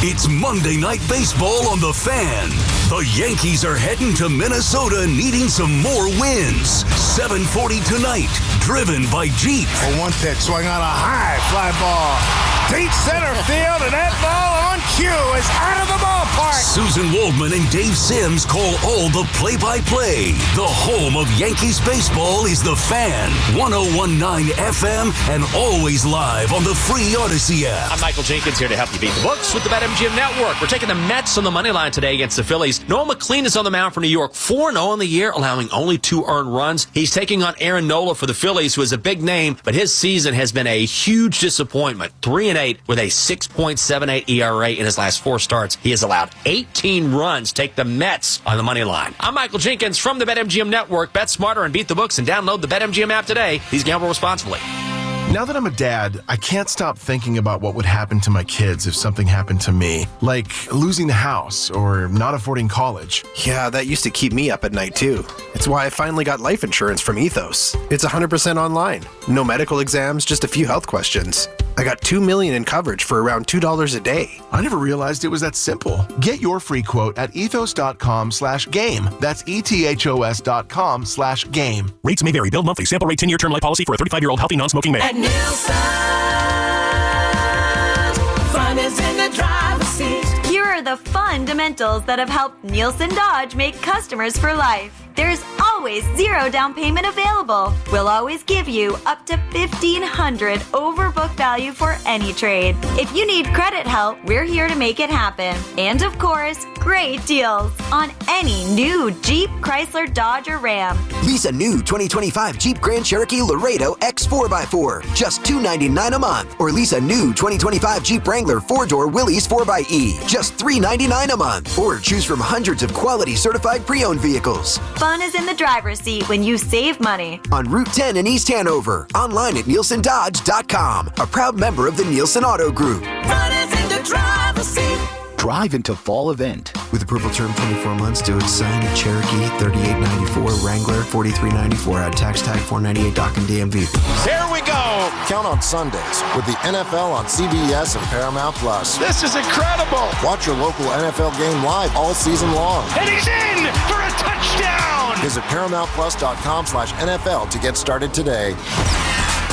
It's Monday Night Baseball on The Fan. The Yankees are heading to Minnesota needing some more wins. 7:40 tonight, driven by Jeep. For one pitch, swing on a high fly ball. Deep center field, and that ball on cue is out of the ballpark. Susan Waldman and Dave Sims call all the play-by-play. The home of Yankees baseball is The Fan. 101.9 FM and always live on the free Odyssey app. I'm Michael Jenkins here to help you beat the books with the BetMGM Network. We're taking the Mets on the money line today against the Phillies. Noah McLean is on the mound for New York. 4-0 on the year, allowing only 2 earned runs. He's taking on Aaron Nola for the Phillies, who is a big name, but his season has been a huge disappointment. 3-8 with a 6.78 ERA in his last 4 starts. He has allowed 18 runs. Take the Mets on the money line. I'm Michael Jenkins from the BetMGM Network. Bet smarter and beat the books and download the BetMGM app today. Please gamble responsibly. Now that I'm a dad, I can't stop thinking about what would happen to my kids if something happened to me, like losing the house or not affording college. Yeah, that used to keep me up at night too. It's why I finally got life insurance from Ethos. It's 100% online. No medical exams, just a few health questions. I got $2 million in coverage for around $2 a day. I never realized it was that simple. Get your free quote at ethos.com/game. That's ethos.com/game. Rates may vary. Bill monthly. Sample rate 10-year term life policy for a 35-year-old healthy non-smoking male. At Nielsen, fun is in the driver's seat. Here are the fundamentals that have helped Nielsen Dodge make customers for life. There's always 0 down payment available. We'll always give you up to $1,500 over book value for any trade. If you need credit help, we're here to make it happen. And of course, great deals on any new Jeep, Chrysler, Dodge, or Ram. Lease a new 2025 Jeep Grand Cherokee Laredo X 4x4, just $299 a month. Or lease a new 2025 Jeep Wrangler 4-door Willys 4xe, just $399 a month. Or choose from hundreds of quality certified pre-owned vehicles. Fun is in the driver's seat when you save money. On Route 10 in East Hanover. Online at NielsenDodge.com. A proud member of the Nielsen Auto Group. Fun is in the driver's seat. Drive into fall event. With approval term 24 months, do it sign Cherokee 3894, Wrangler 4394, add tax tag 498 dock and DMV. Here we go. Count on Sundays with the NFL on CBS and Paramount Plus. This is incredible. Watch your local NFL game live all season long. And he's in for a touchdown. Visit ParamountPlus.com/NFL to get started today.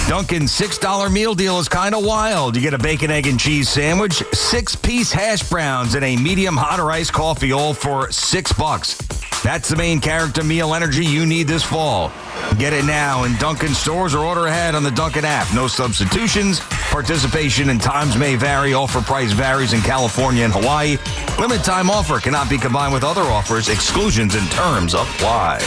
Dunkin's $6 meal deal is kind of wild. You get a bacon, egg, and cheese sandwich, 6-piece hash browns, and a medium hot or iced coffee, all for $6. That's the main character meal energy you need this fall. Get it now in Dunkin' stores or order ahead on the Dunkin' app. No substitutions. Participation and times may vary. Offer price varies in California and Hawaii. Limited time offer cannot be combined with other offers. Exclusions and terms apply.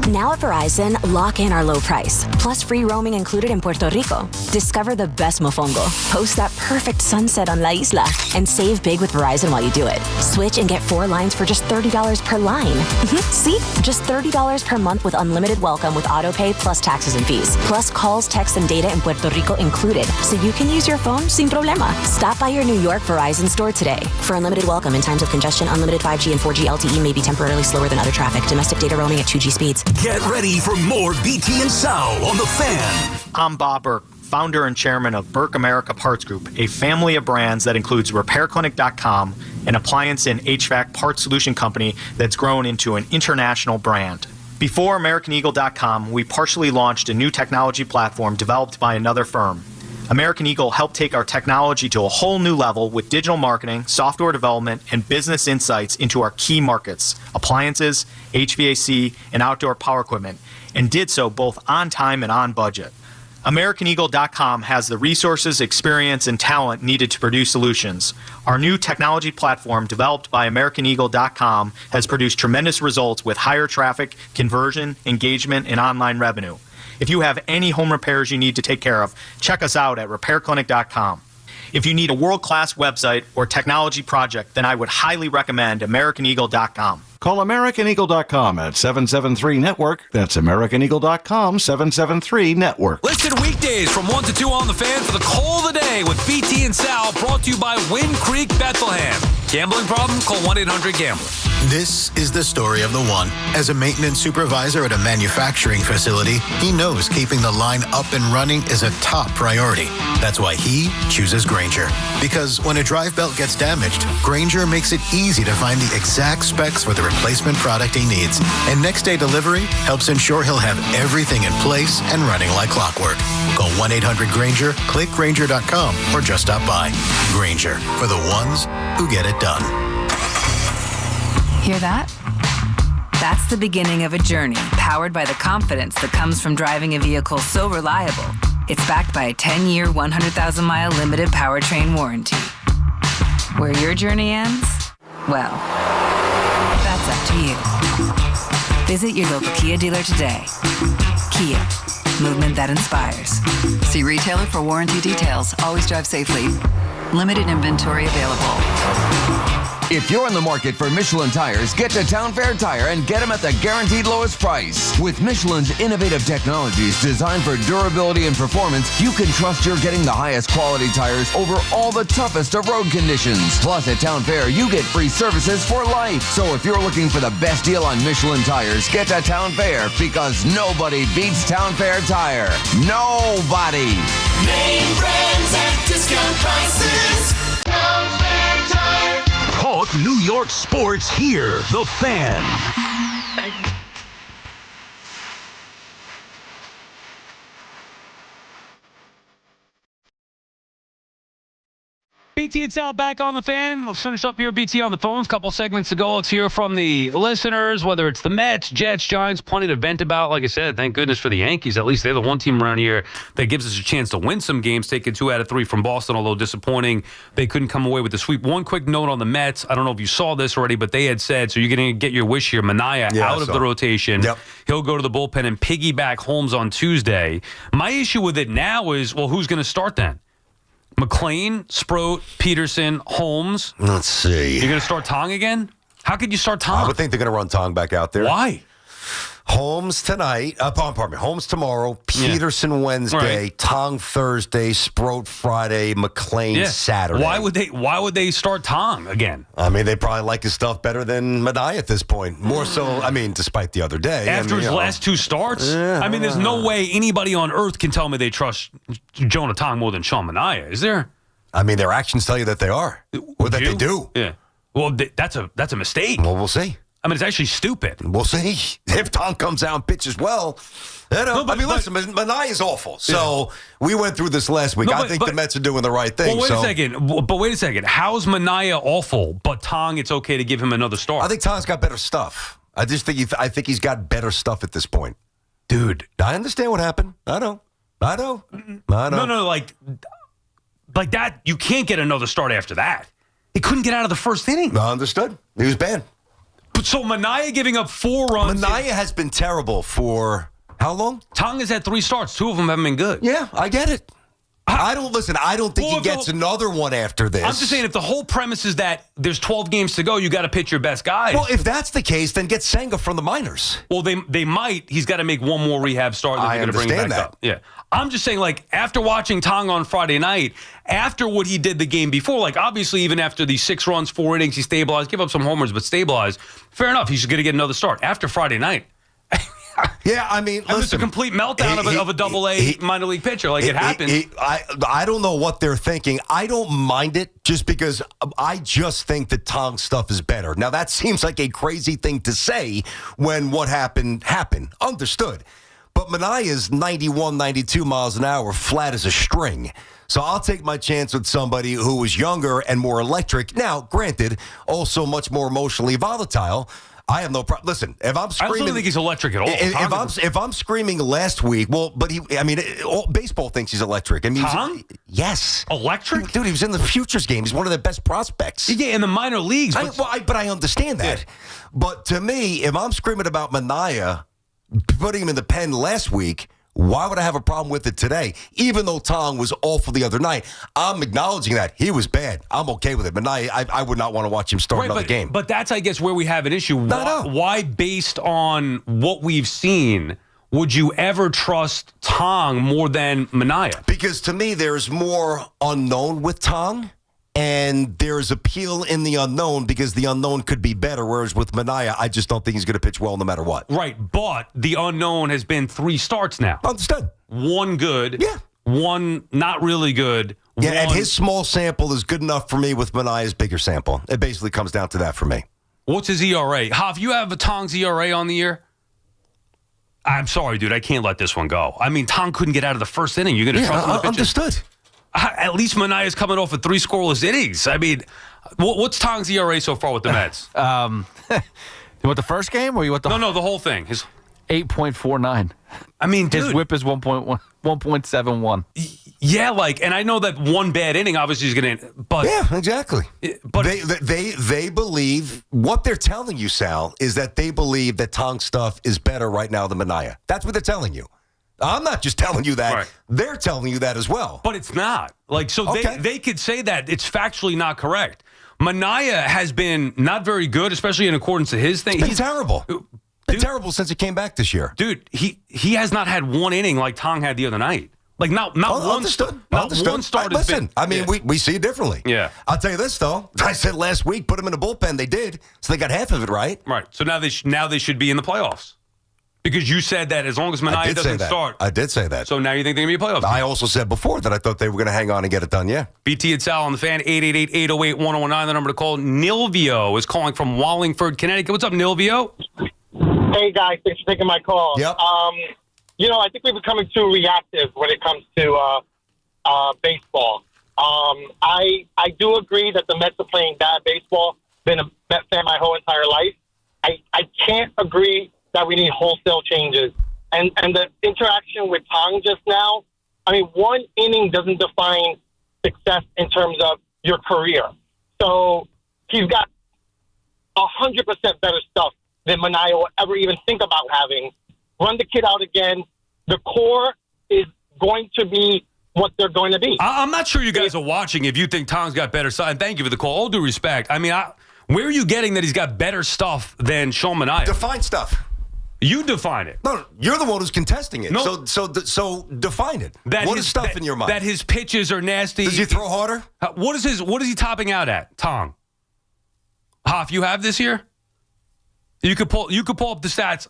Now at Verizon, lock in our low price, plus free roaming included in Puerto Rico. Discover the best mofongo, post that perfect sunset on La Isla, and save big with Verizon while you do it. Switch and get 4 lines for just $30 per line. See? Just $30 per month with unlimited welcome with autopay plus taxes and fees. Plus calls, texts, and data in Puerto Rico included, so you can use your phone sin problema. Stop by your New York Verizon store today. For unlimited welcome in times of congestion, unlimited 5G and 4G LTE may be temporarily slower than other traffic. Domestic data roaming at 2G speeds. Get ready for more BT and Sal on The Fan. I'm Bob Burke, founder and chairman of Burke America Parts Group, a family of brands that includes RepairClinic.com, an appliance and HVAC parts solution company that's grown into an international brand. Before AmericanEagle.com, we partially launched a new technology platform developed by another firm. American Eagle helped take our technology to a whole new level with digital marketing, software development, and business insights into our key markets, appliances, HVAC, and outdoor power equipment, and did so both on time and on budget. AmericanEagle.com has the resources, experience, and talent needed to produce solutions. Our new technology platform, developed by AmericanEagle.com, has produced tremendous results with higher traffic, conversion, engagement, and online revenue. If you have any home repairs you need to take care of, check us out at RepairClinic.com. If you need a world-class website or technology project, then I would highly recommend AmericanEagle.com. Call AmericanEagle.com at 773-NETWORK. That's AmericanEagle.com, 773-NETWORK. Listen weekdays from 1 to 2 on The Fan for the call of the day with BT and Sal, brought to you by Wind Creek Bethlehem. Gambling problem? Call 1-800-GAMBLER. This is the story of the one. As a maintenance supervisor at a manufacturing facility, he knows keeping the line up and running is a top priority. That's why he chooses Grainger. Because when a drive belt gets damaged, Grainger makes it easy to find the exact specs for the replacement product he needs. And next day delivery helps ensure he'll have everything in place and running like clockwork. Call 1-800-GRAINGER, click Grainger.com, or just stop by. Grainger, for the ones who get it done. Hear that? That's the beginning of a journey powered by the confidence that comes from driving a vehicle so reliable, it's backed by a 10-year, 100,000-mile limited powertrain warranty. Where your journey ends? Well, that's up to you. Visit your local Kia dealer today. Kia, movement that inspires. See retailer for warranty details. Always drive safely. Limited inventory available. If you're in the market for Michelin tires, get to Town Fair Tire and get them at the guaranteed lowest price. With Michelin's innovative technologies designed for durability and performance, you can trust you're getting the highest quality tires over all the toughest of road conditions. Plus, at Town Fair, you get free services for life. So if you're looking for the best deal on Michelin tires, get to Town Fair, because nobody beats Town Fair Tire. Nobody. Name brands at discount prices. Town Fair Tire. Talk New York sports here. The Fan. BT and Sal back on The Fan. Let's finish up here, BT on the phones. Couple segments to go. Let's hear from the listeners, whether it's the Mets, Jets, Giants. Plenty to vent about. Like I said, thank goodness for the Yankees. At least they're the one team around here that gives us a chance to win some games, taking 2 out of 3 from Boston, although disappointing. They couldn't come away with the sweep. One quick note on the Mets. I don't know if you saw this already, but they had said, so you're going to get your wish here. Manaea out of the rotation. Yep. He'll go to the bullpen and piggyback Holmes on Tuesday. My issue with it now is, well, who's going to start then? McLean, Sproat, Peterson, Holmes. Let's see. You're going to start Tong again? How could you start Tong? I would think they're going to run Tong back out there. Why? Holmes tonight. Pardon me. Holmes tomorrow. Peterson Wednesday. Right. Tong Thursday. Sproat Friday. McLean Saturday. Why would they start Tong again? I mean, they probably like his stuff better than Minaya at this point. More so, I mean, despite the other day. After his last two starts? I mean, there's no way anybody on earth can tell me they trust Jonah Tong more than Sean Minaya, is there? I mean, their actions tell you that they are. Or that they do. Yeah. Well, that's a mistake. Well, we'll see. I mean, it's actually stupid. We'll see. If Tong comes out and pitches well. Listen, Minaya is awful. So we went through this last week. I think the Mets are doing the right thing. Well, wait a second. How's Minaya awful, but Tong, it's okay to give him another start? I think Tong's got better stuff. I think he's got better stuff at this point. Dude. I understand what happened. I know. No, like that, you can't get another start after that. He couldn't get out of the first inning. I understood. He was bad. So Minaya giving up 4 runs. Minaya has been terrible for how long? Tong has had 3 starts. 2 of them haven't been good. Yeah, I get it. I don't think he gets another one after this. I'm just saying, if the whole premise is that there's 12 games to go, you got to pitch your best guys. Well, if that's the case, then get Senga from the minors. Well, they might. He's got to make one more rehab start. That they're going to bring him back up. Yeah. I'm just saying, like, after watching Tong on Friday night, after what he did the game before, like, obviously, even after these 6 runs, 4 innings, he stabilized, give up some homers, but stabilized. Fair enough. He's going to get another start. After Friday night. Yeah, I mean, listen, it's a complete meltdown of a double-A minor league pitcher. Like, it happened. I don't know what they're thinking. I don't mind it just because I just think that Tong's stuff is better. Now, that seems like a crazy thing to say when what happened. Understood. But Manaya's 91, 92 miles an hour, flat as a string. So I'll take my chance with somebody who is younger and more electric. Now, granted, also much more emotionally volatile. I have no problem. Listen, if I'm screaming, I don't think he's electric at all. If I'm screaming last week, baseball thinks he's electric. I mean, yes, electric, dude. He was in the futures game. He's one of the best prospects. Yeah, in the minor leagues. But I understand that. Yeah. But to me, if I'm screaming about Minaya putting him in the pen last week, why would I have a problem with it today? Even though Tong was awful the other night, I'm acknowledging that. He was bad. I'm okay with it. But I would not want to watch him start another game. But that's, I guess, where we have an issue. Why, based on what we've seen, would you ever trust Tong more than Minaya? Because to me, there's more unknown with Tong. And there's appeal in the unknown because the unknown could be better. Whereas with Minaya, I just don't think he's going to pitch well no matter what. Right, but the unknown has been 3 starts now. Understood. 1 good. Yeah. 1 not really good. Yeah, and his small sample is good enough for me with Manaya's bigger sample. It basically comes down to that for me. What's his ERA? Hoff, you have a Tong's ERA on the year? I'm sorry, dude. I can't let this one go. I mean, Tong couldn't get out of the first inning. You're going to trust him to pitch? Understood. At least Manaya's coming off of 3 scoreless innings. I mean, what's Tong's ERA so far with the Mets? You want the first game or you want the... No, the whole thing. His 8.49. I mean, dude. His whip is 1.71. Yeah, and I know that 1 bad inning obviously is going to... But yeah, exactly. But they believe... What they're telling you, Sal, is that they believe that Tong's stuff is better right now than Minaya. That's what they're telling you. I'm not just telling you that. Right. They're telling you that as well. But it's not. They could say that. It's factually not correct. Minaya has been not very good, especially in accordance to his thing. He's terrible. Been terrible since he came back this year. Dude, he has not had 1 inning like Tong had the other night. Like, not one understood. One start has been. I mean, we see it differently. Yeah. I'll tell you this, though. I said last week, put him in the bullpen. They did. So they got half of it right. Right. So now they should be in the playoffs. Because you said that as long as Minaya doesn't start. I did say that. So now you think they're going to be a playoff team? I also said before that I thought they were going to hang on and get it done, yeah. BT and Sal on the Fan, 888-808-1019, the number to call. Nilvio is calling from Wallingford, Connecticut. What's up, Nilvio? Hey, guys. Thanks for taking my call. Yep. I think we're becoming too reactive when it comes to baseball. I do agree that the Mets are playing bad baseball. Been a Met fan my whole entire life. I can't agree that we need wholesale changes. And the interaction with Tong just now, I mean, 1 inning doesn't define success in terms of your career. So he's got 100% better stuff than Minaya will ever even think about having. Run the kid out again. The core is going to be what they're going to be. I'm not sure you guys are watching if you think Tong's got better side. Thank you for the call. All due respect. I mean, Where are you getting that he's got better stuff than Sean Manaea? Define stuff. You define it. No, you're the one who's contesting it. No. So define it. What is stuff in your mind? That his pitches are nasty. Does he throw harder? What is he topping out at, Tong? Hoff, you have this here? You could pull up the stats.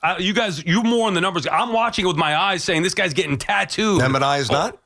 You're more on the numbers. I'm watching it with my eyes saying this guy's getting tattooed. And Manaea's not?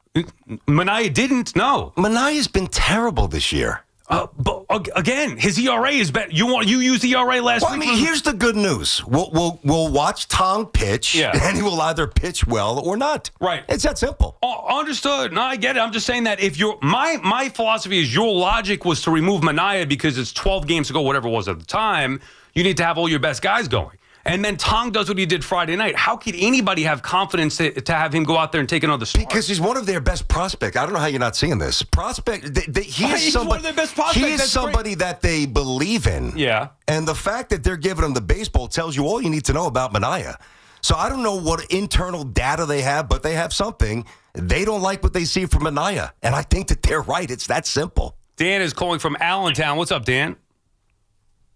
Manaea didn't, no. Manaea's been terrible this year. But again, his ERA is better. You used ERA last week. I mean, here's the good news. We'll watch Tong pitch, and he will either pitch well or not. Right. It's that simple. Oh, understood. No, I get it. I'm just saying that if my philosophy is your logic was to remove Manaea because it's 12 games ago, whatever it was at the time, you need to have all your best guys going. And then Tong does what he did Friday night. How could anybody have confidence to have him go out there and take another start? Because he's one of their best prospects. I don't know how you're not seeing this. He's one of their best prospects. He is somebody that they believe in. Yeah. And the fact that they're giving him the baseball tells you all you need to know about Manaea. So I don't know what internal data they have, but they have something. They don't like what they see from Manaea. And I think that they're right. It's that simple. Dan is calling from Allentown. What's up, Dan?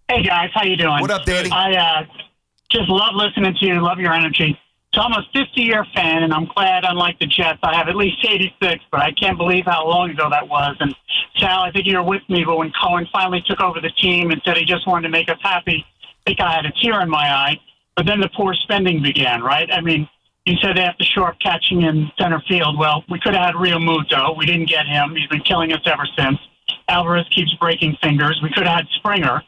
Hey, guys. How you doing? What up, Danny? I just love listening to you. Love your energy. So I'm a 50-year fan, and I'm glad, unlike the Jets, I have at least 86, but I can't believe how long ago that was. And, Sal, I think you were with me, but when Cohen finally took over the team and said he just wanted to make us happy, I think I had a tear in my eye. But then the poor spending began, right? I mean, you said they have to shore up catching in center field. Well, we could have had Real Muto. We didn't get him. He's been killing us ever since. Alvarez keeps breaking fingers. We could have had Springer.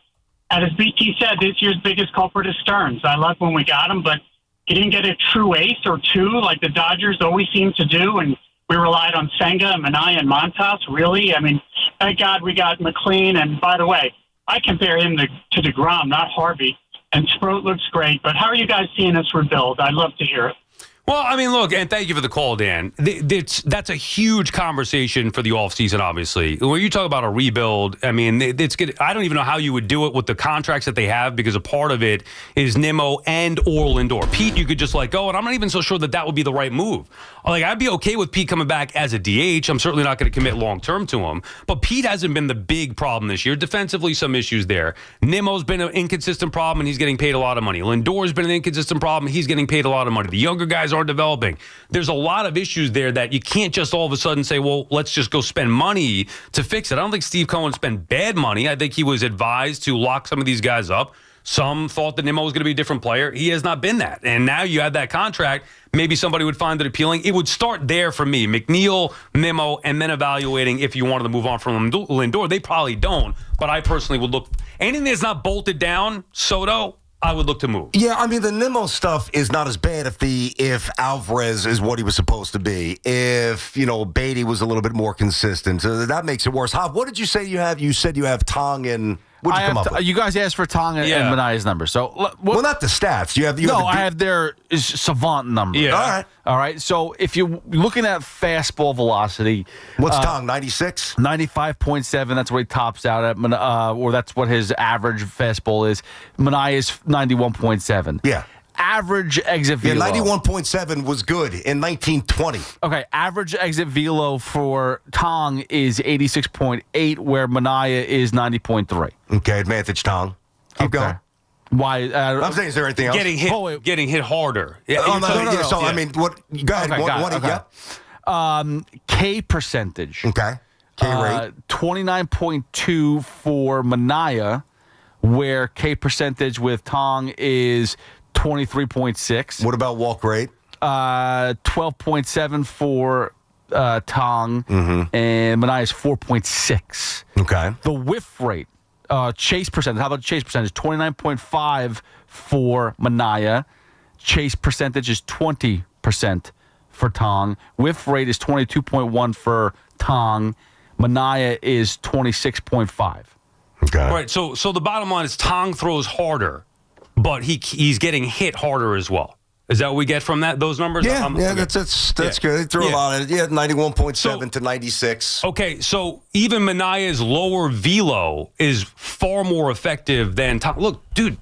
And as BT said, this year's biggest culprit is Stearns. I love when we got him, but he didn't get a true ace or two like the Dodgers always seem to do, and we relied on Senga, Manaea, and Montas. Really? I mean, thank God we got McLean. And by the way, I compare him to DeGrom, not Harvey. And Sproat looks great, but how are you guys seeing us rebuild? I'd love to hear it. Well, I mean, look, and thank you for the call, Dan. That's a huge conversation for the offseason, obviously. When you talk about a rebuild, I mean, it's good. I don't even know how you would do it with the contracts that they have because a part of it is Nimmo and or Lindor. Pete, you could just let go, and I'm not even so sure that would be the right move. Like, I'd be okay with Pete coming back as a DH. I'm certainly not going to commit long-term to him. But Pete hasn't been the big problem this year. Defensively, some issues there. Nimmo's been an inconsistent problem, and he's getting paid a lot of money. Lindor's been an inconsistent problem. He's getting paid a lot of money. The younger guys are developing. There's a lot of issues there that you can't just all of a sudden say, well, let's just go spend money to fix it. I don't think Steve Cohen spent bad money. I think he was advised to lock some of these guys up. Some thought that Nimmo was going to be a different player. He has not been that. And now you have that contract. Maybe somebody would find it appealing. It would start there for me. McNeil, Nimmo, and then evaluating if you wanted to move on from Lindor. They probably don't. But I personally would look. Anything that's not bolted down, Soto, I would look to move. Yeah, I mean, the Nimmo stuff is not as bad if Alvarez is what he was supposed to be. If, Beatty was a little bit more consistent. So that makes it worse. Hob, what did you say you have? You said you have Tong and... What'd you come up with? You guys asked for Tong and Manaea's number. So, well, not the stats. I have their savant number. Yeah. All right. So if you're looking at fastball velocity, what's Tong? 96, 95.7. That's what he tops out at, or that's what his average fastball is. Manaea is 91.7. Yeah. Average exit velo. Yeah, 91.7 was good in 1920. Okay, average exit velo for Tong is 86.8, where Manaea is 90.3. Okay, advantage Tong. Keep going. Why? I'm saying, is there anything else? Getting hit harder. Yeah, no. I mean, what? Go ahead. K percentage. Okay. K rate. 29.2 for Manaea, where K percentage with Tong is 23.6. What about walk rate? 12.7 for Tong, and Manaea is 4.6. Okay. The whiff rate, chase percentage. How about chase percentage? 29.5 for Manaea. Chase percentage is 20% for Tong. Whiff rate is 22.1 for Tong. Manaea is 26.5. Okay. All right. So the bottom line is Tong throws harder, but he's getting hit harder as well. Is that what we get from those numbers? Yeah, that's good. He threw a lot at it. 91.7 to 96. Okay, so even Manaea's lower velo is far more effective than Tong. Look, dude,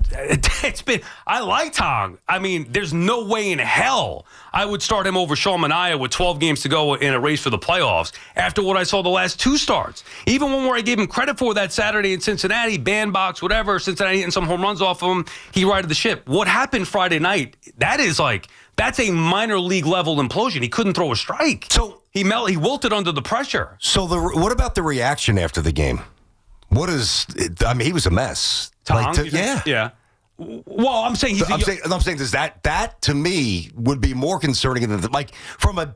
I like Tong. I mean, there's no way in hell I would start him over Sean Manaea with 12 games to go in a race for the playoffs after what I saw the last 2 starts. Even one where I gave him credit for that Saturday in Cincinnati, bandbox, whatever, Cincinnati hitting some home runs off of him, he righted the ship. What happened Friday night, that's a minor league level implosion. He couldn't throw a strike. So he wilted under the pressure. So what about the reaction after the game? He was a mess. Tong, yeah. Well, I'm saying I'm saying that to me would be more concerning than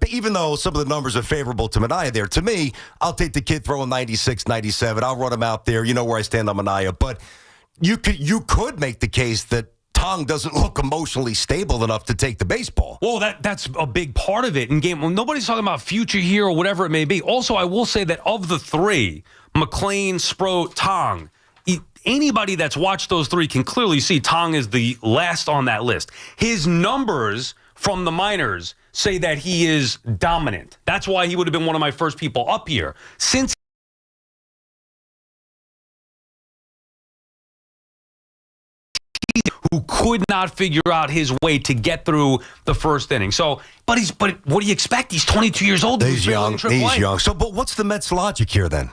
even though some of the numbers are favorable to Manaea there, to me, I'll take the kid throwing 96, 97. I'll run him out there. You know where I stand on Manaea. But you could make the case that Tong doesn't look emotionally stable enough to take the baseball. Well, that's a big part of it in game. Well, nobody's talking about future here or whatever it may be. Also, I will say that of the 3, McLean, Sproat, Tong, anybody that's watched those 3 can clearly see Tong is the last on that list. His numbers from the minors say that he is dominant. That's why he would have been one of my first people up here. Since who could not figure out his way to get through the first inning. So, but what do you expect? He's 22 years old. He's young. He's young. So, but what's the Mets' logic here then?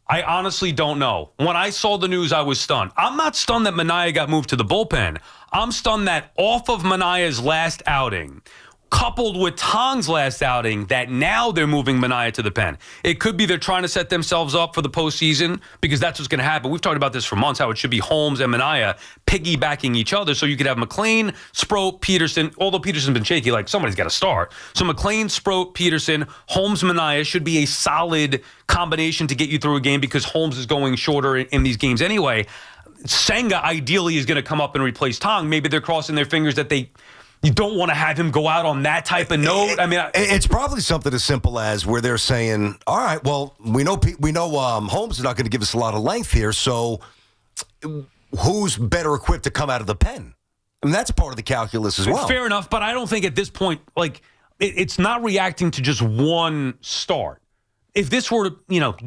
I honestly don't know. When I saw the news, I was stunned. I'm not stunned that Manaea got moved to the bullpen. I'm stunned that off of Manaea's last outing, coupled with Tong's last outing, that now they're moving Manaea to the pen. It could be they're trying to set themselves up for the postseason because that's what's going to happen. We've talked about this for months, how it should be Holmes and Manaea piggybacking each other. So you could have McLean, Sproat, Peterson. Although Peterson's been shaky, somebody's got to start. So McLean, Sproat, Peterson, Holmes, Manaea should be a solid combination to get you through a game because Holmes is going shorter in these games anyway. Senga ideally is going to come up and replace Tong. Maybe they're crossing their fingers that you don't want to have him go out on that type of note. It's probably something as simple as where they're saying, "All right, well, we know Holmes is not going to give us a lot of length here, so who's better equipped to come out of the pen?" I mean, that's part of the calculus as well. Fair enough, but I don't think at this point, it's not reacting to just one start. If this were,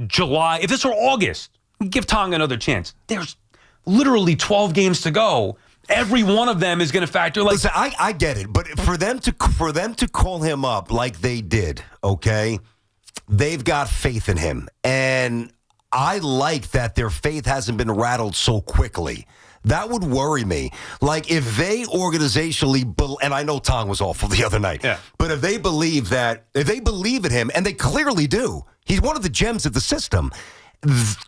July, if this were August, give Tong another chance. There's literally 12 games to go. Every one of them is going to factor. Listen, I get it, but for them to call him up like they did, okay, they've got faith in him, and I like that their faith hasn't been rattled so quickly. That would worry me. If they organizationally, and I know Tong was awful the other night, but if they believe in him, and they clearly do, he's one of the gems of the system.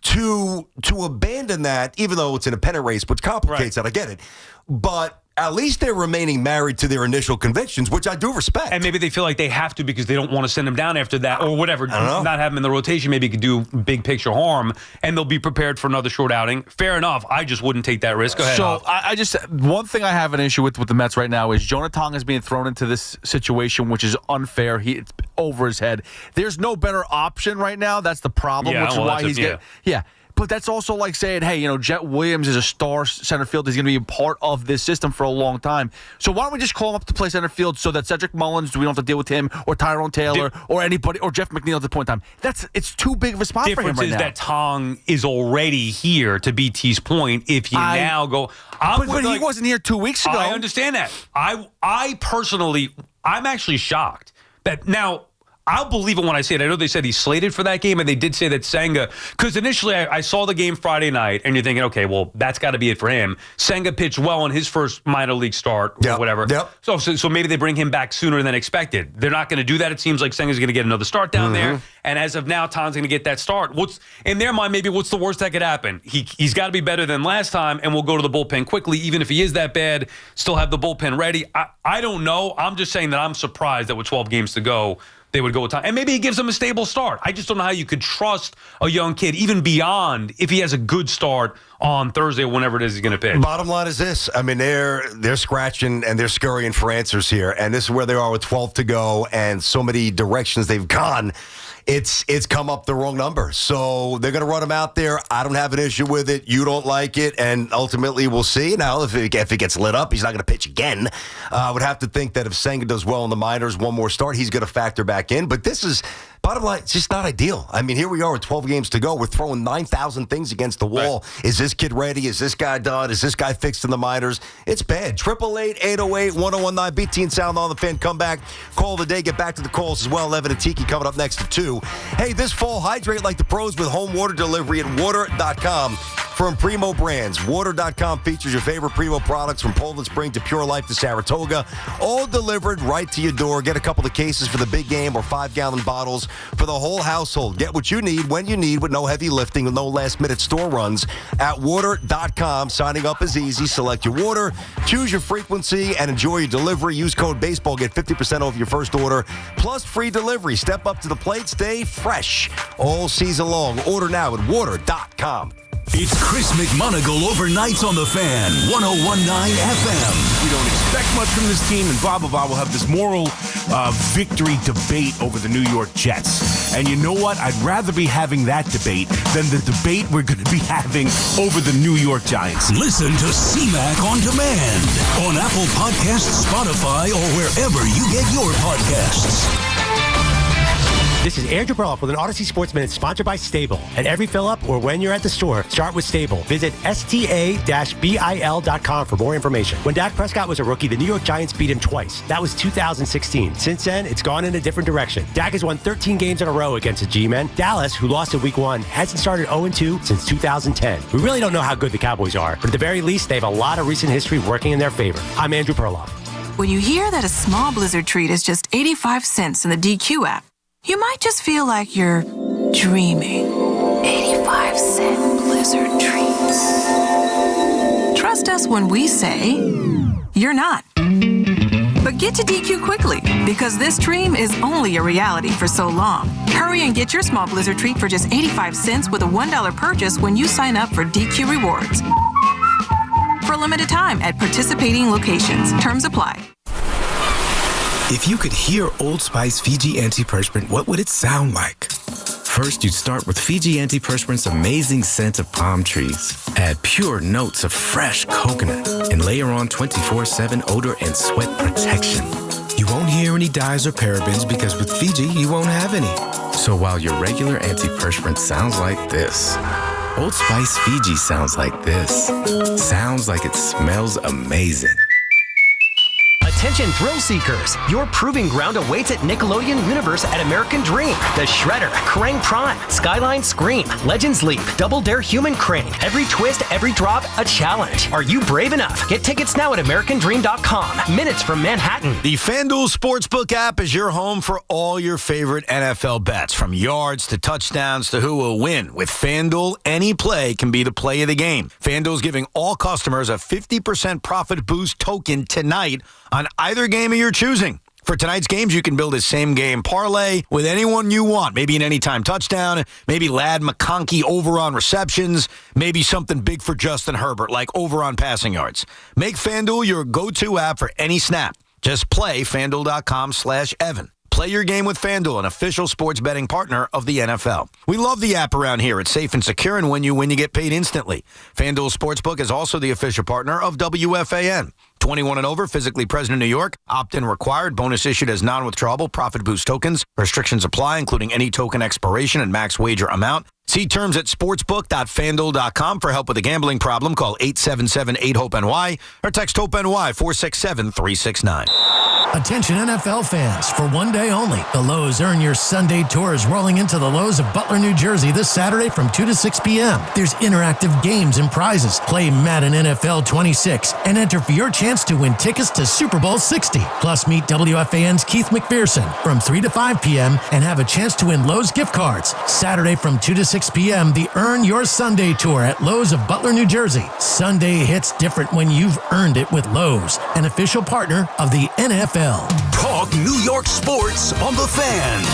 To abandon that, even though it's in a pennant race, which complicates that, I get it. But at least they're remaining married to their initial convictions, which I do respect. And maybe they feel like they have to because they don't want to send him down after that or whatever. Not have him in the rotation maybe could do big picture harm, and they'll be prepared for another short outing. Fair enough. I just wouldn't take that risk. Go ahead. So one thing I have an issue with the Mets right now is Jonah Tong is being thrown into this situation, which is unfair. It's over his head. There's no better option right now. That's the problem, which is why he's getting. Yeah. But that's also like saying, hey, Jet Williams is a star center field. He's going to be a part of this system for a long time. So why don't we just call him up to play center field so that Cedric Mullins, we don't have to deal with him, or Tyrone Taylor, or anybody, or Jeff McNeil at the point in time. It's too big of a spot for him right now. Difference is that Tong is already here, to BT's point. If you now go... But he wasn't here 2 weeks ago. I understand that. I personally, I'm actually shocked that now... I'll believe it when I see it. I know they said he's slated for that game, and they did say that Senga, because initially I saw the game Friday night, and you're thinking, okay, well, that's got to be it for him. Senga pitched well in his first minor league start, or whatever. Yep. So maybe they bring him back sooner than expected. They're not going to do that. It seems like Senga's going to get another start down there, and as of now, Tong's going to get that start. What's in their mind? Maybe what's the worst that could happen? He's got to be better than last time, and we'll go to the bullpen quickly. Even if he is that bad, still have the bullpen ready. I don't know. I'm just saying that I'm surprised that with 12 games to go, they would go with Tong. And maybe he gives them a stable start. I just don't know how you could trust a young kid, even beyond if he has a good start on Thursday or whenever it is he's going to pitch. Bottom line is this. I mean, they're scratching and they're scurrying for answers here. And this is where they are with 12 to go and so many directions they've gone. It's come up the wrong number. So they're going to run him out there. I don't have an issue with it. You don't like it. And ultimately, we'll see. Now, if it gets lit up, he's not going to pitch again. I would have to think that if Senga does well in the minors, one more start, he's going to factor back in. But this is Bottom line, it's just not ideal. I mean, here we are with 12 games to go. We're throwing 9,000 things against the wall. Right. Is this kid ready? Is this guy done? Is this guy fixed in the minors? It's bad. 888-808-1019. BT and Sound on the Fan. Come back. Call of the day. Get back to the calls as well. 11 and Tiki coming up next at 2. Hey, this fall, hydrate like the pros with home water delivery at water.com. From Primo Brands, Water.com features your favorite Primo products from Poland Spring to Pure Life to Saratoga, all delivered right to your door. Get a couple of cases for the big game or 5-gallon bottles for the whole household. Get what you need when you need with no heavy lifting and no last-minute store runs at Water.com. Signing up is easy. Select your water, choose your frequency, and enjoy your delivery. Use code BASEBALL. Get 50% off your first order, plus free delivery. Step up to the plate. Stay fresh all season long. Order now at Water.com. It's Chris McMonagle overnights on the Fan, 101.9 FM. We don't expect much from this team, and blah, blah, blah. We'll have this moral victory debate over the New York Jets. And you know what? I'd rather be having that debate than the debate we're going to be having over the New York Giants. Listen to CMAC on demand on Apple Podcasts, Spotify, or wherever you get your podcasts. This is Andrew Perloff with an Odyssey Sports Minute sponsored by Stable. At every fill-up or when you're at the store, start with Stable. Visit sta-bil.com for more information. When Dak Prescott was a rookie, the New York Giants beat him twice. That was 2016. Since then, it's gone in a different direction. Dak has won 13 games in a row against the G-Men. Dallas, who lost in Week 1, hasn't started 0-2 since 2010. We really don't know how good the Cowboys are, but at the very least, they have a lot of recent history working in their favor. I'm Andrew Perloff. When you hear that a small Blizzard treat is just 85 cents in the DQ app, you might just feel like you're dreaming. 85-cent Blizzard treats. Trust us when we say you're not. But get to DQ quickly, because this dream is only a reality for so long. Hurry and get your small Blizzard treat for just 85 cents with a $1 purchase when you sign up for DQ Rewards. For a limited time at participating locations. Terms apply. If you could hear Old Spice Fiji Antiperspirant, what would it sound like? First, you'd start with Fiji Antiperspirant's amazing scent of palm trees. Add pure notes of fresh coconut and layer on 24/7 odor and sweat protection. You won't hear any dyes or parabens because with Fiji, you won't have any. So while your regular antiperspirant sounds like this, Old Spice Fiji sounds like this. Sounds like it smells amazing. Attention thrill seekers, your proving ground awaits at Nickelodeon Universe at American Dream, The Shredder, Krang Prime, Skyline Scream, Legends Leap, Double Dare Human Crane. Every twist, every drop, a challenge. Are you brave enough? Get tickets now at AmericanDream.com. Minutes from Manhattan. The FanDuel Sportsbook app is your home for all your favorite NFL bets, from yards to touchdowns to who will win. With FanDuel, any play can be the play of the game. FanDuel is giving all customers a 50% profit boost token tonight on either game of your choosing. For tonight's games, you can build a same-game parlay with anyone you want. Maybe an anytime touchdown, maybe Ladd McConkey over on receptions, maybe something big for Justin Herbert, like over on passing yards. Make FanDuel your go-to app for any snap. Just play FanDuel.com/Evan. Play your game with FanDuel, an official sports betting partner of the NFL. We love the app around here. It's safe and secure, and when you win, you get paid instantly. FanDuel Sportsbook is also the official partner of WFAN. 21 and over, physically present in New York. Opt-in required. Bonus issued as non-withdrawable profit boost tokens. Restrictions apply, including any token expiration and max wager amount. See terms at sportsbook.fanduel.com. For help with a gambling problem, call 877-8-HOPE-NY or text HOPE-NY 467-369. Attention NFL fans, for one day only, the Lowe's Earn Your Sunday Tour is rolling into the Lowe's of Butler, New Jersey this Saturday from 2 to 6 p.m. There's interactive games and prizes. Play Madden NFL 26 and enter for your chance to win tickets to Super Bowl 60. Plus, meet WFAN's Keith McPherson from 3 to 5 p.m. and have a chance to win Lowe's gift cards. Saturday from 2 to 6 p.m., the Earn Your Sunday Tour at Lowe's of Butler, New Jersey. Sunday hits different when you've earned it with Lowe's, an official partner of the NFL. Talk New York sports on the Fan.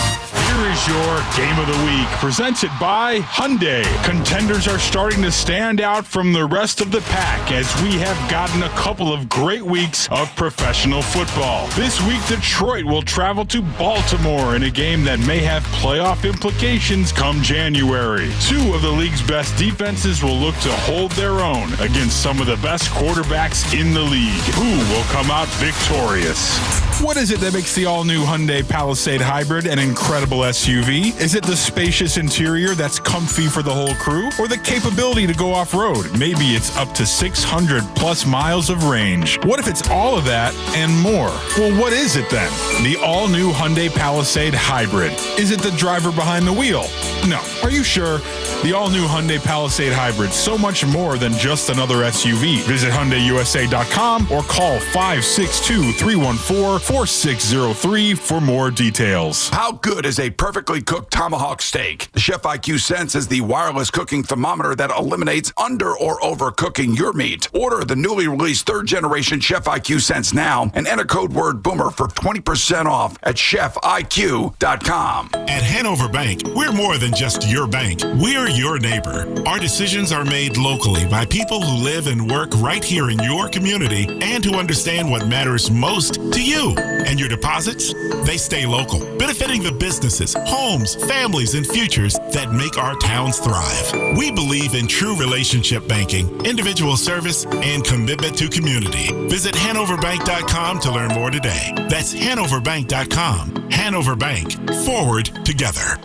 Here is your Game of the Week, presented by Hyundai. Contenders are starting to stand out from the rest of the pack as we have gotten a couple of great weeks of professional football. This week, Detroit will travel to Baltimore in a game that may have playoff implications come January. Two of the league's best defenses will look to hold their own against some of the best quarterbacks in the league. Who will come out victorious? What is it that makes the all-new Hyundai Palisade Hybrid an incredible SUV? Is it the spacious interior that's comfy for the whole crew? Or the capability to go off-road? Maybe it's up to 600 plus miles of range. What if it's all of that and more? Well, what is it then? The all-new Hyundai Palisade Hybrid. Is it the driver behind the wheel? No. Are you sure? The all-new Hyundai Palisade Hybrid, so much more than just another SUV. Visit HyundaiUSA.com or call 562-314-4603 for more details. How good is a perfectly cooked tomahawk steak? The Chef IQ Sense is the wireless cooking thermometer that eliminates under or overcooking your meat. Order the newly released third-generation Chef IQ Sense now and enter code word BOOMER for 20% off at chefiq.com. At Hanover Bank, we're more than just your bank. We're your neighbor. Our decisions are made locally by people who live and work right here in your community and who understand what matters most to you. And your deposits, they stay local, benefiting the businesses, homes, families, and futures that make our towns thrive. We believe in true relationship banking, individual service, and commitment to community. Visit HanoverBank.com to learn more today. That's HanoverBank.com. Hanover Bank. Forward together.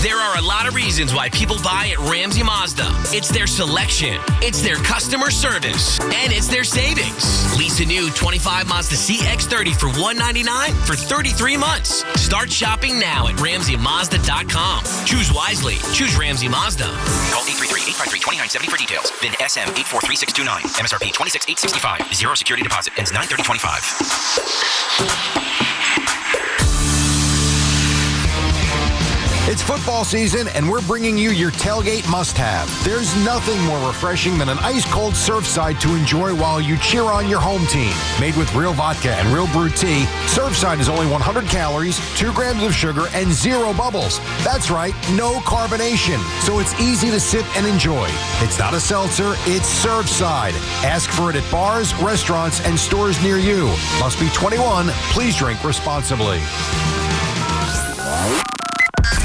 There are a lot of reasons why people buy at Ramsey Mazda. It's their selection, it's their customer service, and it's their savings. Lease a new 25 Mazda CX-30 for $199 for 33 months. Start shopping now at RamseyMazda.com. Choose wisely. Choose Ramsey Mazda. Call 833-853-2970 for details. VIN SM 843629. MSRP 26865. Zero security deposit. Ends 9/30/25. It's football season, and we're bringing you your tailgate must-have. There's nothing more refreshing than an ice-cold Surfside to enjoy while you cheer on your home team. Made with real vodka and real brewed tea, Surfside is only 100 calories, 2 grams of sugar, and 0 bubbles. That's right, no carbonation, so it's easy to sip and enjoy. It's not a seltzer, it's Surfside. Ask for it at bars, restaurants, and stores near you. Must be 21. Please drink responsibly.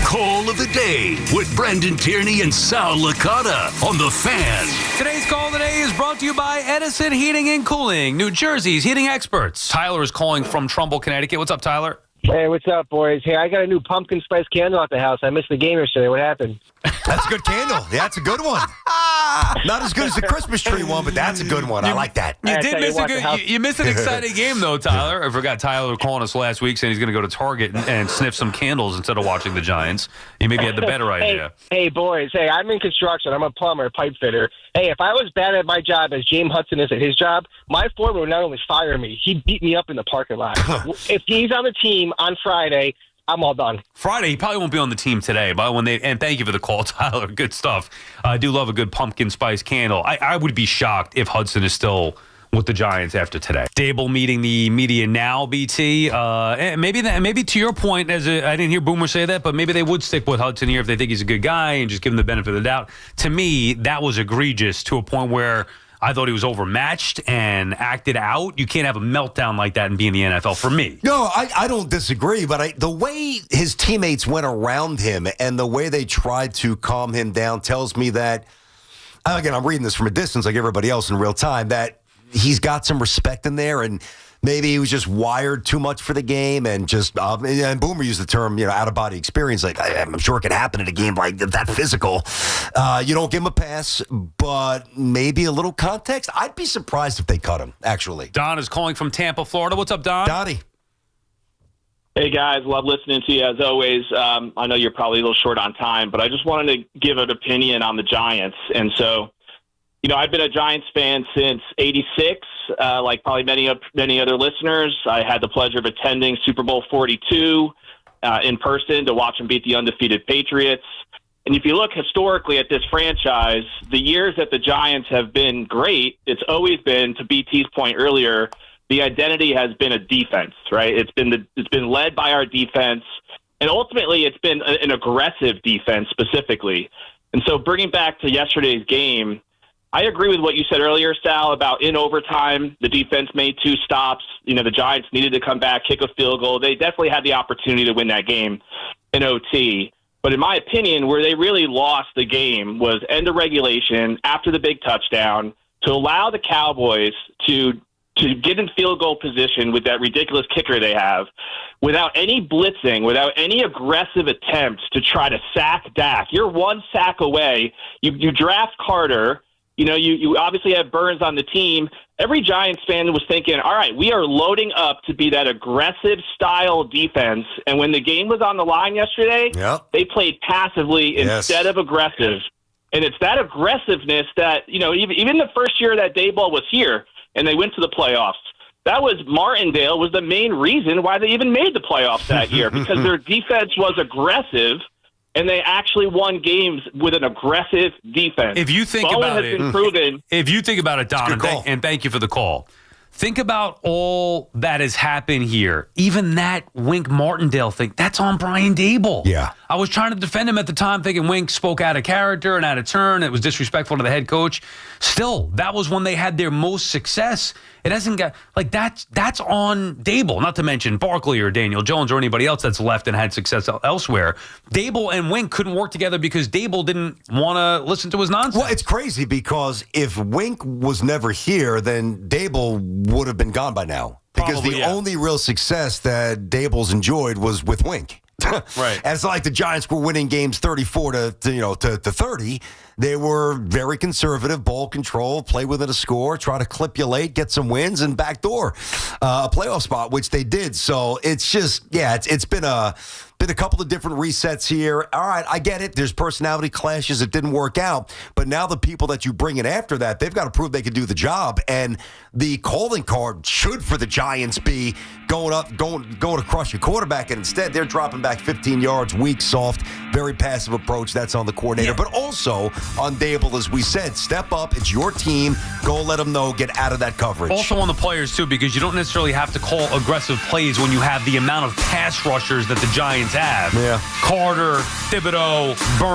Call of the day with Brendan Tierney and Sal Licata on The Fan. Today's call of the day is brought to you by Edison Heating and Cooling, New Jersey's heating experts. Tyler is calling from Trumbull, Connecticut. What's up, Tyler? Hey, what's up, boys? Hey, I got a new pumpkin spice candle at the house. I missed the game yesterday. What happened? That's a good candle. Yeah, that's a good one. Not as good as the Christmas tree one, but that's a good one. I like that. You did miss a good. You missed an exciting game, though, Tyler. I forgot Tyler calling us last week saying he's going to go to Target and sniff some candles instead of watching the Giants. You maybe had the better idea. Hey, boys. Hey, I'm in construction. I'm a plumber, pipe fitter. Hey, if I was bad at my job as James Hudson is at his job, my foreman would not only fire me, he'd beat me up in the parking lot. If he's on the team on Friday, I'm all done. Friday, he probably won't be on the team today, but and thank you for the call, Tyler. Good stuff. I do love a good pumpkin spice candle. I would be shocked if Hudson is still with the Giants after today. Dable meeting the media now, BT. Maybe to your point, I didn't hear Boomer say that, but maybe they would stick with Hudson here if they think he's a good guy and just give him the benefit of the doubt. To me, that was egregious to a point where I thought he was overmatched and acted out. You can't have a meltdown like that and be in the NFL for me. No, I don't disagree, but the way his teammates went around him and the way they tried to calm him down tells me that, again, I'm reading this from a distance like everybody else in real time, that he's got some respect in there, and maybe he was just wired too much for the game, and just and Boomer used the term, out of body experience. Like, I'm sure it could happen in a game like that physical. You don't give him a pass, but maybe a little context. I'd be surprised if they cut him. Actually, Don is calling from Tampa, Florida. What's up, Don? Donnie. Hey, guys. Love listening to you, as always. I know you're probably a little short on time, but I just wanted to give an opinion on the Giants. And so, I've been a Giants fan since '86, like probably many other listeners. I had the pleasure of attending Super Bowl 42 in person to watch them beat the undefeated Patriots. And if you look historically at this franchise, the years that the Giants have been great, it's always been, to BT's point earlier, the identity has been a defense, right? It's been led by our defense, and ultimately it's been an aggressive defense specifically. And so bringing back to yesterday's game, I agree with what you said earlier, Sal, about in overtime, the defense made 2 stops. The Giants needed to come back, kick a field goal. They definitely had the opportunity to win that game in OT. But in my opinion, where they really lost the game was end of regulation after the big touchdown to allow the Cowboys to to get in field goal position with that ridiculous kicker they have, without any blitzing, without any aggressive attempts to try to sack Dak. You're one sack away. You draft Carter. You obviously have Burns on the team. Every Giants fan was thinking, all right, we are loading up to be that aggressive style defense. And when the game was on the line yesterday, they played passively instead of aggressive. And it's that aggressiveness that, even the first year that Daboll was here and they went to the playoffs, that was Martindale was the main reason why they even made the playoffs that year, because their defense was aggressive. And they actually won games with an aggressive defense. If you think about it, Don, and thank you for the call. Think about all that has happened here. Even that Wink Martindale thing, that's on Brian Daboll. Yeah. I was trying to defend him at the time, thinking Wink spoke out of character and out of turn. It was disrespectful to the head coach. Still, that was when they had their most success. It hasn't got that's on Daboll, not to mention Barkley or Daniel Jones or anybody else that's left and had success elsewhere. Daboll and Wink couldn't work together because Daboll didn't want to listen to his nonsense. Well, it's crazy because if Wink was never here, then Daboll would have been gone by now. Because Probably, the only real success that Daboll's enjoyed was with Wink. Right. And it's like the Giants were winning games 34 to 30. They were very conservative, ball control, play within a score, try to clip you late, get some wins, and backdoor a playoff spot, which they did. So it's just, it's been a couple of different resets here. All right, I get it. There's personality clashes. It didn't work out. But now the people that you bring in after that, they've got to prove they can do the job. And the calling card should for the Giants be going to crush your quarterback. And instead, they're dropping back 15 yards, weak, soft, very passive approach. That's on the coordinator. But also on Daboll, as we said, step up. It's your team. Go let them know. Get out of that coverage. Also on the players, too, because you don't necessarily have to call aggressive plays when you have the amount of pass rushers that the Giants have. Yeah. Carter, Thibodeau, Burns.